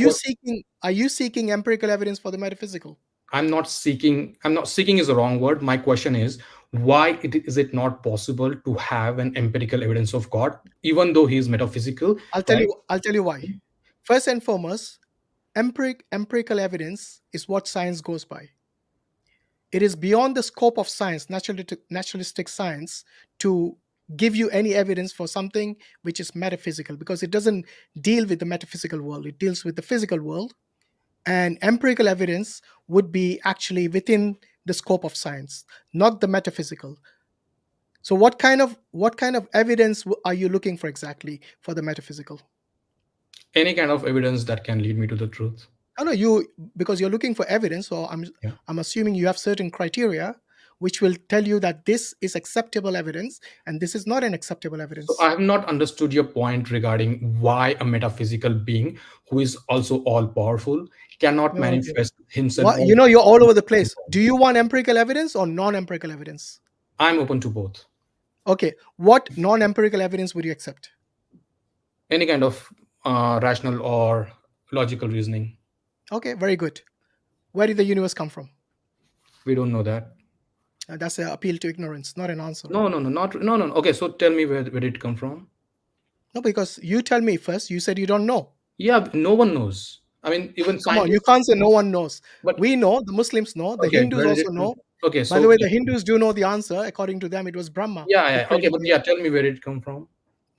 Are you seeking empirical evidence for the metaphysical? I'm not seeking is the wrong word. My question is why is it not possible to have an empirical evidence of God, even though he is metaphysical, right? I'll tell you why. First and foremost, empirical evidence is what science goes by. It is beyond the scope of science, naturalistic science, to give you any evidence for something which is metaphysical, because it doesn't deal with the metaphysical world, it deals with the physical world. And empirical evidence would be actually within the scope of science, not the metaphysical. So what kind of evidence are you looking for exactly for the metaphysical? Any kind of evidence that can lead me to the truth. I know because you're looking for evidence, so Yeah. I'm assuming you have certain criteria which will tell you that this is acceptable evidence and this is not an acceptable So evidence. I have not understood your point regarding why a metaphysical being who is also all powerful cannot Okay. manifest himself. What, you're all over the place. Do you want empirical evidence or non-empirical evidence? I'm open to both. Okay. What non-empirical evidence would you accept? Any kind of rational or logical reasoning. Okay, very good. Where did the universe come from? We don't know that. That's an appeal to ignorance, not an answer. No. Okay, so tell me where did it come from? No, because you tell me first. You said you don't know. Yeah, no one knows. I mean, even Come on, you scientists. can't say no one knows. But We know, the Muslims know, the okay, Hindus where did also it come know. from? Okay, By the so way, the Hindus do know the answer. According to them, it was Brahma who okay, created but the yeah, universe. tell me where did it come from.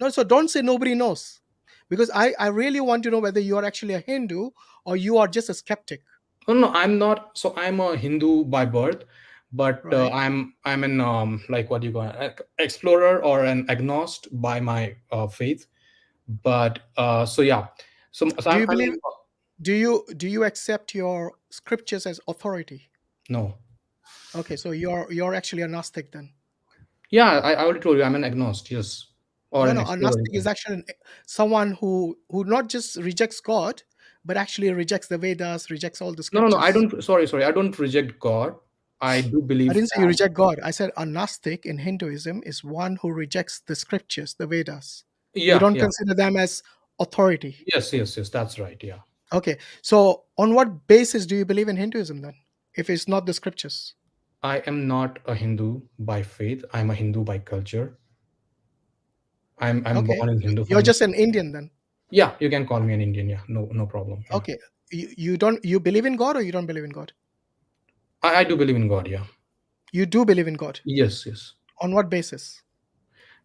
No, so don't say nobody knows. Because I really want to know whether you are actually a Hindu or you are just a skeptic. No, I'm not. So I'm a Hindu by birth, but Right. I'm an like what do you call it, explorer or an agnostic by my faith. But so yeah, so Do I'm you believe? Do you accept your scriptures as authority? no. Okay, so you're actually a Gnostic then. Yeah, I already told you I'm an agnostic, yes, or No, an no, a explorer. Gnostic is actually someone who not just rejects God, but actually rejects the Vedas, rejects all the No. I scriptures. don't. Sorry. I don't reject God. I do I believe didn't say you that. reject God. I said a Gnostic in Hinduism is one who rejects the scriptures, the Vedas. You Yeah, don't yeah. consider them as authority. Yes. That's right. Yeah. Okay. So on what basis do you believe in Hinduism then? If it's not the scriptures. I am not a Hindu by faith. I'm a Hindu by culture. I'm Okay, born in Hindu you're family. just an Indian then. Yeah, you can call me an Indian. Yeah, no problem. Yeah. Okay, you believe in God or you don't believe in God? I do believe in God. Yeah. You do believe in God. Yes. On what basis?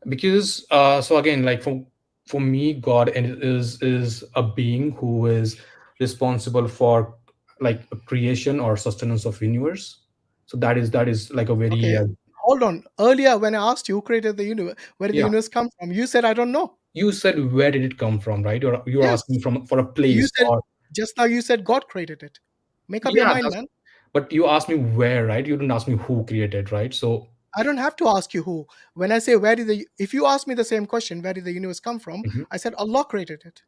Because so again, like for me, God is a being who is responsible for like a creation or sustenance of universe. So that is like a very Okay, hold on. Earlier, when I asked you who created the universe, where did the yeah. universe come from? You said I don't know. You said where did it come from, right? You're Yes, asking from for a you place said or just now. You said God created it. Make up your yeah. mind, That's man. but you asked me where, right? You didn't ask me who created, right? So I don't have to ask you who. When I say where did if you ask me the same question, where did the universe come from? mhm, I said Allah created it.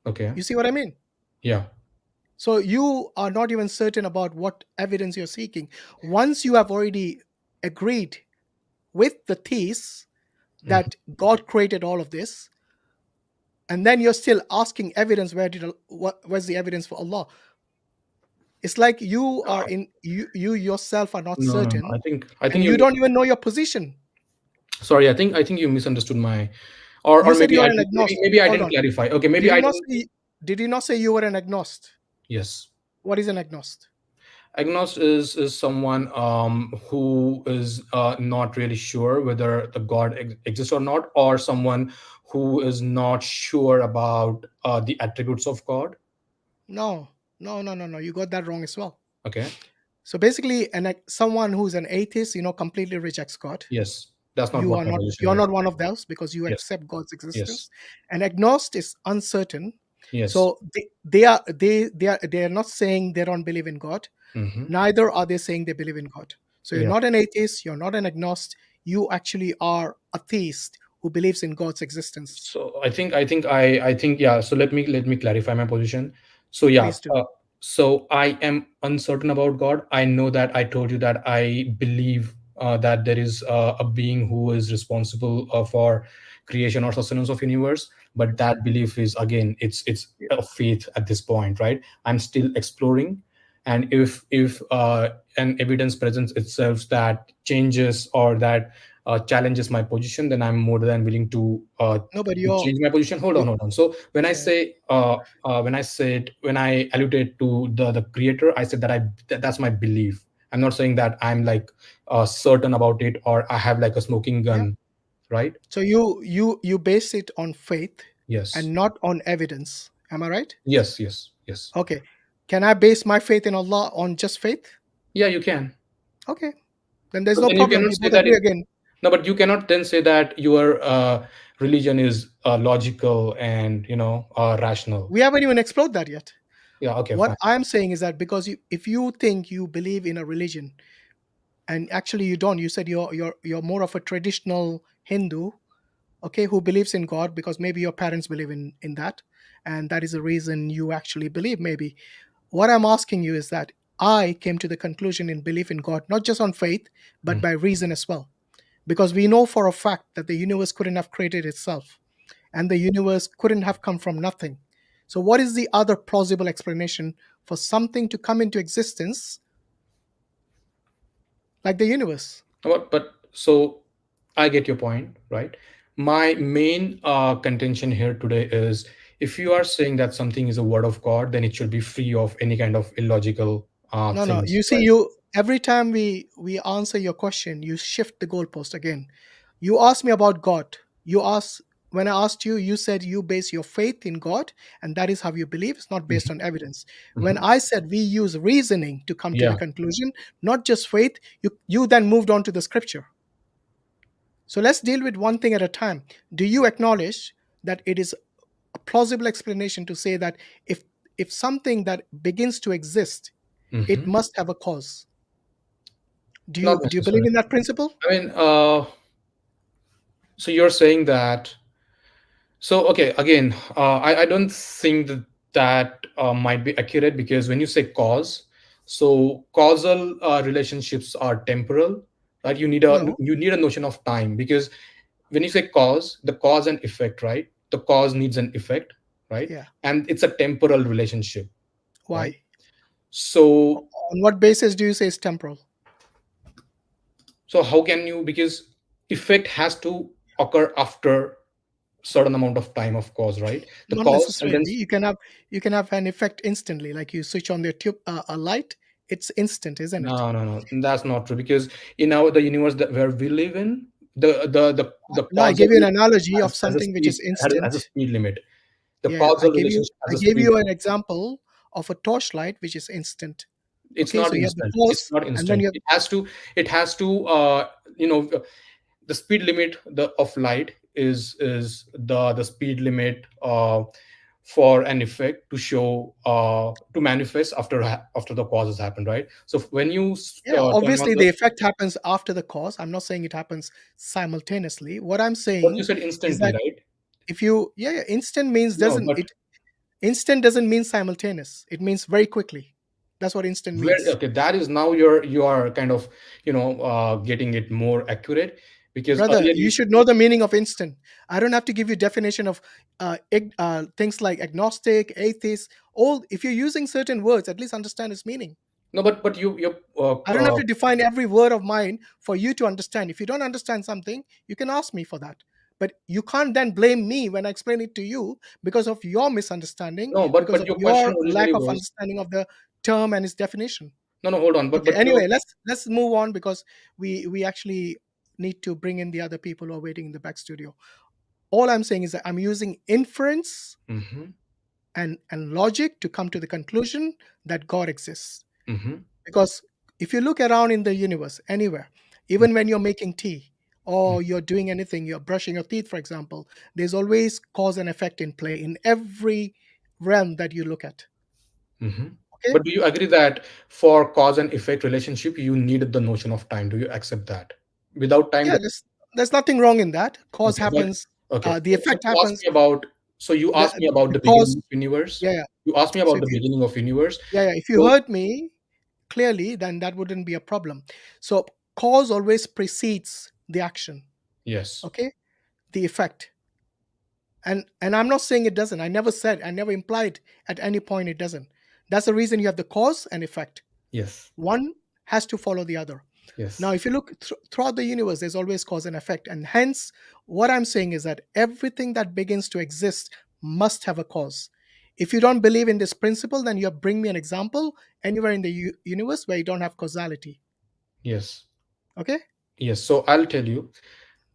okay, You see what I mean? yeah. So you are not even certain about what evidence you're seeking. Once you have already agreed with the theists Mhm. that God created all of this, and then you're still asking evidence, where's the evidence for Allah? It's like you are in you yourself are not No. certain, I think and you don't even know your position. sorry. I think you misunderstood my or You said maybe you I are an did, agnostic. maybe I Hold didn't on. clarify. Okay, maybe Did I you not didn't. say did you not say you were an agnost? Yes. What is an agnost? Agnost is someone who is not really sure whether the God exists or not, or someone who is not sure about the attributes of God. No. You got that wrong as well. Okay. So basically, someone who's an atheist, completely rejects God. Yes, that's not what my position You're is. not one of those because you Yes. accept God's Yes. existence. An agnost is uncertain. Yes. So they are not saying they don't believe in God. hmm Neither are they saying they believe in God. So you're Yeah. not an atheist, you're not an agnost, you actually are a theist who believes in God's existence. So I think yeah. So let me clarify my position. So yeah. Please do. So I am uncertain about God. I know that I told you that I believe that there is a being who is responsible for creation or sustenance of universe. But that belief is again, it's a faith at this point, right? I'm still exploring, and if an evidence presents itself that changes or that challenges my position, then I'm more than willing No, but to change my position. Hold on, you hold on. So when I yeah. say when I alluded to the creator, I said that that's my belief. I'm not saying that I'm like certain about it or I have like a smoking Yeah. gun, right? So you base it on faith Yes, and not on evidence. Am I right? yes. Okay. Can I base my faith in Allah on just faith? Yeah, you can. Okay. Then there's But no then you problem. cannot We say both that agree again. no, but you cannot then say that your religion is logical and rational. We haven't even explored that yet. Yeah, okay, What fine. I'm saying is that because if you think you believe in a religion and actually you don't, you said you're more of a traditional Hindu, okay, who believes in God because maybe your parents believe in that, and that is the reason you actually believe. Maybe what I'm asking you is that I came to the conclusion in belief in God not just on faith but Mm. by reason as well, because we know for a fact that the universe couldn't have created itself and the universe couldn't have come from nothing. So what is the other plausible explanation for something to come into existence like the universe? But so I get your point, right? My main contention here today is if you are saying that something is a word of God, then it should be free of any kind of illogical No. things, You see, right? you every time we answer your question, you shift the goalpost again. You asked me about God. You asked When I asked you, you said you base your faith in God, and that is how you believe. It's not based Mhm, on evidence. When mhm. I said we use reasoning to come to the Yeah. conclusion, not just faith, you then moved on to the scripture. So let's deal with one thing at a time. Do you acknowledge that it is a plausible explanation to say that if something that begins to exist, it hmm must have a cause? Do Not you believe necessarily. in that principle? I mean, so you're saying that. So okay, again, I don't think that might be accurate because when you say cause, so causal relationships are temporal, right? No. You need a notion of time because when you say cause, the cause and effect, right? The cause needs an effect, right? Yeah. And it's a temporal relationship, right? Why? So On what basis do you say it's temporal? how can you, because effect has to occur after certain amount of time of cause, right? The Not cause and necessarily. then You can have an effect instantly, like you switch on the tube a light. It's instant, isn't it? no, that's not true, because in our the universe that where we live in, the No, I causal gave you an analogy of has a something which speed, is instant. has a speed limit. The Yeah, causal relationship I has a gave speed you an limit. example of a torchlight which is instant. It's Okay, not so you have the instant. It's cause, not and then instant. you have, It has to you know the speed limit of light is the speed limit for an effect to show to manifest after the cause has happened, right? So when you yeah. turn on Obviously, the, the effect happens after the cause. I'm not saying it happens simultaneously. What I'm but you saying said is instantly, that right? if you, yeah, instant means No, doesn't but it? Instant doesn't mean simultaneous. It means very quickly. That's what instant very means. okay. That is now you are kind of getting it more accurate, because Brother, earlier you you should know the meaning of instant. I don't have to give you definition of things like agnostic, atheist. All, if you're using certain words, at least understand its meaning. no, but you I don't have to define every word of mine for you to understand. If you don't understand something, you can ask me for that. But you can't then blame me when I explain it to you because of your misunderstanding, no, because but of your question your lack originally of was, understanding of the term and its definition. no, hold on, Okay. but your, Anyway, let's move on because we actually need to bring in the other people who are waiting in the back studio. All I'm saying is that I'm using inference mm-hmm, and logic to come to the conclusion that God exists. mm-hmm, Because if you look around in the universe, anywhere, even when you're making tea or you're doing anything, you're brushing your teeth, for example, there's always cause and effect in play in every realm that you look at. mm-hmm. Okay? But do you agree that for cause and effect relationship, you needed the notion of time? Do you accept that? Without time, Yeah, there's nothing wrong in that. Cause okay, but happens, okay. the So effect you asked happens. me about. So you The, asked me about the the beginning cause, of universe. yeah, yeah. You asked me So about if the you, beginning of universe. yeah, if you So heard me clearly, then that wouldn't be a problem. So cause always precedes the action. yes. Okay, the effect. And I'm not saying it doesn't. I never implied at any point it doesn't. That's the reason you have the cause and effect. Yes. One has to follow the other. Now Yes. if you look throughout the universe, there's always cause and effect, and hence what I'm saying is that everything that begins to exist must have a cause. If you don't believe in this principle, then you bring me an example anywhere in the universe where you don't have causality. Yes. Okay, Yes. So I'll tell you.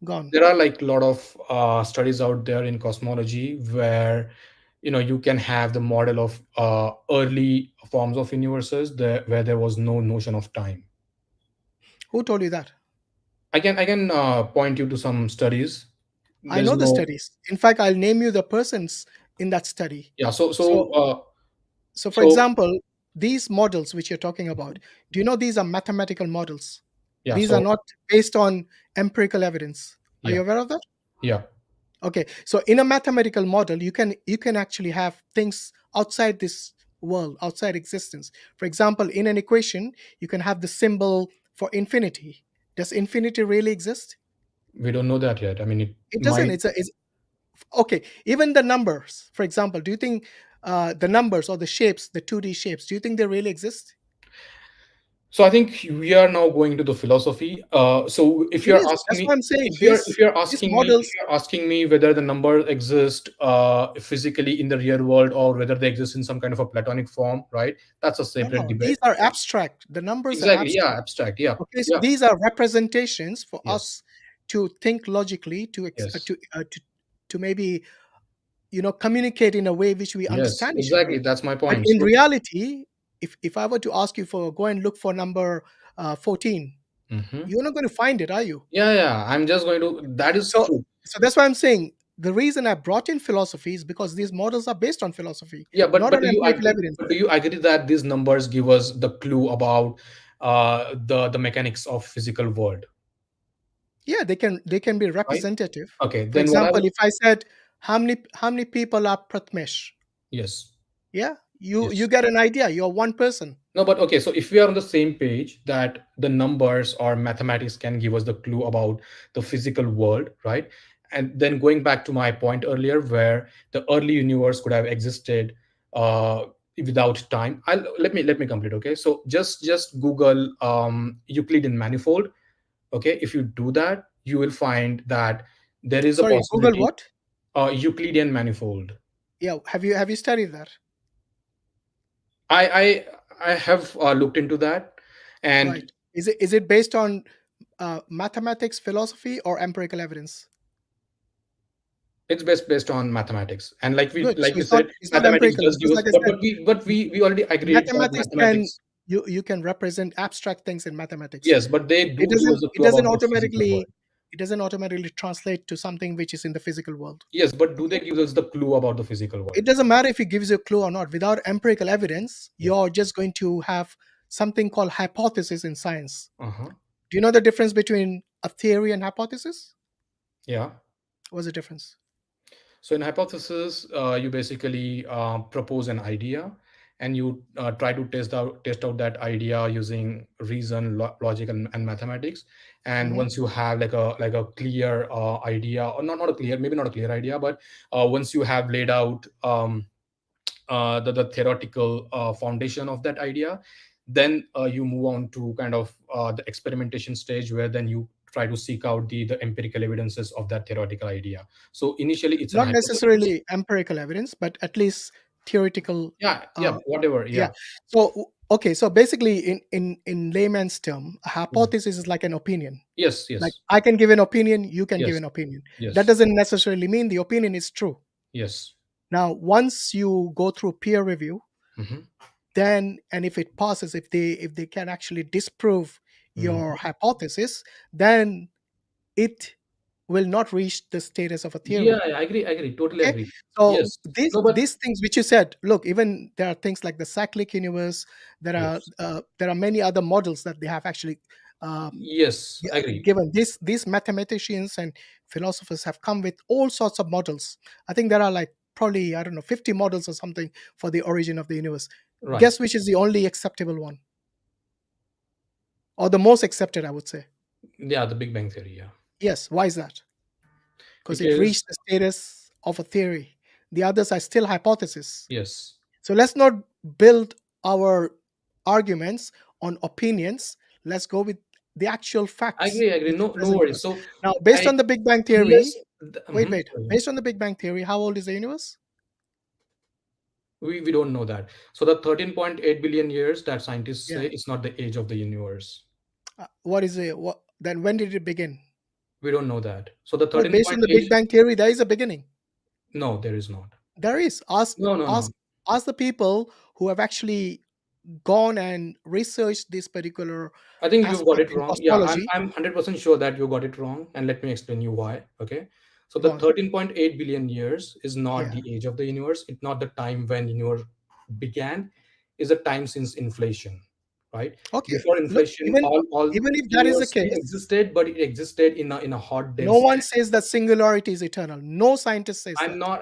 gone. There are like a lot of studies out there in cosmology where you can have the model of early forms of universes where there was no notion of time. Who told you that? I can point you to some studies. I There's know the no, studies. In fact, I'll name you the persons in that study. yeah. So So, so uh, so for so example, these models which you're talking about, do you know these are mathematical models? yeah. These are So not based on empirical evidence. Are yeah, you aware of that? yeah. Okay. So in a mathematical model, you can actually have things outside this world, outside existence. For example, in an equation, you can have the symbol for infinity. Does infinity really exist? We don't know that yet. I mean, it It doesn't. might. It's okay. Even the numbers, for example, do you think the numbers or the shapes, the 2D shapes, do you think they really exist? So I think we are now going to the philosophy. So if It you're is. asking That's me, what I'm saying. if you're These asking me, if models, you're asking me whether the numbers exist physically in the real world or whether they exist in some kind of a platonic form, right? That's a no, separate no, debate. these are abstract. The numbers are Exactly. Yeah. abstract. Abstract. Yeah. Okay, so Yeah. these are representations for Yes. us to think logically, Yes. to maybe communicate in a way which we Yes. understand each other. Exactly. That's my But point. in So reality, if I were to ask you for go and look for number 14, mhm. you're not going to find it, are you? Yeah. I'm just going to. That is So, true. so that's why I'm saying the reason I brought in philosophy is because these models are based on philosophy, Yeah. But not but on do you empirical agree? evidence. But do you agree that these numbers give us the clue about the mechanics of physical world, Yeah, they can be right? representative. Okay. For Then what I example, will. if I said how many people are Pratmesh, Yes. yeah, you Yes. get an idea. You're one person. No, but okay. So if we are on the same page that the numbers or mathematics can give us the clue about the physical world, right? And then going back to my point earlier, where the early universe could have existed without time. Let me complete. Okay. So just Google Euclidean manifold. Okay. If you do that, you will find that there is a Sorry, Google possibility. what? Euclidean manifold. Yeah, have you studied that? I have looked into that, and Right. Is it based on mathematics, philosophy, or empirical evidence? it's based on mathematics. And like we Good. So said, it's not mathematics empirical does give because, us, like I said, but we already agreed that mathematics can mathematics. you can represent abstract things in mathematics. Yes, but they It do give us doesn't a it clue doesn't about the physical world. automatically it doesn't automatically translate to something which is in the physical world. Yes, but do they Okay. give us the clue about the physical world? It doesn't matter if it gives you a clue or not. Without empirical evidence, Yeah. you're just going to have something called hypothesis in science. Uh-huh. Do you know the difference between a theory and hypothesis? Yeah. What's the difference? So in hypothesis, you basically propose an idea, and you try to test out that idea using reason, logic, and mathematics. And Mhm. once you have like a clear idea, or not a clear, maybe not a clear idea, but once you have laid out the theoretical foundation of that idea, then you move on to kind of the experimentation stage, where then you try to seek out the empirical evidences of that theoretical idea. So initially it's an Not hypothesis. necessarily empirical evidence, but at least theoretical. Yeah, whatever. Yeah. Yeah. So okay, so basically, in layman's term, a hypothesis is like an opinion. Yes, Like yes, I can give an opinion, you can give yes, an opinion. That yes, doesn't necessarily mean the opinion is true. yes. Now, once you go through peer review, Mhm. then and if it passes, if they can actually disprove your Mhm. hypothesis, then it will not reach the status of a Yeah, theory. I agree, totally Okay, agree. so Yes. No, but these things which you said, look, even there are things like the cyclic universe. yes, There are many other models that they have actually um, yes, I agree. given. These mathematicians and philosophers have come with all sorts of models. I think there are like probably, I don't know, 50 models or something for the origin of the universe. Right. Guess which is the only acceptable one, or the most accepted, I would say. Yeah, the Big Bang Theory. Yeah, Yes. Why is that? Because it because reached the status of a theory. The others are still hypotheses. yes, So let's not build our arguments on opinions. Let's go with the actual I facts agree. I agree. which are No, no present to worries. us. So Now, based I on the Big Bang unless theory, mhm, wait. sorry. Based on the Big Bang theory, how old is the universe? We don't know that. So the 13.8 billion years that scientists Yeah. say is not the age of the universe. What is it? What then? When did it begin? We don't know that. So the Well, based on the Big 13.8, Bang theory, there is a beginning. no, there is not. There is. No, no, no. Ask the people who have actually gone and researched this particular I think you've got aspect it in wrong. Yeah, I'm cosmology. I'm 100% sure that you got it wrong, and let me explain you why. Okay, so Go the on. 13.8 billion years is not Yeah. the age of the universe. It's not the time when universe began. Is a time since inflation, right? Okay. Before Look, inflation, all even if that is the universe still case, existed, but it existed in a hot no dense. one says that singularity is eternal. No scientist says I'm that. not.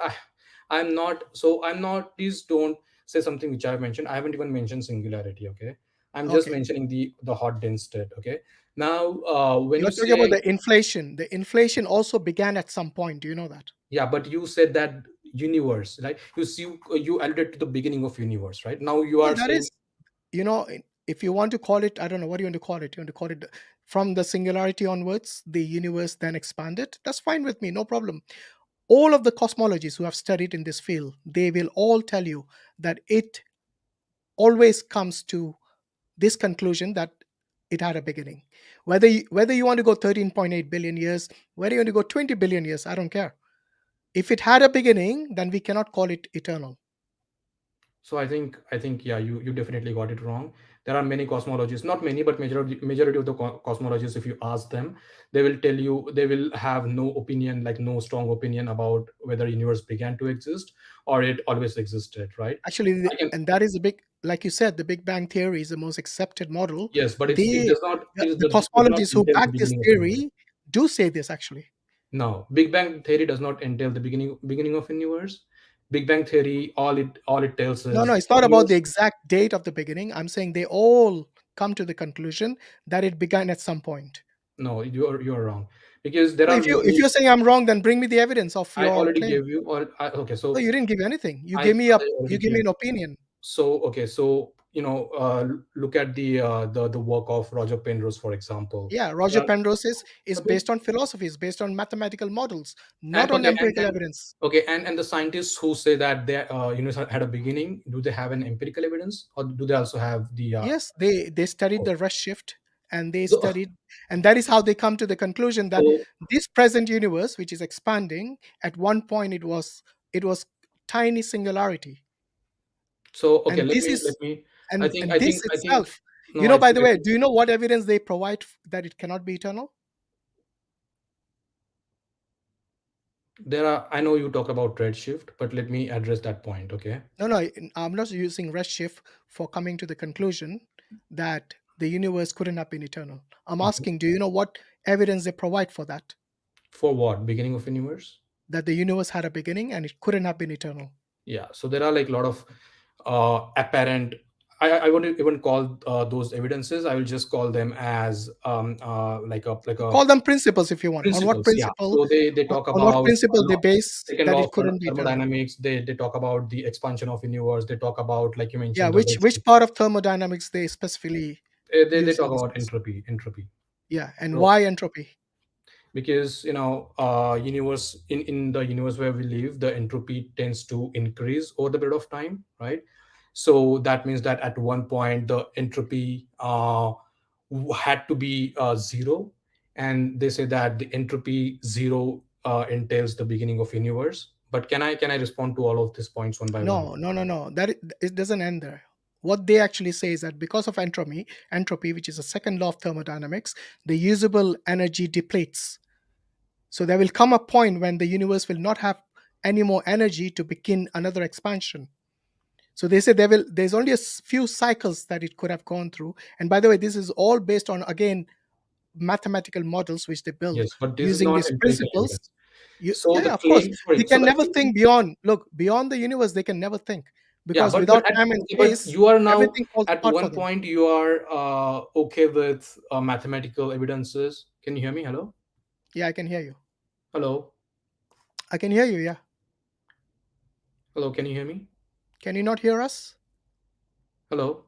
I'm not. So I'm not. Please don't say something which I've mentioned. I haven't even mentioned singularity. Okay. I'm just Okay. mentioning the hot dense state. Okay. Now, when You're you talking about say the inflation. The inflation also began at some point. Do you know that? yeah, but you said that universe, right? You see, you alluded to the beginning of universe, right? Now you Well, are that saying is, if you want to call it, I don't know, what do you want to call it? You want to call it from the singularity onwards, the universe then expanded. That's fine with me, no problem. All of the cosmologists who have studied in this field, they will all tell you that it always comes to this conclusion that it had a beginning. Whether you want to go 13.8 billion years, whether you want to go 20 billion years, I don't care. If it had a beginning, then we cannot call it eternal. so. I think yeah, you definitely got it wrong. There are many cosmologists, not many, but majority of the cosmologists. If you ask them, they will tell you they will have no opinion, like no strong opinion about whether universe began to exist or it always existed, right? Actually, I can and that is the big, like you said, the Big Bang theory is the most accepted model. yes, but it They, does not the does not cosmologists who entail the back this beginning of universe. theory do say this actually. No, Big Bang theory does not entail the beginning of universe. Big Bang theory, all it tells No, no, is it's not about the universe. exact date of the beginning. I'm saying they all come to the conclusion that it began at some point. No, you're wrong, because there So are if many. you're saying I'm wrong, then bring me the evidence of I your already claim. gave you. Okay, No, so you didn't give anything. I You already gave me gave. an opinion. So okay, so look at the work of Roger Penrose, for example. Yeah, Roger Uh, Penrose is okay. based on philosophy, is based on mathematical models, And not on okay, empirical evidence. okay, and the scientists who say that they universe had a beginning, do they have an empirical evidence, or do they also have the Yes, they studied the redshift, and they so, studied, and that is how they come to the conclusion that so this present universe, which is expanding, at one point it was tiny singularity, okay, and let this me is I and this think itself, no, by the way, do you know what evidence they provide that it cannot be eternal? there are, I know you talk about redshift, but let me address that point. Okay. No, I'm not using redshift for coming to the conclusion that the universe couldn't have been eternal. I'm asking, do you know what evidence they provide for that? For what? Beginning of universe? That the universe had a beginning and it couldn't have been eternal. Yeah, so there are like a lot of apparent, I wouldn't even call those evidences. I will just call them as like a Call them principles if you want. On what principles. Yeah, principle? so they talk On what about principle they base second that law it of couldn't be eternal? thermodynamics. They talk about the expansion of universe. They talk about, like you Yeah, mentioned, the which part of thermodynamics they specifically they use talk this? about entropy. Yeah, and So, why entropy? because universe, in the universe where we live, the entropy tends to increase over the period of time, right? So that means that at one point the entropy had to be zero, and they say that the entropy zero entails the beginning of universe. But can I respond to all of these points one by one? No. It doesn't end there. What they actually say is that because of entropy, which is a second law of thermodynamics, the usable energy depletes. So there will come a point when the universe will not have any more energy to begin another expansion. So they say there's only a few cycles that it could have gone through. And by the way, this is all based on, again, mathematical models which they build Yes, but this is using not these empirical principles. evidence. So the Of course, claim, they sorry, so can the never claim, think beyond the universe. They can never think, yeah, because but without time and but space, you are now everything falls at apart for one them. point you are okay with mathematical evidences. Can you hear me? Hello, Yeah, I can hear you. hello, I can hear you. Yeah. hello. Can you hear me? Can you not hear us? Hello.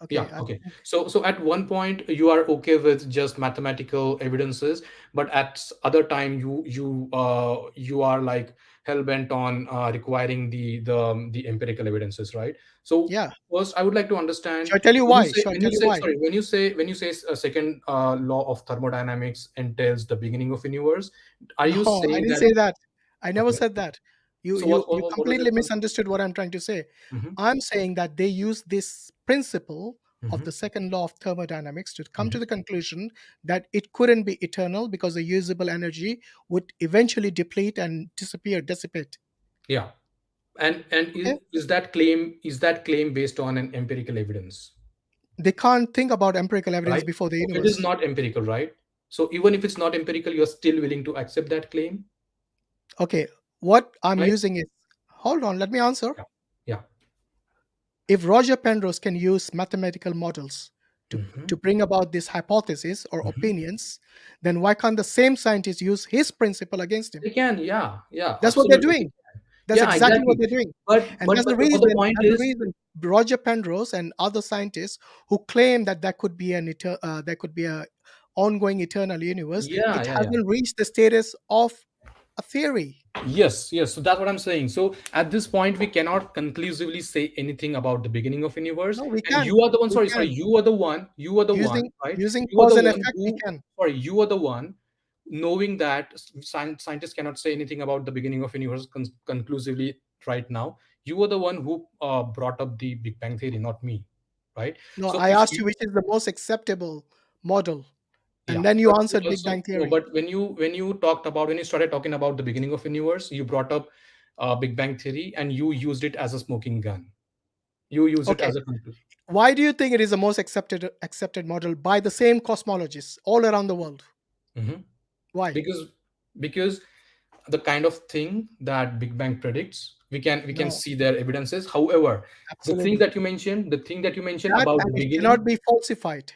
Okay. Yeah, okay. So at one point you are okay with just mathematical evidences, but at other time you are like hell bent on requiring the empirical evidences, right? So Yeah. first I would like to understand, Shall I tell you when you why? say Shall I when tell you you say why? sorry, when you say a second law of thermodynamics entails the beginning of universe, are you No, I saying didn't that? say that. I never Okay. said that. You So you you what was completely it? misunderstood what I'm trying to say. Mhm, I'm saying that they use this principle of mhm, the second law of thermodynamics to come to mhm. the conclusion that it couldn't be eternal because the usable energy would eventually deplete and dissipate. Yeah. And Okay? is that claim based on an empirical evidence? They can't think about empirical evidence Right? before the So it is universe. not empirical, right? So even if it's not empirical, you're still willing to accept that claim, Okay, what I'm right? using is, hold on, let me answer. Yeah. Yeah. If Roger Penrose can use mathematical models Hmm. to bring about this hypothesis or Hmm. opinions, then why can't the same scientist use his principle against him? They can, yeah, yeah, That's what they're absolutely. They doing. can. That's Yeah, exactly what exactly. they're doing. But And but but but the point that's the is, reason Roger Penrose and other scientists who claim that there could be there could be a ongoing eternal universe, yeah, it yeah, yeah. hasn't reached the status of a theory. Yes, yes. So that's what I'm saying. So at this point, we cannot conclusively say anything about the beginning of universe. No, we And can. you are the one. We Sorry, can. you are the one. You are the one, right? Using You are cause the and one effect, we who. can. Sorry, you are the one, knowing that scientists cannot say anything about the beginning of universe conclusively right now. You are the one who brought up the Big Bang theory, not me, right? No, So I if asked you, you which is the most acceptable model, and yeah, then you but answered Big also Bang no, Theory. but when you started talking about the beginning of universe, you brought up Big Bang theory and you used it as a smoking gun. You used it Okay, as a conclusion. why do you think it is the most accepted model by the same cosmologists all around the world? Mhm. Why? Because the kind of thing that Big Bang predicts, we can No, see their evidences. However, absolutely. the thing that you mentioned That about and the it beginning, cannot be falsified.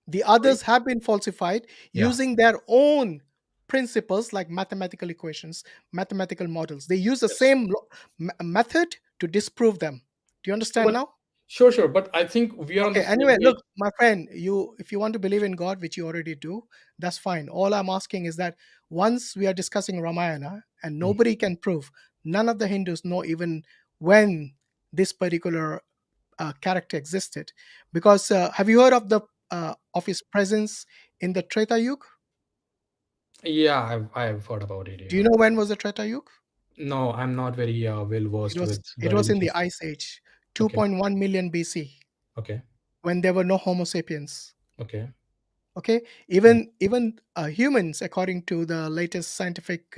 The sorry, others have been falsified yeah, using their own principles like mathematical equations, mathematical models. They use the yes. same method to disprove them. Do you understand But now? sure, but I think we are on the Okay, same anyway, page. look, my friend, if you want to believe in God, which you already do, that's fine. All I'm asking is that once we are discussing Ramayana and nobody can prove, none of the Hindus know even when this particular character existed. Because have you heard of his presence in the Treta Yuga? Yeah, I've heard about it. Do you Yeah. know when was the Treta Yuga? No, I'm not very well It versed was with it the was in the religious. Ice Age, Okay. 2.1 million BC, Okay. when there were no Homo sapiens. Okay. Okay, even humans, according to the latest scientific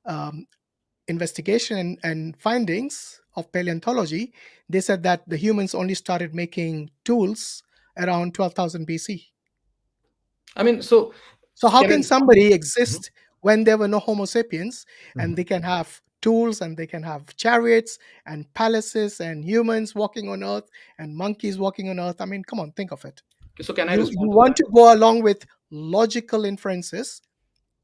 um, investigation and findings of paleontology, they said that the humans only started making tools around 12,000 BC. I mean, so So how can can I? somebody Mhm. exist when there were no Homo sapiens, and they can have tools and they can have chariots and palaces and humans walking on earth and monkeys walking on earth? I mean, come on, think of it. So can I You respond to want that? to go along with logical inferences,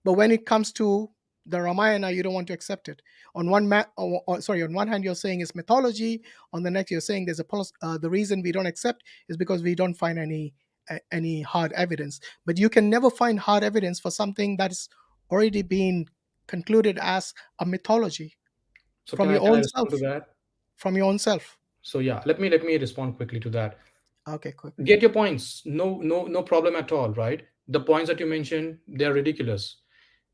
but when it comes to the Ramayana, you don't want to accept it. On on one hand, you're saying it's mythology. On the next, you're saying there's the reason we don't accept is because we don't find any hard evidence. But you can never find hard evidence for something that's already been concluded as a mythology So from your can I own respond to self. that? From your own self. So yeah, let me respond quickly to that. Okay, quick. Get your points. No problem at all, right? The points that you mentioned, they're ridiculous.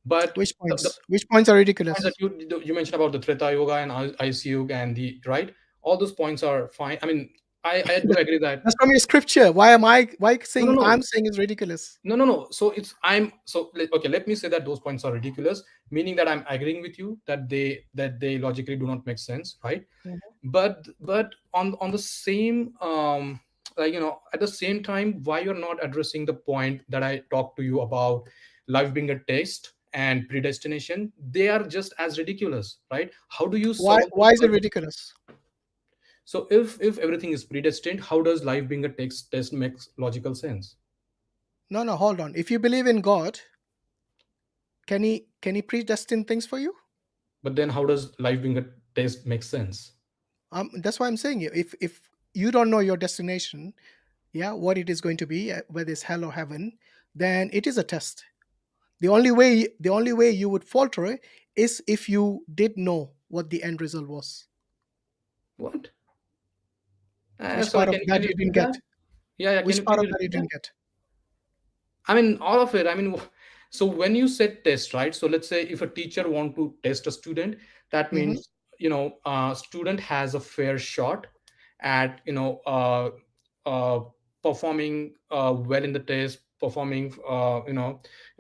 But Which the points? Which points are points that ridiculous? you mentioned about the Treta Yoga and Ice Yoga and the right, all those points are fine. I mean, I do agree that That's from your scripture. Why no no saying no I'm saying it's ridiculous? no. So it's okay. Let me say that those points are ridiculous, meaning that I'm agreeing with you that they logically do not make sense, right? Mhm. But on the same at the same time, why you're not addressing the point that I talked to you about life being a test and predestination? They are just as ridiculous, right? How do you Why solve the why is it puzzle? ridiculous? So if everything is predestined, how does life being a test makes logical sense? No, hold on. If you believe in God, can he predestine things for you? But then how does life being a test make sense? That's why I'm saying you. If you don't know your destination, yeah, what it is going to be, whether it's hell or heaven, then it is a test. The only way you would falter is if you did know what the end result was. What? Which Sorry, part of can that you you didn't repeat get? that? Yeah, Which can part of you that you repeat that? didn't get? I mean, all of it. I mean, so when you said test, right? So let's say if a teacher want to test a student, that Hmm. means student has a fair shot at performing well in the test, performing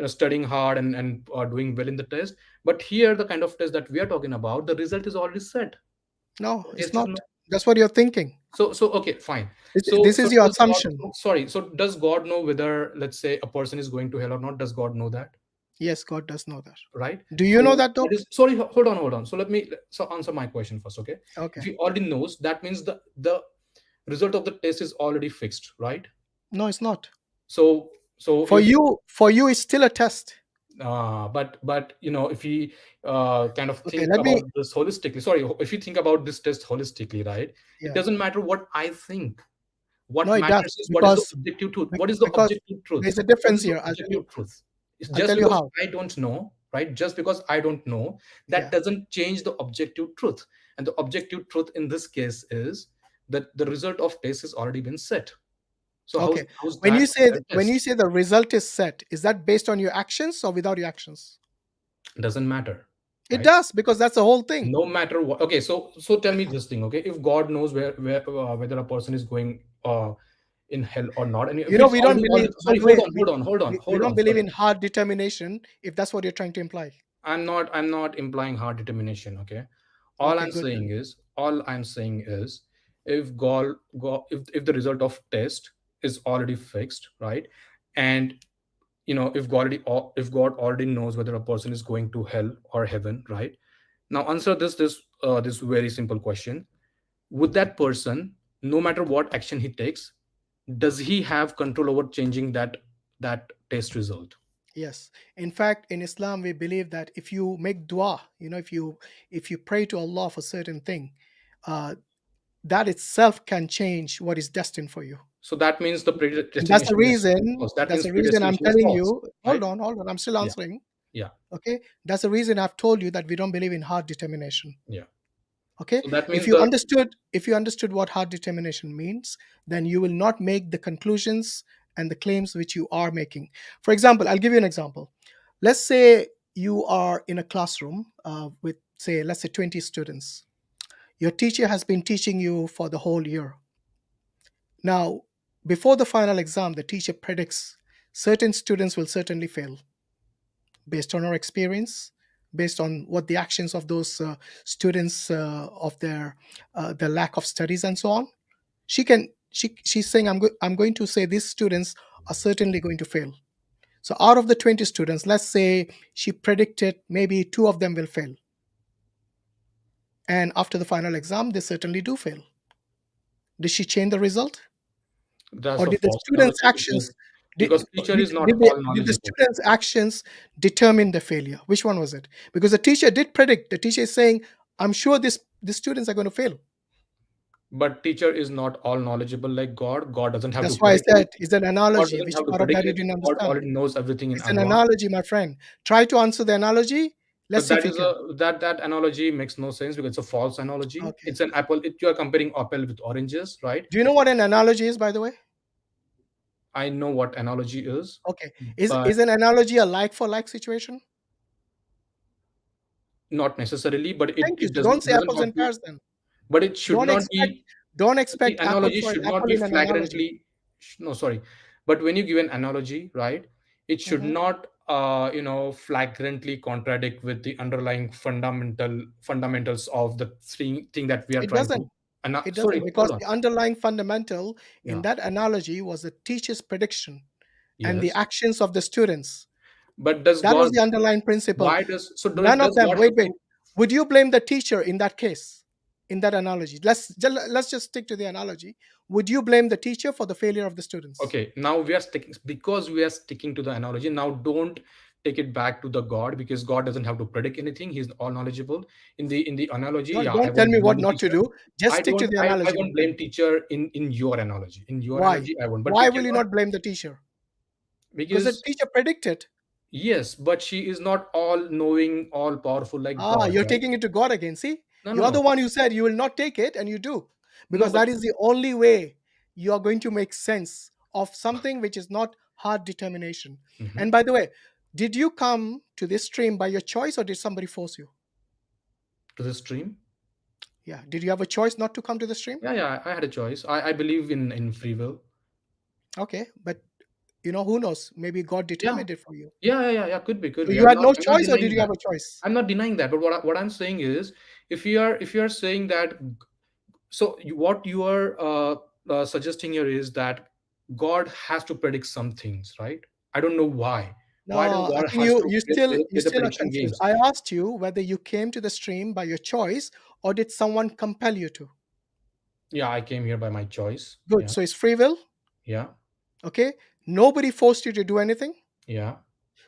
studying hard and doing well in the test. But here, the kind of test that we are talking about, the result is already set. No, The it's test is not. not. That's what you're thinking. So okay, fine. This So is your does God? assumption. Sorry. So does God know whether, let's say, a person is going to hell or not? Does God know that? Yes, God does know that. Right. Do you know So that though? that is sorry. Hold on. So let me answer my question first. Okay. If Okay. he already knows, that means the result of the test is already fixed, right? No, it's not. So For if you, it's still a test. but if you kind of Okay, think let about me. this holistically, sorry, if you think about this test holistically, right, it Yeah. doesn't matter what I think. No, What it does matters is what is the because objective truth. be- What is the because objective truth? there's a What difference is the here. objective truth? It's I'll just tell you because how. I don't know, right? Just because I don't know, that Yeah. doesn't change the objective truth. And the objective truth in this case is that the result of test has already been set. So Okay. how's When that you say a when you test? say the result is set, is that based on your actions or without your actions? Doesn't matter, It right? does because that's the whole thing. No matter what. Okay, so tell me this thing, okay? If God knows whether a person is going in hell or not, and if it's We don't believe. By sorry, the way, we hold don't on, believe sorry. in hard determination. If that's what you're trying to imply. I'm not implying hard determination, okay? Okay, good. All I'm saying is if if the result of test is already fixed, right? And if God already knows whether a person is going to hell or heaven, right? Now answer this very simple question. Would that person, no matter what action he takes, does he have control over changing that test result? Yes. In fact, in Islam, we believe that if you make dua, if you pray to Allah for certain thing, uh, that itself can change what is destined for you. So that means the And predestination is false. That that's means the reason I'm predestination is telling false, you, right? hold on, I'm still Yeah. answering. Yeah. Okay, that's the reason I've told you that we don't believe in hard determination. Yeah. Okay, So that if means you the understood what hard determination means, then you will not make the conclusions and the claims which you are making. For example, I'll give you an example. Let's say you are in a classroom with, say, let's say 20 students. Your teacher has been teaching you for the whole year. Now, before the final exam, the teacher predicts certain students will certainly fail based on our experience, based on what the actions of those students of their lack of studies and so on. She's saying, I'm going to say these students are certainly going to fail. So out of the 20 students, let's say she predicted maybe 2 of them will fail. And after the final exam, they certainly do fail. Did she change the result? that's Or a did the false students' analogy actions because teacher is not all did the knowledgeable. students' actions determine the failure? Which one was it? Because the teacher did predict. The teacher is saying, I'm sure the students are going to fail. But teacher is not all knowledgeable like God. God doesn't have to That's why I predict said anything. it's an God analogy. doesn't Which have to part of predict that you anything. didn't God understand? already knows everything in It's an advance. analogy, my friend. Try to answer the analogy. Let's But see if that you is can. that analogy makes no sense because it's a false analogy. Okay. It's an apple. You are comparing apple with oranges, right? Do you know what an analogy is, by the way? I know what analogy is, Okay. but Is an analogy a like for like situation? not necessarily. But Thank you. it So doesn't don't it say doesn't apples have and to. pears then. But it should not be. Don't The expect apple analogy for an should not apple be in an analogy. flagrantly. No, sorry. But when you give an analogy, right, it should Mhm. not flagrantly contradict with the underlying fundamentals of the thing that we are It trying to. doesn't. It Sorry, doesn't, hold because on. the underlying fundamental in Yeah. that analogy was the teacher's prediction and the Yes. actions of the students. But does That was God? the underlying principle. Why does so? None of Does them. God Wait, have wait. to? Would you blame the teacher in that case, in that analogy? Let's just stick to the analogy. Would you blame the teacher for the failure of the students? Okay, now we are sticking because we are sticking to the analogy. Now don't take it back to the God because God doesn't have to predict anything. He's all knowledgeable. In the analogy, yeah, I Don't tell won't me blame what the not to teacher. do. Just I stick to don't. the I analogy, my won't friend. blame teacher in your analogy. In your Why? analogy, I won't. But we Why will you cannot not blame the teacher? Because the because teacher predicted. yes, but she is not all knowing, all powerful like Ah, God, you're right? taking it to God again. See, No, no, you're the no, one who said you will not take it, and you do, no. because But that is the only way you are going to make sense of something which is not hard determination. Mhm. And by the way, did you come to this stream by your choice, or did somebody force you? To the stream. Yeah. Did you have a choice not to come to the stream? Yeah, yeah. I had a choice. I believe in free will. Okay, but who knows? Maybe God Yeah. determined it for you. Yeah. Could So be. you had no I'm not choice, or did denying you have that. a choice? I'm not denying that. But what I'm saying is, if you are saying that, so what you are suggesting here is that God has to predict some things, right? I don't know why. Why does No, I God think has you to you still you play the still are prediction confused. games? I asked you whether you came to the stream by your choice, or did someone compel you to? Yeah, I came here by my choice. Good. Yeah, So it's free will. yeah, Okay. Nobody forced you to do anything. yeah,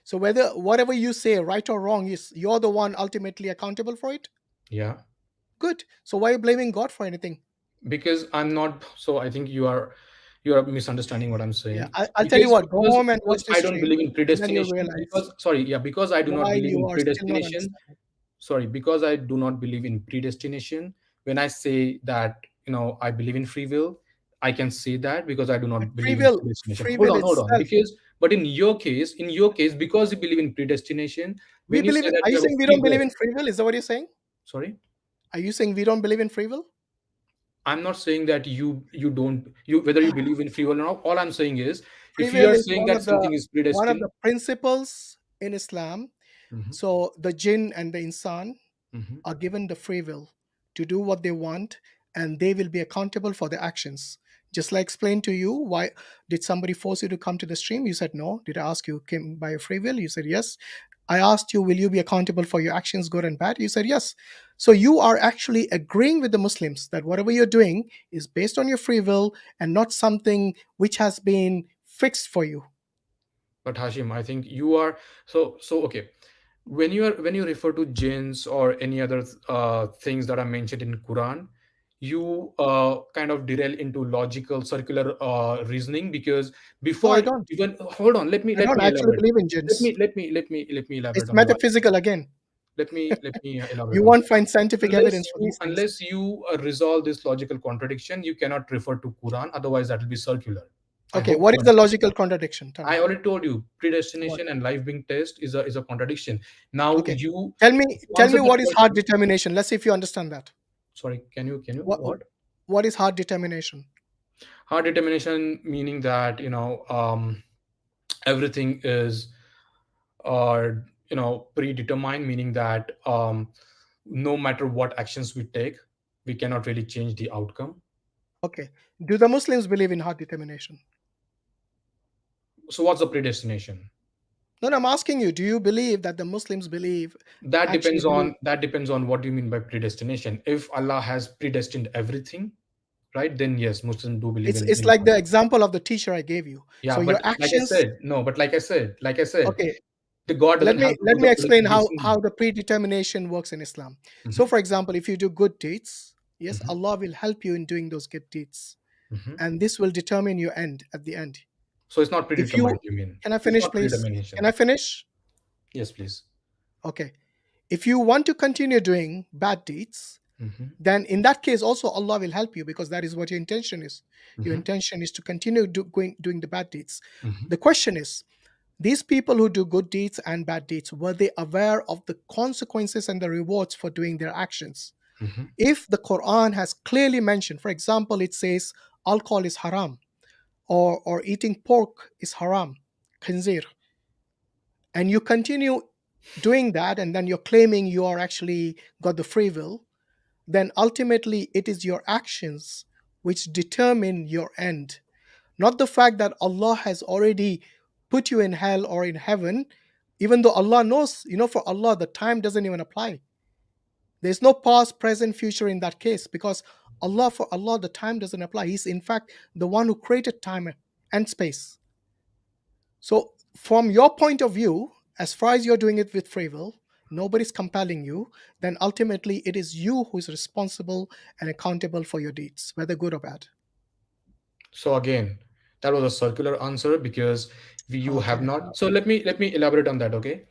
So whether whatever you say, right or wrong, you're the one ultimately accountable for it. yeah. Good. So why are you blaming God for anything? Because I'm not. So I think you are misunderstanding what I'm Yeah. saying. I'll tell you Because what. Go because home and watch because this I don't stream, believe in and then you'll predestination. realize Because sorry, yeah, because I do not why believe you in are still not predestination. understanding. Sorry, because I do not believe in predestination. When I say that, I believe in free will, I can say that because I do But not believe in predestination. free will Hold on, itself. because but in your case, because you believe in predestination, We when you believe say in. that Are you you have a saying we free don't believe will, in free will? Is that what you're saying? sorry, Are you saying we don't believe in free will? I'm not saying that you don't whether you believe in free will or not. All I'm saying is, Free if you will are is saying that something is one of predestined. the principles in Islam. Mhm, So the jinn and the insan mhm. are given the free will to do what they want, and they will be accountable for their actions. Just like I explained to you, why did somebody force you to come to the stream? You said no. Did I ask you came by your free will? You said yes. I asked you, will you be accountable for your actions, good and bad? You said yes. So you are actually agreeing with the Muslims that whatever you're doing is based on your free will and not something which has been fixed for you. But Hashim, I think you are so okay. When you refer to jinns or any other things that are mentioned in Quran, you kind of derail into logical circular reasoning, because No, I before don't. even, hold on, let me I don't actually elaborate. believe in Let jinns. me let me let me let me elaborate It's on that. metaphysical again. Let me elaborate You on won't that. find scientific evidence for these things. Unless you resolve this logical contradiction, you cannot refer to Quran. Otherwise, that will be circular. I Okay, hope what you is the understand logical that. contradiction? Tell I me. already told you, What? predestination and life being test is a contradiction. Now Okay. you Tell me answer that what is hard question. determination. Let's see if you understand that. Sorry, can you what? What is hard determination? Hard determination meaning that everything is predetermined, meaning that no matter what actions we take, we cannot really change the outcome. Okay. Do the Muslims believe in hard determination? So what's the predestination? No, I'm asking you, do you believe that the Muslims believe That actually depends believe? on what do you mean by predestination. If Allah has predestined everything, right, then yes, Muslims do believe It's in like the example of the teacher I gave you. yeah, So your but like I actions. said, no, but like I said, Okay. the God Let doesn't have me to do the explain how predestination. the predetermination works in Islam. So Mhm. for example, if you do good deeds, yes, Mhm. Allah will help you in doing those good deeds. Mhm. And this will determine your end at the end. So it's not If you predetermined, you mean? Can I It's finish, not please? Can predetermination. I finish? Yes, please. Okay. If you want to continue doing bad deeds, Mhm. then in that case also Allah will help you, because that is what your intention is. Your Mhm. intention is to continue doing the bad deeds. Mhm. The question is, these people who do good deeds and bad deeds, were they aware of the consequences and the rewards for doing their actions? Mhm. If the Quran has clearly mentioned, for example, it says alcohol is haram, or eating pork is haram, khinzir, and you continue doing that, and then you're claiming you are actually got the free will, then ultimately it is your actions which determine your end, not the fact that Allah has already put you in hell or in heaven. Even though Allah knows, for Allah the time doesn't even apply. There's no past, present, future in that case, because for Allah the time doesn't apply. He's in fact the one who created time and space. So from your point of view, as far as you're doing it with free will, nobody's compelling you, then ultimately it is you who is responsible and accountable for your deeds, whether good or bad. So again, that was a circular answer because you have Okay. not. So let me elaborate on that. Okay,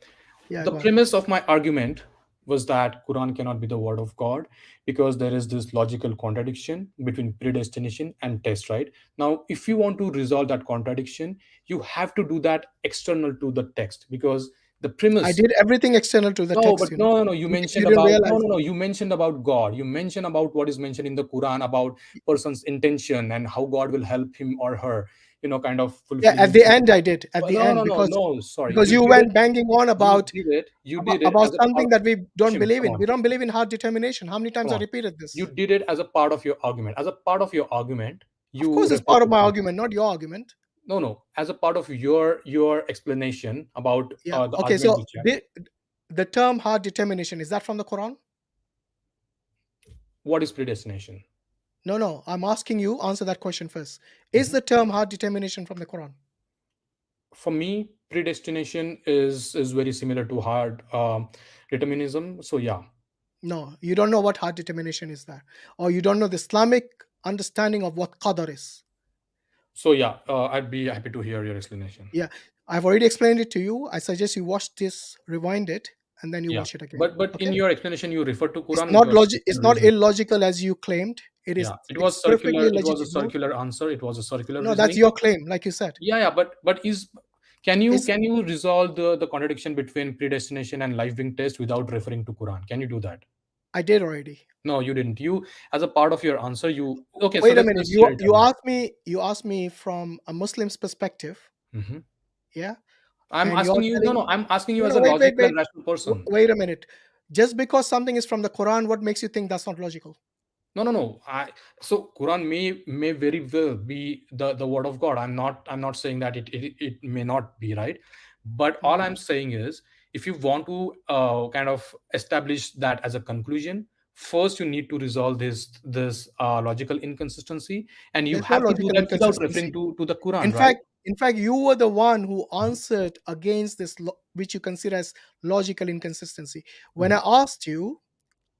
Yeah, the go on. premise of my argument was that Quran cannot be the word of God because there is this logical contradiction between predestination and test. Right now, if you want to resolve that contradiction, you have to do that external to the text, because the I premise. did everything external to the No, text, but no. You if you mentioned didn't about realize. no. You mentioned about God. You mentioned about what is mentioned in the Quran about person's intention and how God will help him or her. Kind of Yeah, at fulfilling. the end I did. At the No, end, because no. Sorry, you you did it. went banging on You about did it. You did it about as a part. something that we don't Hashim, believe come in. We on, don't believe in hard determination. How many times come I on. repeated You this? did it as a part of your argument. As a part of your argument, Of you course, it's refer part of to my Quran. argument, not your argument. No. As a part of your explanation about Yeah. the Okay. argument So which you have. the term hard determination, is that from the Quran? What is predestination? No. I'm asking you, answer that question first. Is the term hard determination from the Quran? For me, predestination is very similar to hard determinism. So yeah. No, you don't know what hard determination is there, or you don't know the Islamic understanding of what qadar is. So yeah, I'd be happy to hear your explanation. Yeah, I've already explained it to you. I suggest you watch this, rewind it, and then you Yeah, watch it again. but Okay? in your explanation, you refer to It's Quran, which not was It's not reason. illogical as you claimed. Yeah, It's perfectly It was a legitimate. circular answer. It was a circular No, that's reasoning. your claim, like you said. Yeah. But can It's you resolve the contradiction between predestination and life being test without referring to Quran? Can you do that? I did already. No, you didn't. You, as a part of your answer, you okay. So Wait a minute. let's hear it again. You asked me from a Muslim's perspective. Mhm. Yeah. I'm And asking you're you. telling No. I'm asking you no, as no, a logical and rational person. wait a minute. Just because something is from the Quran, what makes you think that's not logical? No. So Quran may very well be the word of God. I'm not saying that it may not be right, but all I'm saying is, if you want to kind of establish that as a conclusion, first you need to resolve this logical inconsistency, and you There's no have to do logical that without referring inconsistency. to the Quran, right? In fact, you were the one who answered against this, which you consider as logical inconsistency. When I asked you,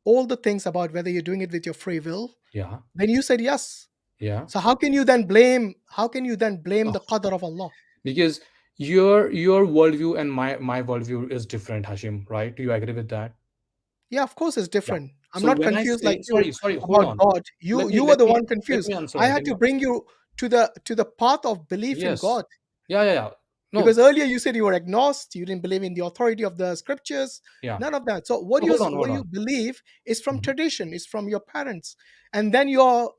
all the things about whether you're doing it with your free will, Yeah. then you said yes. Yeah. So how can you then blame the Oh. qadar of Allah? Because your worldview and my worldview is different, Hashim, right? Do you agree with that? Yeah, of course it's Yeah. different. I'm So not when I confused like say, you sorry, hold about on. God. You were the one Let confused. me answer. I had to bring you to the path of belief in Yes. God. Yeah. No. Because earlier you said you were agnostic, you didn't believe in the authority of the scriptures, Yeah. none of that. So what No, hold you on. believe is from Mhm. tradition, is from your parents, and then you're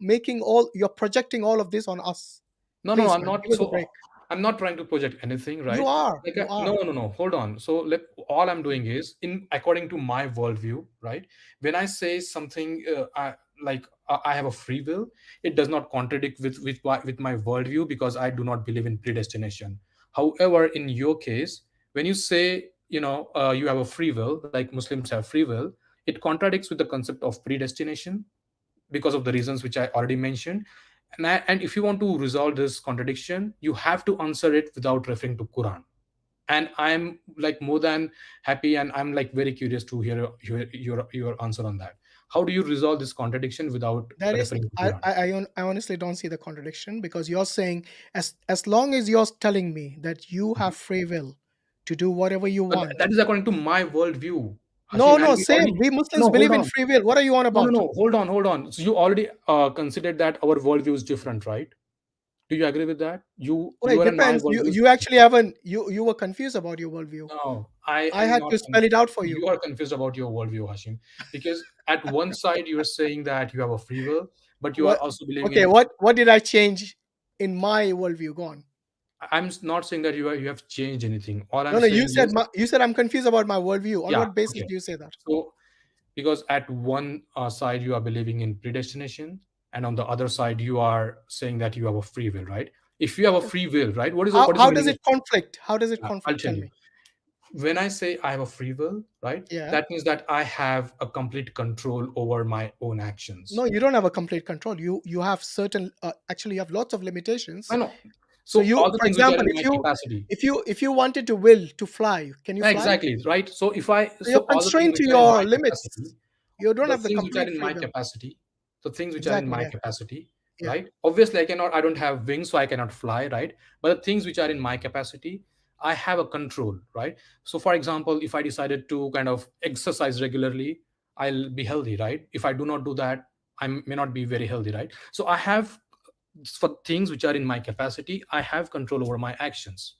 projecting all of this on us. No, Please, I'm man, not. give us a So break. I'm not trying to project anything, right? You are. Like, You are. no. Hold on. So all I'm doing is, according to my worldview, right? When I say something, I have a free will, it does not contradict with my worldview, because I do not believe in predestination. However, in your case, when you say, you have a free will, like Muslims have free will, it contradicts with the concept of predestination, because of the reasons which I already mentioned. And if you want to resolve this contradiction, you have to answer it without referring to Quran. And I'm like more than happy, and I'm like very curious to hear your answer on that. How do you resolve this contradiction without That is, referring to Quran? I honestly don't see the contradiction, because you're saying as long as you're telling me that you have free will to do whatever you But want. that is according to my worldview, No, Hashim, and no, we already. same. We Muslims No, hold believe in on. free will. What are you on about? No. Hold on. So you already considered that our worldview is different, right? Do you agree with that? Well, it Your and my depends. worldview is You actually haven't. You were confused about your worldview. No, I I am had not. to spell it out for you. You are confused about your worldview, Hashim, because at one side you are saying that you have a free will, but you are What? also believing Okay. in. What did I change in my worldview? Go on. I'm not saying that you have changed anything. All No, I'm no. saying is, You said I'm confused about my worldview. On yeah, what basis okay. do you say that? So because at one side you are believing in predestination, and on the other side you are saying that you have a free will, right? If you have a free will, right? What is the How does meaning it of? conflict? How does it Yeah, I'll conflict? tell Tell you. me. When I say I have a free will, right? Yeah. That means that I have a complete control over my own actions. No, you don't have a complete control. You have certain. Actually, you have lots of limitations. I know. So So all the for things which are example, in my capacity. if you wanted to will to fly, can you fly? Exactly, right? So So you're all the things constrained to which are in your my capacity, limits. You don't the have the things which are complete in free my will. capacity, the things which are in Exactly. my Yeah. capacity, Yeah. right? Obviously, I don't have wings, so I cannot fly, right? But the things which are in my capacity, I have a control, right? So, for example, if I decided to kind of exercise regularly, I'll be healthy, right? If I do not do that, I may not be very healthy, right? So, I have, for things which are in my capacity, I have control over my actions,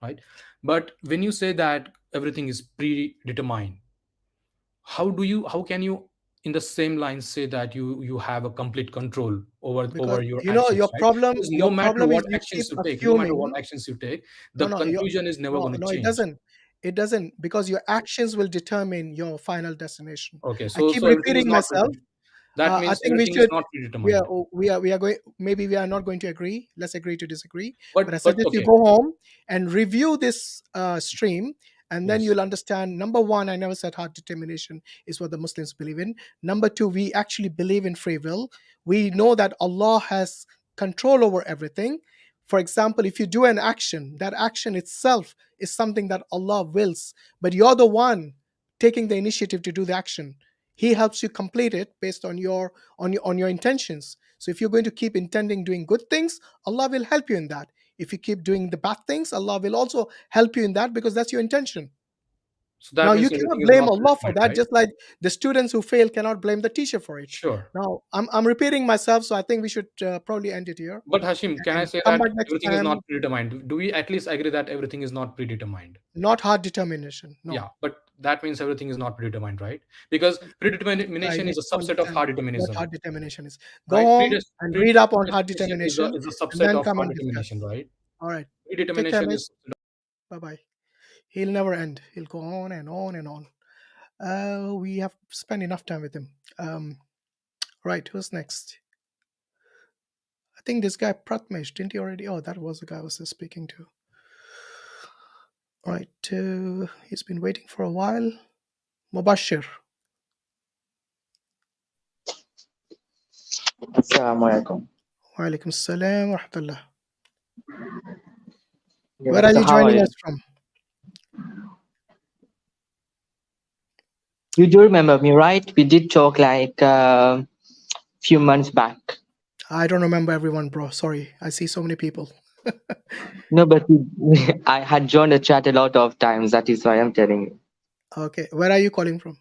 right? But when you say that everything is predetermined, how can you in the same line say that you have a complete control Because over your actions, right? Because your no matter problem is what you keep actions you take, assuming. the conclusion is never going to No, it change. doesn't. It doesn't, because your actions will determine your final destination. Okay, I keep so everything is repeating not myself. that I means think we everything is should. not predetermined. We are going. Maybe we are not going to agree. Let's agree to disagree. But I But suggest you okay. go home and review this stream, and then Yes. you'll understand. Number one, I never said hard determination is what the Muslims believe in. Number two, we actually believe in free will. We know that Allah has control over everything. For example, if you do an action, that action itself is something that Allah wills, but you're the one taking the initiative to do the action. He helps you complete it based on your intentions. So if you're going to keep intending doing good things, Allah will help you in that. If you keep doing the bad things, Allah will also help you in that, because that's your intention. So that Now means you everything cannot is blame not Allah for predetermined, that, right? just like the students who fail cannot blame the teacher for it. Sure. Now I'm repeating myself, so I think we should probably end it here But Hashim, can I and say come that back next everything is not time. predetermined? Do we at least agree that everything is not predetermined? Not hard determination. No. Yeah, but that means everything is not predetermined, right? Because I predetermination need is a to subset of understand hard what determinism, hard determination is. Go right? home and read up on hard Predestination determination is a and subset then of come hard and determination, discuss. right? All right. Take care, Predetermination mate. is. Bye bye. He'll never end. He'll go on and on and on. We have spent enough time with him. Right. Who's next? I think this guy Pratmesh, didn't he already? Oh, that was the guy I was speaking to. All right. He's been waiting for a while. Mubashir. Assalamualaikum. Walaikum salam wa rahmatullah. Yeah, Where are so you how are joining you? us from? You do remember me, right? We did talk like few months back. I don't remember everyone, bro. Sorry. I see so many people. No, but I had joined the chat a lot of times. That is why I'm telling you. Okay. Where are you calling from?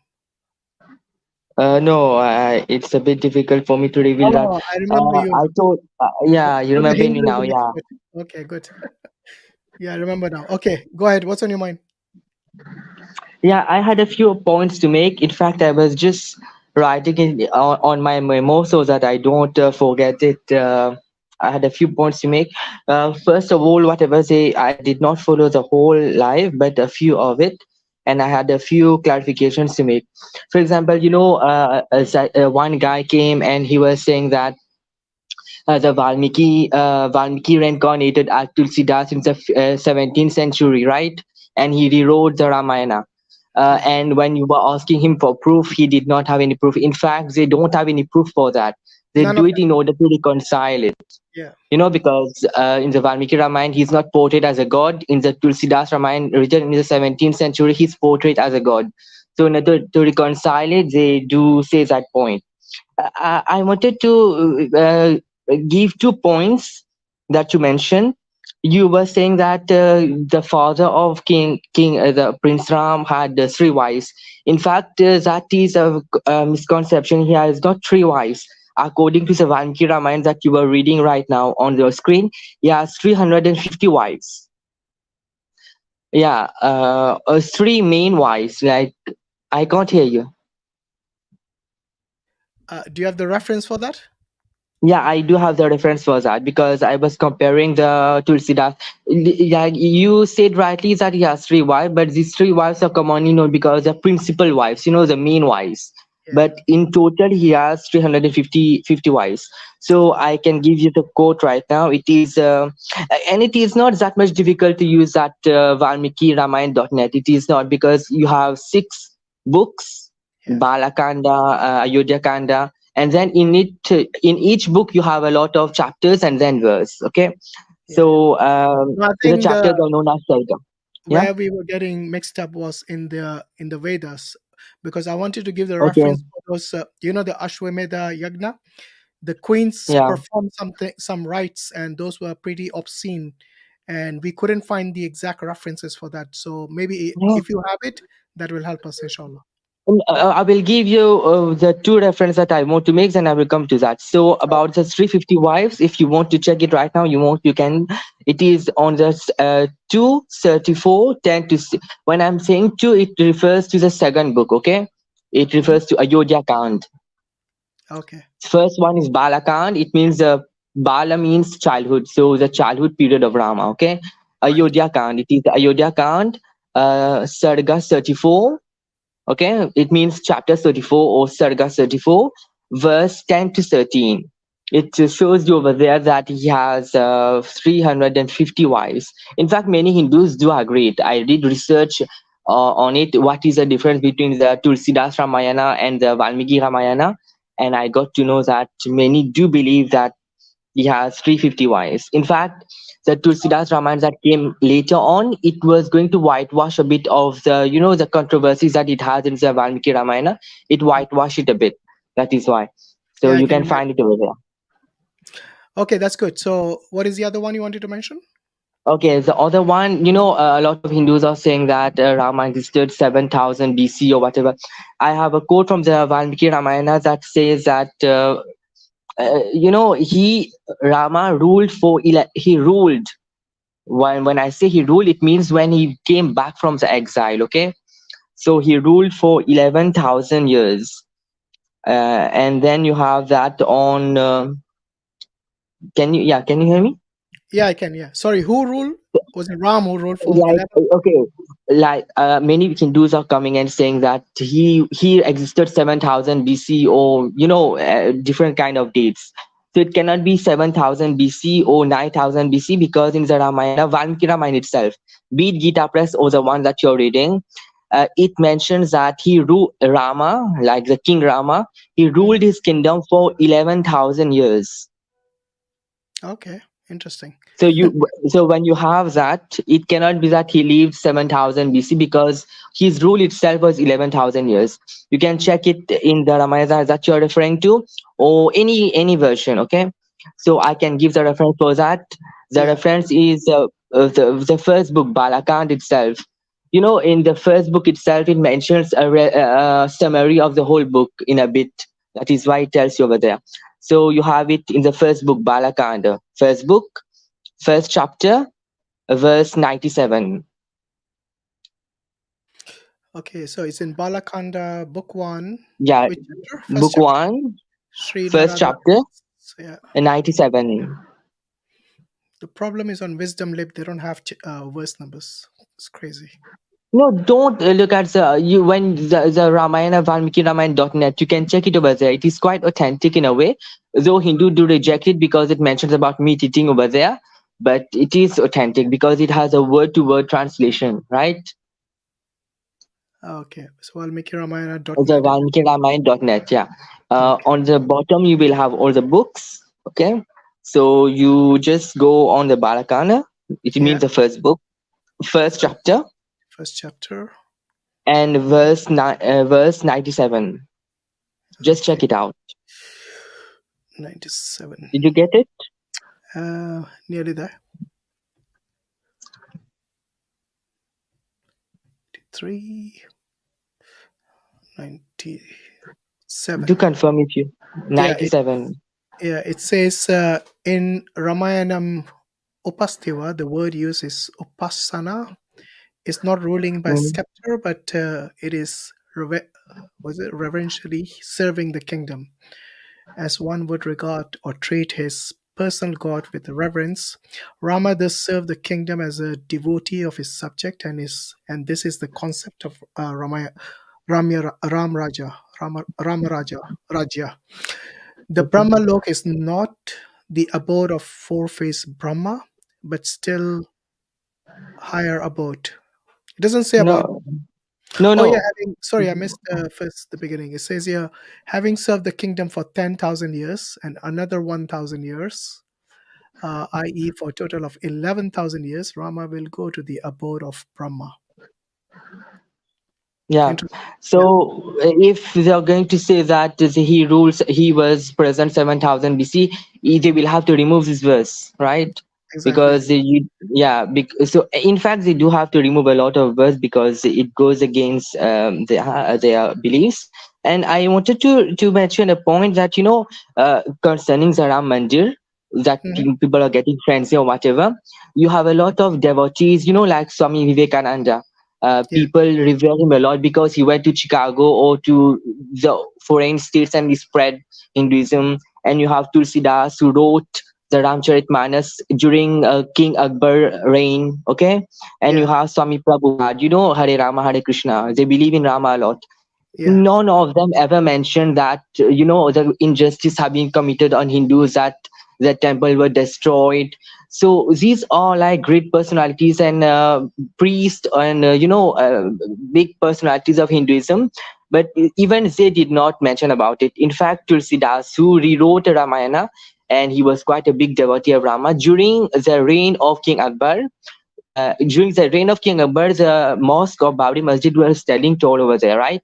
No, it's a bit difficult for me to reveal that. Oh, I remember you I now. told, yeah, you You're the remember me now, Hinduism yeah. expert. Okay, good. Yeah, I remember now. Okay, go ahead. What's on your mind? Yeah, I had a few points to make. In fact, I was just writing it on my memo so that I don't forget it. I had a few points to make. First of all, whatever say, I did not follow the whole live, but a few of it, and I had a few clarifications to make. For example, one guy came and he was saying that the Valmiki reincarnated as Tulsidas in the 17th century, right? And he rewrote the Ramayana. Yeah. And when you were asking him for proof, he did not have any proof. In fact, they don't have any proof for that. They None do of it them. in order to reconcile it. Yeah. Because in the Valmiki Ramayana, he's not portrayed as a god. In the Tulsidas Ramayana, written in the 17th century, he's portrayed as a god. So in order to reconcile it, they do say that point. I wanted to give 2 points that you mentioned. You were saying that the father of the Prince Ram had 3 wives. In fact, that is a misconception. He has got 3 wives. According to the Valmiki Ramayana that you were reading right now on your screen, he has 350 wives. Yeah, 3 main wives. Like, I can't hear you. Do you have the reference for that? Yeah, I do have the reference for that because I was comparing the Tulsidas. Yeah, you said rightly that he has 3 wives, but these 3 wives are commonly known because they're principal wives, the main wives. Yeah. But in total, he has 350 wives. So I can give you the quote right now. It is, and it is not that much difficult to use that Valmiki Ramayana.net. It is not because you have 6 books, Yeah. Balakanda, Ayodhya Kanda, and then in each book you have a lot of chapters and then verse. Okay, so No, I the think chapters are known as Sargam. Yeah. where we were getting mixed up was in the Vedas, because I wanted to give the Okay. reference for those. The Ashwamedha Yagna. The queens Yeah. performed some rites, and those were pretty obscene, and we couldn't find the exact references for that. So maybe Yeah. if you have it, that will help us, inshallah. I will give you the 2 references that I want to make, and I will come to that. So about the 350 wives, if you want to check it right now, you can. It is on the 234 10 to 6. When I'm saying 2, it refers to the second book. Okay, it refers to Ayodhya Kand. Okay. First one is Balakand. It means Bala means childhood, so the childhood period of Rama. Okay, Ayodhya Kand. It is Ayodhya Kand, Sarga 34. Okay, it means chapter 34 or Sarga 34, verse 10 to 13. It shows you over there that he has 350 wives. In fact, many Hindus do agree. I did research on it. What is the difference between the Tulsidas Ramayana and the Valmiki Ramayana? And I got to know that many do believe that he has 350 wives. In fact, the Tulsidas Ramayana that came later on, it was going to whitewash a bit of the controversies that it has in the Valmiki Ramayana. It whitewashed it a bit. That is why. So Yeah, I you can can find it over there. Okay, that's good. So what is the other one you wanted to mention? Okay, the other one, a lot of Hindus are saying that Rama existed 7,000 BC or whatever. I have a quote from the Valmiki Ramayana that says that Rama ruled he ruled. When I say he ruled, it means when he came back from the exile. Okay, so he ruled for 11,000 years, and then you have that on. Can you hear me? Yeah, I can. Yeah. Sorry, who ruled? Was it Ram who ruled for Like 11? okay, like many Hindus are coming and saying that he existed 7,000 BC or different kind of dates. So it cannot be 7,000 BC or 9,000 BC because in the Ramayana, Valmiki Ramayana itself, be it Gita Press or the one that you're reading, it mentions that he ruled Rama, like the King Rama, he ruled his kingdom for 11,000 years. Okay. Interesting. So when you have that, it cannot be that he lived 7000 BC because his rule itself was 11,000 years. You can check it in the Ramayana that you're referring to, or any version. Okay, so I can give the reference for that. The Yeah. reference is the first book, Balakand itself. You know, in the first book itself, it mentions a summary of the whole book in a bit. That is why it tells you over there. So you have it in the first book, Balakanda, first book, first chapter, verse 97. Okay, so it's in Balakanda, book 1. Yeah, Which chapter? First book chapter. 1, Sri first Narada. chapter, Yeah. 97. The problem is on Wisdom Lib, they don't have verse numbers. It's crazy. No, don't look at the Ramayana, Valmiki Ramayana.net. You can check it over there. It is quite authentic in a way, though Hindu do reject it because it mentions about meat eating over there. But it is authentic because it has a word-to-word translation, right? Okay, so Valmiki Ramayana.net. The Valmiki Ramayana.net, yeah. On the bottom, you will have all the books, okay? So you just go on the Balakana. It means the first book, first chapter. First chapter. And verse 97. Just check it out. 97. Did you get it? Nearly there. 93. 97. Do confirm if you. 97. It says in Ramayanam Upastiva, the word used is Upasana. It's not ruling by scepter, but it is reverentially serving the kingdom, as one would regard or treat his personal god with reverence. Rama thus served the kingdom as a devotee of his subject, and this is the concept of Ram Raja. The Brahma Lok is not the abode of four-faced Brahma, but still higher abode. It doesn't say about. No. Oh yeah, sorry, I missed first the beginning. It says here, having served the kingdom for 10,000 years and another 1,000 years, i.e., for a total of 11,000 years, Rama will go to the abode of Brahma. Yeah. So if they are going to say that he was present 7000 BC, they will have to remove this verse, right? Exactly. Because so in fact they do have to remove a lot of verse because it goes against their beliefs. And I wanted to mention a point that concerning the Ram Mandir, that people are getting frenzy or whatever. You have a lot of devotees, like Swami Vivekananda. People revere him a lot because he went to Chicago or to the foreign states and he spread Hinduism. And you have Tulsidas who wrote the Ramcharitmanas during King Akbar reign, okay? And you have Swami Prabhupada, Hare Rama, Hare Krishna. They believe in Rama a lot. None of them ever mentioned that, the injustice have been committed on Hindus, that the temple were destroyed. So these are like great personalities and priests and, big personalities of Hinduism. But even they did not mention about it. In fact, Tulsidas, who rewrote Ramayana, and he was quite a big devotee of Rama, during the reign of King Akbar, the mosque of Babri Masjid was standing tall over there, right?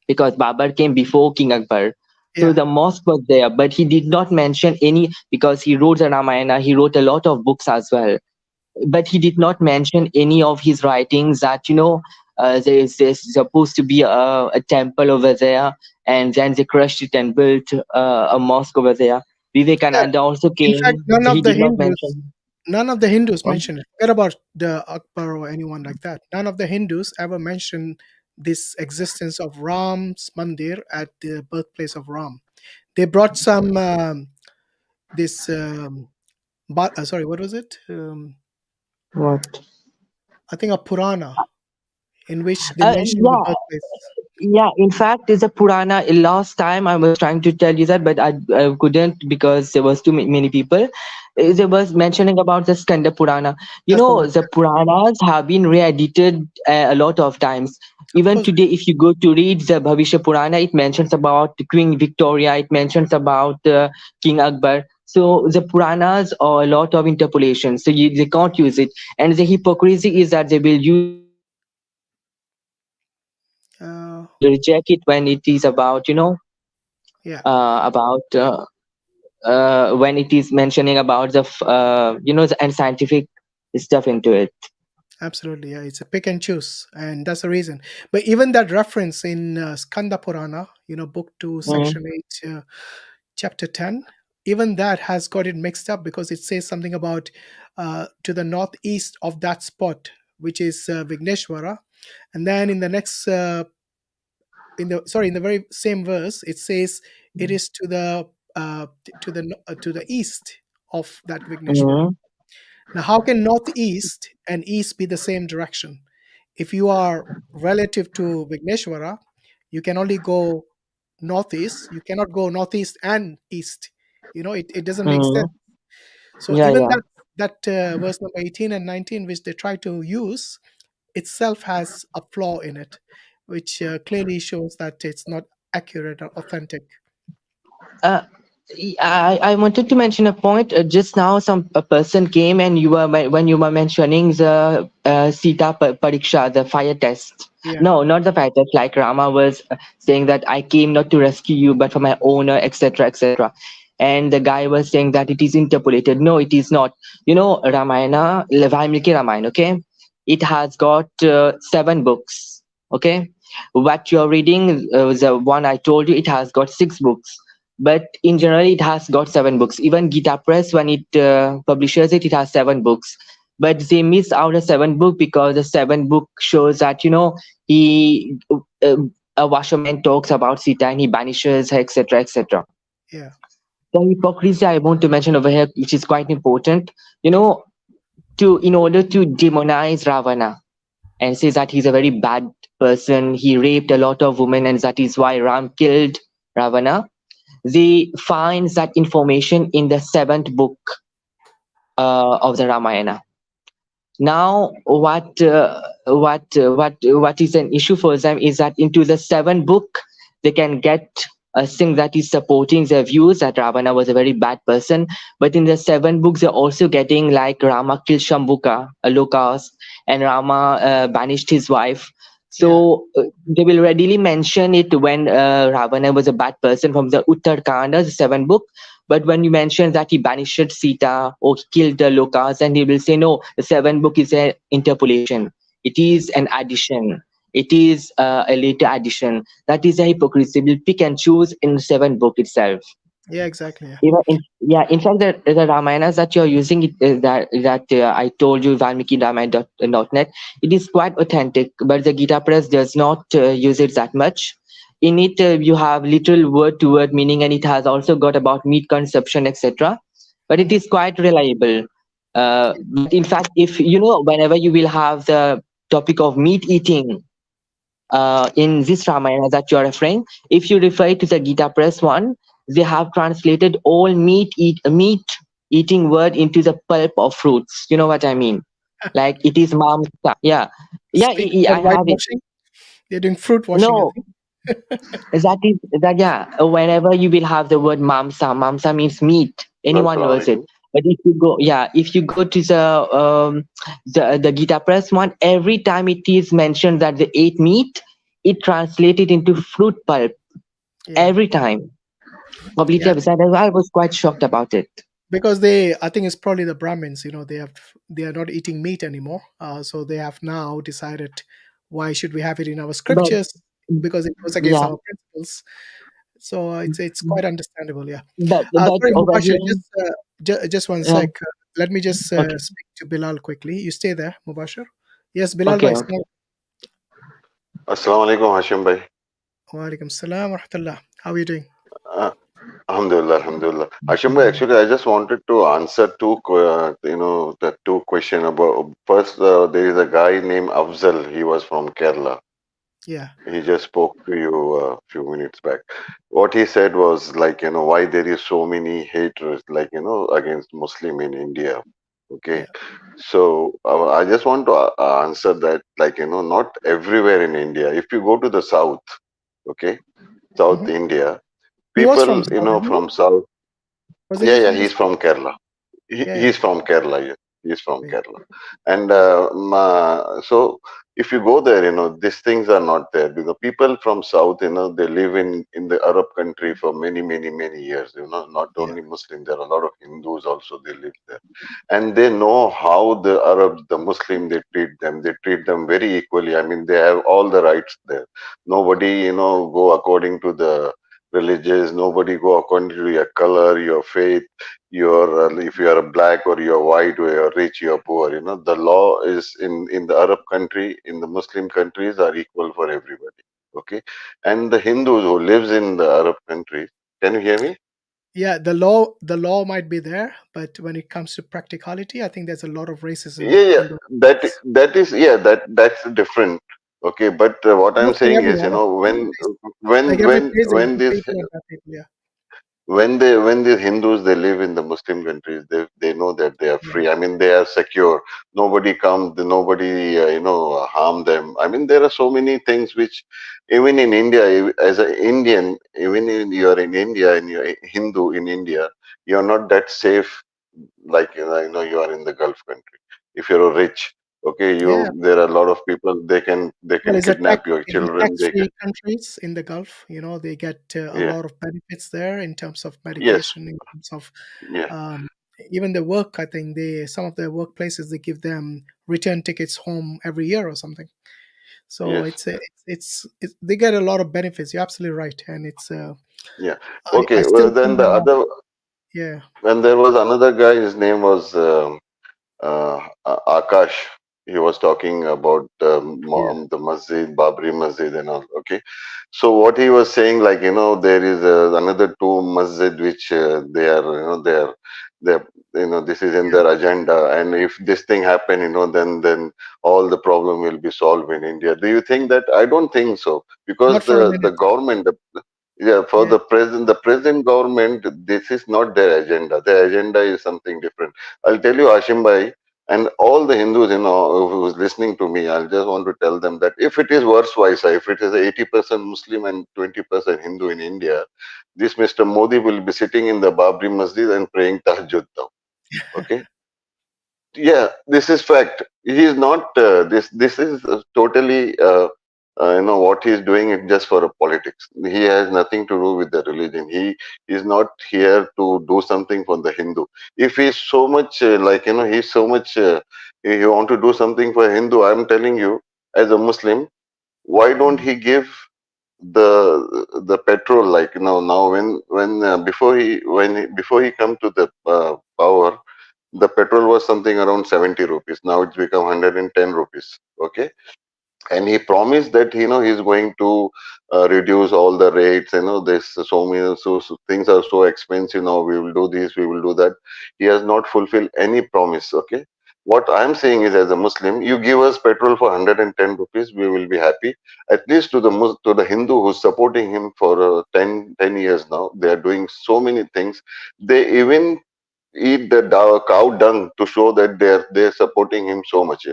Because Babar came before King Akbar. So the mosque was there, but he did not mention any, because he wrote the Ramayana, he wrote a lot of books as well. But he did not mention any of his writings that, there's supposed to be a temple over there, and then they crushed it and built a mosque over there. Vivekananda also came. In fact, none of the Hindus What? mentioned it. Forget about the Akbar or anyone like that. None of the Hindus ever mentioned this existence of Ram's Mandir at the birthplace of Ram. They brought some sorry, what was it? What? I think a Purana in which they mentioned the birthplace. Yeah, in fact, it's a Purana. Last time I was trying to tell you that, but I couldn't because there was too many people. There was mentioning about the Skanda Purana. The Puranas have been re-edited a lot of times. Even today, if you go to read the Bhavishya Purana, it mentions about Queen Victoria, it mentions about King Akbar. So the Puranas are a lot of interpolation, so they can't use it. And the hypocrisy is that they will use it when it is about Uh, and will reject it when it is about yeah, about when it is mentioning about the and scientific stuff into it. absolutely. Yeah, it's a pick and choose, and that's the reason. But even that reference in Skanda Purana, book 2, Mm, section 8, chapter 10, even that has got it mixed up because it says something about to the northeast of that spot, which is Vigneshwara. And then in the next, in the very same verse, it says it is to the east of that Vigneshwara. mm, Now, how can northeast and east be the same direction? If you are relative to Vigneshwara, you can only go northeast. You cannot go northeast and east. It doesn't make sense. mm. So Yeah, even yeah. that verse number 18 and 19, which they try to use, itself has a flaw in it, which clearly shows that it's not accurate or authentic. Uh, I wanted to mention a point. Just now, a person came and when you were mentioning the Sita Pariksha, the fire test. Yeah, No, not the fire test. Like Rama was saying that I came not to rescue you, but for my honor, etc., etc. And the guy was saying that it is interpolated. No, it is not. Ramayana, Valmiki Ramayana. Okay, it has got 7 books. Okay, what you're reading, the one I told you, it has got 6 books, but in general it has got 7 books. Even Gita Press, when it publishes it, it has 7 books, but they miss out a 7th book because the 7th book shows that he a washerman talks about Sita and he banishes her, etc., etc. yeah, The hypocrisy I want to mention over here, which is quite important, you know to in order to demonize Ravana and says that he's a very bad person, he raped a lot of women and that is why Ram killed Ravana. They find that information in the 7th book of the Ramayana. Now, what is an issue for them is that into the 7th book they can get a thing that is supporting their views that Ravana was a very bad person. But in the 7 books, they're also getting like Rama killed Shambhuka, Lokas, and Rama banished his wife. yeah, So they will readily mention it when Ravana was a bad person from the Uttarkanda, the 7th book. But when you mention that he banished Sita or he killed the Lokas, and he will say, no, the 7th book is an interpolation. It is an addition. It is a later addition. That is a hypocrisy. We'll pick and choose in the 7th book itself. yeah, exactly. Yeah, In fact, the Ramayanas that you're using, that I told you, Valmiki Ramayana.net, it is quite authentic, but the Gita Press does not use it that much. In it, you have literal word to word meaning, and it has also got about meat consumption, etc. But it Mhm. is quite reliable. But in fact, if whenever you will have the topic of meat eating in this Ramayana that you're referring, if you refer to the Gita Press one, they have translated all meat eating word into the pulp of fruits. You know what I mean? Like it is mamsa. Yeah, yeah. Speaking I of have it. whitewashing, they're doing fruit washing, I No, think. that is that. Yeah, whenever you will have the word mamsa means meat. Anyone Assalamu knows it. alaikum. But if you go to the Gita Press one, every time it is mentioned that they ate meat, it translated into fruit pulp Yeah, every time. Completely yeah, absurd. I was quite shocked about it. because I think it's probably the Brahmins. They are not eating meat anymore. So they have now decided, why should we have it in our But scriptures? Because it goes against yeah, our principles. So it's quite understandable. Yeah. but Sorry, over Mubashir, here, just one yeah, sec. Let me just okay, speak to Bilal quickly. You stay there, Mubashir. Yes, Bilal okay, bhai. okay. Assalamu alaikum, Hashim bhai. Wa alaikum salam wa rahmatullah. How are you doing? Uh, Alhamdulillah, Alhamdulillah. Hashim bhai, actually, I just wanted to answer the two question about. First, there is a guy named Afzal. He was from Kerala. Yeah. He just spoke to you a few minutes back. What he said was like, why there is so many hatred, like, against Muslim in India. Okay. Yeah. So I just want to answer that, like, not everywhere in India. If you go to the south, okay, South Hmm. India, He was from people, South, isn't he? from south. Was Yeah, he yeah, from the he's south? from Kerala. Yeah. He's from Kerala. Yeah, he's from Yeah. Kerala. And so if you go there, these things are not there. Because people from south, they live in the Arab country for many, many, many years. Not Yeah. only Muslim, there are a lot of Hindus also. They live there, and they know how the Arabs, the Muslim, they treat them. They treat them very equally. I mean, they have all the rights there. Nobody, go according to the religious. Nobody go according to your color, your faith, your if you are black or you're white or you're rich, you're poor. The law is in the Arab country, in the Muslim countries are equal for everybody. Okay, and the Hindus who lives in the Arab countries, can you hear me? Yeah, the law might be there, but when it comes to practicality, I think there's a lot of racism Yeah, yeah, in those that countries. that is, yeah, that's different. Okay, but what I'm Not for saying is, everyone, of course. when Like when every when place, there when are good this people and bad people. Yeah. when these Hindus, they live in the Muslim countries, they know that they are Yeah. free. I mean, they are secure. Nobody comes, nobody harm them. I mean, there are so many things which even in India, as an Indian, even in you are in India and you're a Hindu in India, you're not that safe like you are in the Gulf country. If you're rich, okay, Yeah. there are a lot of people, they Well, can kidnap your it's a children. They can, tax-free countries in the Gulf. They get a yeah, lot of benefits there in terms of yes, medication, in terms of yeah, um, even the work. I think some of the workplaces they give them return tickets home every year or something. So yes, it's they get a lot of benefits. You're absolutely right, and it's yeah. I Okay, still well then think the other, yeah, and there was another guy, his name was Akash. He was talking about yeah, the masjid, Babri Masjid, and all. Okay, so what he was saying, like there is another two masjid which they are, they're, this is in yeah. their agenda, and if this thing happen, then all the problem will be solved in India. Do you think that? I don't think so, because Not for a the minute. government, yeah, for Yeah, the present government, this is not their agenda. Their agenda is something different. I'll tell you, Hashim Bhai, and all the Hindus, who's listening to me, I'll just want to tell them that if it is worse vice, if it is 80% Muslim and 20% Hindu in India, this Mr. Modi will be sitting in the Babri Masjid and praying Tahajjud now. Okay, yeah, this is fact. He is not this is totally what he is doing it just for a politics. He has nothing to do with the religion. He is not here to do something for the Hindu. If he's so much he's so much he want to do something for Hindu, I'm telling you, as a Muslim, why don't mm, he give the petrol, like now when before he come to the power, the petrol was something around 70 rupees. Now it's become 110 rupees. Okay. And he promised that he's going to reduce all the rates. This so many so things are so expensive now. We will do this, we will do that. He has not fulfilled any promise. Okay. What I'm saying is, as a Muslim, you give us petrol for 110 rupees, we will be happy. At least to the Hindu who's supporting him for 10 years now, they are doing so many things. They even eat the cow dung to show that they're supporting him so much,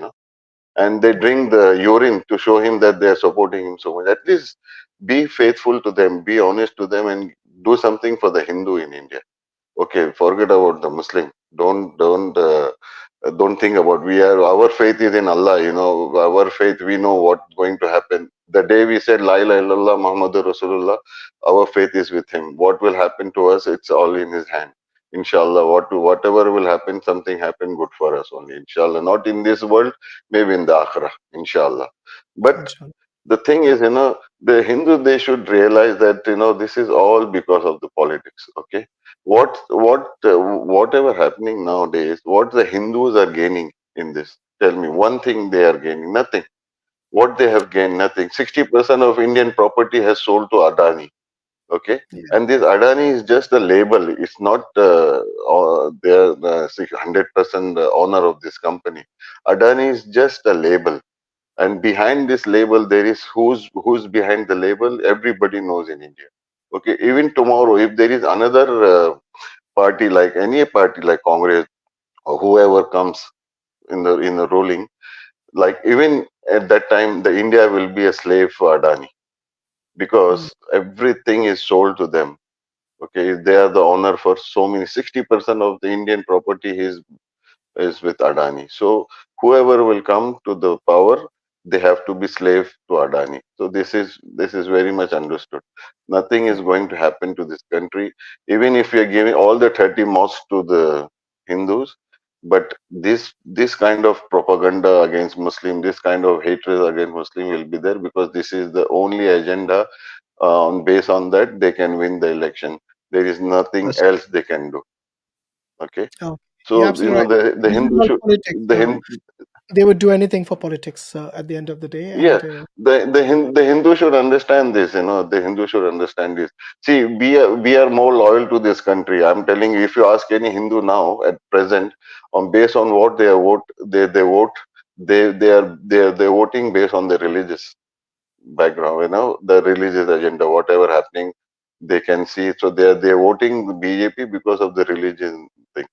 and they yeah, drink the urine to show him that they're supporting him so much. At least be faithful to them, be honest to them, and do something for the Hindu in India. Okay, forget about the Muslim. Don't think about, we are, our faith is in Allah. Our faith, we know what's going to happen. The day we said La ilaha illallah Muhammadur Rasulullah, our faith is with him. What will happen to us, it's all in his hand. Inshallah, whatever will happen, something happen good for us only. Inshallah, not in this world, maybe in the akhirah. Inshallah. But inshallah. the thing Yeah, is, the Hindu, they should realize that this is all because of the politics. Okay, whatever happening nowadays, what the Hindus are gaining in this? Tell me one thing they are gaining. Nothing. What they have gained? Nothing. 60% of Indian property has sold to Adani. Okay, yeah, and this Adani is just a label. It's not they're 100% owner of this company. Adani is just a label, and behind this label there is who's behind the label, everybody knows in India. Okay, even tomorrow if there is another party, like any party like Congress or whoever comes in the ruling, like even at that time the India will be a slave for Adani, mm, because everything is sold to them. Okay, they are the owner for so many. 60% of the Indian property is with Adani. So whoever will come to the power, they have to be slave to Adani. So this is very much understood. Nothing is going to happen to this country, even if we are giving all the 30 mosques to the Hindus. But this kind of propaganda against Muslim, this kind of hatred against Muslim will be there, because this is the only agenda. Based on that, they can win the election. There is nothing That's else they can do. Okay, oh, you're so absolutely right. the This is Hindu about should politics. the Hindu. They would do anything for politics at the end of the day, Yeah, and the Hindu should understand this. The Hindu should understand this. See, we are more loyal to this country. I'm telling you, if you ask any Hindu now at present, on based on what they vote, they vote, they're voting based on the religious background, the religious agenda, whatever happening, they can see. So they're voting the BJP because of the religion thing.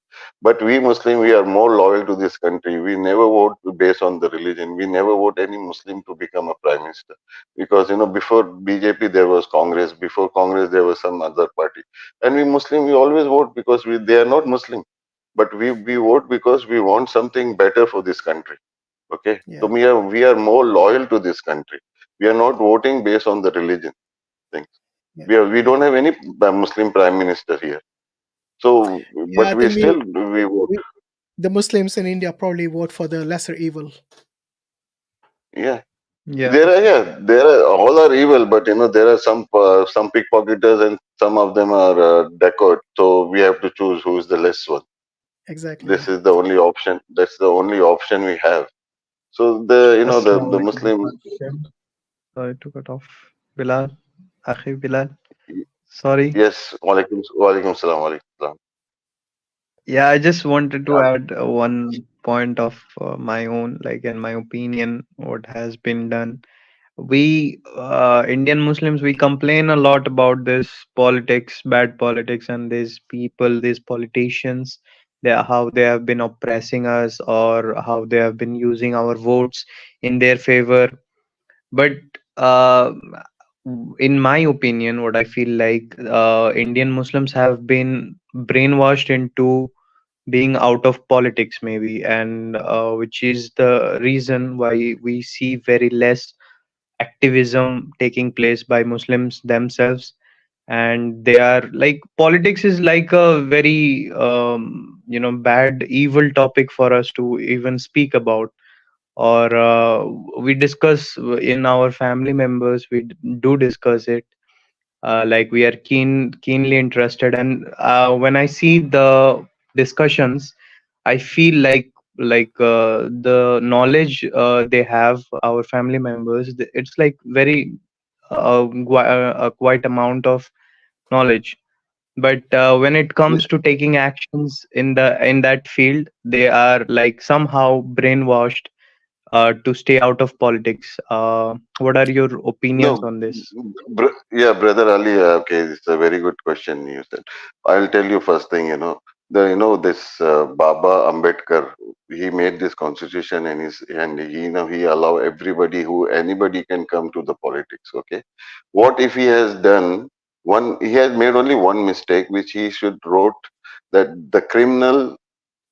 But we Muslim, we are more loyal to this country. We never vote based on the religion. We never vote any Muslim to become a prime minister, because before BJP there was Congress. Before Congress there was some other party. And we Muslim, we always vote because they are not Muslim, but we vote because we want something better for this country. Okay, so yeah, we are more loyal to this country. We are not voting based on the religion things. yeah, We yeah, don't have any Muslim prime minister here. So, yeah. but I we think still we vote. we the Muslims in India probably vote for the lesser evil. Yeah, Yeah. there are all are evil, but there are some pickpocketers and some of them are dacoit. So we have to choose who is the less one. Exactly. This Yeah. is the only option. That's the only option we have. So the Assalamu alaikum, Muslim. Hashim. Sorry to cut off. Bilal, Akhi Bilal. Sorry. Yes, walaikum salam, walaikum salam. Yeah, I just wanted to Yeah. add one point of my own, like in my opinion, what has been done. We Indian Muslims, we complain a lot about this politics, bad politics, and these people, these politicians, how they have been oppressing us, or how they have been using our votes in their favor. But uh, in my opinion, what I feel like, Indian Muslims have been brainwashed into being out of politics, maybe, and which is the reason why we see very less activism taking place by Muslims themselves. And they are like, politics is like a very bad, evil topic for us to even speak about, or we discuss in our family members, we do discuss it, like we are keenly interested. And when I see the discussions, I feel like the knowledge they have, our family members, it's like very a quite amount of knowledge. But when it comes to taking actions in that field, they are like somehow brainwashed to stay out of politics. What are your opinions No, on this? yeah, brother Ali. Okay, it's a very good question you said. I'll tell you first thing. This Baba Ambedkar. He made this constitution, and he allow anybody can come to the politics. Okay, what if he has done one? He has made only one mistake, which he should wrote that the criminal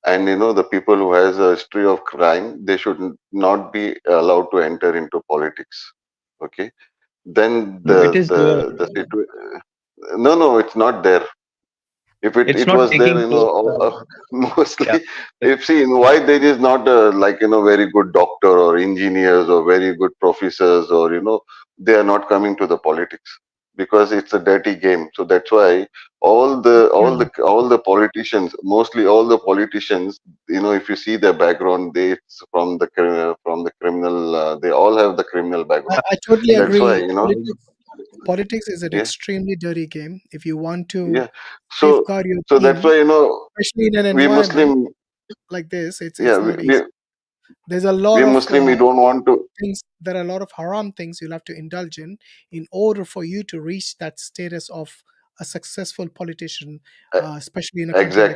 and the people who has a history of crime, they should not be allowed to enter into politics. Okay, then No, it is there. no, it's not there. If it, It's it not was there, taking place. Yeah. mostly, if see why there is not like very good doctor or engineers or very good professors, or they are not coming to the politics, because it's a dirty game. So that's why all the politicians, mostly all the politicians, if you see their background, it's from the criminal. They all have the criminal background. I totally That's why agree. Politics is an yeah, extremely dirty game. If you want to yeah. So safeguard your so that's team, why especially in an we environment Muslim. like this, Yeah, it's not easy. There's a lot we of Muslim, we don't want to. things. There are a lot of haram things you'll have to indulge in order for you to reach that status of a successful politician, uh, especially in a country like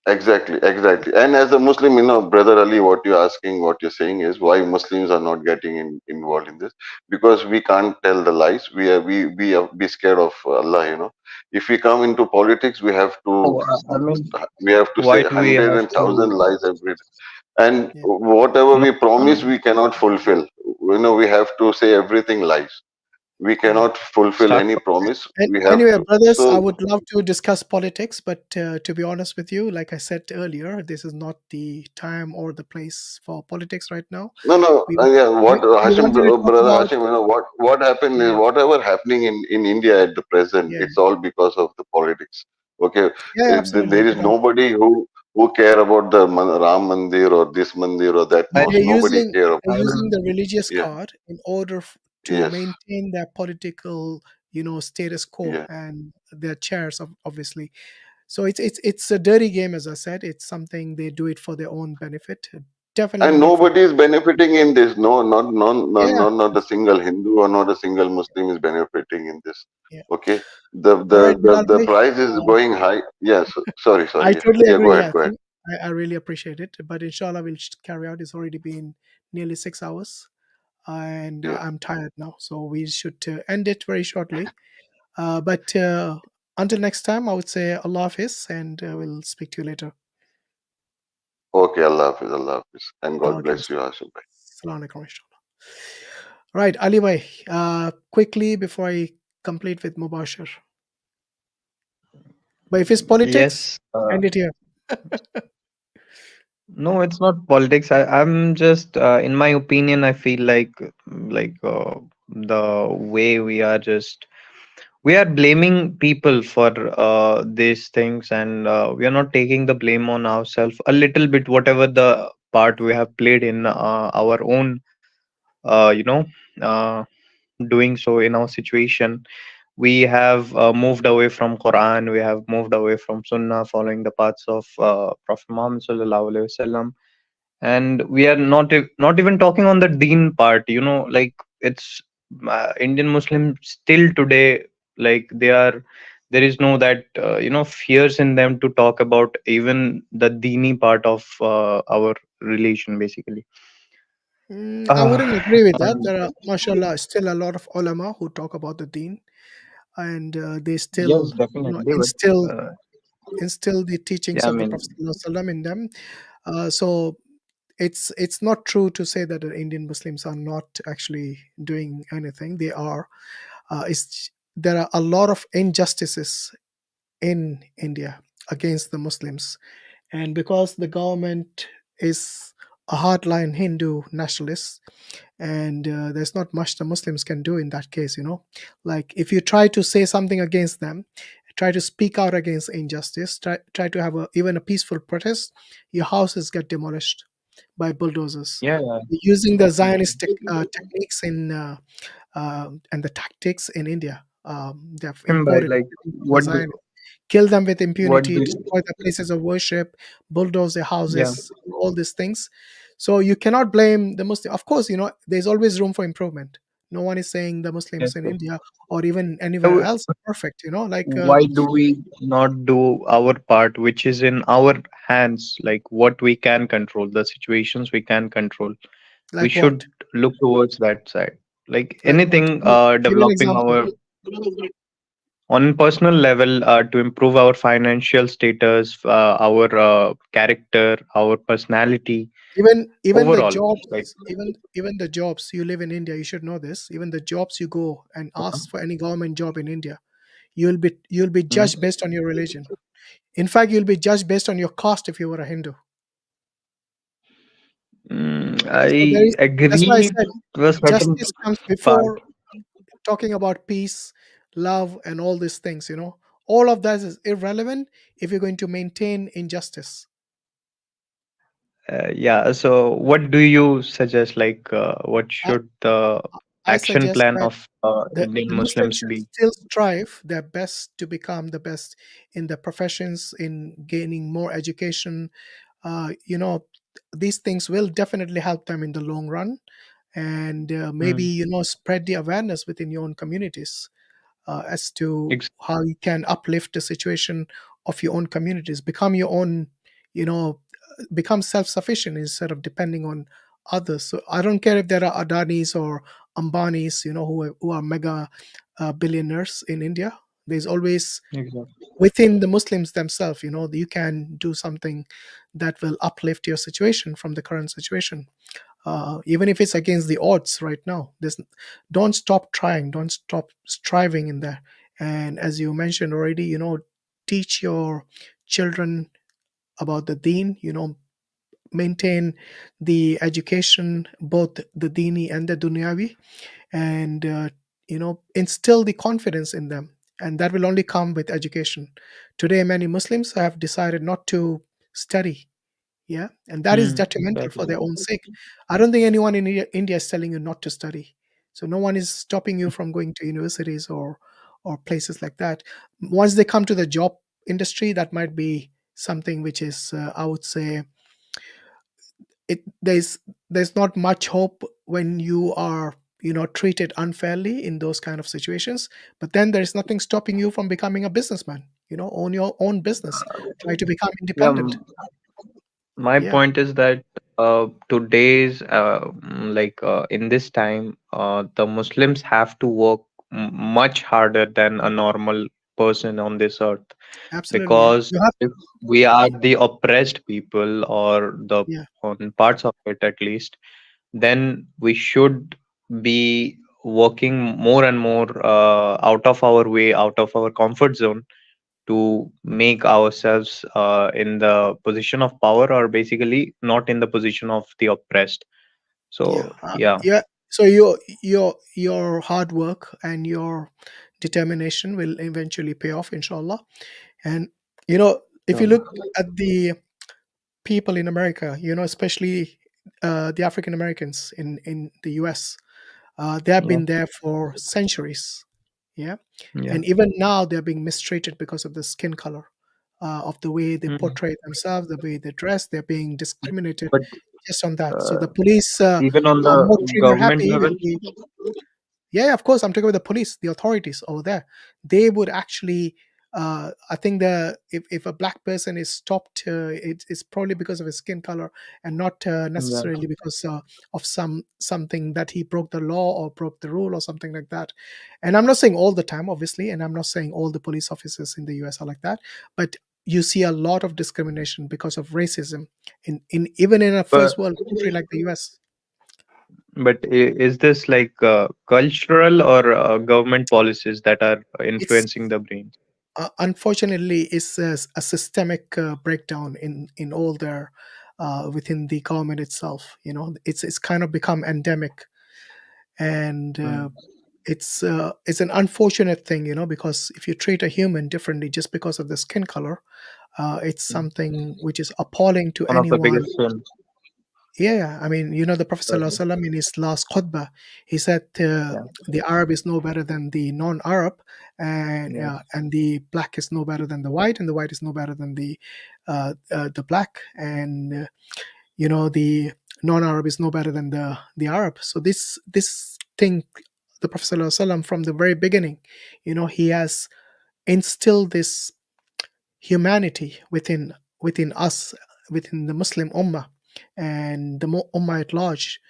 exactly, India. exactly. And as a Muslim, brother Ali, what you're asking, what you're saying is why Muslims are not getting involved in this, because we can't tell the lies. We are be scared of Allah. If we come into politics, we have Oh, to I mean, say why do we hundred have and thousand to? lies every day, and Yeah. whatever No, we I promise, mean, we cannot fulfill. We have to say everything lies. We Yeah. cannot fulfill start any from. promise. And We have anyway, to. brothers, I So would love to discuss politics, but to be honest with you, like I said earlier, this is not the time or the place for politics right now. no, no, We yeah. What we Hashim, wanted to talk brother about, Hashim, what happened is yeah, whatever happening in India at the present, yeah, it's all because of the politics. Okay, yeah, absolutely. There is nobody who care about the Ram Mandir or this Mandir or that I mosque. Nobody care They're about. I using will. the religious Yeah. card in order to Yes. maintain their political, status quo Yeah. and their chairs, obviously. So it's a dirty game, as I said. It's something they do it for their own benefit. Definitely And not for. nobody is benefiting in this. No, Yeah, not a single Hindu or not a single Muslim is benefiting in this. yeah. Okay, the All the right, the, Bilal the bhai, price is going high. Yes. I Sorry. Yeah, totally yeah. Go agree, ahead. Go ahead. Hashim. I really appreciate it. But inshallah, we'll carry out. It's already been nearly 6 hours, and Yeah. I'm tired now. So we should end it very shortly. But until next time, I would say Allah Hafiz, and we'll speak to you later. Okay. Allah Hafiz. Allah Hafiz. And God Okay. bless you, Hashim bhai. Assalamu alaikum, inshallah. Right, Ali bhai, quickly before I complete with Mubashir. But if it's politics, Yes. end it here. No, it's not politics. I'm just, in my opinion, I feel like the way we are blaming people for these things, and we are not taking the blame on ourselves a little bit, whatever the part we have played in our own, uh, you know, uh, doing so in our situation. We have moved away from Quran. We have moved away from Sunnah, following the paths of Prophet Muhammad sallallahu alaihi wasallam, and we are not even talking on the deen part. Like it's Indian Muslims still today, like there is no that fears in them to talk about even the deeni part of our religion, basically. I uh, wouldn't agree with that. um, There are, mashallah, still a lot of ulama who talk about the deen, and they yes, still, definitely, but instill the teachings yeah, I of the Prophet mean, ﷺ in them. So it's not true to say that the Indian Muslims are not actually doing anything. They are. There are a lot of injustices in India against the Muslims, and because the government is a hardline Hindu nationalist, and there's not much the Muslims can do in that case. Like if you try to say something against them, try to speak out against injustice, try to have even a peaceful protest, your houses get demolished by bulldozers. yeah, yeah, Using the definitely. Zionistic techniques and the tactics in India. They've By imported like the what do Zion, kill them with what impunity, do destroy their places of worship, bulldoze their yeah, houses, all these things. So you cannot blame the Muslim. Of course, there's always room for improvement. No one is saying the yes, Muslims in yes. India or even anywhere Uh, else are perfect. Like why do we not do our part, which is in our hands, like what we can control, the situations we can control? We like should what? look towards that side, like Like what? anything, Give me an developing example. our on personal level, to improve our financial status, our character, our personality Even the overall, like. jobs, even the jobs you live in India, you should know this. Even the jobs you go and ask for any government job in India, you'll be Mhm. judged based on your religion. In fact, you'll be judged based on your caste if you were a Hindu. So there I is. That's why I agree said to a certain justice comes part. before talking about peace, love, and all these things. All of that is irrelevant if you're going to maintain injustice. Yeah, so what do you suggest? Like, what I, should the I action suggest plan that of the Indian Muslims Muslims should be? still strive their best to become the best in their professions, in gaining more education. Uh, you know, these things will definitely help them in the long run, and maybe Mm, spread the awareness within your own communities as to ex- how you can uplift the situation of your own communities, become your own, you know, become self-sufficient instead of depending on others. So I don't care if there are Adanis or Ambanis, who are mega billionaires in India. There's always Exactly. within the Muslims themselves, you can do something that will uplift your situation from the current situation. Even if it's against the odds right now, don't stop trying, don't stop striving in there. And as you mentioned already, teach your children about the deen, maintain the education, both the dini and the dunyavi, and instill the confidence in them, and that will only come with education. Today many Muslims have decided not to study, yeah, and that is detrimental for Exactly. their own sake. I don't think anyone in India is telling you not to study, so no one is stopping you from going to universities or places like that. Once they come to the job industry, that might be something which is, I would say, there's not much hope when you are treated unfairly in those kind of situations. But then there is nothing stopping you from becoming a businessman, own your own business, try to become Yeah, independent. my Yeah, point is that today's in this time, the Muslims have to work much harder than a normal person on this earth, absolutely. Yeah, because you have. if we are the oppressed people, or the Yeah, on parts of it at least, then we should be working more and more out of our way, out of our comfort zone, to make ourselves in the position of power, or basically not in the position of the oppressed. yeah, So yeah. yeah. So your hard work and your determination will eventually pay off, inshallah. And if you look at the people in America, especially the African Americans in the US, they have Yeah. been there for centuries. Yeah, Yeah. and even now they're being mistreated because of the skin color, of the way they Mm. portray themselves, the way they dress. They're being discriminated But just on that. So uh, the police even on are more the trigger government happy if level. we. Yeah, of course. I'm talking about the police, the authorities over there. They would actually, I think if a black person is stopped, it's probably because of his skin color and not Yeah. necessarily because of something that he broke the law or broke the rule or something like that. And I'm not saying all the time, obviously, and I'm not saying all the police officers in the US are like that, but you see a lot of discrimination because of racism in even in a But first world country like the US. is this like cultural or government policies that are It's influencing the brain? unfortunately it's a systemic breakdown in all their within the government itself. It's kind of become endemic, and Mm. it's an unfortunate thing, because if you treat a human differently just because of the skin color, it's something which is appalling to One of the anyone. biggest sins. Yeah, I mean, the Prophet Sallallahu Alaihi Wasallam in his last khutbah, he said Yeah. the Arab is no better than the non-Arab, Yes. and the black is no better than the white, and the white is no better than the black, and the non-Arab is no better than the Arab. So this thing, the Prophet Sallallahu Alaihi Wasallam from the very beginning, he has instilled this humanity within us, within the Muslim Ummah and the Ummah at large.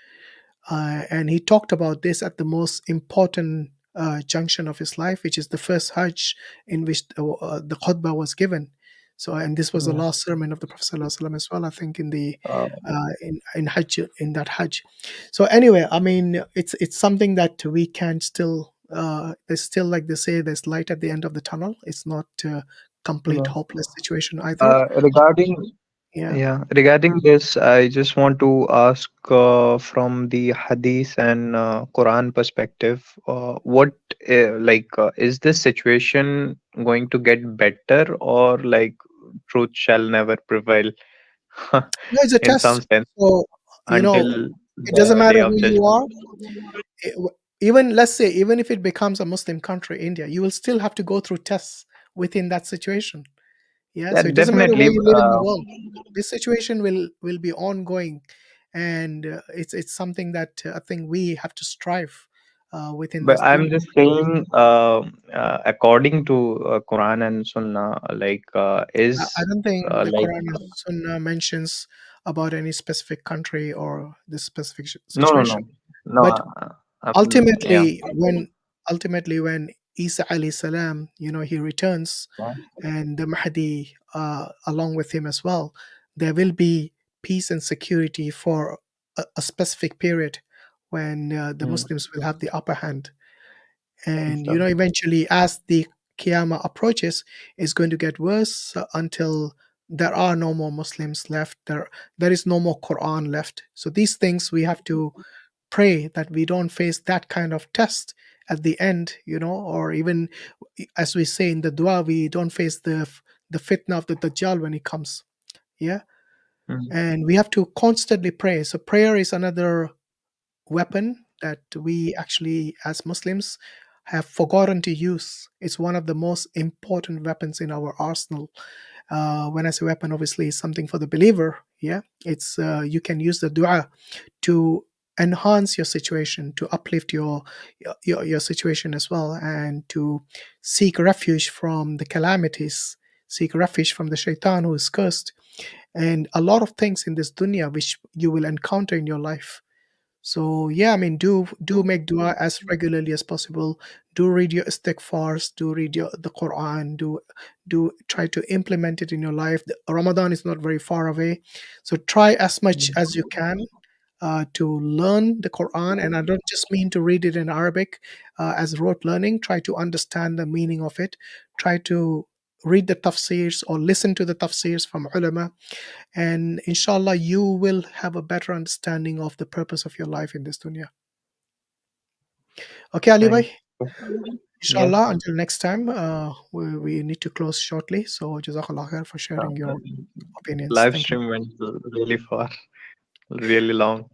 And he talked about this at the most important junction of his life, which is the first Hajj in which the khutbah was given. So, and this was the Yeah. last sermon of the Prophet ﷺ as well, I think, in the Uh, in Hajj, in that Hajj. So anyway, I mean, it's something that we can still. There's still, like they say, there's light at the end of the tunnel. It's not a complete yeah. hopeless situation either. Regarding Yeah. regarding this, I just want to ask from the Hadith and Quran perspective, what is this situation going to get better, or like truth shall never prevail No, it's a in some test. sense So, until it doesn't the day matter of who you judgment? are. Even, let's say, even if it becomes a Muslim country, India, you will still have to go through tests within that situation. Yeah. Yeah, So it doesn't matter where definitely. you live in the world. This situation will be ongoing, and it's something that I think we have to strive within But this I'm dunya. just saying, according to Quran and Sunnah, I is don't think the like Quran and Sunnah mentions about any specific country or this specific no, no, no, situation. no. But I'm, yeah, ultimately, when Isa alayhi salam, he returns, and the Mahdi along with him as well, there will be peace and security for a specific period when the Muslims will have the upper hand. And eventually, as the Qiyamah approaches, it's going to get worse until there are no more Muslims left. There is no more Quran left. So these things we have to pray that we don't face that kind of test at the end, or even as we say in the dua, we don't face the fitna of the Dajjal when it comes. Yeah. And we have to constantly pray. So prayer is another weapon that we actually as Muslims have forgotten to use. It's one of the most important weapons in our arsenal. When I say weapon, obviously it's something for the believer. Yeah, it's you can use the dua to enhance your situation, to uplift your situation as well, and to seek refuge from the calamities, seek refuge from the shaitan who is cursed, and a lot of things in this dunya which you will encounter in your life. So yeah, I mean, do make dua as regularly as possible. Do read your istighfars. Do read the Quran. Do try to implement it in your life. Ramadan is not very far away, so try as much as you can to learn the Quran. And I don't just mean to read it in Arabic as rote learning. Try to understand the meaning of it. Try to read the tafsirs or listen to the tafsirs from ulama, and inshallah you will have a better understanding of the purpose of your life in this dunya. Okay, Ali bhai, inshallah, until next time, we need to close shortly, so jazakallah khair for sharing your opinions. Live Thank you. stream went really far, really long.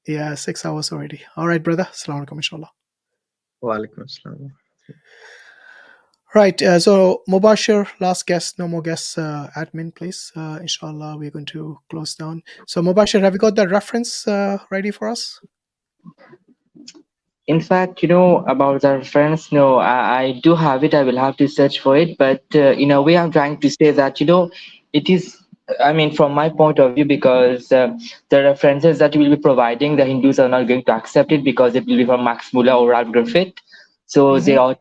Yeah, 6 hours already. All right, brother. Assalamu alaikum, inshallah. Wa alaikum assalam. Right, so Mubashir, last guest, no more guests, admin, please. Inshallah, we're going to close down. So Mubashir, have you got that reference ready for us? In fact, about the reference, no, I do have it. I will have to search for it. But in a way, I'm trying to say that, it is, I mean, from my point of view, because the references that you will be providing, the Hindus are not going to accept it because it will be from Max Muller or Ralph Griffith. So they will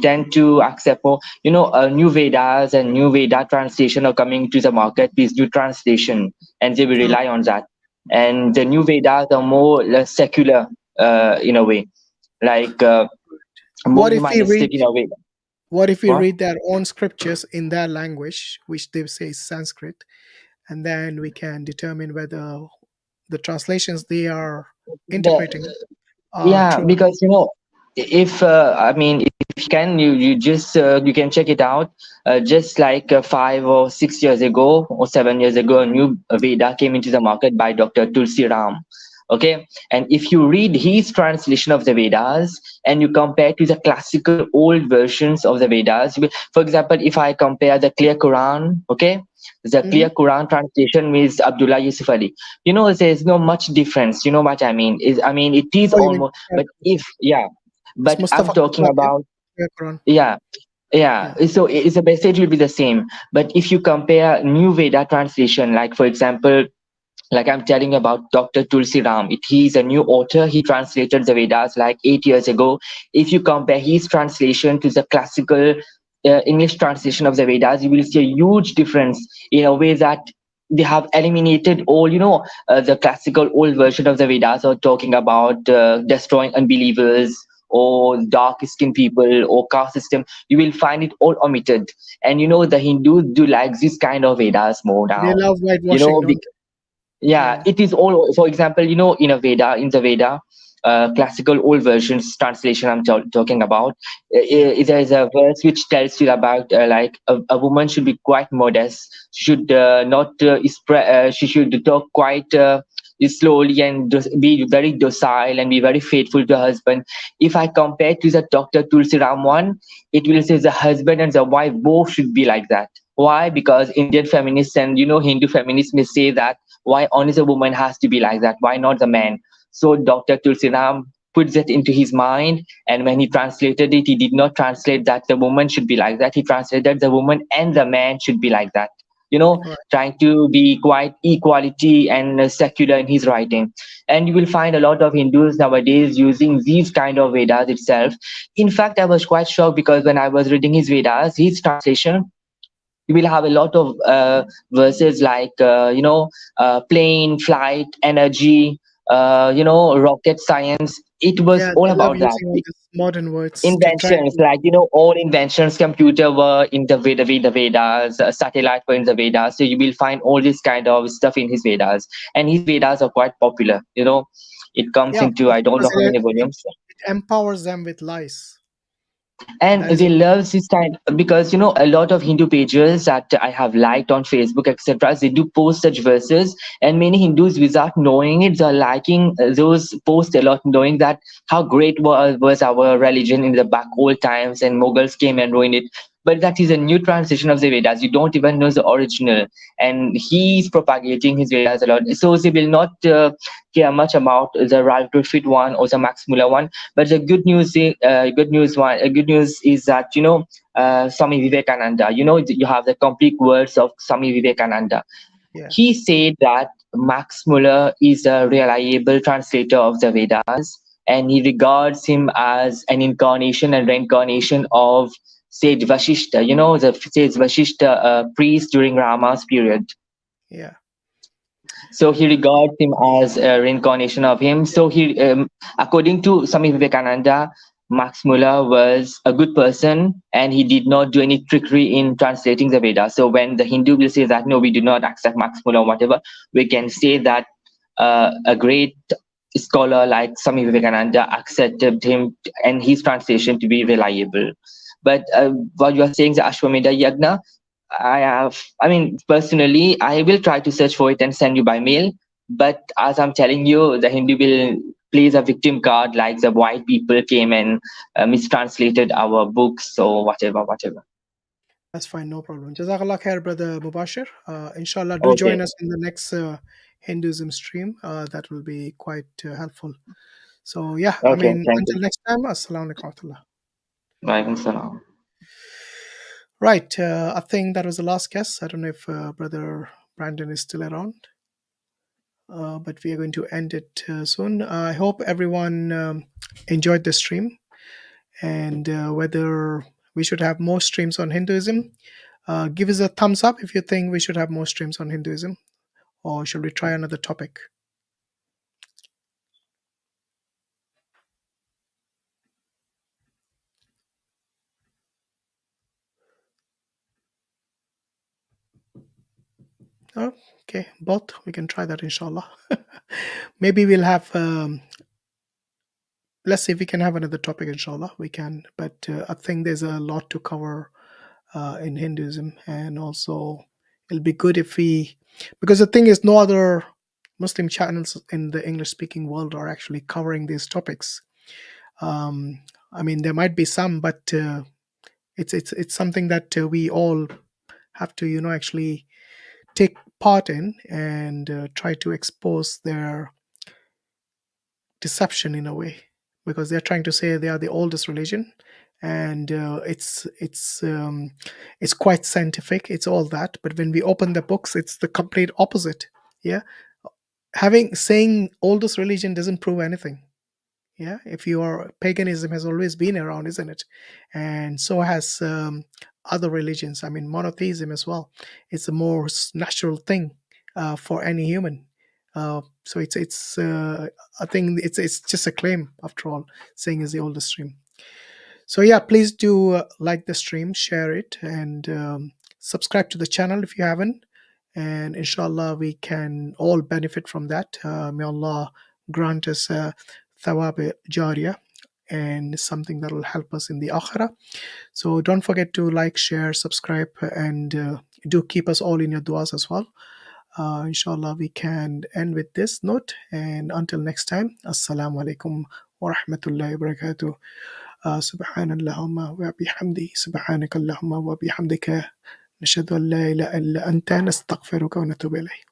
tend to accept more, new Vedas and new Veda translation are coming to the market, these new translation, and they will rely on that. And the new Vedas are more secular in a way, like more What if we humanistic read? in a way. What if we What? read their own scriptures in their language, which they say is Sanskrit, and then we can determine whether the translations they are interpreting are Yeah, true? because if I mean, if you can, you just you can check it out. Just like 5 or 6 years ago or 7 years ago, a new Veda came into the market by Dr. Tulsi Ram. Okay, and if you read his translation of the Vedas and you compare to the classical old versions of the Vedas, for example, if I compare the clear Quran, okay, the clear Quran translation is Abdullah Yusuf Ali. There's no much difference. You know what I mean? It is Oh, you mean almost, but if, yeah, it's but I'm Mustafa talking Khalaf, yeah? about, Yeah, Quran. yeah. So it's the message will be the same. But if you compare new Veda translation, like for example, like I'm telling about Dr. Tulsi Ram, he's a new author. He translated the Vedas like 8 years ago. If you compare his translation to the classical English translation of the Vedas, you will see a huge difference in a way that they have eliminated all, the classical old version of the Vedas are talking about destroying unbelievers or dark skinned people or caste system. You will find it all omitted. And the Hindus do like this kind of Vedas more They now. love whitewashing, don't Yeah, it is all. For example, in the Veda, classical old versions translation I'm talking about. There is a verse which tells you about like a woman should be quite modest. She should not she should talk quite slowly and be very docile and be very faithful to her husband. If I compare to the Dr. Tulsi Ram one, it will say the husband and the wife both should be like that. Why? Because Indian feminists and Hindu feminists may say that why only the woman has to be like that? Why not the man? So Dr. Tulsi Ram puts it into his mind, and when he translated it, he did not translate that the woman should be like that. He translated the woman and the man should be like that. Right. trying to be quite equality and secular in his writing. And you will find a lot of Hindus nowadays using these kind of Vedas itself. In fact, I was quite shocked because when I was reading his Vedas, his translation, you will have a lot of verses like plane, flight, energy, rocket science. It was Yeah, all they love about that. using all these modern words to try Inventions, to. like all inventions, computer were in the Vedas, satellite were in the Vedas. So you will find all this kind of stuff in his Vedas, and his Vedas are quite popular. It comes Yeah, of into course, I don't know because how many volumes. it empowers them with lies. And That is they what. love this kind because a lot of Hindu pages that I have liked on Facebook, etc. They do post such verses, and many Hindus, without knowing it, are liking those posts a lot, knowing that how great was our religion in the back old times, and Mughals came and ruined it. But that is a new translation of the Vedas. You don't even know the original, and he's propagating his Vedas a lot. So they will not care much about the Ralph Griffith one or the Max Muller one. But the good news is that Swami Vivekananda. You have the complete words of Swami Vivekananda. Yeah. He said that Max Muller is a reliable translator of the Vedas, and he regards him as an incarnation and reincarnation of Sage Vashishta. The Sage Vashishta priest during Rama's period. Yeah. So he regards him as a reincarnation of him. So according to Swami Vivekananda, Max Muller was a good person and he did not do any trickery in translating the Vedas. So when the Hindu will say that, no, we do not accept Max Muller or whatever, we can say that a great scholar like Swami Vivekananda accepted him and his translation to be reliable. But what you are saying, the Ashwamedha Yagna, personally, I will try to search for it and send you by mail. But as I'm telling you, the Hindu will plays a victim card, like the white people came and mistranslated our books or whatever. That's fine, no problem. Jazakallah khair, brother Mubashir. Inshallah, do Okay. join us in the next Hinduism stream. That will be quite helpful. So yeah, Okay, thank until you. next time, assalamu alaikum wa rahmatullah. Walaikum salam. Right, I think that was the last guest. I don't know if brother Brandon is still around, but we are going to end it soon. I hope everyone enjoyed the stream, and whether we should have more streams on Hinduism. Give us a thumbs up if you think we should have more streams on Hinduism, or should we try another topic? Oh, okay, both. We can try that, inshallah. Maybe we'll have. Let's see if we can have another topic, inshallah. We can, but I think there's a lot to cover in Hinduism, and also it'll be good if we, because the thing is, no other Muslim channels in the English-speaking world are actually covering these topics. There might be some, but it's something that we all have to actually take part in and try to expose their deception in a way, because they're trying to say they are the oldest religion, and it's quite scientific, it's all that, but when we open the books, it's the complete opposite. Yeah, saying oldest religion doesn't prove anything. Yeah, if your paganism has always been around, isn't it? And so has other religions. Monotheism as well. It's a more natural thing for any human. So it's I think it's just a claim after all, saying is the oldest stream. So yeah, please do like the stream, share it, and subscribe to the channel if you haven't. And inshallah, we can all benefit from that. May Allah grant us thawab jariyah and something that will help us in the akhirah. So don't forget to like, share, subscribe, and do keep us all in your du'as as well. Inshallah, we can end with this note. And until next time, assalamu alaikum wa rahmatullahi wa barakatuh. Subhanallahumma wa bihamdi, subhanakallahumma wa bihamdika, nashhadu an la ilaha illa anta, nastaghfiruka wa natubu ilayk.